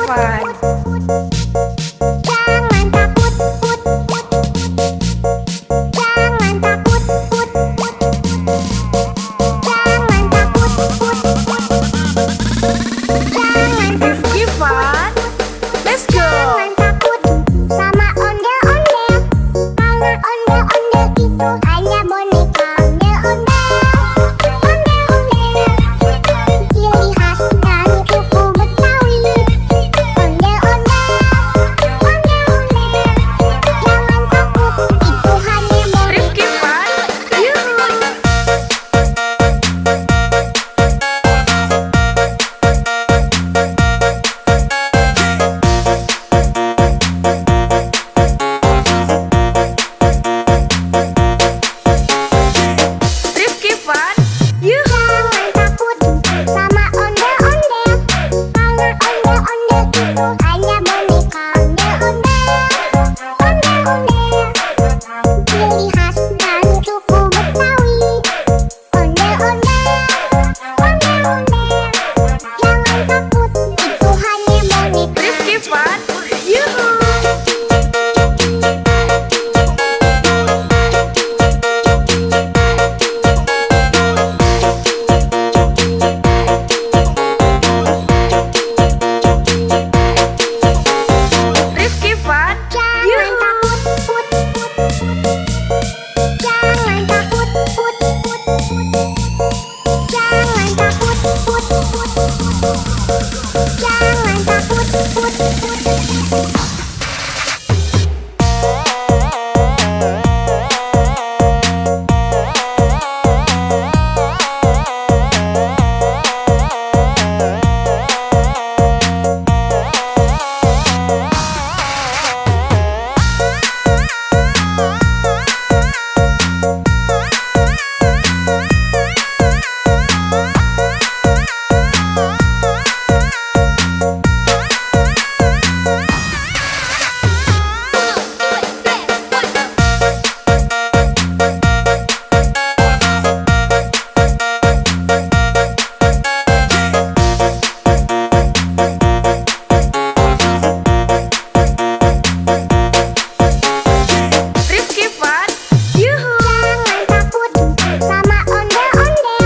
S1: Fun.
S2: Jangan takut, put, put. Jangan takut, put, put. Jangan takut, put, put. Jangan
S1: Rifki Fun. Let's go.
S2: Jangan takut sama ondel-ondel. Kalau ondel-ondel itu hanya boneka ondel-ondel. Ondel-ondel, ciri khas dari suku Betawi. Ondel-ondel, ondel-ondel. Jangan takut, itu hanya boneka.
S1: Rifki Fun. Yuhu. Rifki Fun. Yuhu.
S2: Jangan takut sama ondel-ondel. Kalau ondel-ondel itu hanya boneka ondel-ondel. Ondel-ondel, ciri khas dari suku Betawi. Ondel-ondel, ondel-ondel. Jangan takut, itu hanya boneka.
S1: Rifki Fun. Yuhu. Rifki Fun.
S2: Jangan
S1: Yuhu.
S2: takut, put, put. Jangan takut, put, put. Jangan takut, put, put. Jangan takut, put, put.
S1: Rifki Fun. Yuhu.
S2: Jangan takut sama ondel-ondel.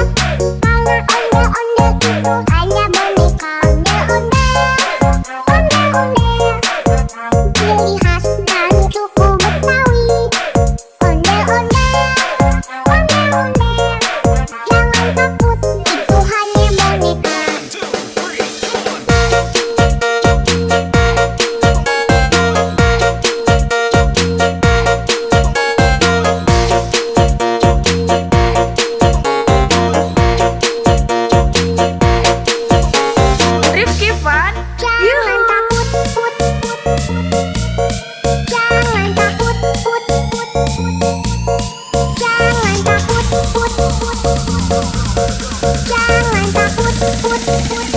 S2: Kalau ondel-ondel itu hanya boneka ondel-ondel. Ondel-ondel, ciri khas dari suku Betawi. Ondel-ondel, ondel-ondel. Jangan takut, itu hanya boneka.
S1: Rifki Fun.
S2: Jangan
S1: Yuhu.
S2: takut, put, put. Jangan takut, put, put. Jangan takut, put, put. Jangan takut, put, put.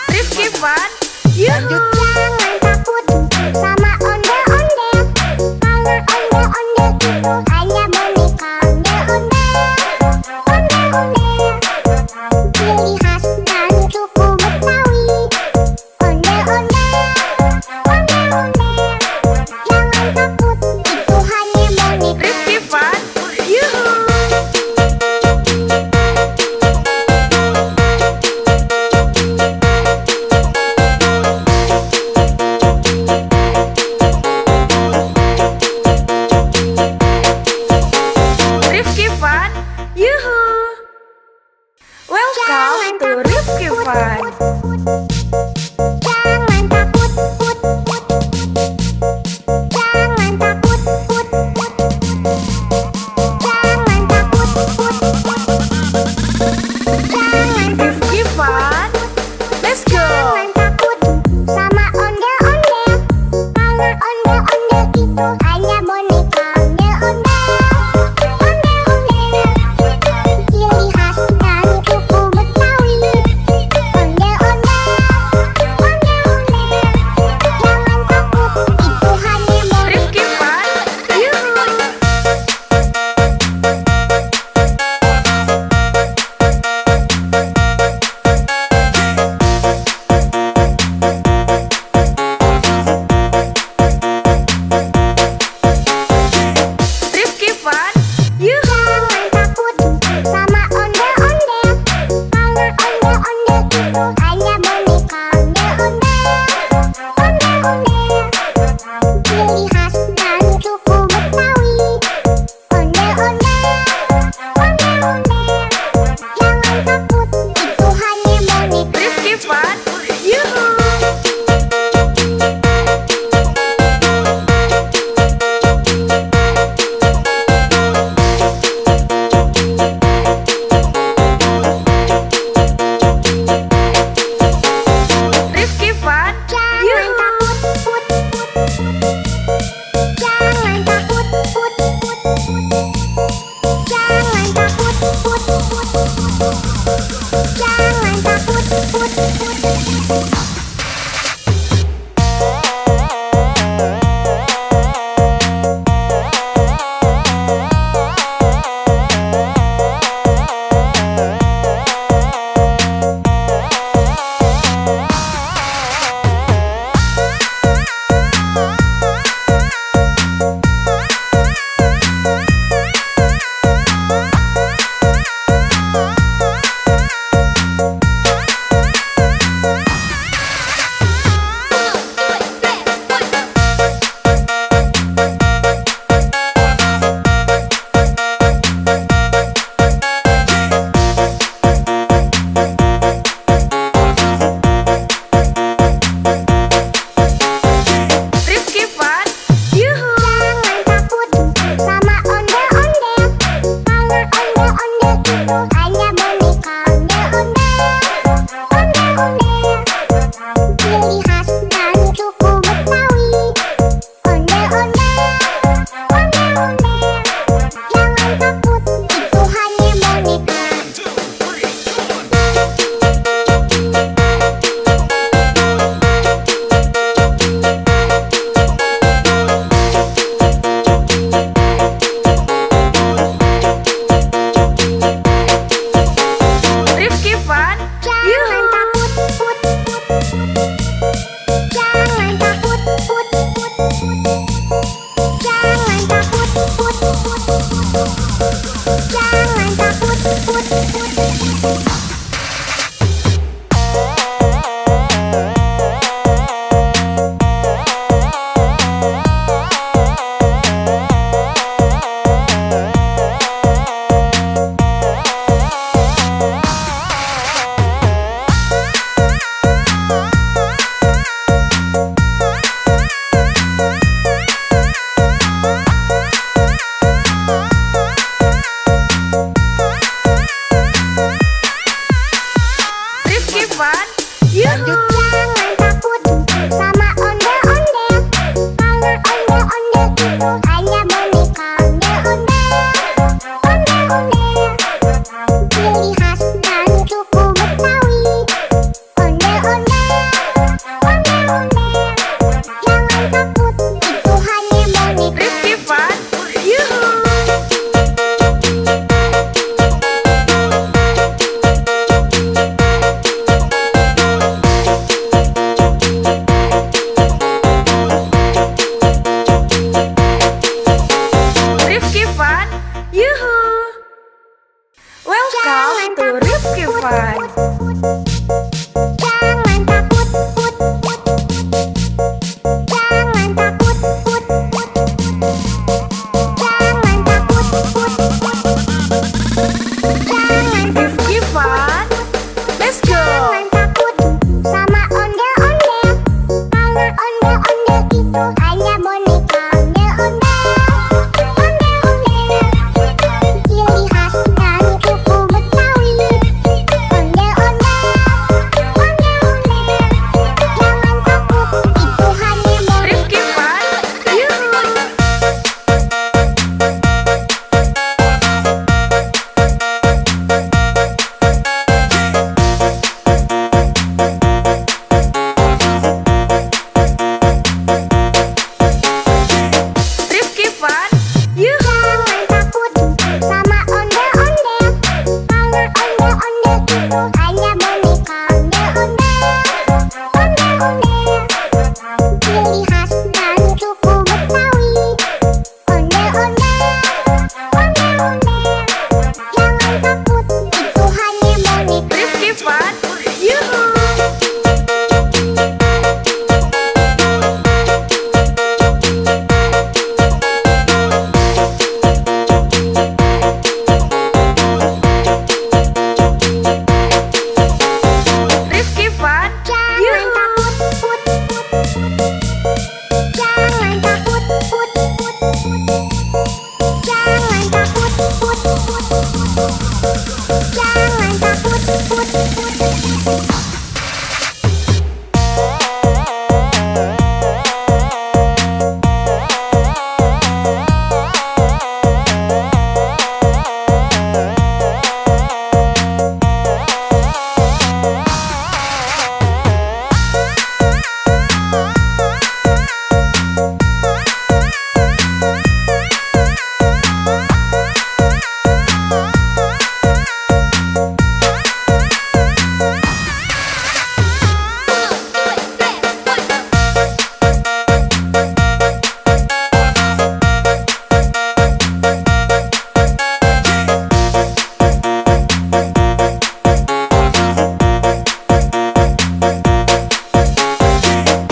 S1: Rifki Fun. Yuhu.
S2: Jangan takut sama ondel-ondel. Kalau ondel-ondel itu hanya boneka ondel-ondel. Ondel-ondel, ciri khas dari suku Betawi. Ondel-ondel, ondel-ondel. Jangan takut, itu hanya boneka.
S1: Rifki Fun. Yuhu.
S2: ciri khas dari suku Betawi. Ondel-ondel, ondel-ondel, jangan takut, itu hanya boneka.
S1: Rifki Fun, yuhu. Rifki Fun,
S2: Jangan
S1: yuhu.
S2: takut, put, put, put. Jangan takut, put, put, put. Jangan takut, put, put, put. Jangan takut, put, put.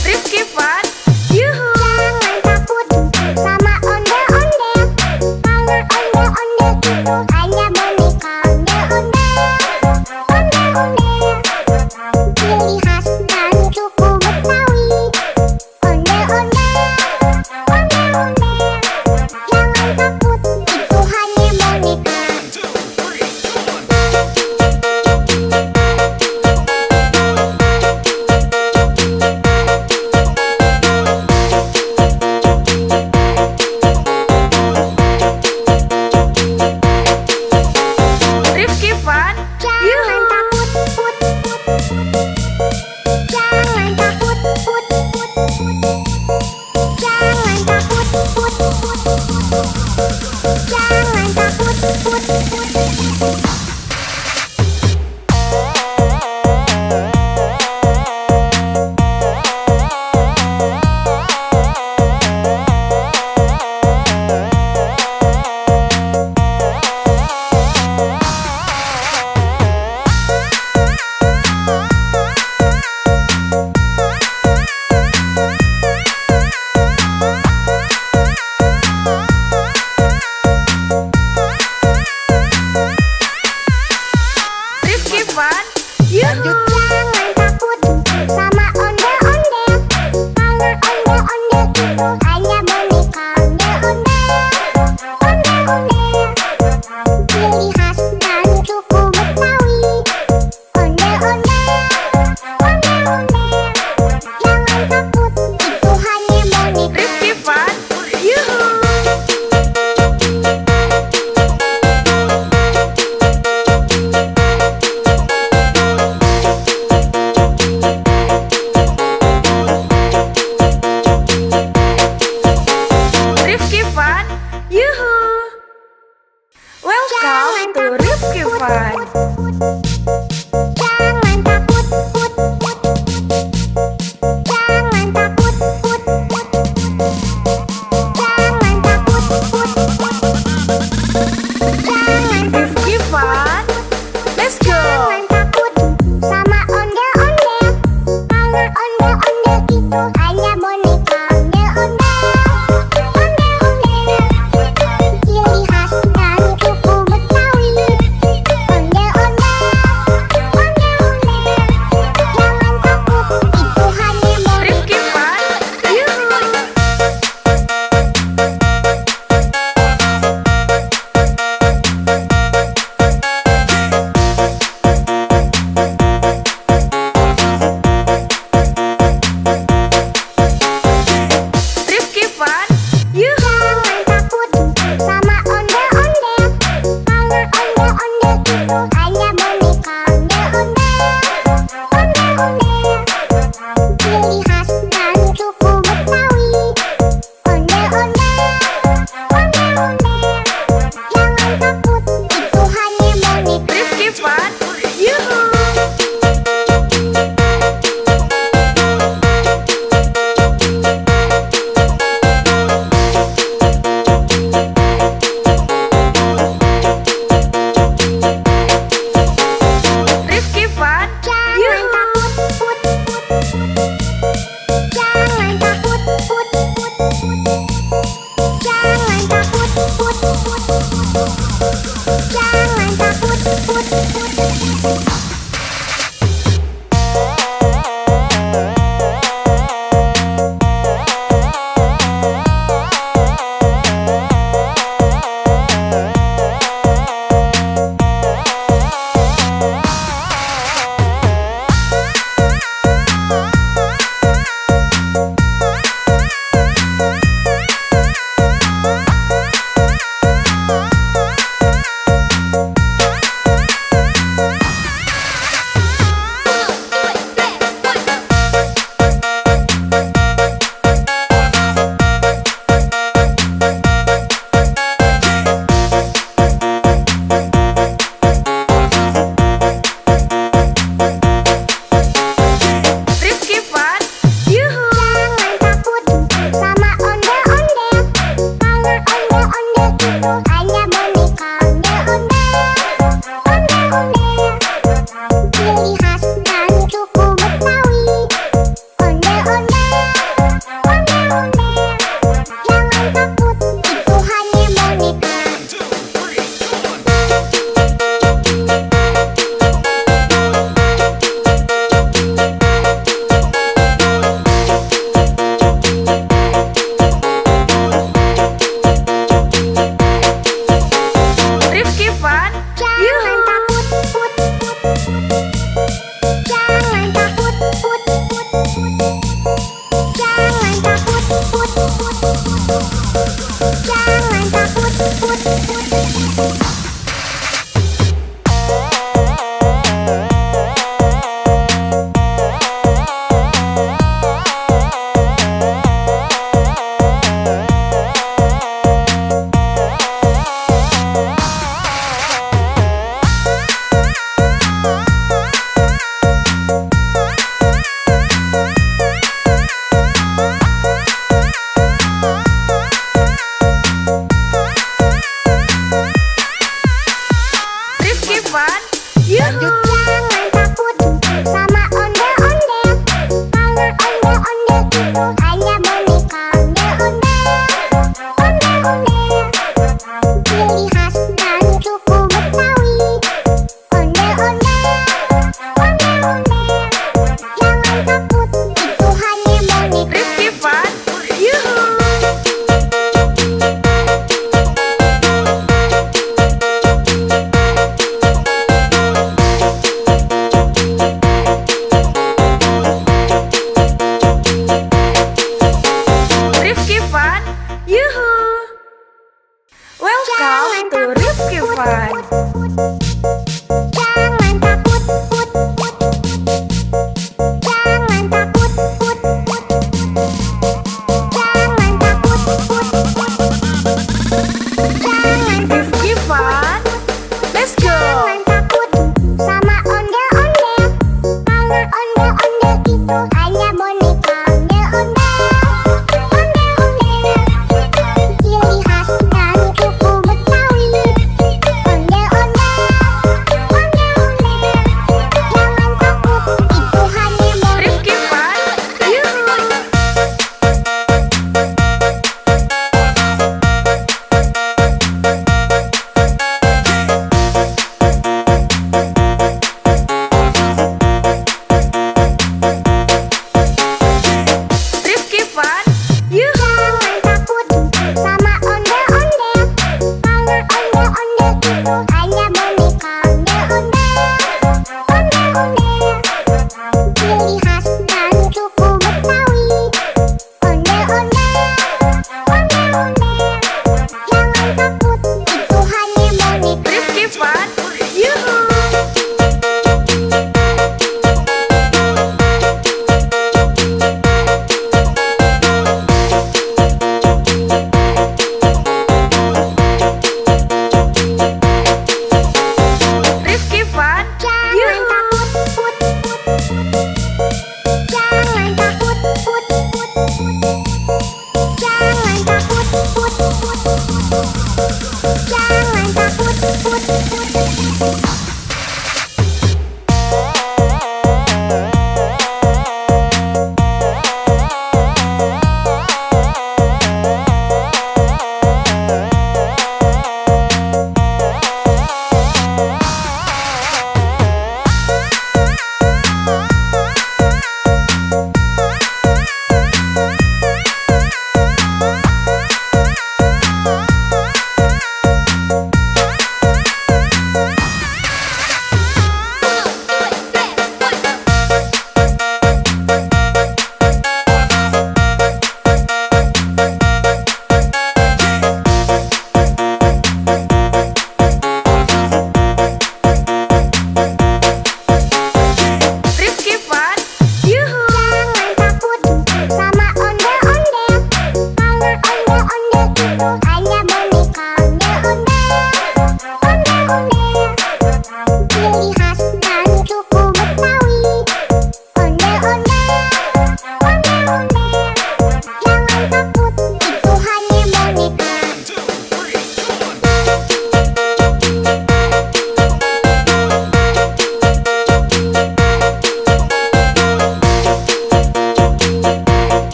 S1: Rifki Fun, yuhu.
S2: Jangan takut sama ondel-ondel, karena ondel-ondel itu hanya boneka. Ondel-ondel, ondel-ondel, ciri khas dari suku Betawi. Ondel-ondel, ondel-ondel, jangan takut, itu hanya boneka.
S1: Rifki Fun,
S2: Jangan
S1: yuhu.
S2: takut, put, put, put. Jangan takut, put, put, put. Jangan takut, put, put, put. Jangan takut, put, put.
S1: Rifki Fun, yuhu.
S2: Jangan takut sama ondel-ondel, karena ondel-ondel itu hanya boneka. Ondel-ondel, ondel-ondel, ciri khas dari suku Betawi. Ondel-ondel, ondel-ondel, jangan takut, itu hanya boneka.
S1: Rifki Fun, yuhu. Rifki Fun, yuhu. Welcome to Rifki Fun.
S2: Jangan takut, put, put. Jangan takut, put, put. Jangan takut, put, put. Jangan
S1: Rifki Fun, let's go.
S2: Jangan takut sama ondel-ondel, karena ondel-ondel itu hanya boneka. Ondel-ondel, ondel-ondel, ciri khas dari suku Betawi. Ondel-ondel, ondel-ondel, jangan takut, itu hanya boneka.
S1: Rifki Fun, yuhu.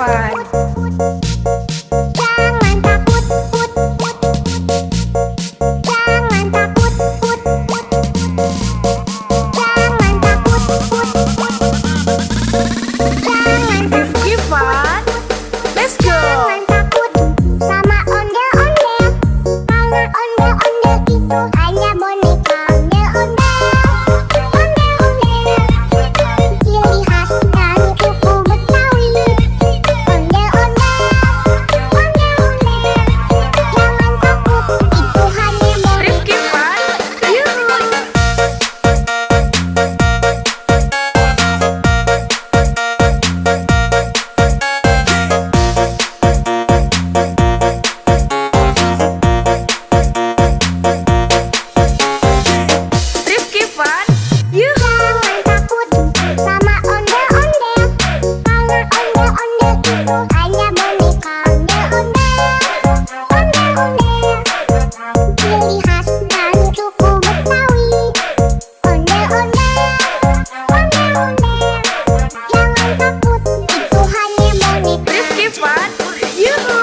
S1: Fun.
S2: Jangan takut, put, put. Jangan takut, put, put. Jangan takut, put, put. Jangan
S1: Rifki Fun. Let's go.
S2: Jangan takut sama ondel-ondel, karena ondel-ondel itu hanya boneka. Ondel-ondel, ondel-ondel, ciri khas dari suku Betawi. Ondel-ondel, ondel-ondel, jangan takut, itu hanya boneka.
S1: Rifki Fun. Yuhu. Rifki Fun. Yuhu.
S2: Jangan takut sama ondel-ondel, karena ondel-ondel itu hanya boneka. Ondel-ondel, ondel-ondel, ciri khas dari suku Betawi. Ondel-ondel, ondel-ondel, jangan takut, itu hanya boneka.
S1: Rifki Fun. Yuhu.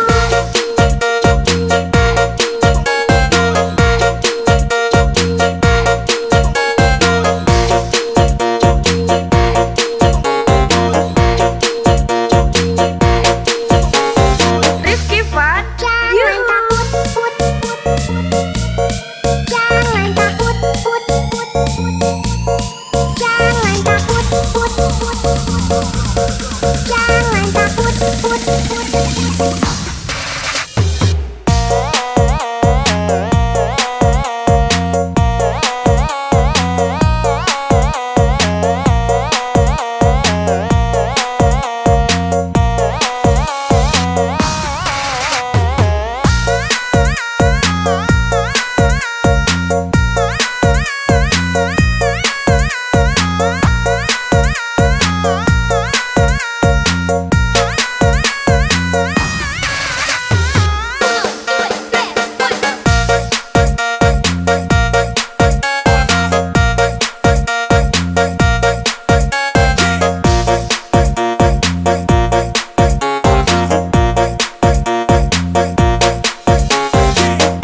S1: Rifki Fun.
S2: Jangan
S1: Yuhu.
S2: takut, put, put. Jangan takut, put, put. Jangan takut, put, put. Jangan takut, put, put.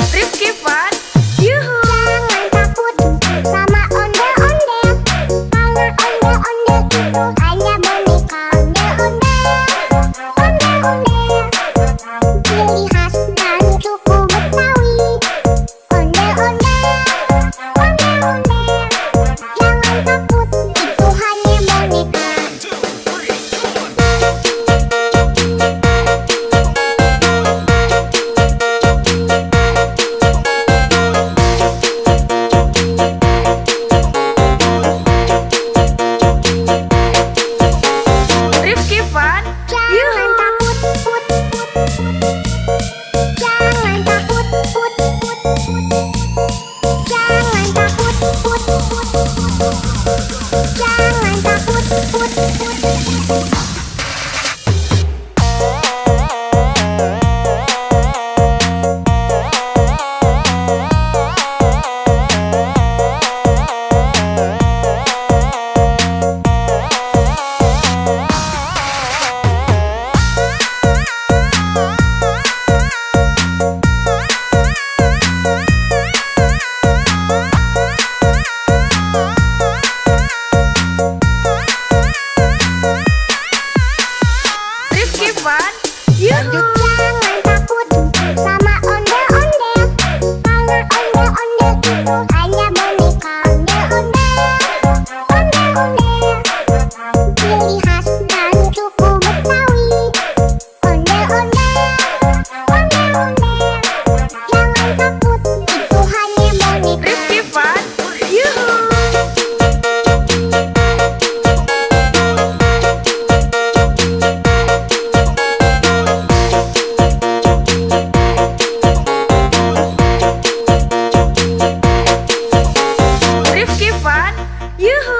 S2: Rifki Fun. Yuhu. Jangan takut sama ondel-ondel, karena ondel-ondel itu hanya boneka. Ondel-ondel, ondel-ondel, ciri khas dari suku Betawi. Ondel-ondel, ondel-ondel, jangan takut, itu hanya boneka.
S1: Rifki Fun.
S2: Jangan
S1: Yuhu.
S2: takut, put, put. Jangan takut, put, put. Jangan takut, put, put. Jangan takut, put, put.
S1: Rifki Fun. Yuhu.
S2: Jangan takut sama ondel-ondel, karena ondel-ondel itu hanya boneka. Ondel-ondel, ondel-ondel, ciri khas dari suku Betawi. Ondel-ondel, ondel-ondel, jangan takut, itu hanya boneka.
S1: Rifki Fun. Yuhu. Rifki Fun. Yuhu.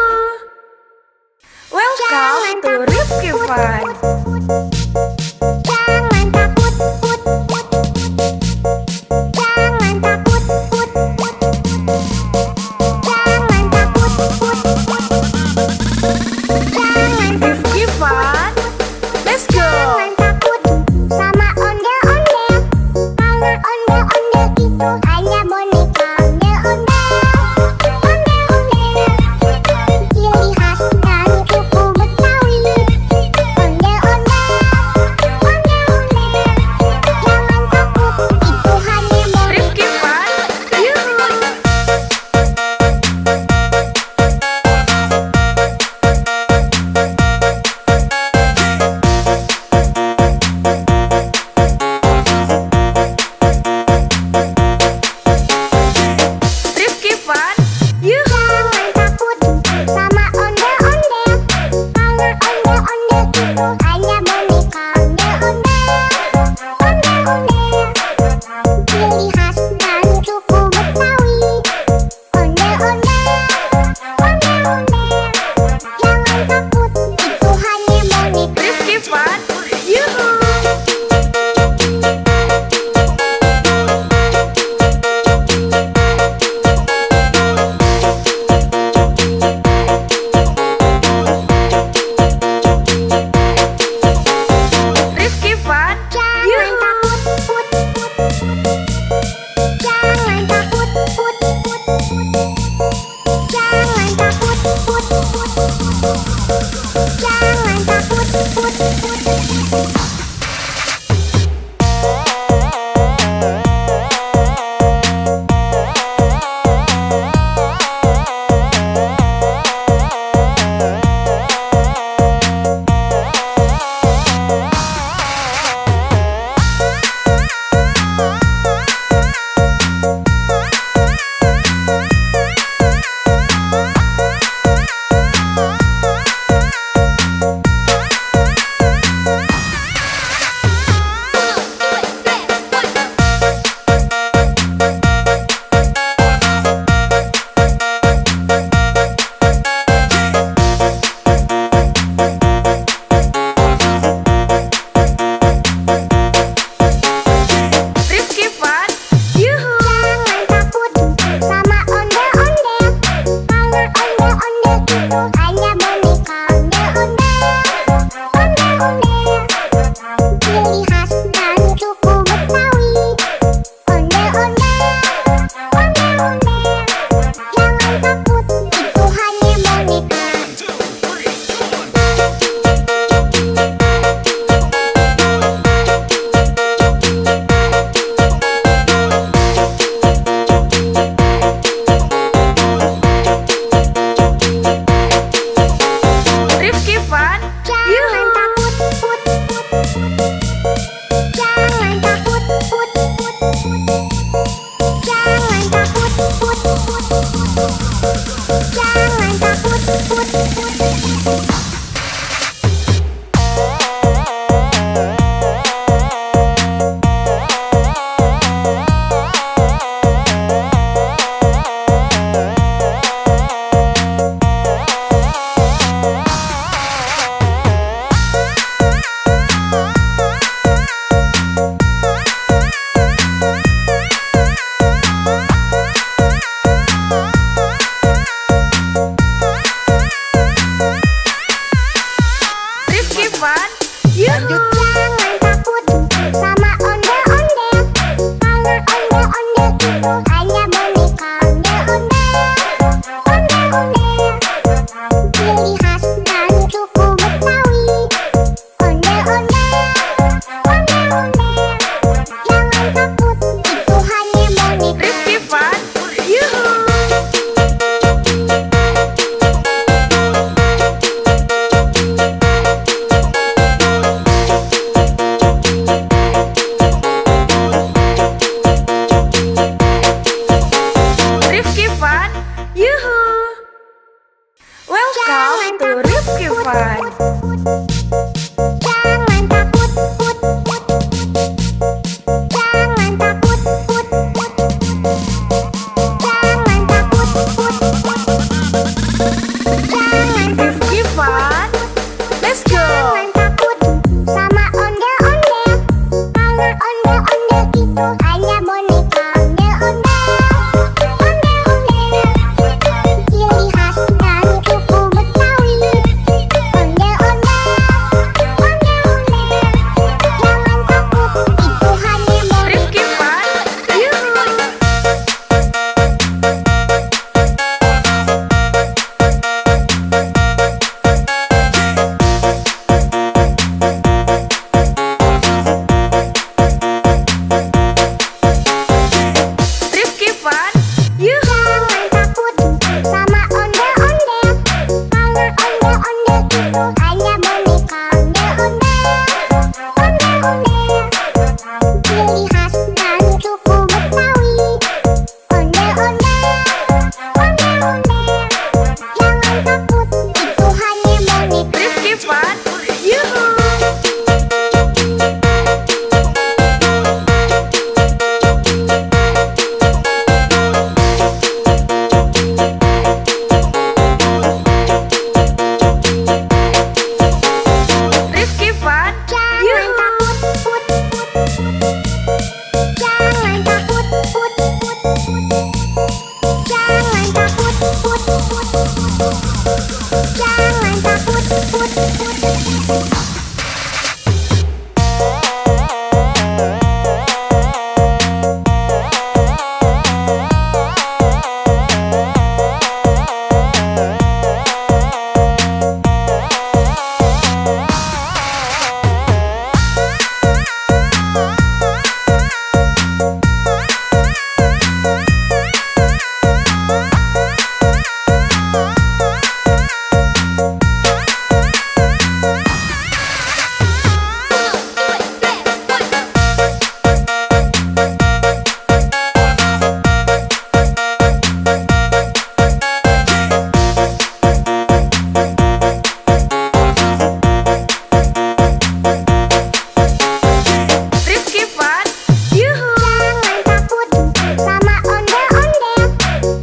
S1: Welcome to Rifki Fun.
S2: Jangan takut, put, put. Jangan takut, put, put. Jangan takut, put, put. Jangan
S1: Rifki Fun. Let's go.
S2: Jangan takut.
S1: to Rifki Fun.
S2: Jangan takut, put, put. Jangan takut, put, put. Jangan takut, put, put. Jangan
S1: Rifki Fun, let's go.
S2: Jangan takut sama ondel-ondel, karena ondel-ondel itu hanya boneka ondel-ondel. Ondel-ondel, ciri khas dari suku Betawi. Ondel-ondel, ondel-ondel, jangan takut, itu hanya boneka.
S1: Rifki Fun, yuhu. Rifki Fun, yuhu.
S2: Jangan takut sama ondel-ondel, karena ondel-ondel itu hanya boneka ondel-ondel. Ondel-ondel, ciri khas dari suku Betawi. Ondel-ondel, ondel-ondel, jangan takut, itu hanya boneka.
S1: Rifki Fun, yuhu. Rifki Fun,
S2: Jangan
S1: yuhu.
S2: takut, put, put, put. Jangan takut, put, put, put. Jangan takut, put, put, put. Jangan takut, put, put, put. Rifki Fun, yuhu. Jangan takut sama ondel-ondel,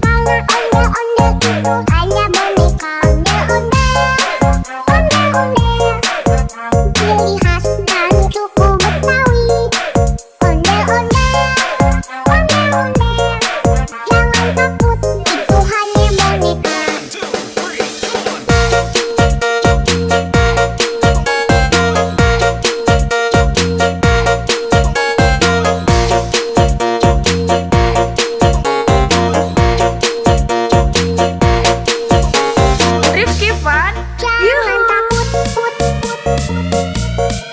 S2: karena ondel-ondel itu hanya boneka ondel-ondel. Ondel-ondel, ciri khas dari suku Betawi. Ondel-ondel, ondel-ondel, jangan takut, itu hanya boneka.
S1: Rifki Fun,
S2: Jangan
S1: yuhu.
S2: takut, put, put, put.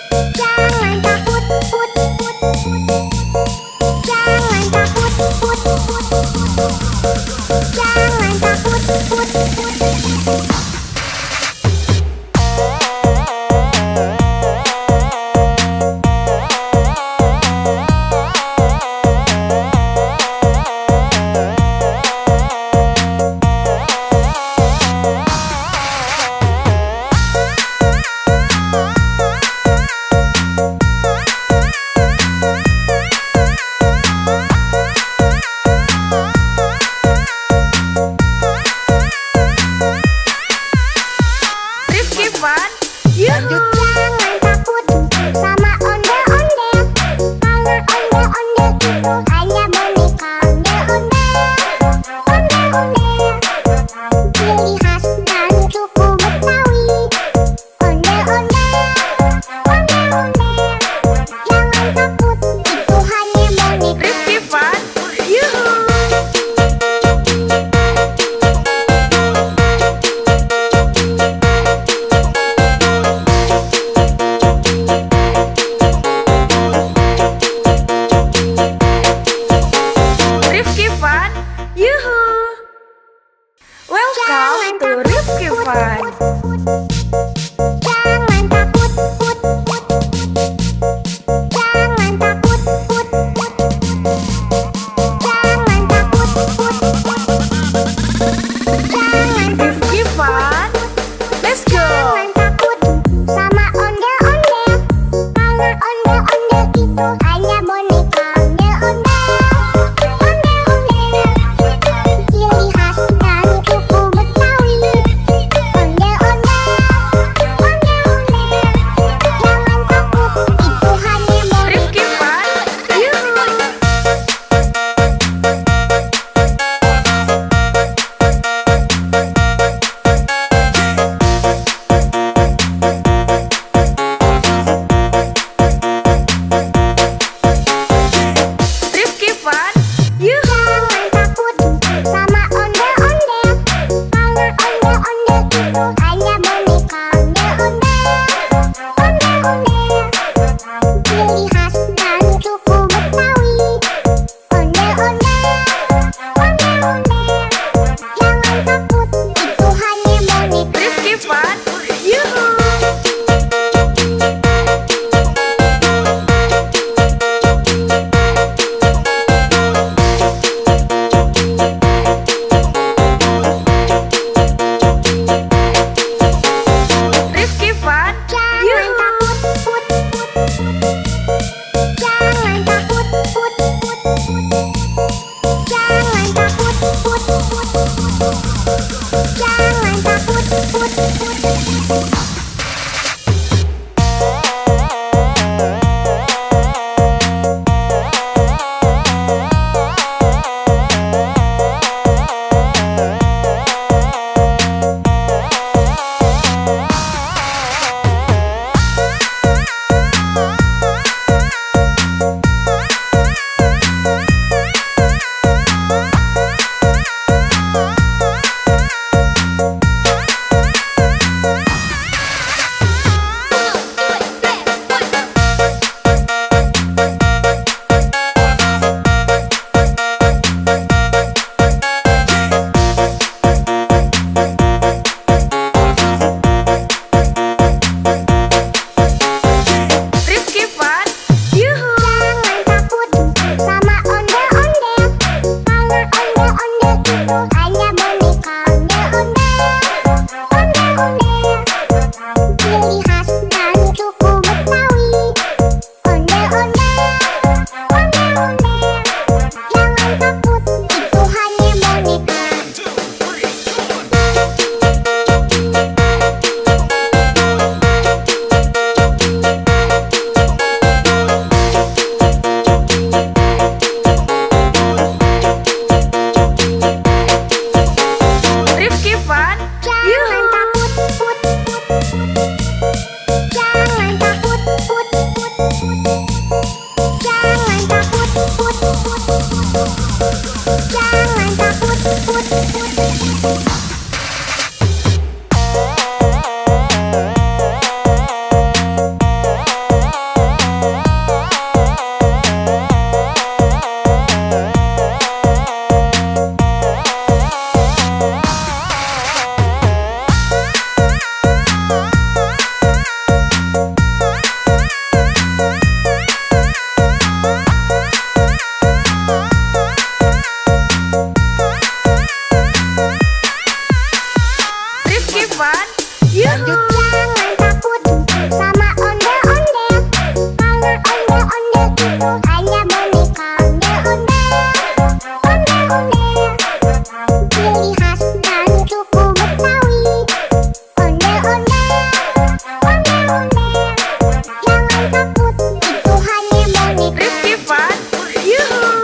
S1: Rizky Fun, yuhu.
S2: Jangan takut sama ondel-ondel, karena ondel-ondel itu hanya boneka. Ondel-ondel, ciri khas dari suku Betawi. Ondel-ondel, jangan takut, itu hanya boneka.
S1: Rizky Fun, yuhu.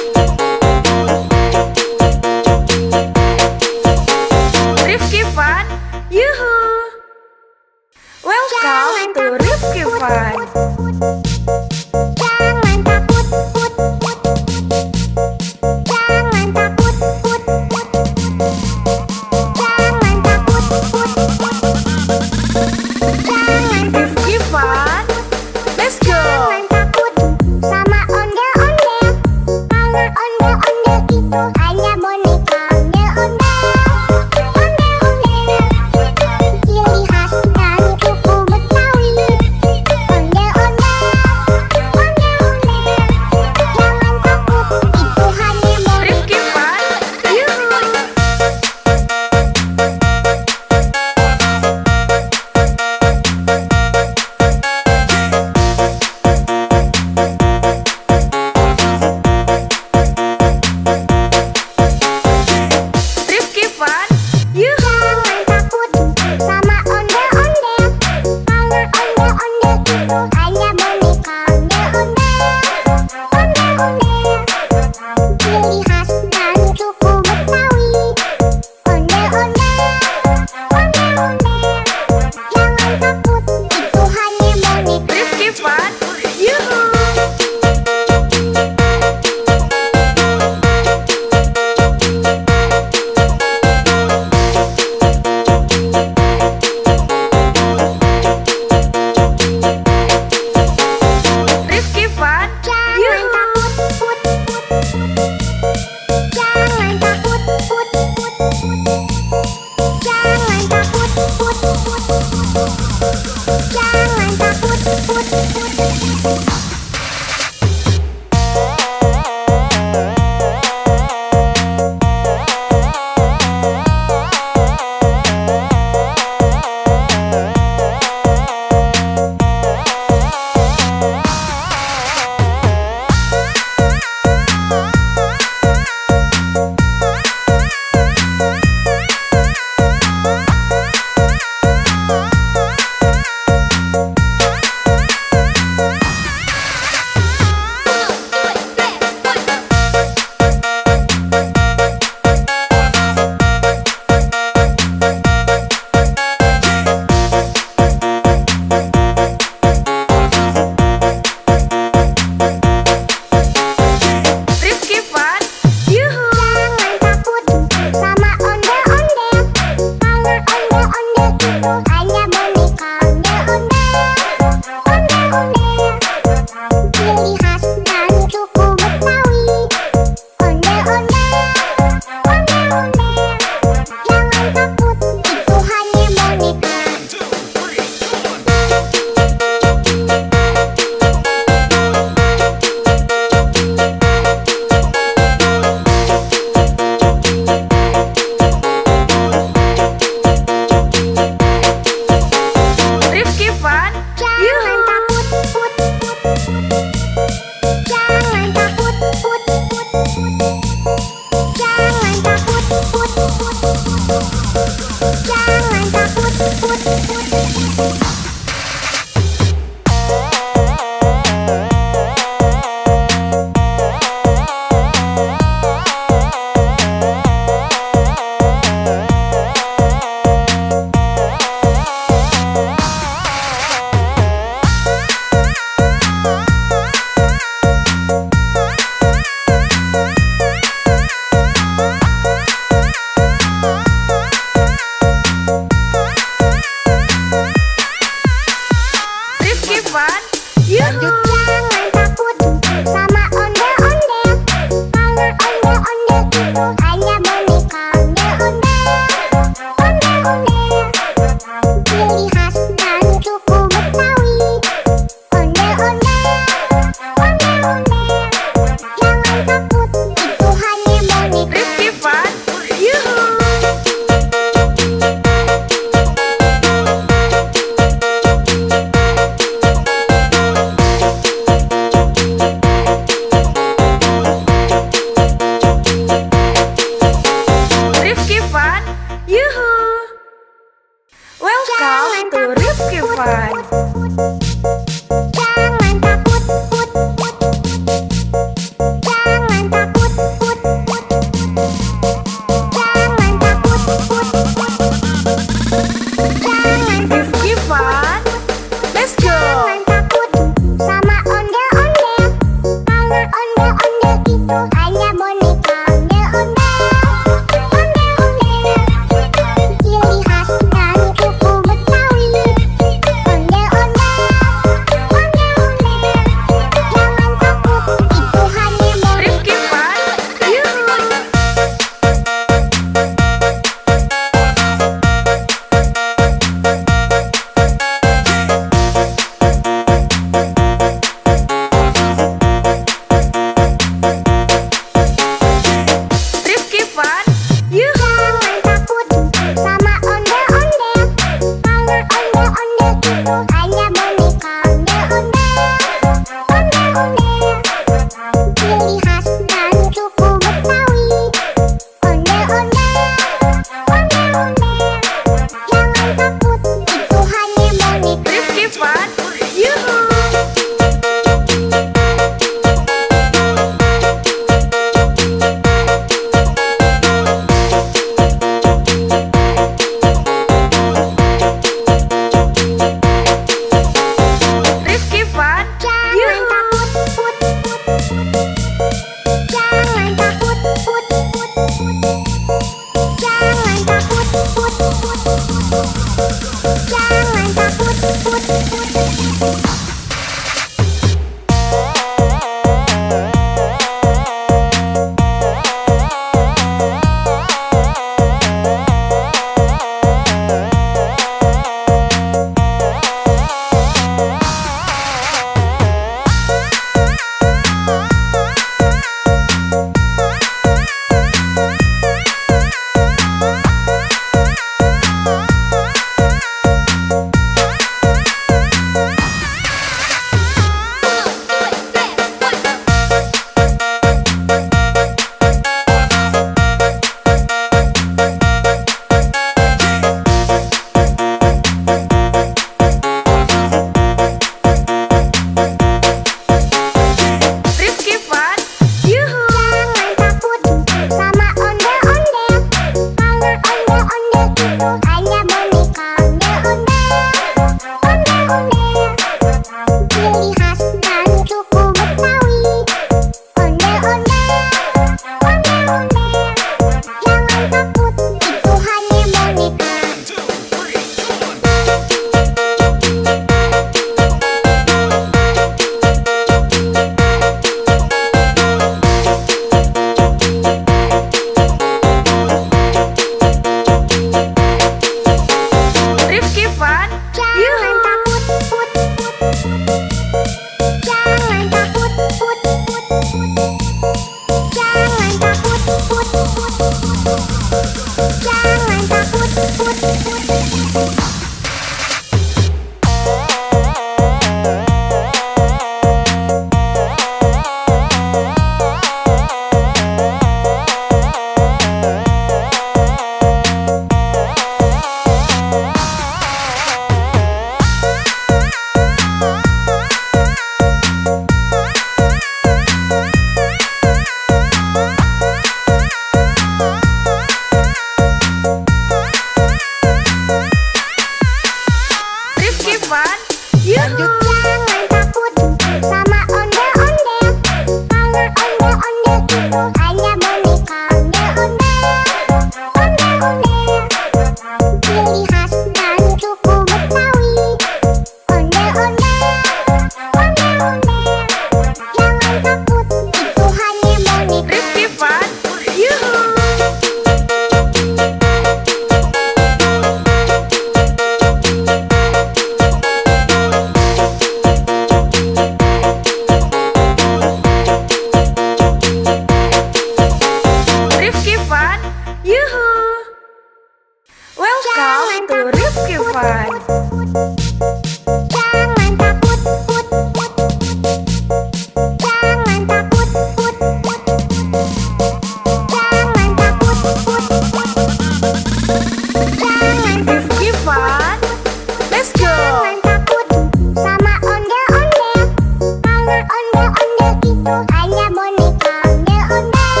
S2: itu hanya boneka ondel-ondel,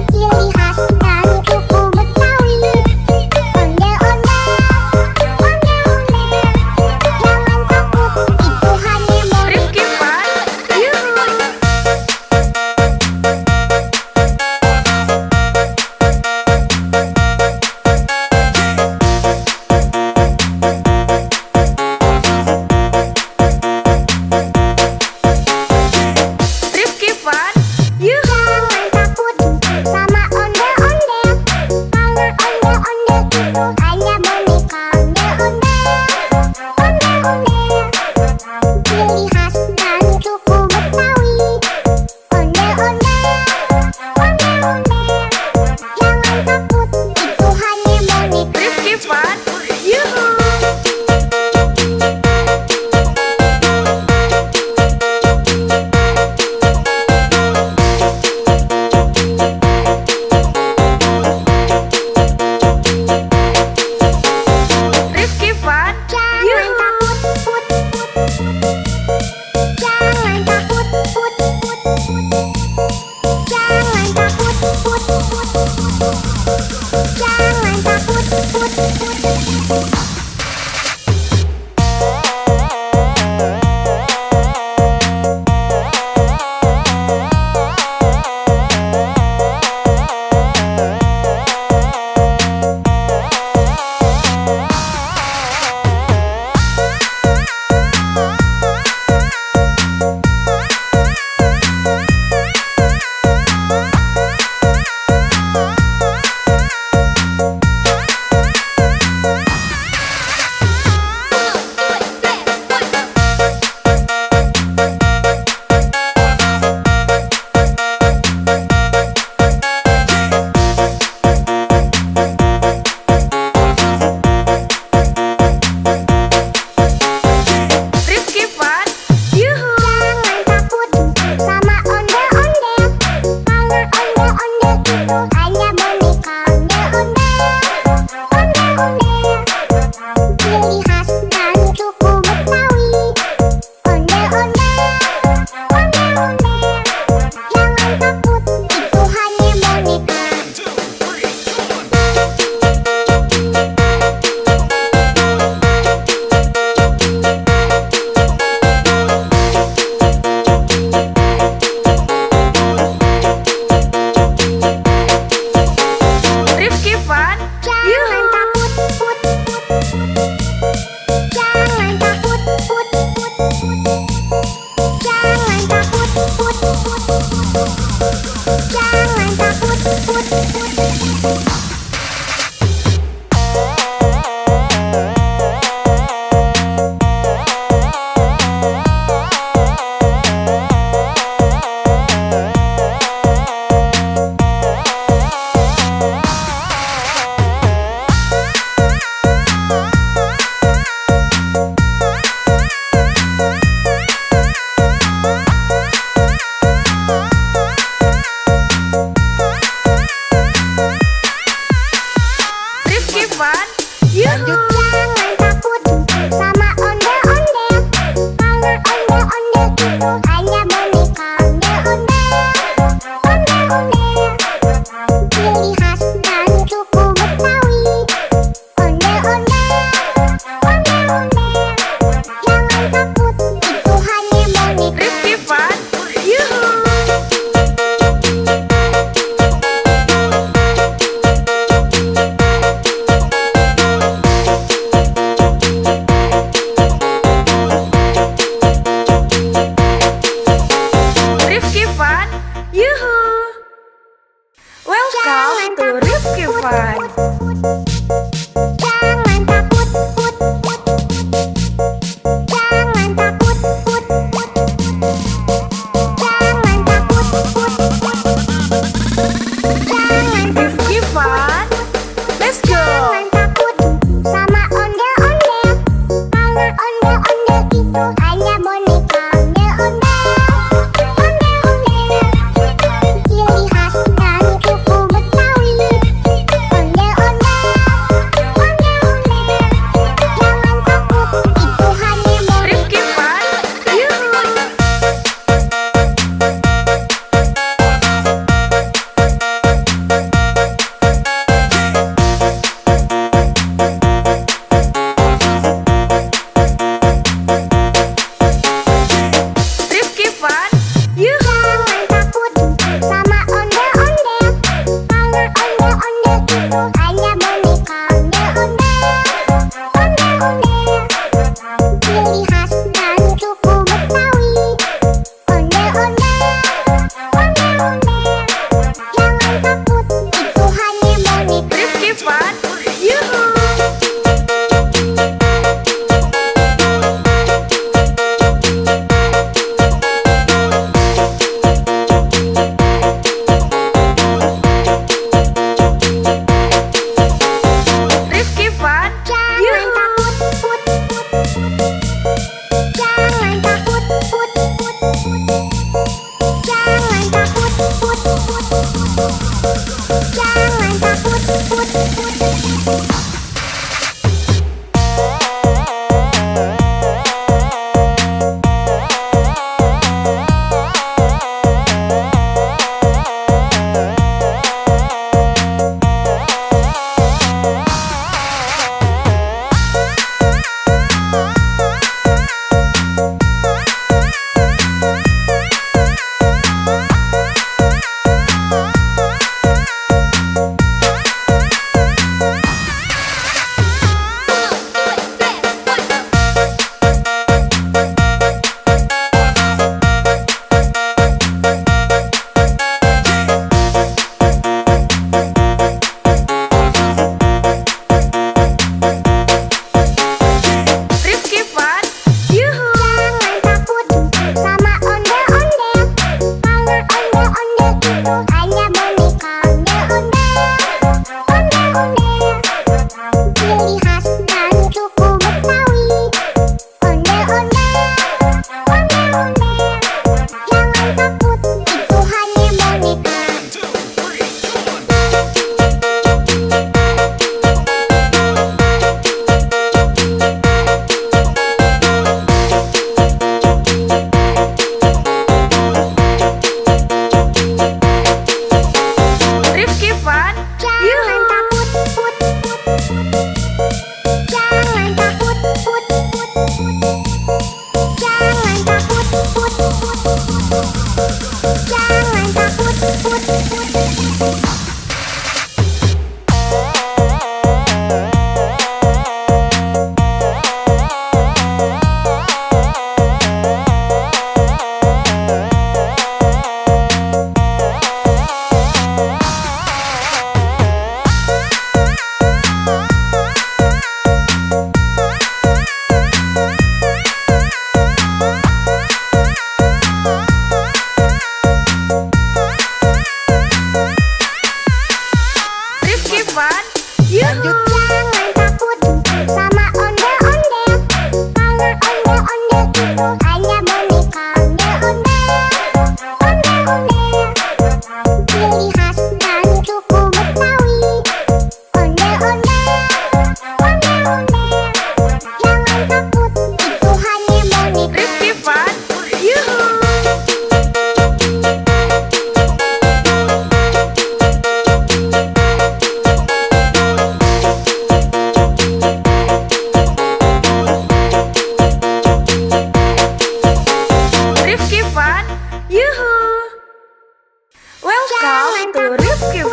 S2: ciri khas dari suku Betawi. Ondel-ondel, jangan takut, itu hanya boneka.
S1: Rifki Fun, Yuhu. Rifki Fun, Yuhu.
S2: Jangan takut sama ondel-ondel, karena ondel-ondel itu hanya boneka ondel-ondel, ciri khas dari suku Betawi. Ondel-ondel, jangan takut, itu hanya boneka.
S1: Rifki Fun, Yuhu. Rifki Fun,
S2: Jangan
S1: Yuhu.
S2: takut,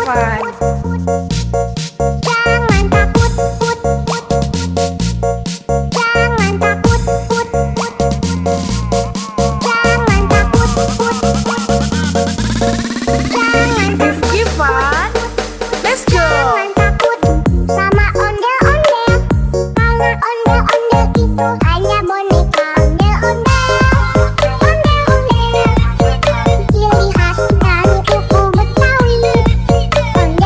S1: Fun.
S2: Jangan takut, put, put. Jangan takut, put, put. Jangan takut, put, put. Jangan
S1: Rifki Fun. Let's go.
S2: Jangan takut sama ondel-ondel, karena ondel-ondel itu hanya boneka. Ondel-ondel, ondel-ondel, ciri khas dari suku Betawi. Ondel-ondel,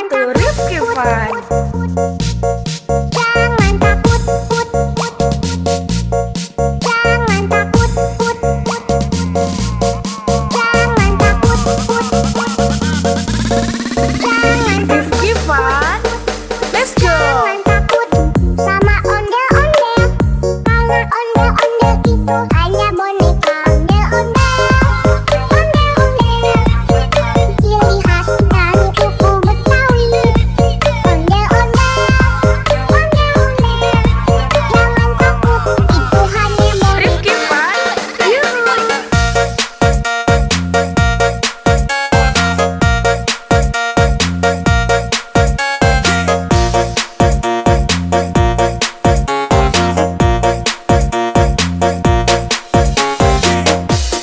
S1: to Rifki Fun.
S2: Jangan takut, put, put. Jangan takut, put, put. Jangan takut, put, put. Jangan
S1: Rifki Fun. Let's go.
S2: Jangan takut sama ondel-ondel. Karena ondel-ondel itu hanya boneka ondel-ondel. Ondel-ondel, ciri khas dari suku Betawi. Ondel-ondel, ondel-ondel. Jangan takut, itu hanya boneka.
S1: Rifki Fun. Yuhu.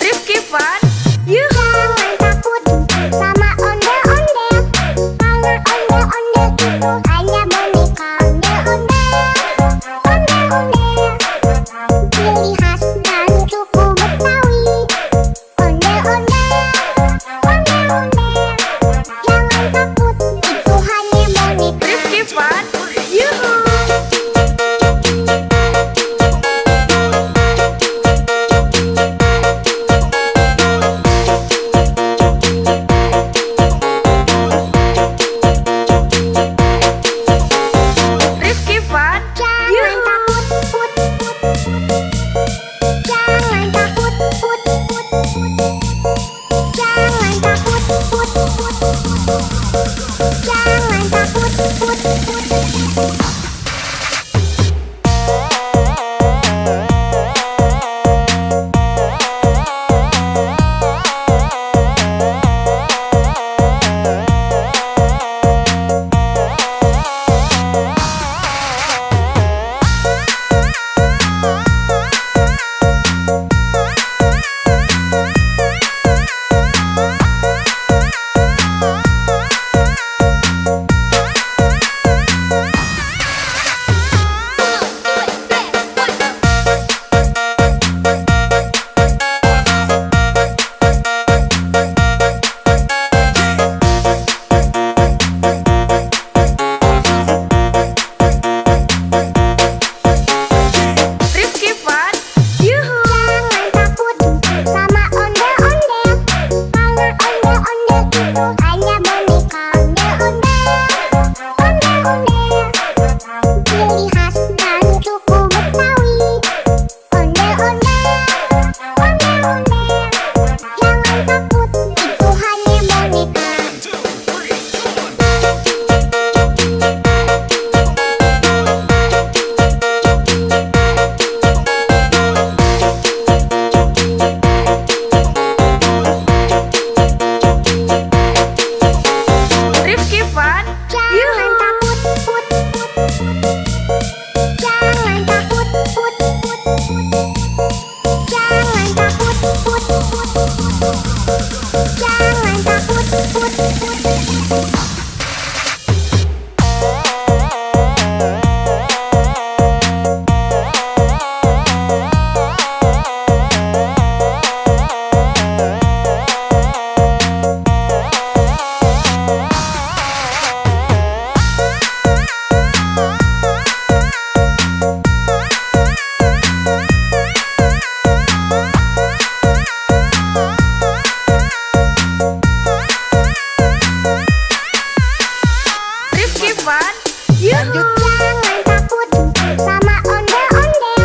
S1: Rifki Fun. Yuhu.
S2: Jangan takut sama ondel-ondel. Karena ondel-ondel itu hanya boneka ondel-ondel. Ondel-ondel, ciri khas dari suku Betawi. Ondel-ondel, ondel-ondel. Jangan takut, itu hanya boneka.
S1: Rifki Fun. Yuhu. Rifki Fun.
S2: Jangan
S1: Yuhu.
S2: takut, put, put. Jangan takut, put, put. Jangan takut, put, put. Jangan takut, put, put.
S1: Rifki Fun. Yuhu.
S2: Jangan takut sama ondel-ondel. Karena ondel-ondel itu hanya boneka ondel-ondel. Ondel-ondel, ciri khas dari suku Betawi. Ondel-ondel, ondel-ondel. Jangan takut, itu hanya boneka.
S1: Rifki Fun.
S2: Jangan
S1: Yuhu.
S2: takut, put, put. Jangan takut, put, put. Jangan takut, put, put. Jangan takut, put, put.
S1: Rifki Fun. Yuhu.
S2: Jangan takut sama ondel-ondel.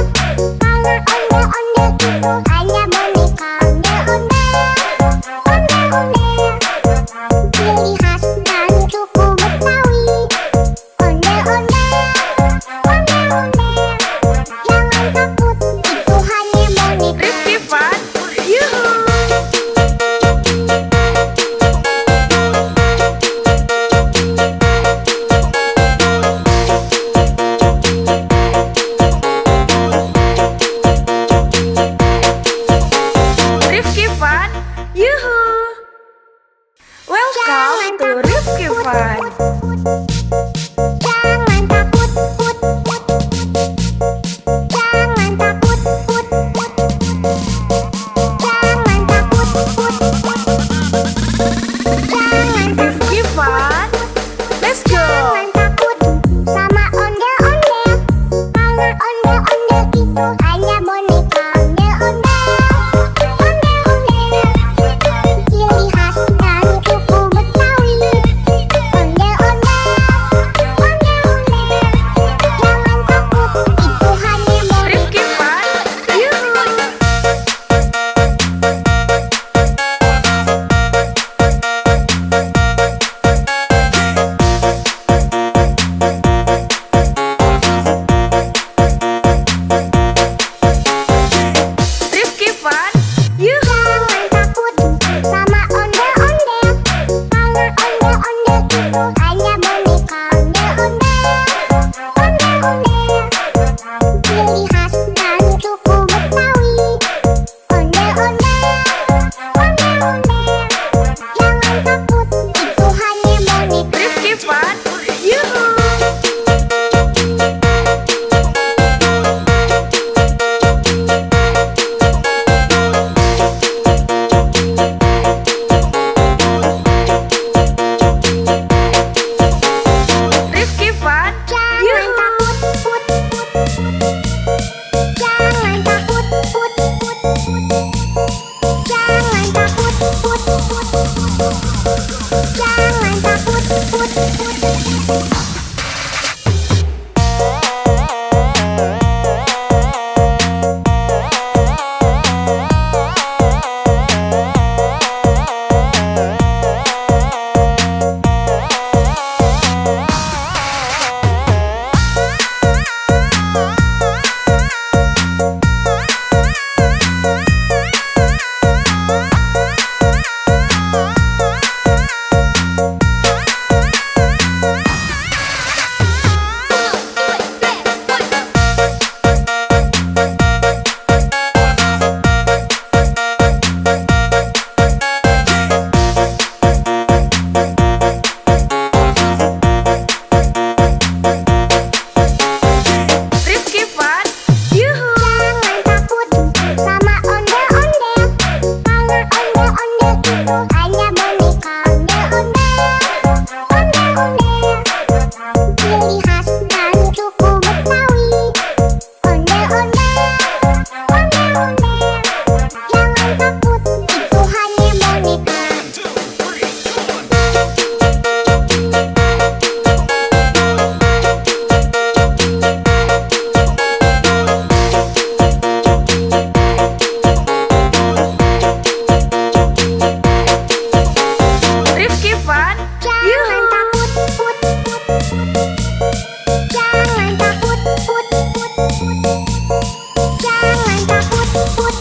S2: Karena ondel-ondel itu hanya boneka ondel-ondel. Ondel-ondel, ciri khas dari suku Betawi. Ondel-ondel, ondel-ondel. Jangan takut, itu hanya boneka.
S1: Rifki Fun. Yuhu. Rifki Fun. Yuhu. Welcome to Rifki Fun.
S2: Jangan takut, put, put. Jangan takut, put, put. Jangan takut, put, put. Jangan
S1: Rifki Fun. Let's
S2: Jangan takut, put. Jangan takut, put. Jangan takut, put.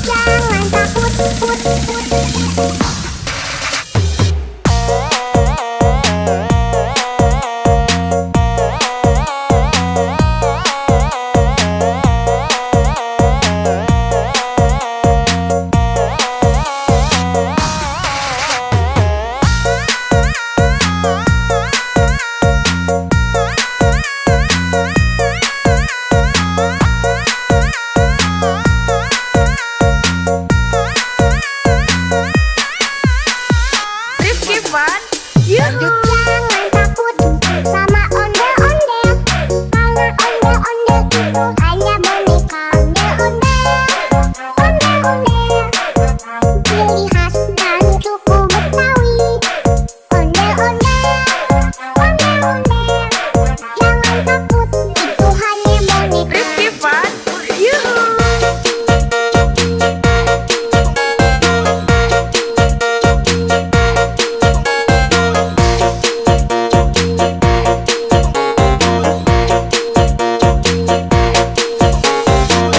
S2: Jangan takut, put.
S1: Rifki Fun, yuhu.
S2: Jangan takut sama ondel-ondel, karena ondel-ondel itu hanya boneka. Ondel-ondel, ciri khas dan suku Betawi. Ondel-ondel, jangan takut, itu hanya boneka.
S1: Rifki Fun, yuhu.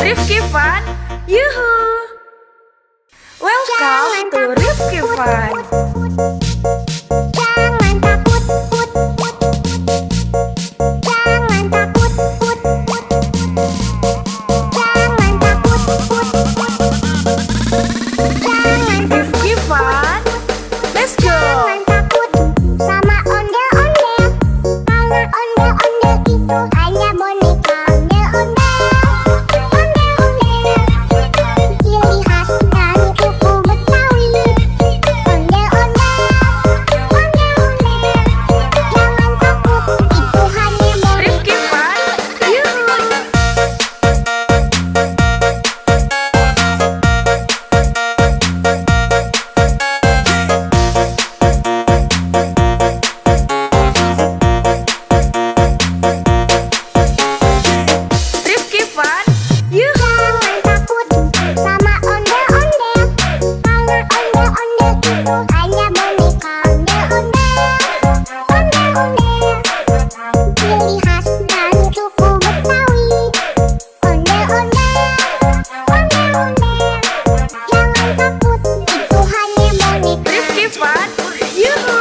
S1: Rifki Fun, yuhu. Welcome to Rifki Fun.
S2: Jangan takut, put. Jangan takut, put. Jangan takut, put. Jangan
S1: Rifki Fun, let's go.
S2: Jangan takut sama ondel-ondel, karena ondel-ondel itu hanya boneka. Ondel-ondel, ciri khas dan suku Betawi. Ondel-ondel, jangan takut, itu hanya boneka.
S1: Rifki Fun, yuhu. Rifki Fun, yuhu.
S2: Jangan takut sama ondel-ondel, karena ondel-ondel itu hanya boneka. Ondel-ondel, ciri khas dan suku Betawi. Ondel-ondel, jangan takut, itu hanya boneka.
S1: Rifki Fun, yuhu.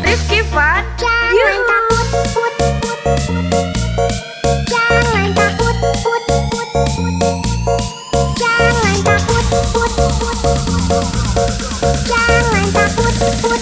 S1: Rifki Fun,
S2: Jangan
S1: yuhu.
S2: takut, put. Jangan takut, put. Jangan takut, put. Jangan takut, put.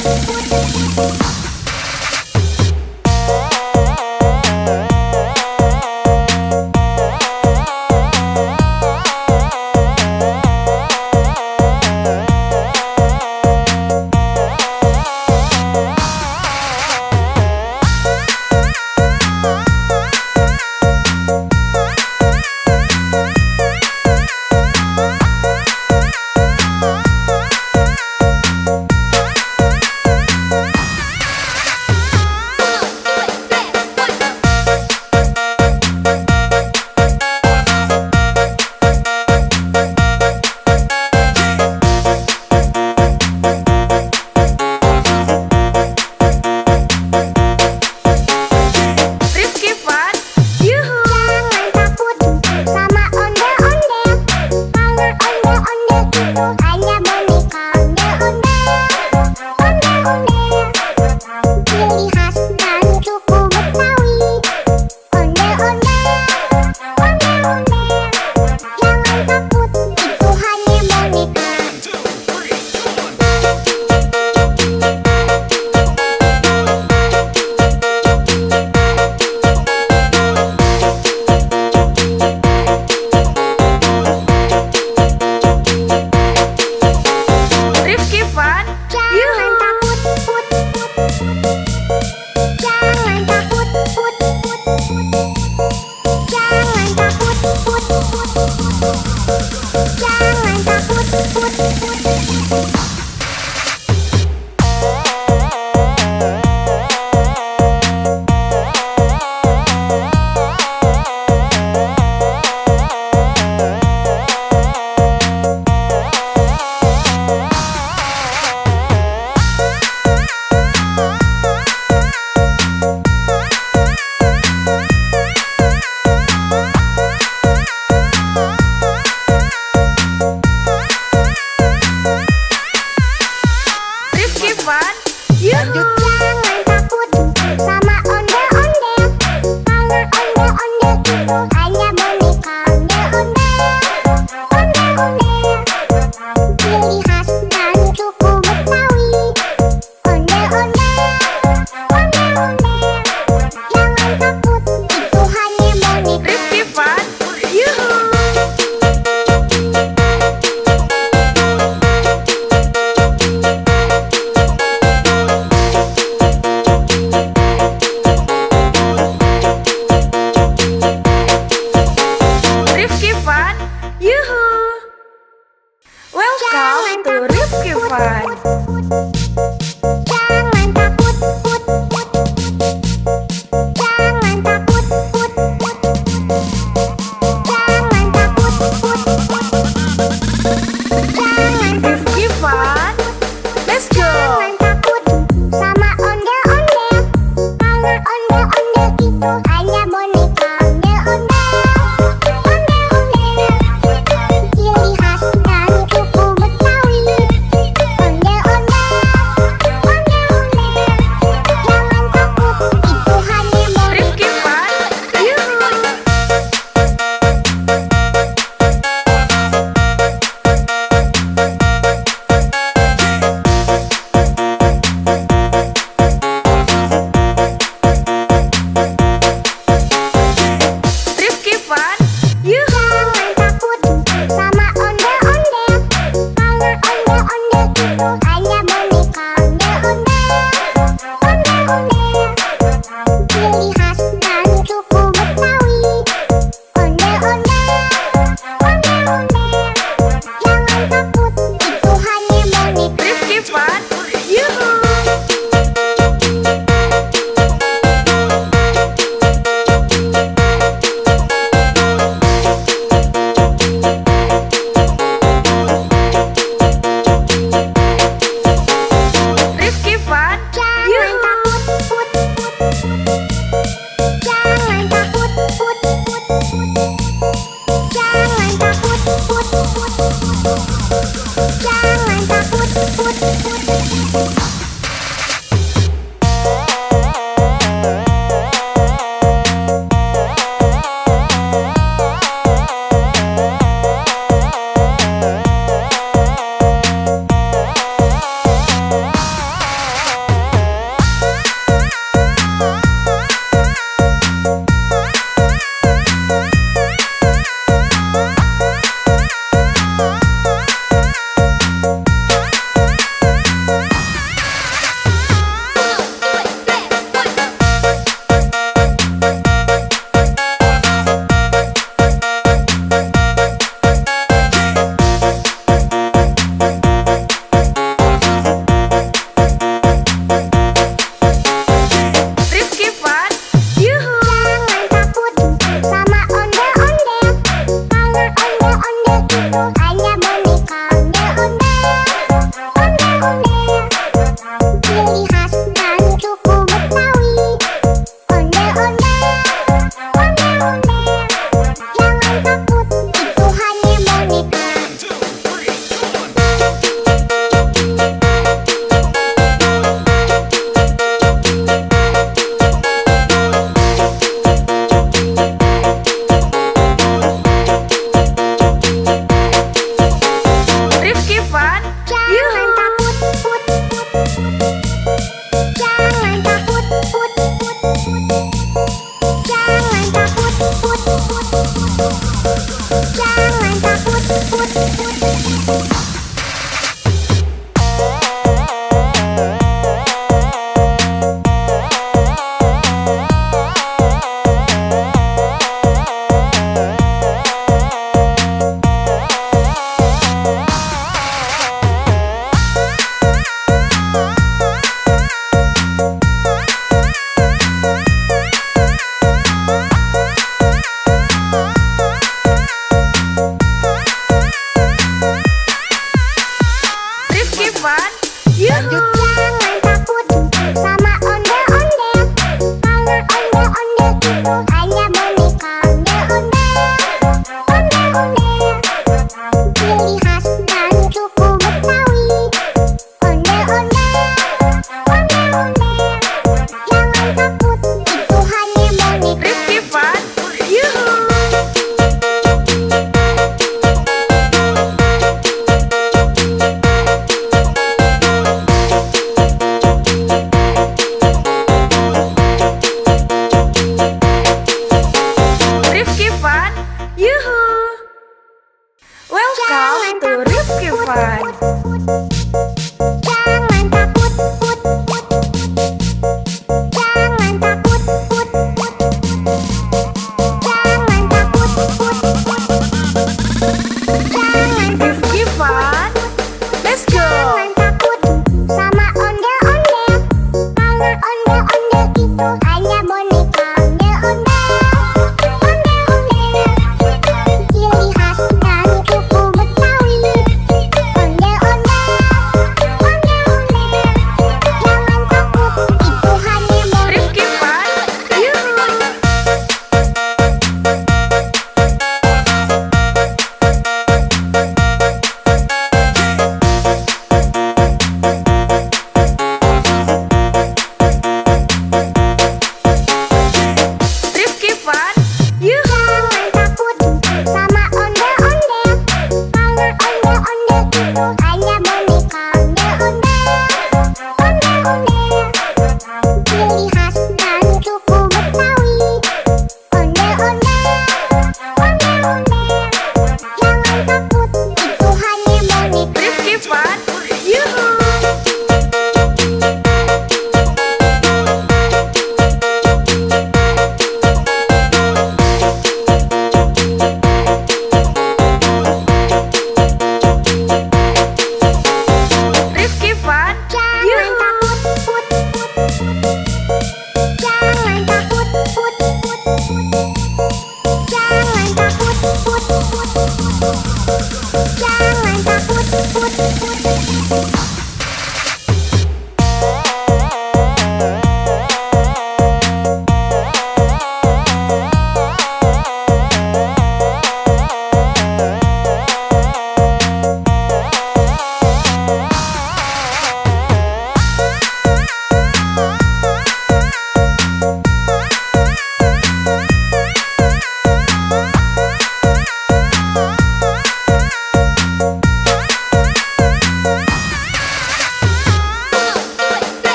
S1: Rifki Fun, yuhu.
S2: Jangan takut sama ondel-ondel, karena ondel-ondel itu hanya boneka. Ondel-ondel, ciri khas dan suku Betawi. Ondel-ondel, jangan takut, itu hanya boneka.
S1: Rifki Fun,
S2: Jangan
S1: yuhu.
S2: takut, put.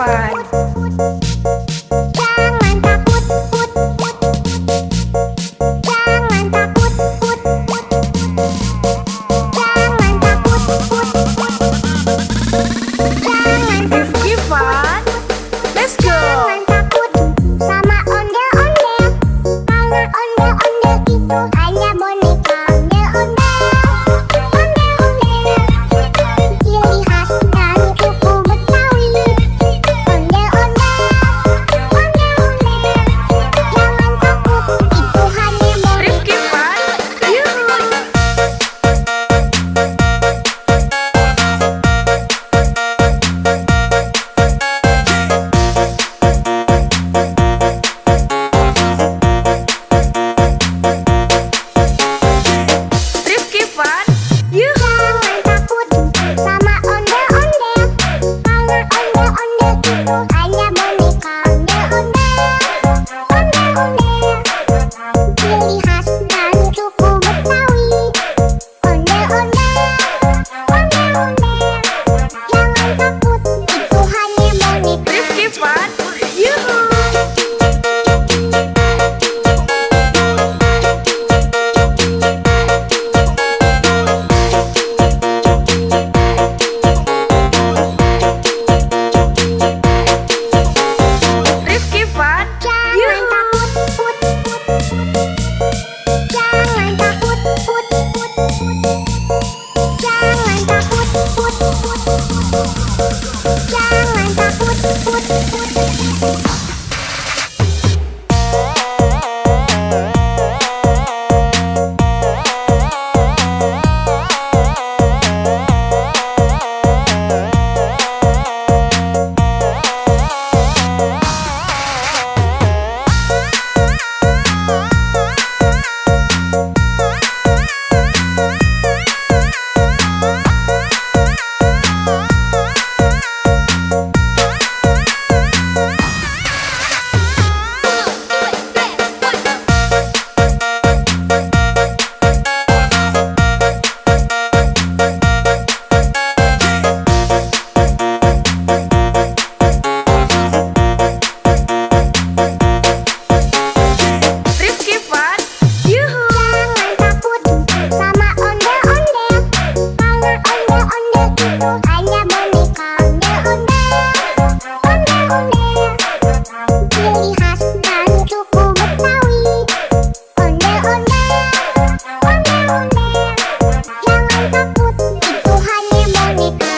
S1: Fun.
S2: Jangan takut, put, put. Jangan takut, put, put. Jangan takut, put, put. Jangan
S1: Rifki Fun. Let's go.
S2: Jangan takut sama ondel-ondel, karena ondel-ondel itu hanya boneka ondel-ondel. Ondel-ondel, ciri khas dari suku Betawi. Ondel-ondel, ondel-ondel, jangan takut, itu hanya boneka.
S1: Rifki Fun. Yuhu. Rifki Fun. Yuhu.
S2: Jangan takut sama ondel-ondel, karena ondel-ondel itu hanya boneka ondel-ondel. Ondel-ondel, ciri khas dari suku Betawi. Ondel-ondel, ondel-ondel, jangan takut, itu hanya boneka.
S1: Rifki Fun. Yuhu. Rifki Fun.
S2: Jangan
S1: Yuhu.
S2: takut, put, put, put. Jangan takut, put, put, put. Jangan takut, put, put, put. Jangan takut, put, put.
S1: Rifki Fun. Yuhu.
S2: Jangan takut sama ondel-ondel, karena ondel-ondel itu hanya boneka ondel-ondel. Ondel-ondel, ciri khas dari suku Betawi. Ondel-ondel, ondel-ondel, jangan takut, itu hanya boneka.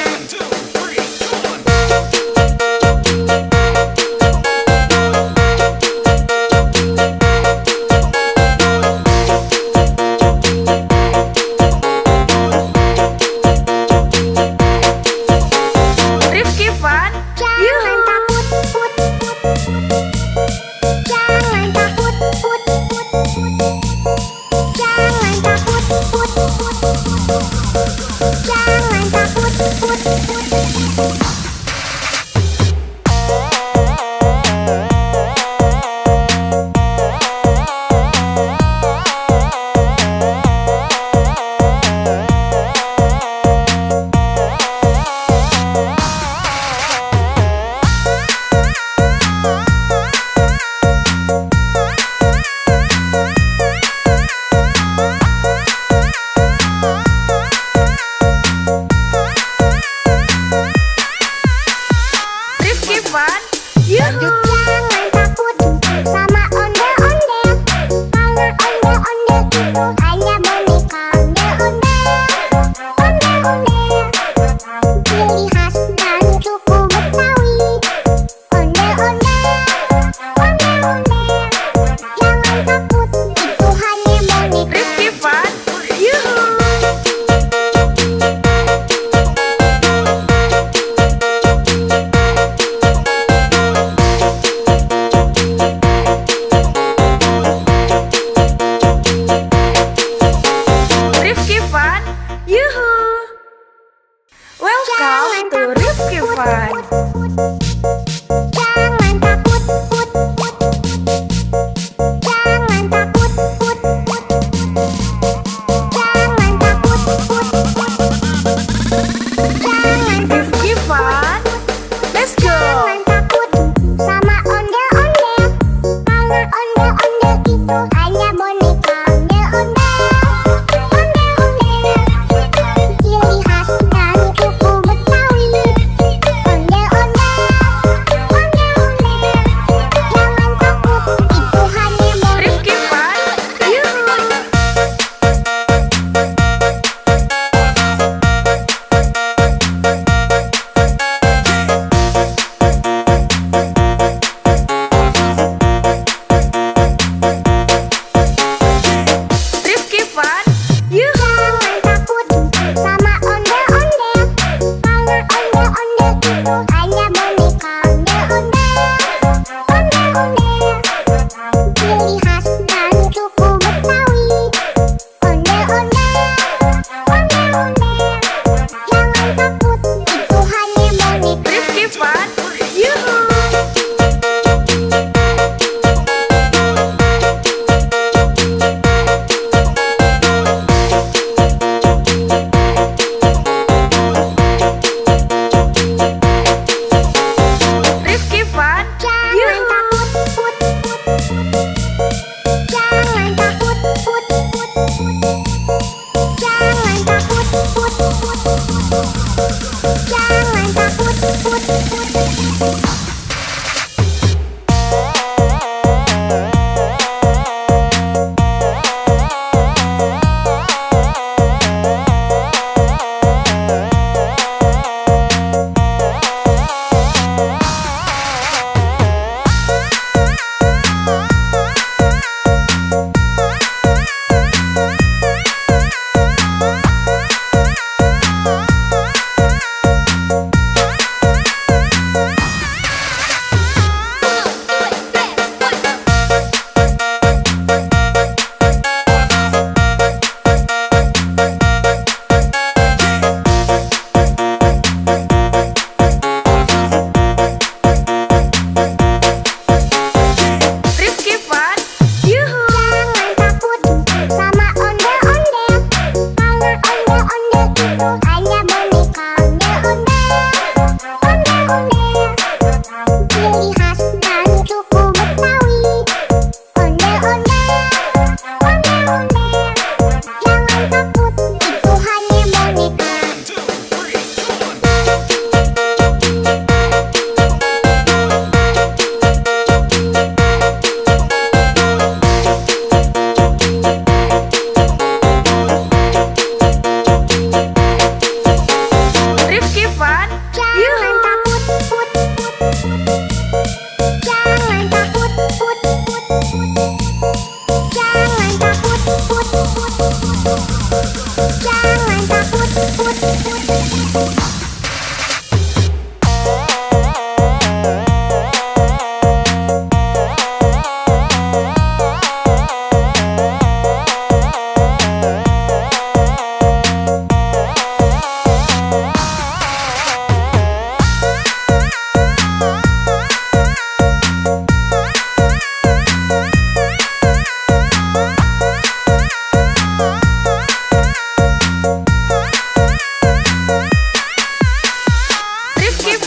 S1: Rifki Fun.
S2: Jangan
S1: Yuhu.
S2: takut, put, put, put. Jangan takut, put, put, put. Jangan takut, put, put, put. Jangan takut, put, put.
S1: Rifki Fun. Yuhu.
S2: Jangan takut sama ondel-ondel, karena ondel-ondel itu hanya boneka ondel-ondel. Ondel-ondel, ciri khas dari suku Betawi. Ondel-ondel, ondel-ondel, jangan takut, itu hanya boneka.
S1: Rifki Fun. Yuhu. Rifki Fun. Yuhu. Welcome to Rifki Fun.
S2: Jangan takut, put, put. Jangan takut, put, put. Jangan takut, put, put. Jangan
S1: Rifki Fun. Let's go.
S2: Jangan takut.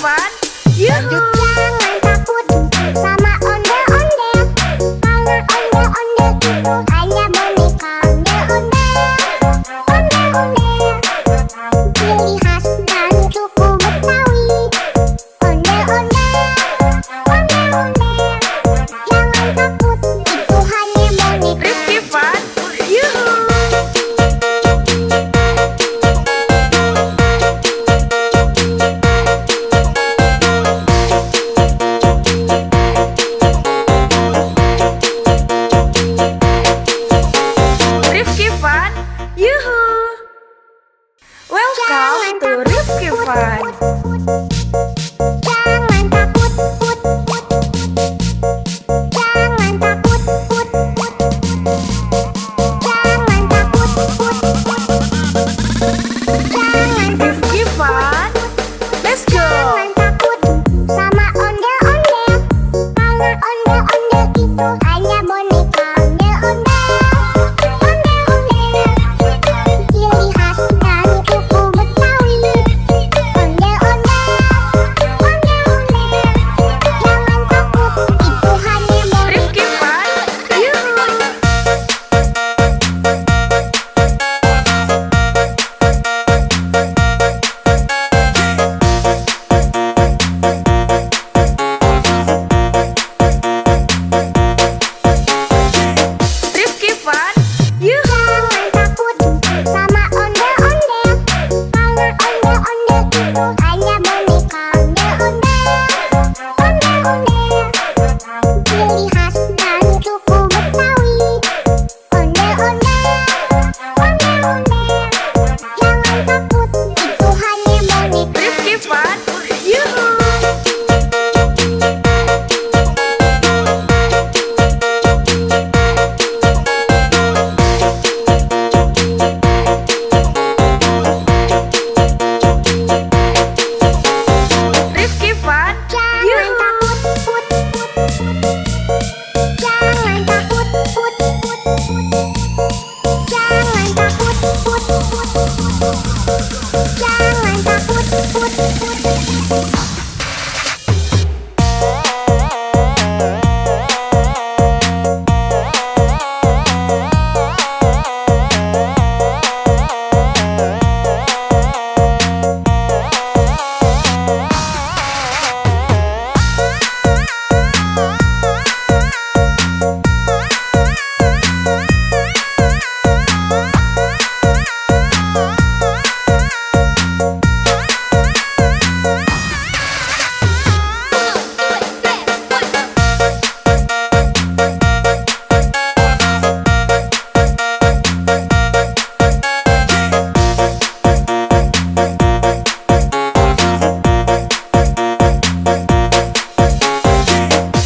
S1: Fun, yuhu.
S2: Jangan takut sama ondel-ondel, karena ondel-ondel itu hanya boneka ondel-ondel. Ondel-ondel, ciri khas dan suku Betawi. Ondel-ondel, ondel-ondel, jangan takut, itu hanya boneka.
S1: Rifki Fun, yuhu. Rifki Fun, yuhu. Welcome to Rifki Fun.
S2: Jangan takut, put, put. Jangan takut, put, put. Jangan takut, put, put. Jangan
S1: Rifki Fun, let's go.
S2: Jangan takut sama ondel-ondel, karena ondel-ondel itu hanya boneka ondel-ondel. Ondel-ondel, ciri khas dan suku Betawi. Ondel-ondel, ondel-ondel, jangan takut, itu hanya boneka.
S1: Rifki Fun, yuhu. Rifki Fun, yuhu.
S2: Jangan takut sama ondel-ondel, karena ondel-ondel itu hanya boneka ondel-ondel. Ondel-ondel, ciri khas dan suku Betawi. Ondel-ondel, ondel-ondel, jangan takut, itu hanya boneka.
S1: Rifki Fun, yuhu. Rifki Fun,
S2: Jangan
S1: yuhu.
S2: takut, put, put. Jangan takut, put, put. Jangan takut, put, put. Jangan takut, put, put.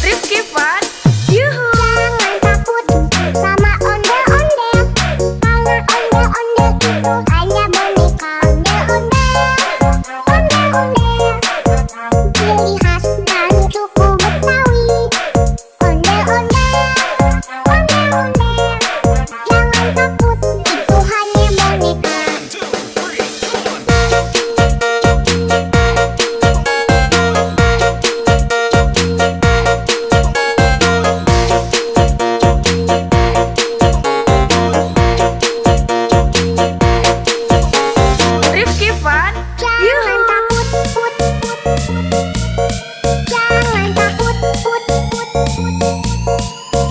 S1: Rifki Fun, yuhu.
S2: Jangan takut sama ondel-ondel, karena ondel-ondel itu hanya boneka ondel-ondel. Ondel-ondel, ciri khas dan suku Betawi. Ondel-ondel, ondel-ondel, jangan takut, itu hanya boneka.
S1: Rifki Fun,
S2: Jangan
S1: yuhu.
S2: takut, put, put. Jangan takut, put, put.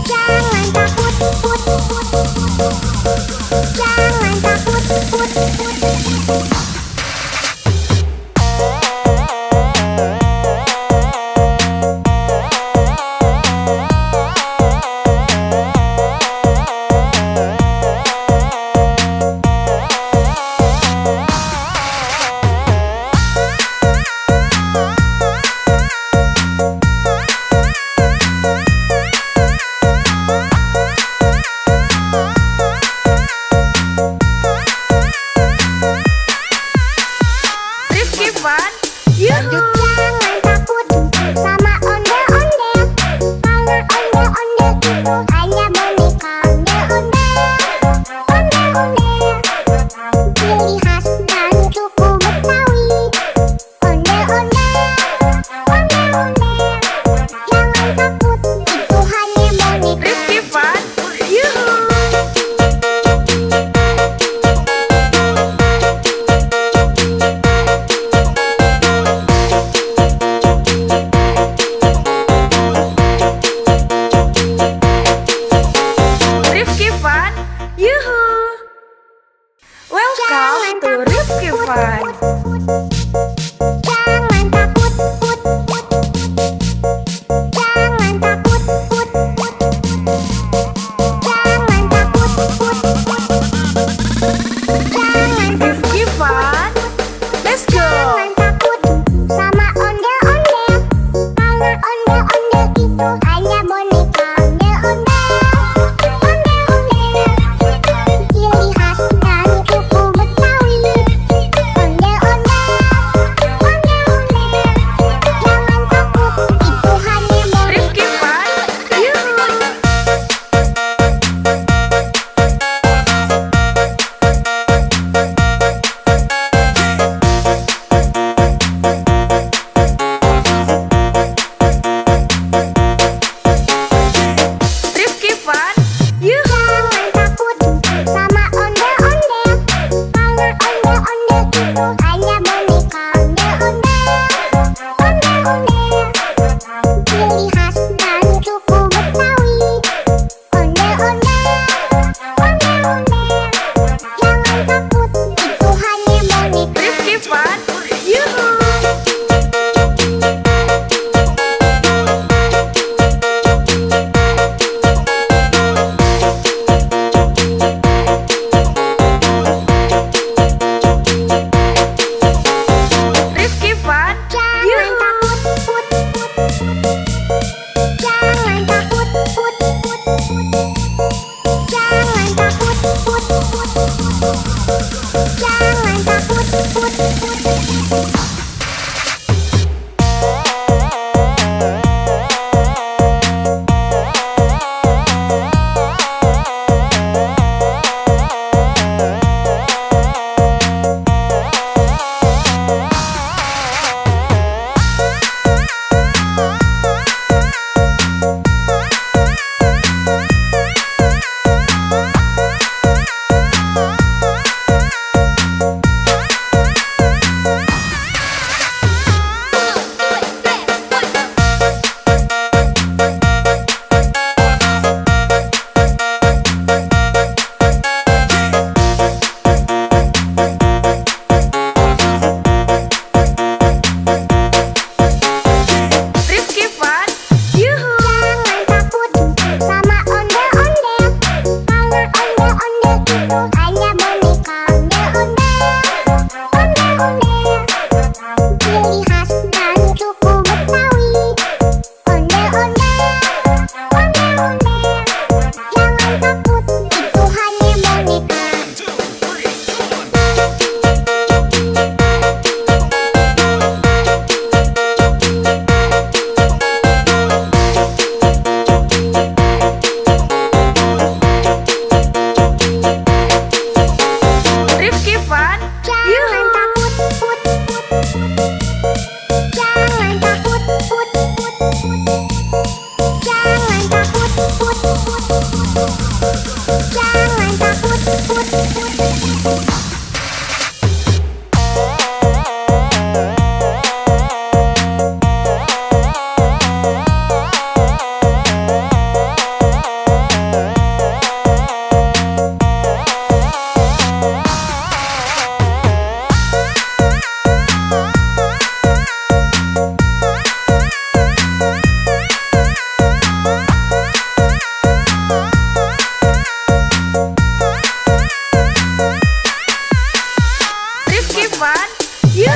S2: Jangan takut, put, put. Jangan takut, put, put. ondel-ondel,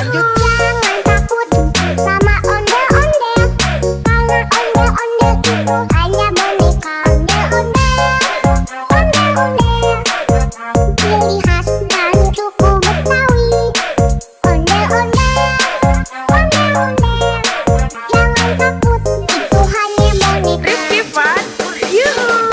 S2: Lanjut. Jangan takut sama ondel-ondel, karena ondel-ondel itu hanya boneka. Ondel-ondel, ciri khas dan suku Betawi. Ondel-ondel, jangan takut, itu hanya boneka.
S1: Rifki Fun, yuhu.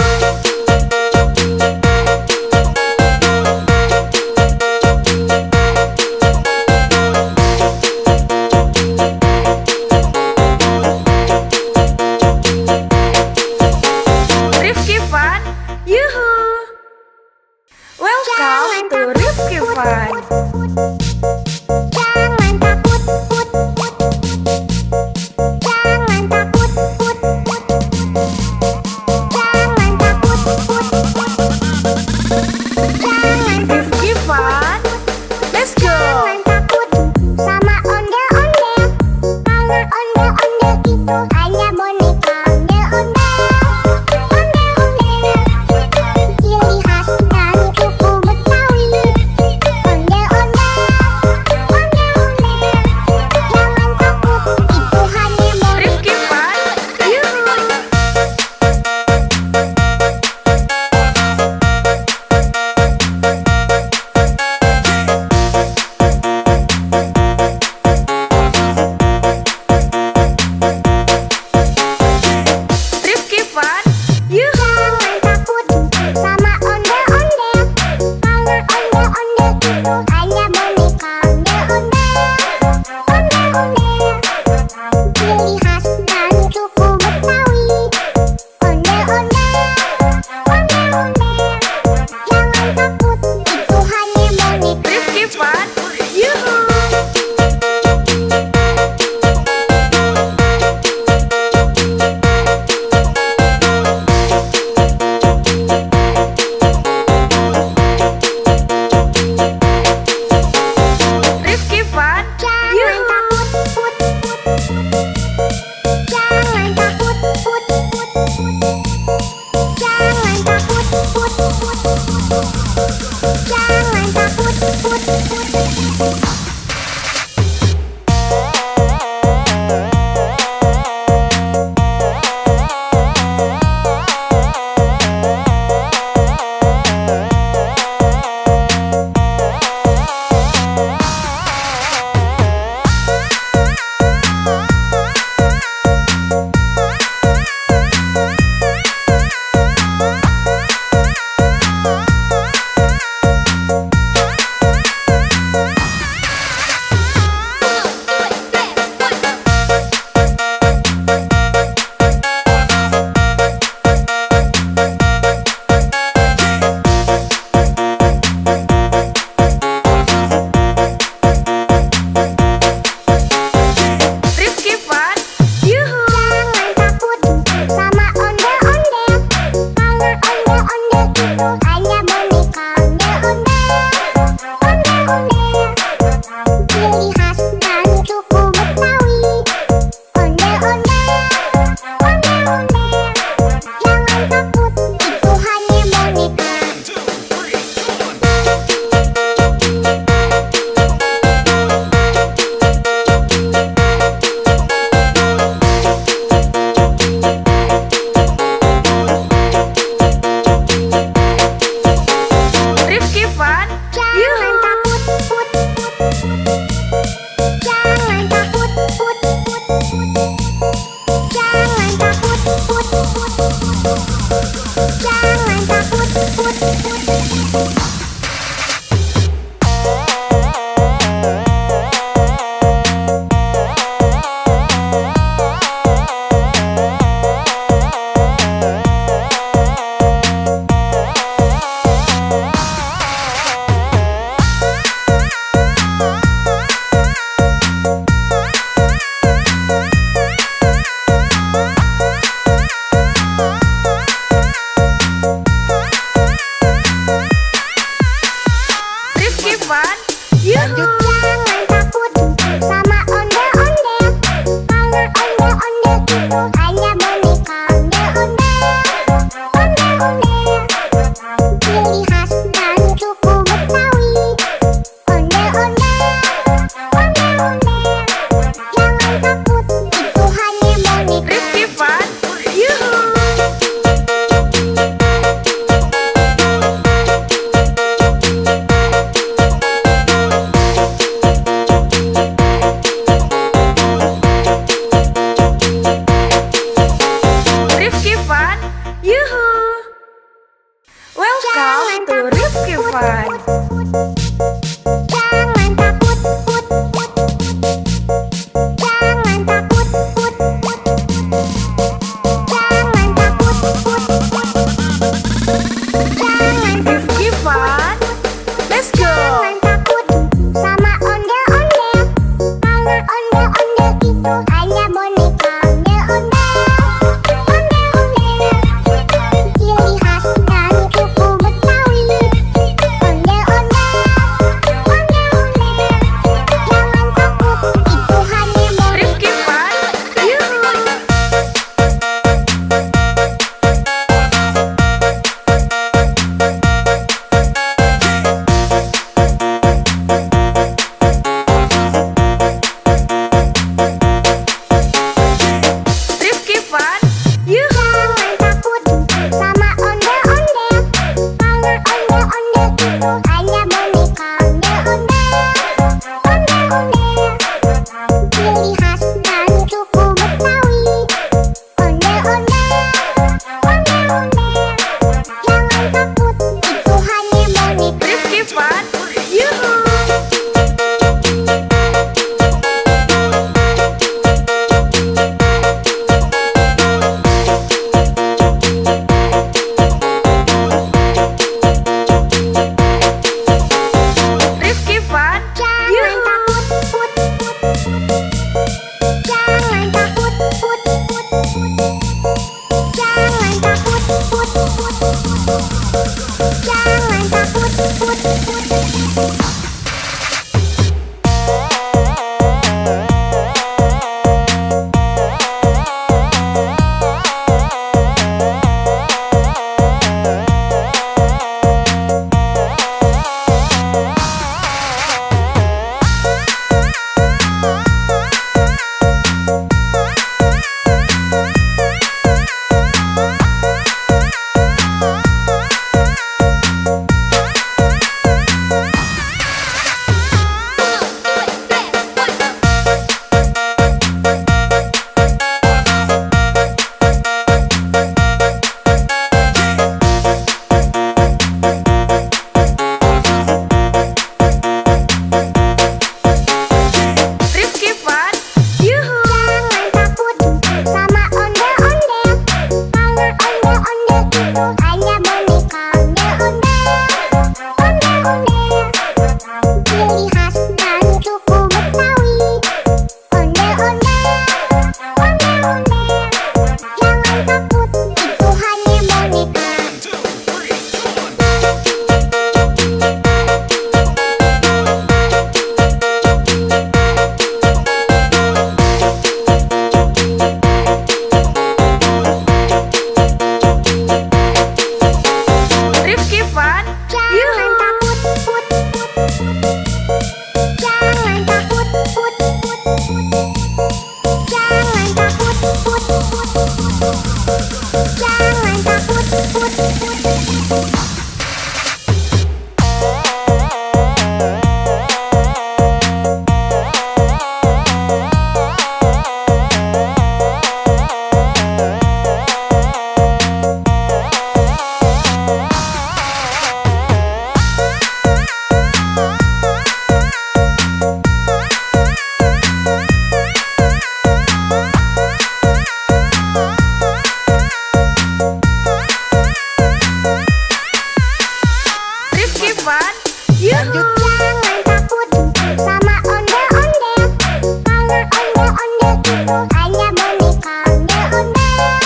S2: Ondel-ondel itu hanya boneka ondel-ondel,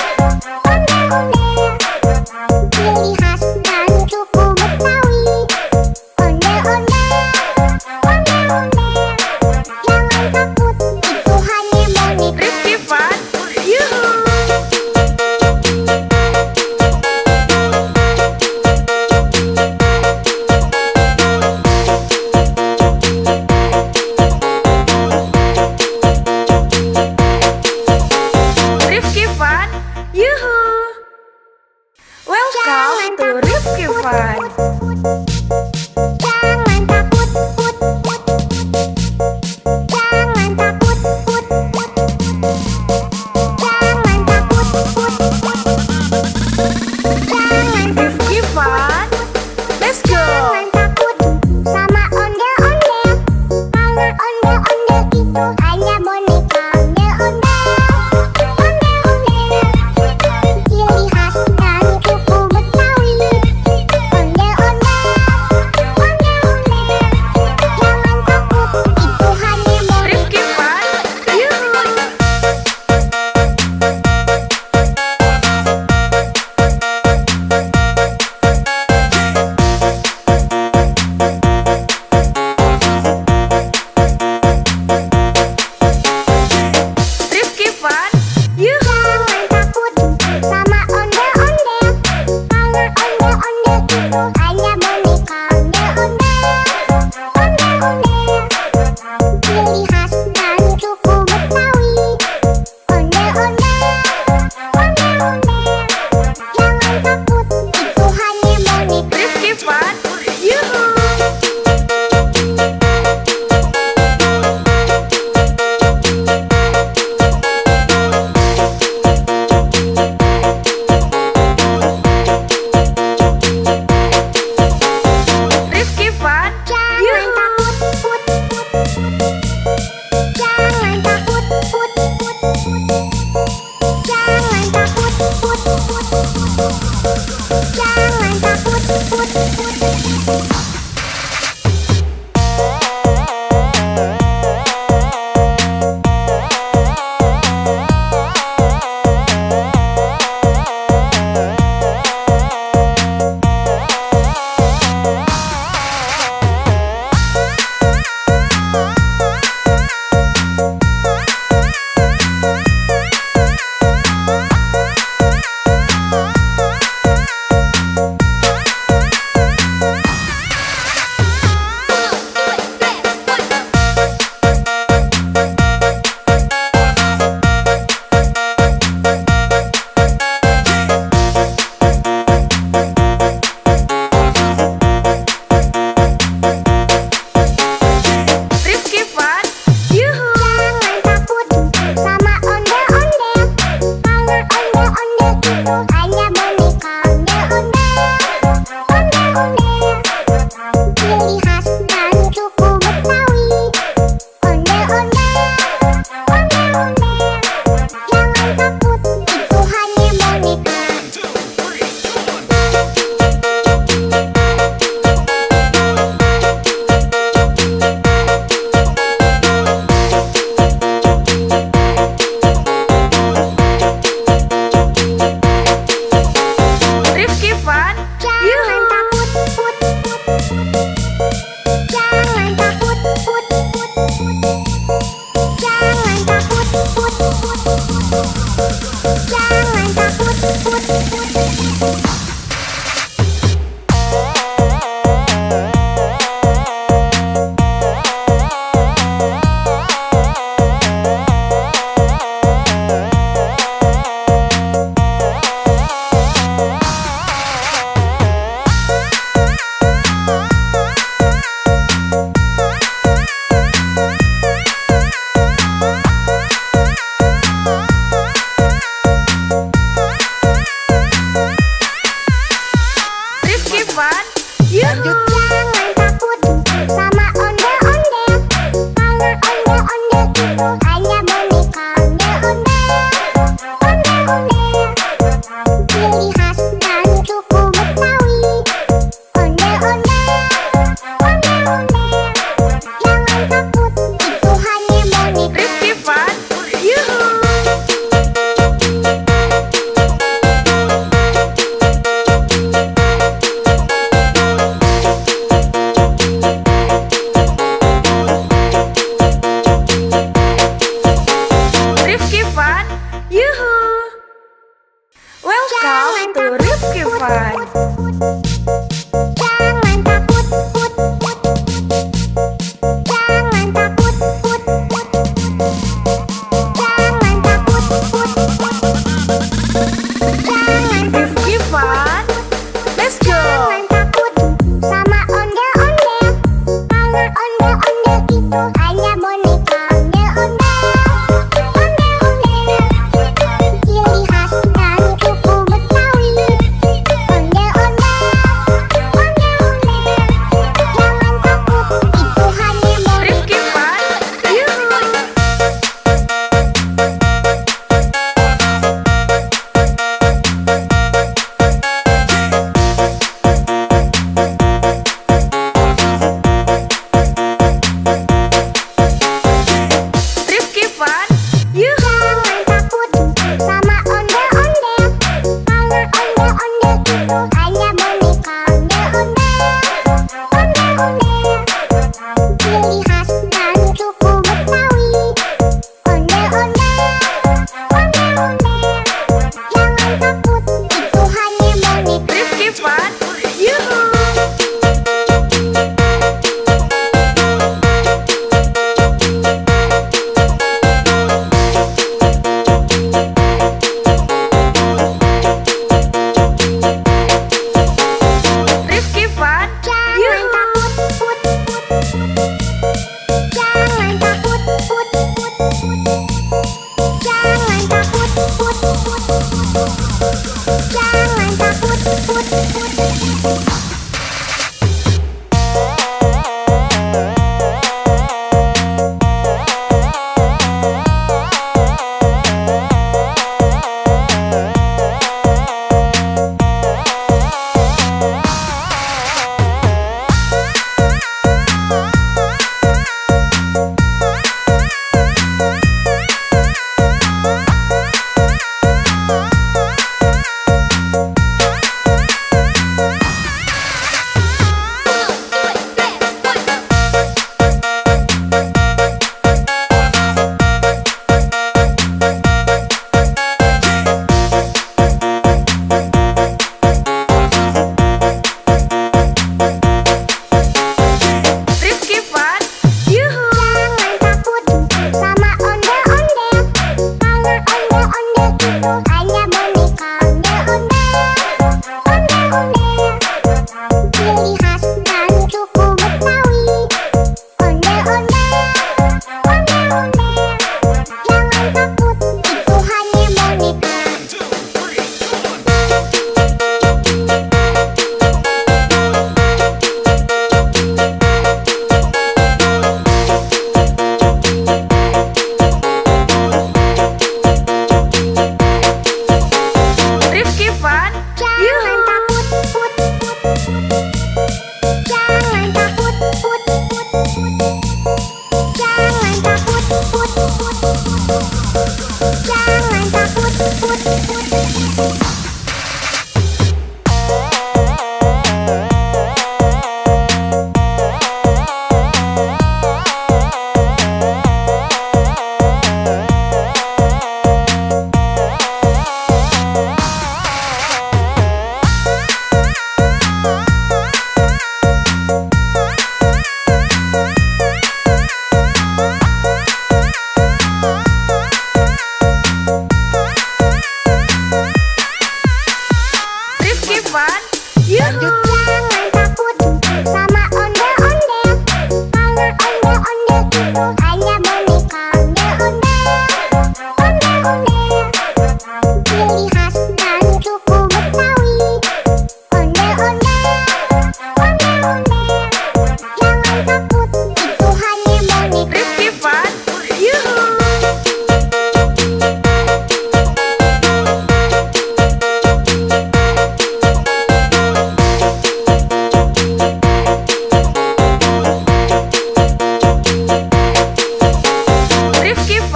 S2: ondel-ondel, ciri khas dari suku Betawi. Ondel-ondel, ondel-ondel, jangan takut, itu hanya boneka.
S1: Rizky Fun, yuhu.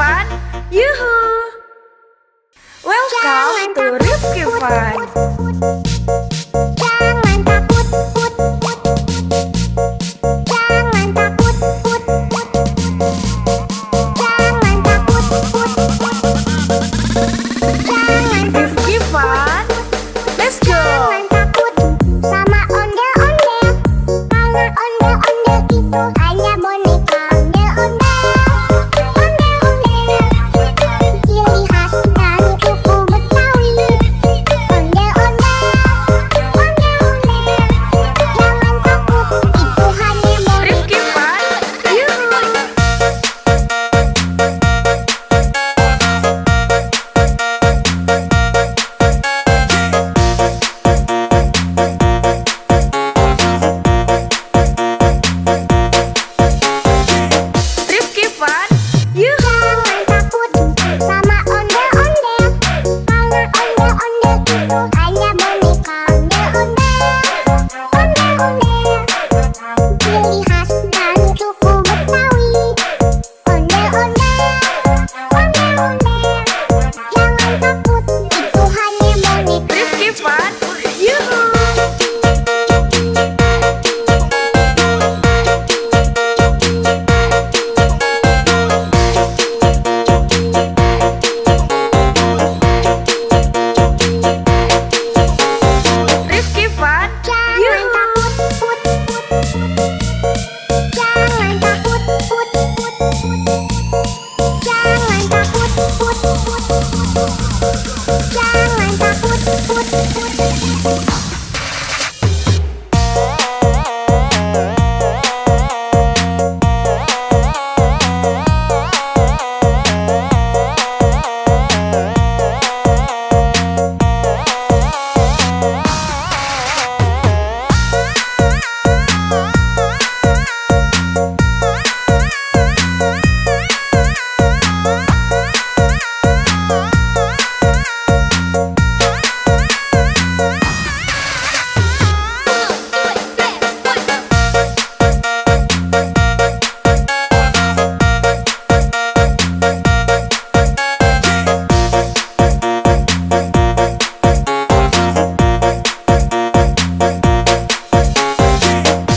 S1: Fun. Yuhu! Welcome to Rifki Fun.
S2: Jangan takut, put, put. Jangan takut, put, put. Jangan takut, put, put. Jangan
S1: Rifki Fun. Let's go!
S2: Jangan takut sama ondel-ondel. Karena ondel-ondel itu hanya boneka ondel-ondel. Ondel-ondel, ciri khas dan suku Betawi. Ondel-ondel, ondel-ondel. Jangan takut, itu hanya boneka.
S1: Rifki Fun. Yuhu! Rifki Fun. Yuhu!
S2: Jangan takut sama ondel-ondel. Karena ondel-ondel itu hanya boneka ondel-ondel. Ondel-ondel, ciri khas dan suku Betawi. Ondel-ondel, ondel-ondel. Jangan takut, itu hanya boneka.
S1: Rifki Fun. Yuhu! Rifki Fun.
S2: Jangan
S1: Yuhu!
S2: takut, put, put. Jangan takut, put, put. Jangan takut, put, put. Jangan takut, put, put.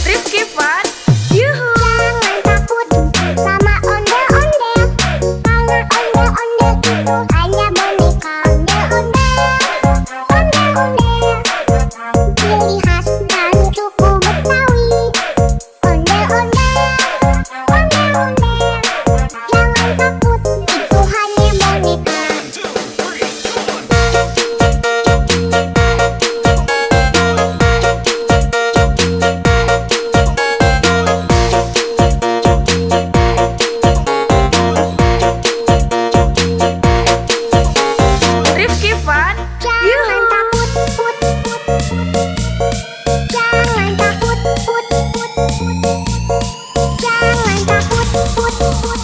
S1: Rifki Fun. Yuhu!
S2: Jangan takut sama ondel-ondel. Karena ondel-ondel itu hanya boneka ondel-ondel. Ondel-ondel, ciri khas dan suku Betawi. Ondel-ondel, ondel-ondel. Jangan takut, itu hanya boneka.
S1: Rifki Fun.
S2: Jangan
S1: Yuhu!
S2: takut, put, put. Jangan takut, put, put. Jangan takut, put, put.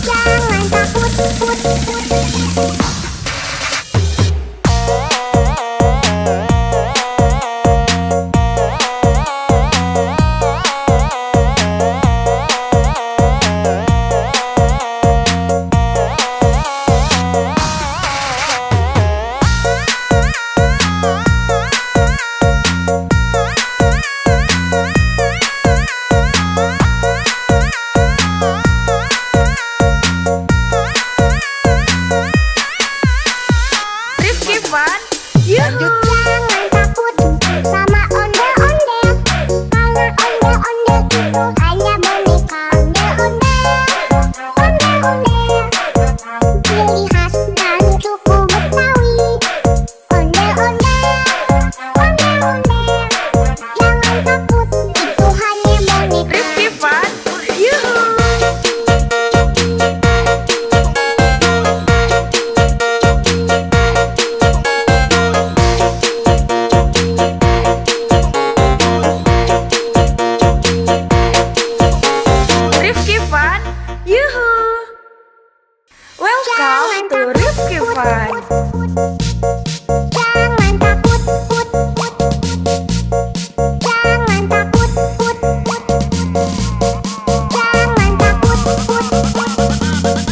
S2: Jangan takut, put, put.
S1: Rifki Fun. Yuhu!
S2: Jangan takut sama ondel-ondel. Karena ondel-ondel itu hanya boneka ondel-ondel. Ondel-ondel, ciri khas dan suku Betawi. Ondel-ondel, ondel-ondel. Jangan takut, itu hanya boneka.
S1: Rifki Fun. Yuhu! Rifki Fun. Yuhu! Welcome to Rifki Fun.
S2: Jangan takut, put, put. Jangan takut, put, put. Jangan takut, put, put.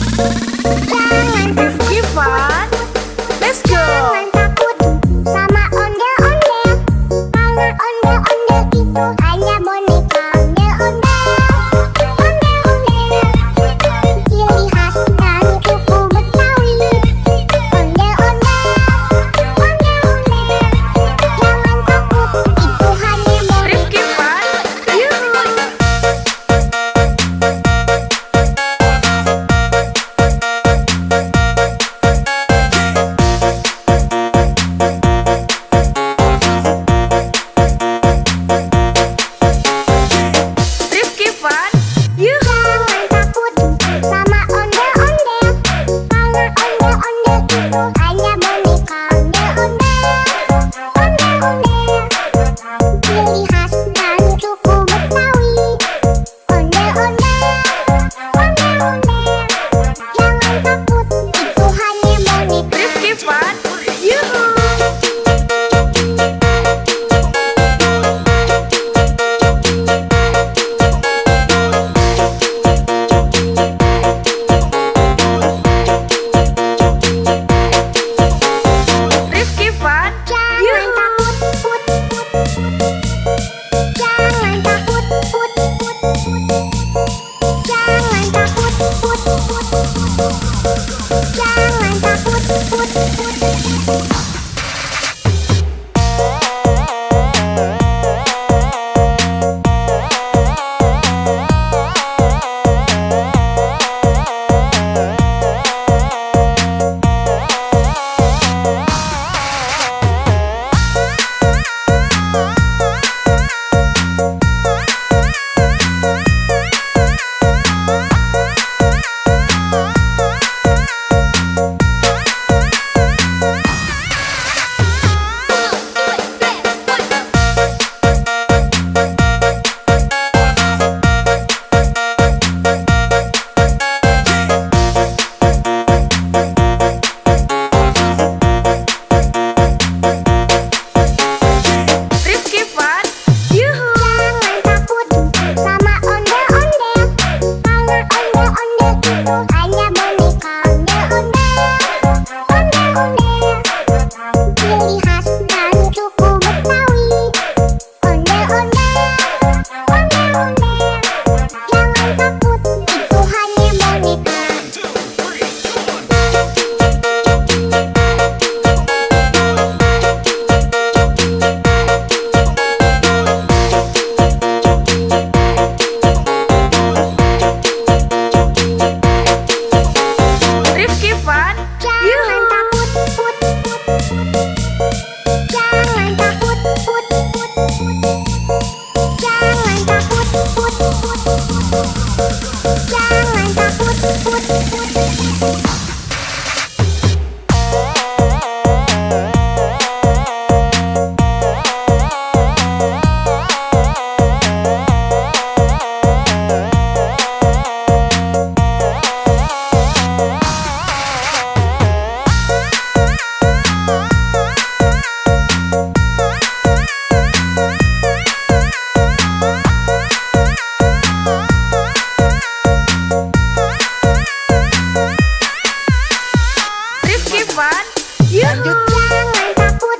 S1: Yuhu.
S2: Jangan takut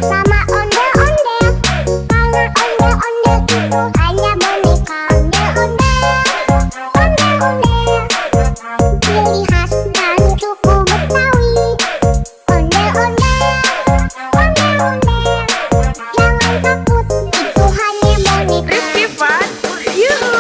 S2: sama ondel-ondel, karena ondel-ondel itu hanya boneka. Ondel-ondel, ciri khas dari suku Betawi. Ondel-ondel, jangan takut, itu hanya boneka.
S1: Rifki Fun, yuhu.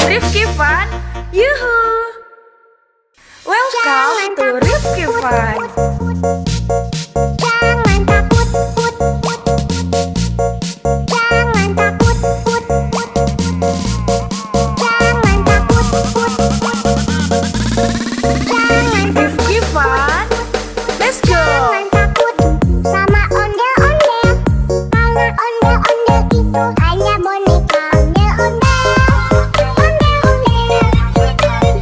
S1: Rifki Fun, yuhu. Welcome to Rifki Fun.
S2: Jangan takut, jangan takut, jangan takut, jangan
S1: Rifki Fun, let's go.
S2: jangan takut sama ondel-ondel, karena ondel-ondel itu hanya boneka. Ondel-ondel,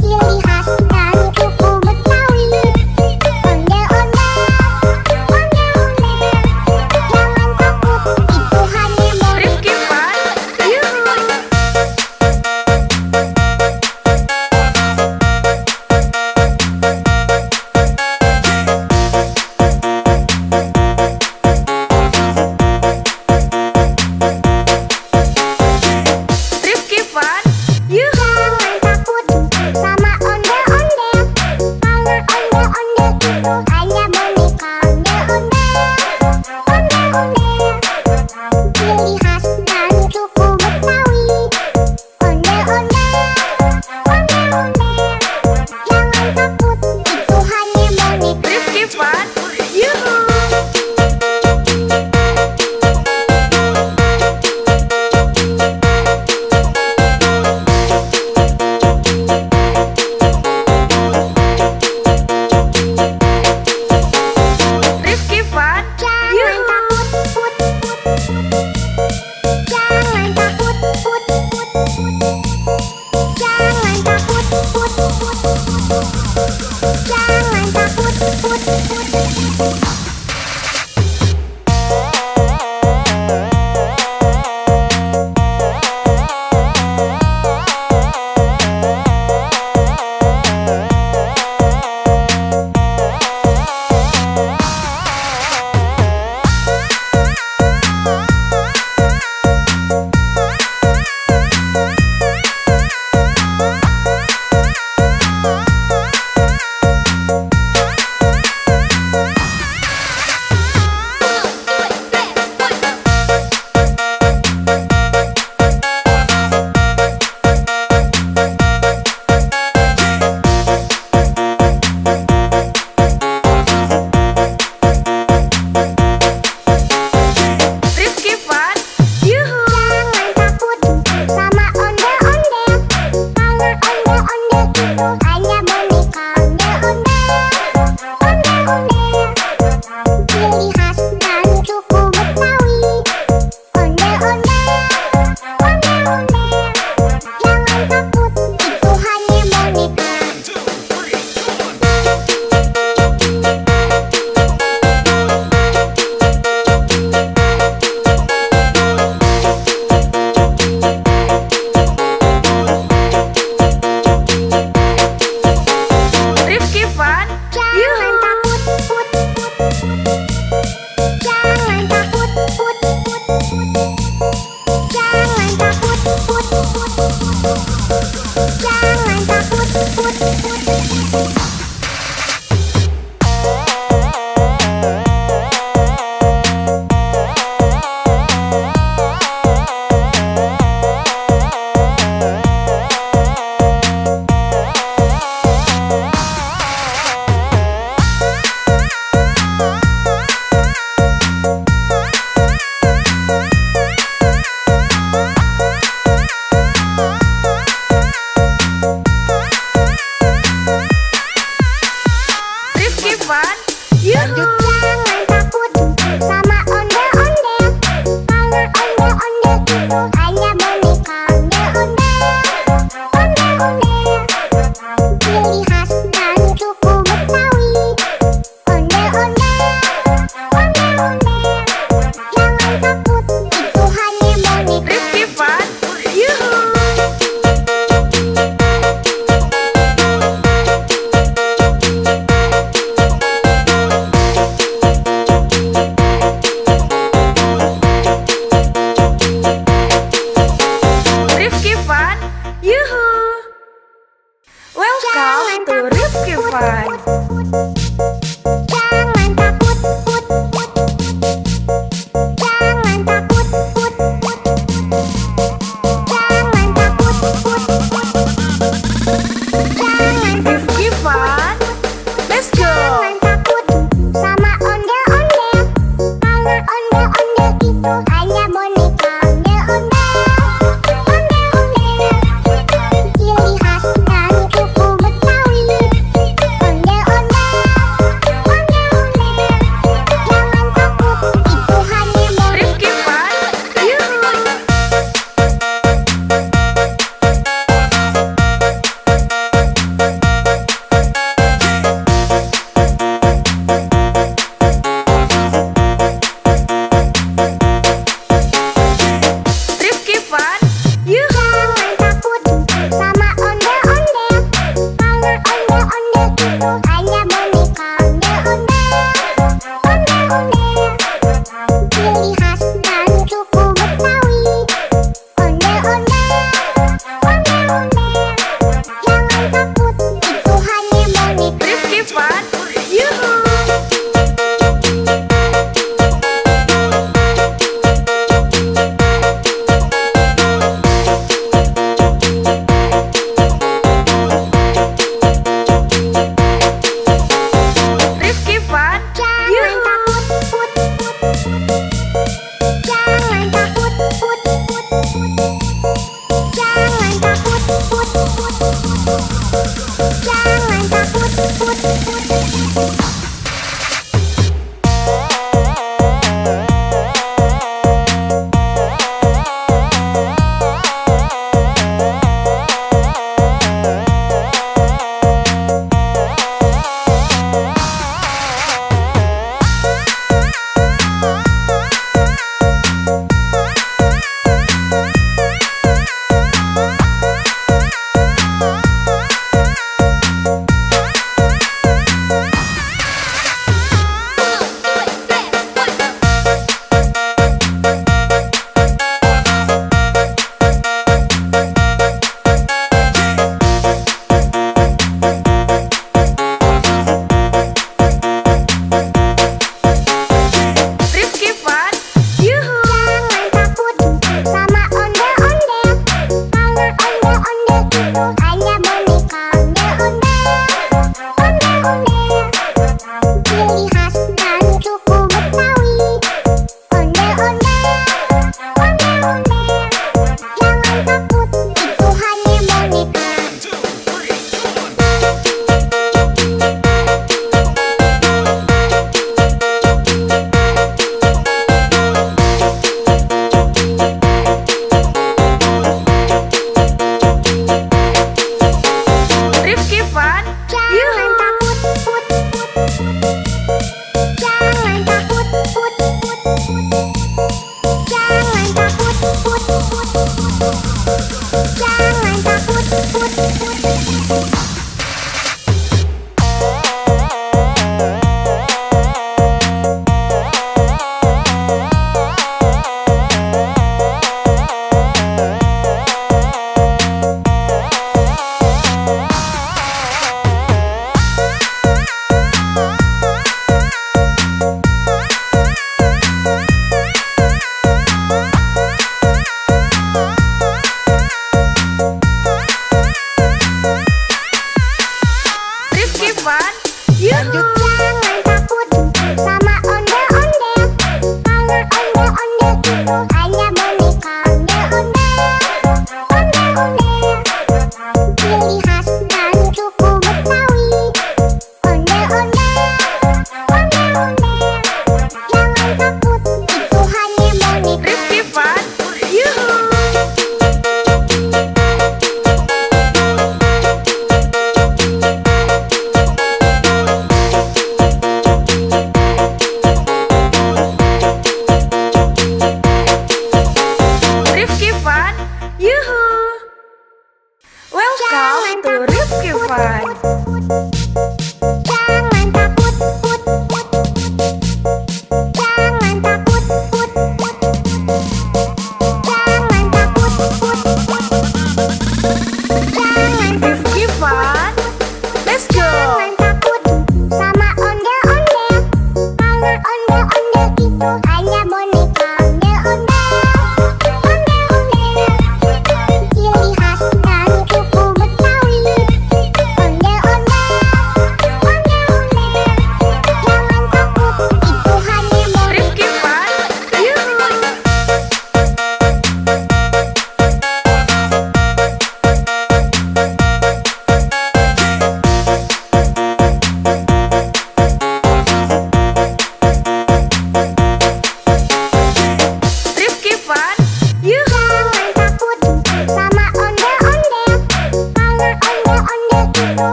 S2: ciri khas dari suku Betawi. Ondel-ondel, jangan takut, itu hanya boneka.
S1: Rifki Fun, yuhu. Rifki Fun, yuhu.
S2: Jangan takut sama ondel-ondel, karena ondel-ondel itu hanya boneka. Ondel-ondel, ciri khas dari suku Betawi. Ondel-ondel, jangan takut, itu hanya boneka.
S1: Rifki Fun, yuhu. Rifki Fun,
S2: Jangan
S1: yuhu.
S2: takut, jangan takut, jangan takut, jangan takut.
S1: Rifki Fun, yuhu.
S2: Jangan takut sama ondel-ondel, karena ondel-ondel itu hanya boneka. Ondel-ondel, ciri khas dari suku Betawi. Ondel-ondel, jangan takut, itu hanya boneka.
S1: Rifki Fun,
S2: Jangan
S1: yuhu.
S2: takut, jangan takut, jangan takut, jangan takut. Ondel-ondel,
S1: Yuhu.
S3: Lanjut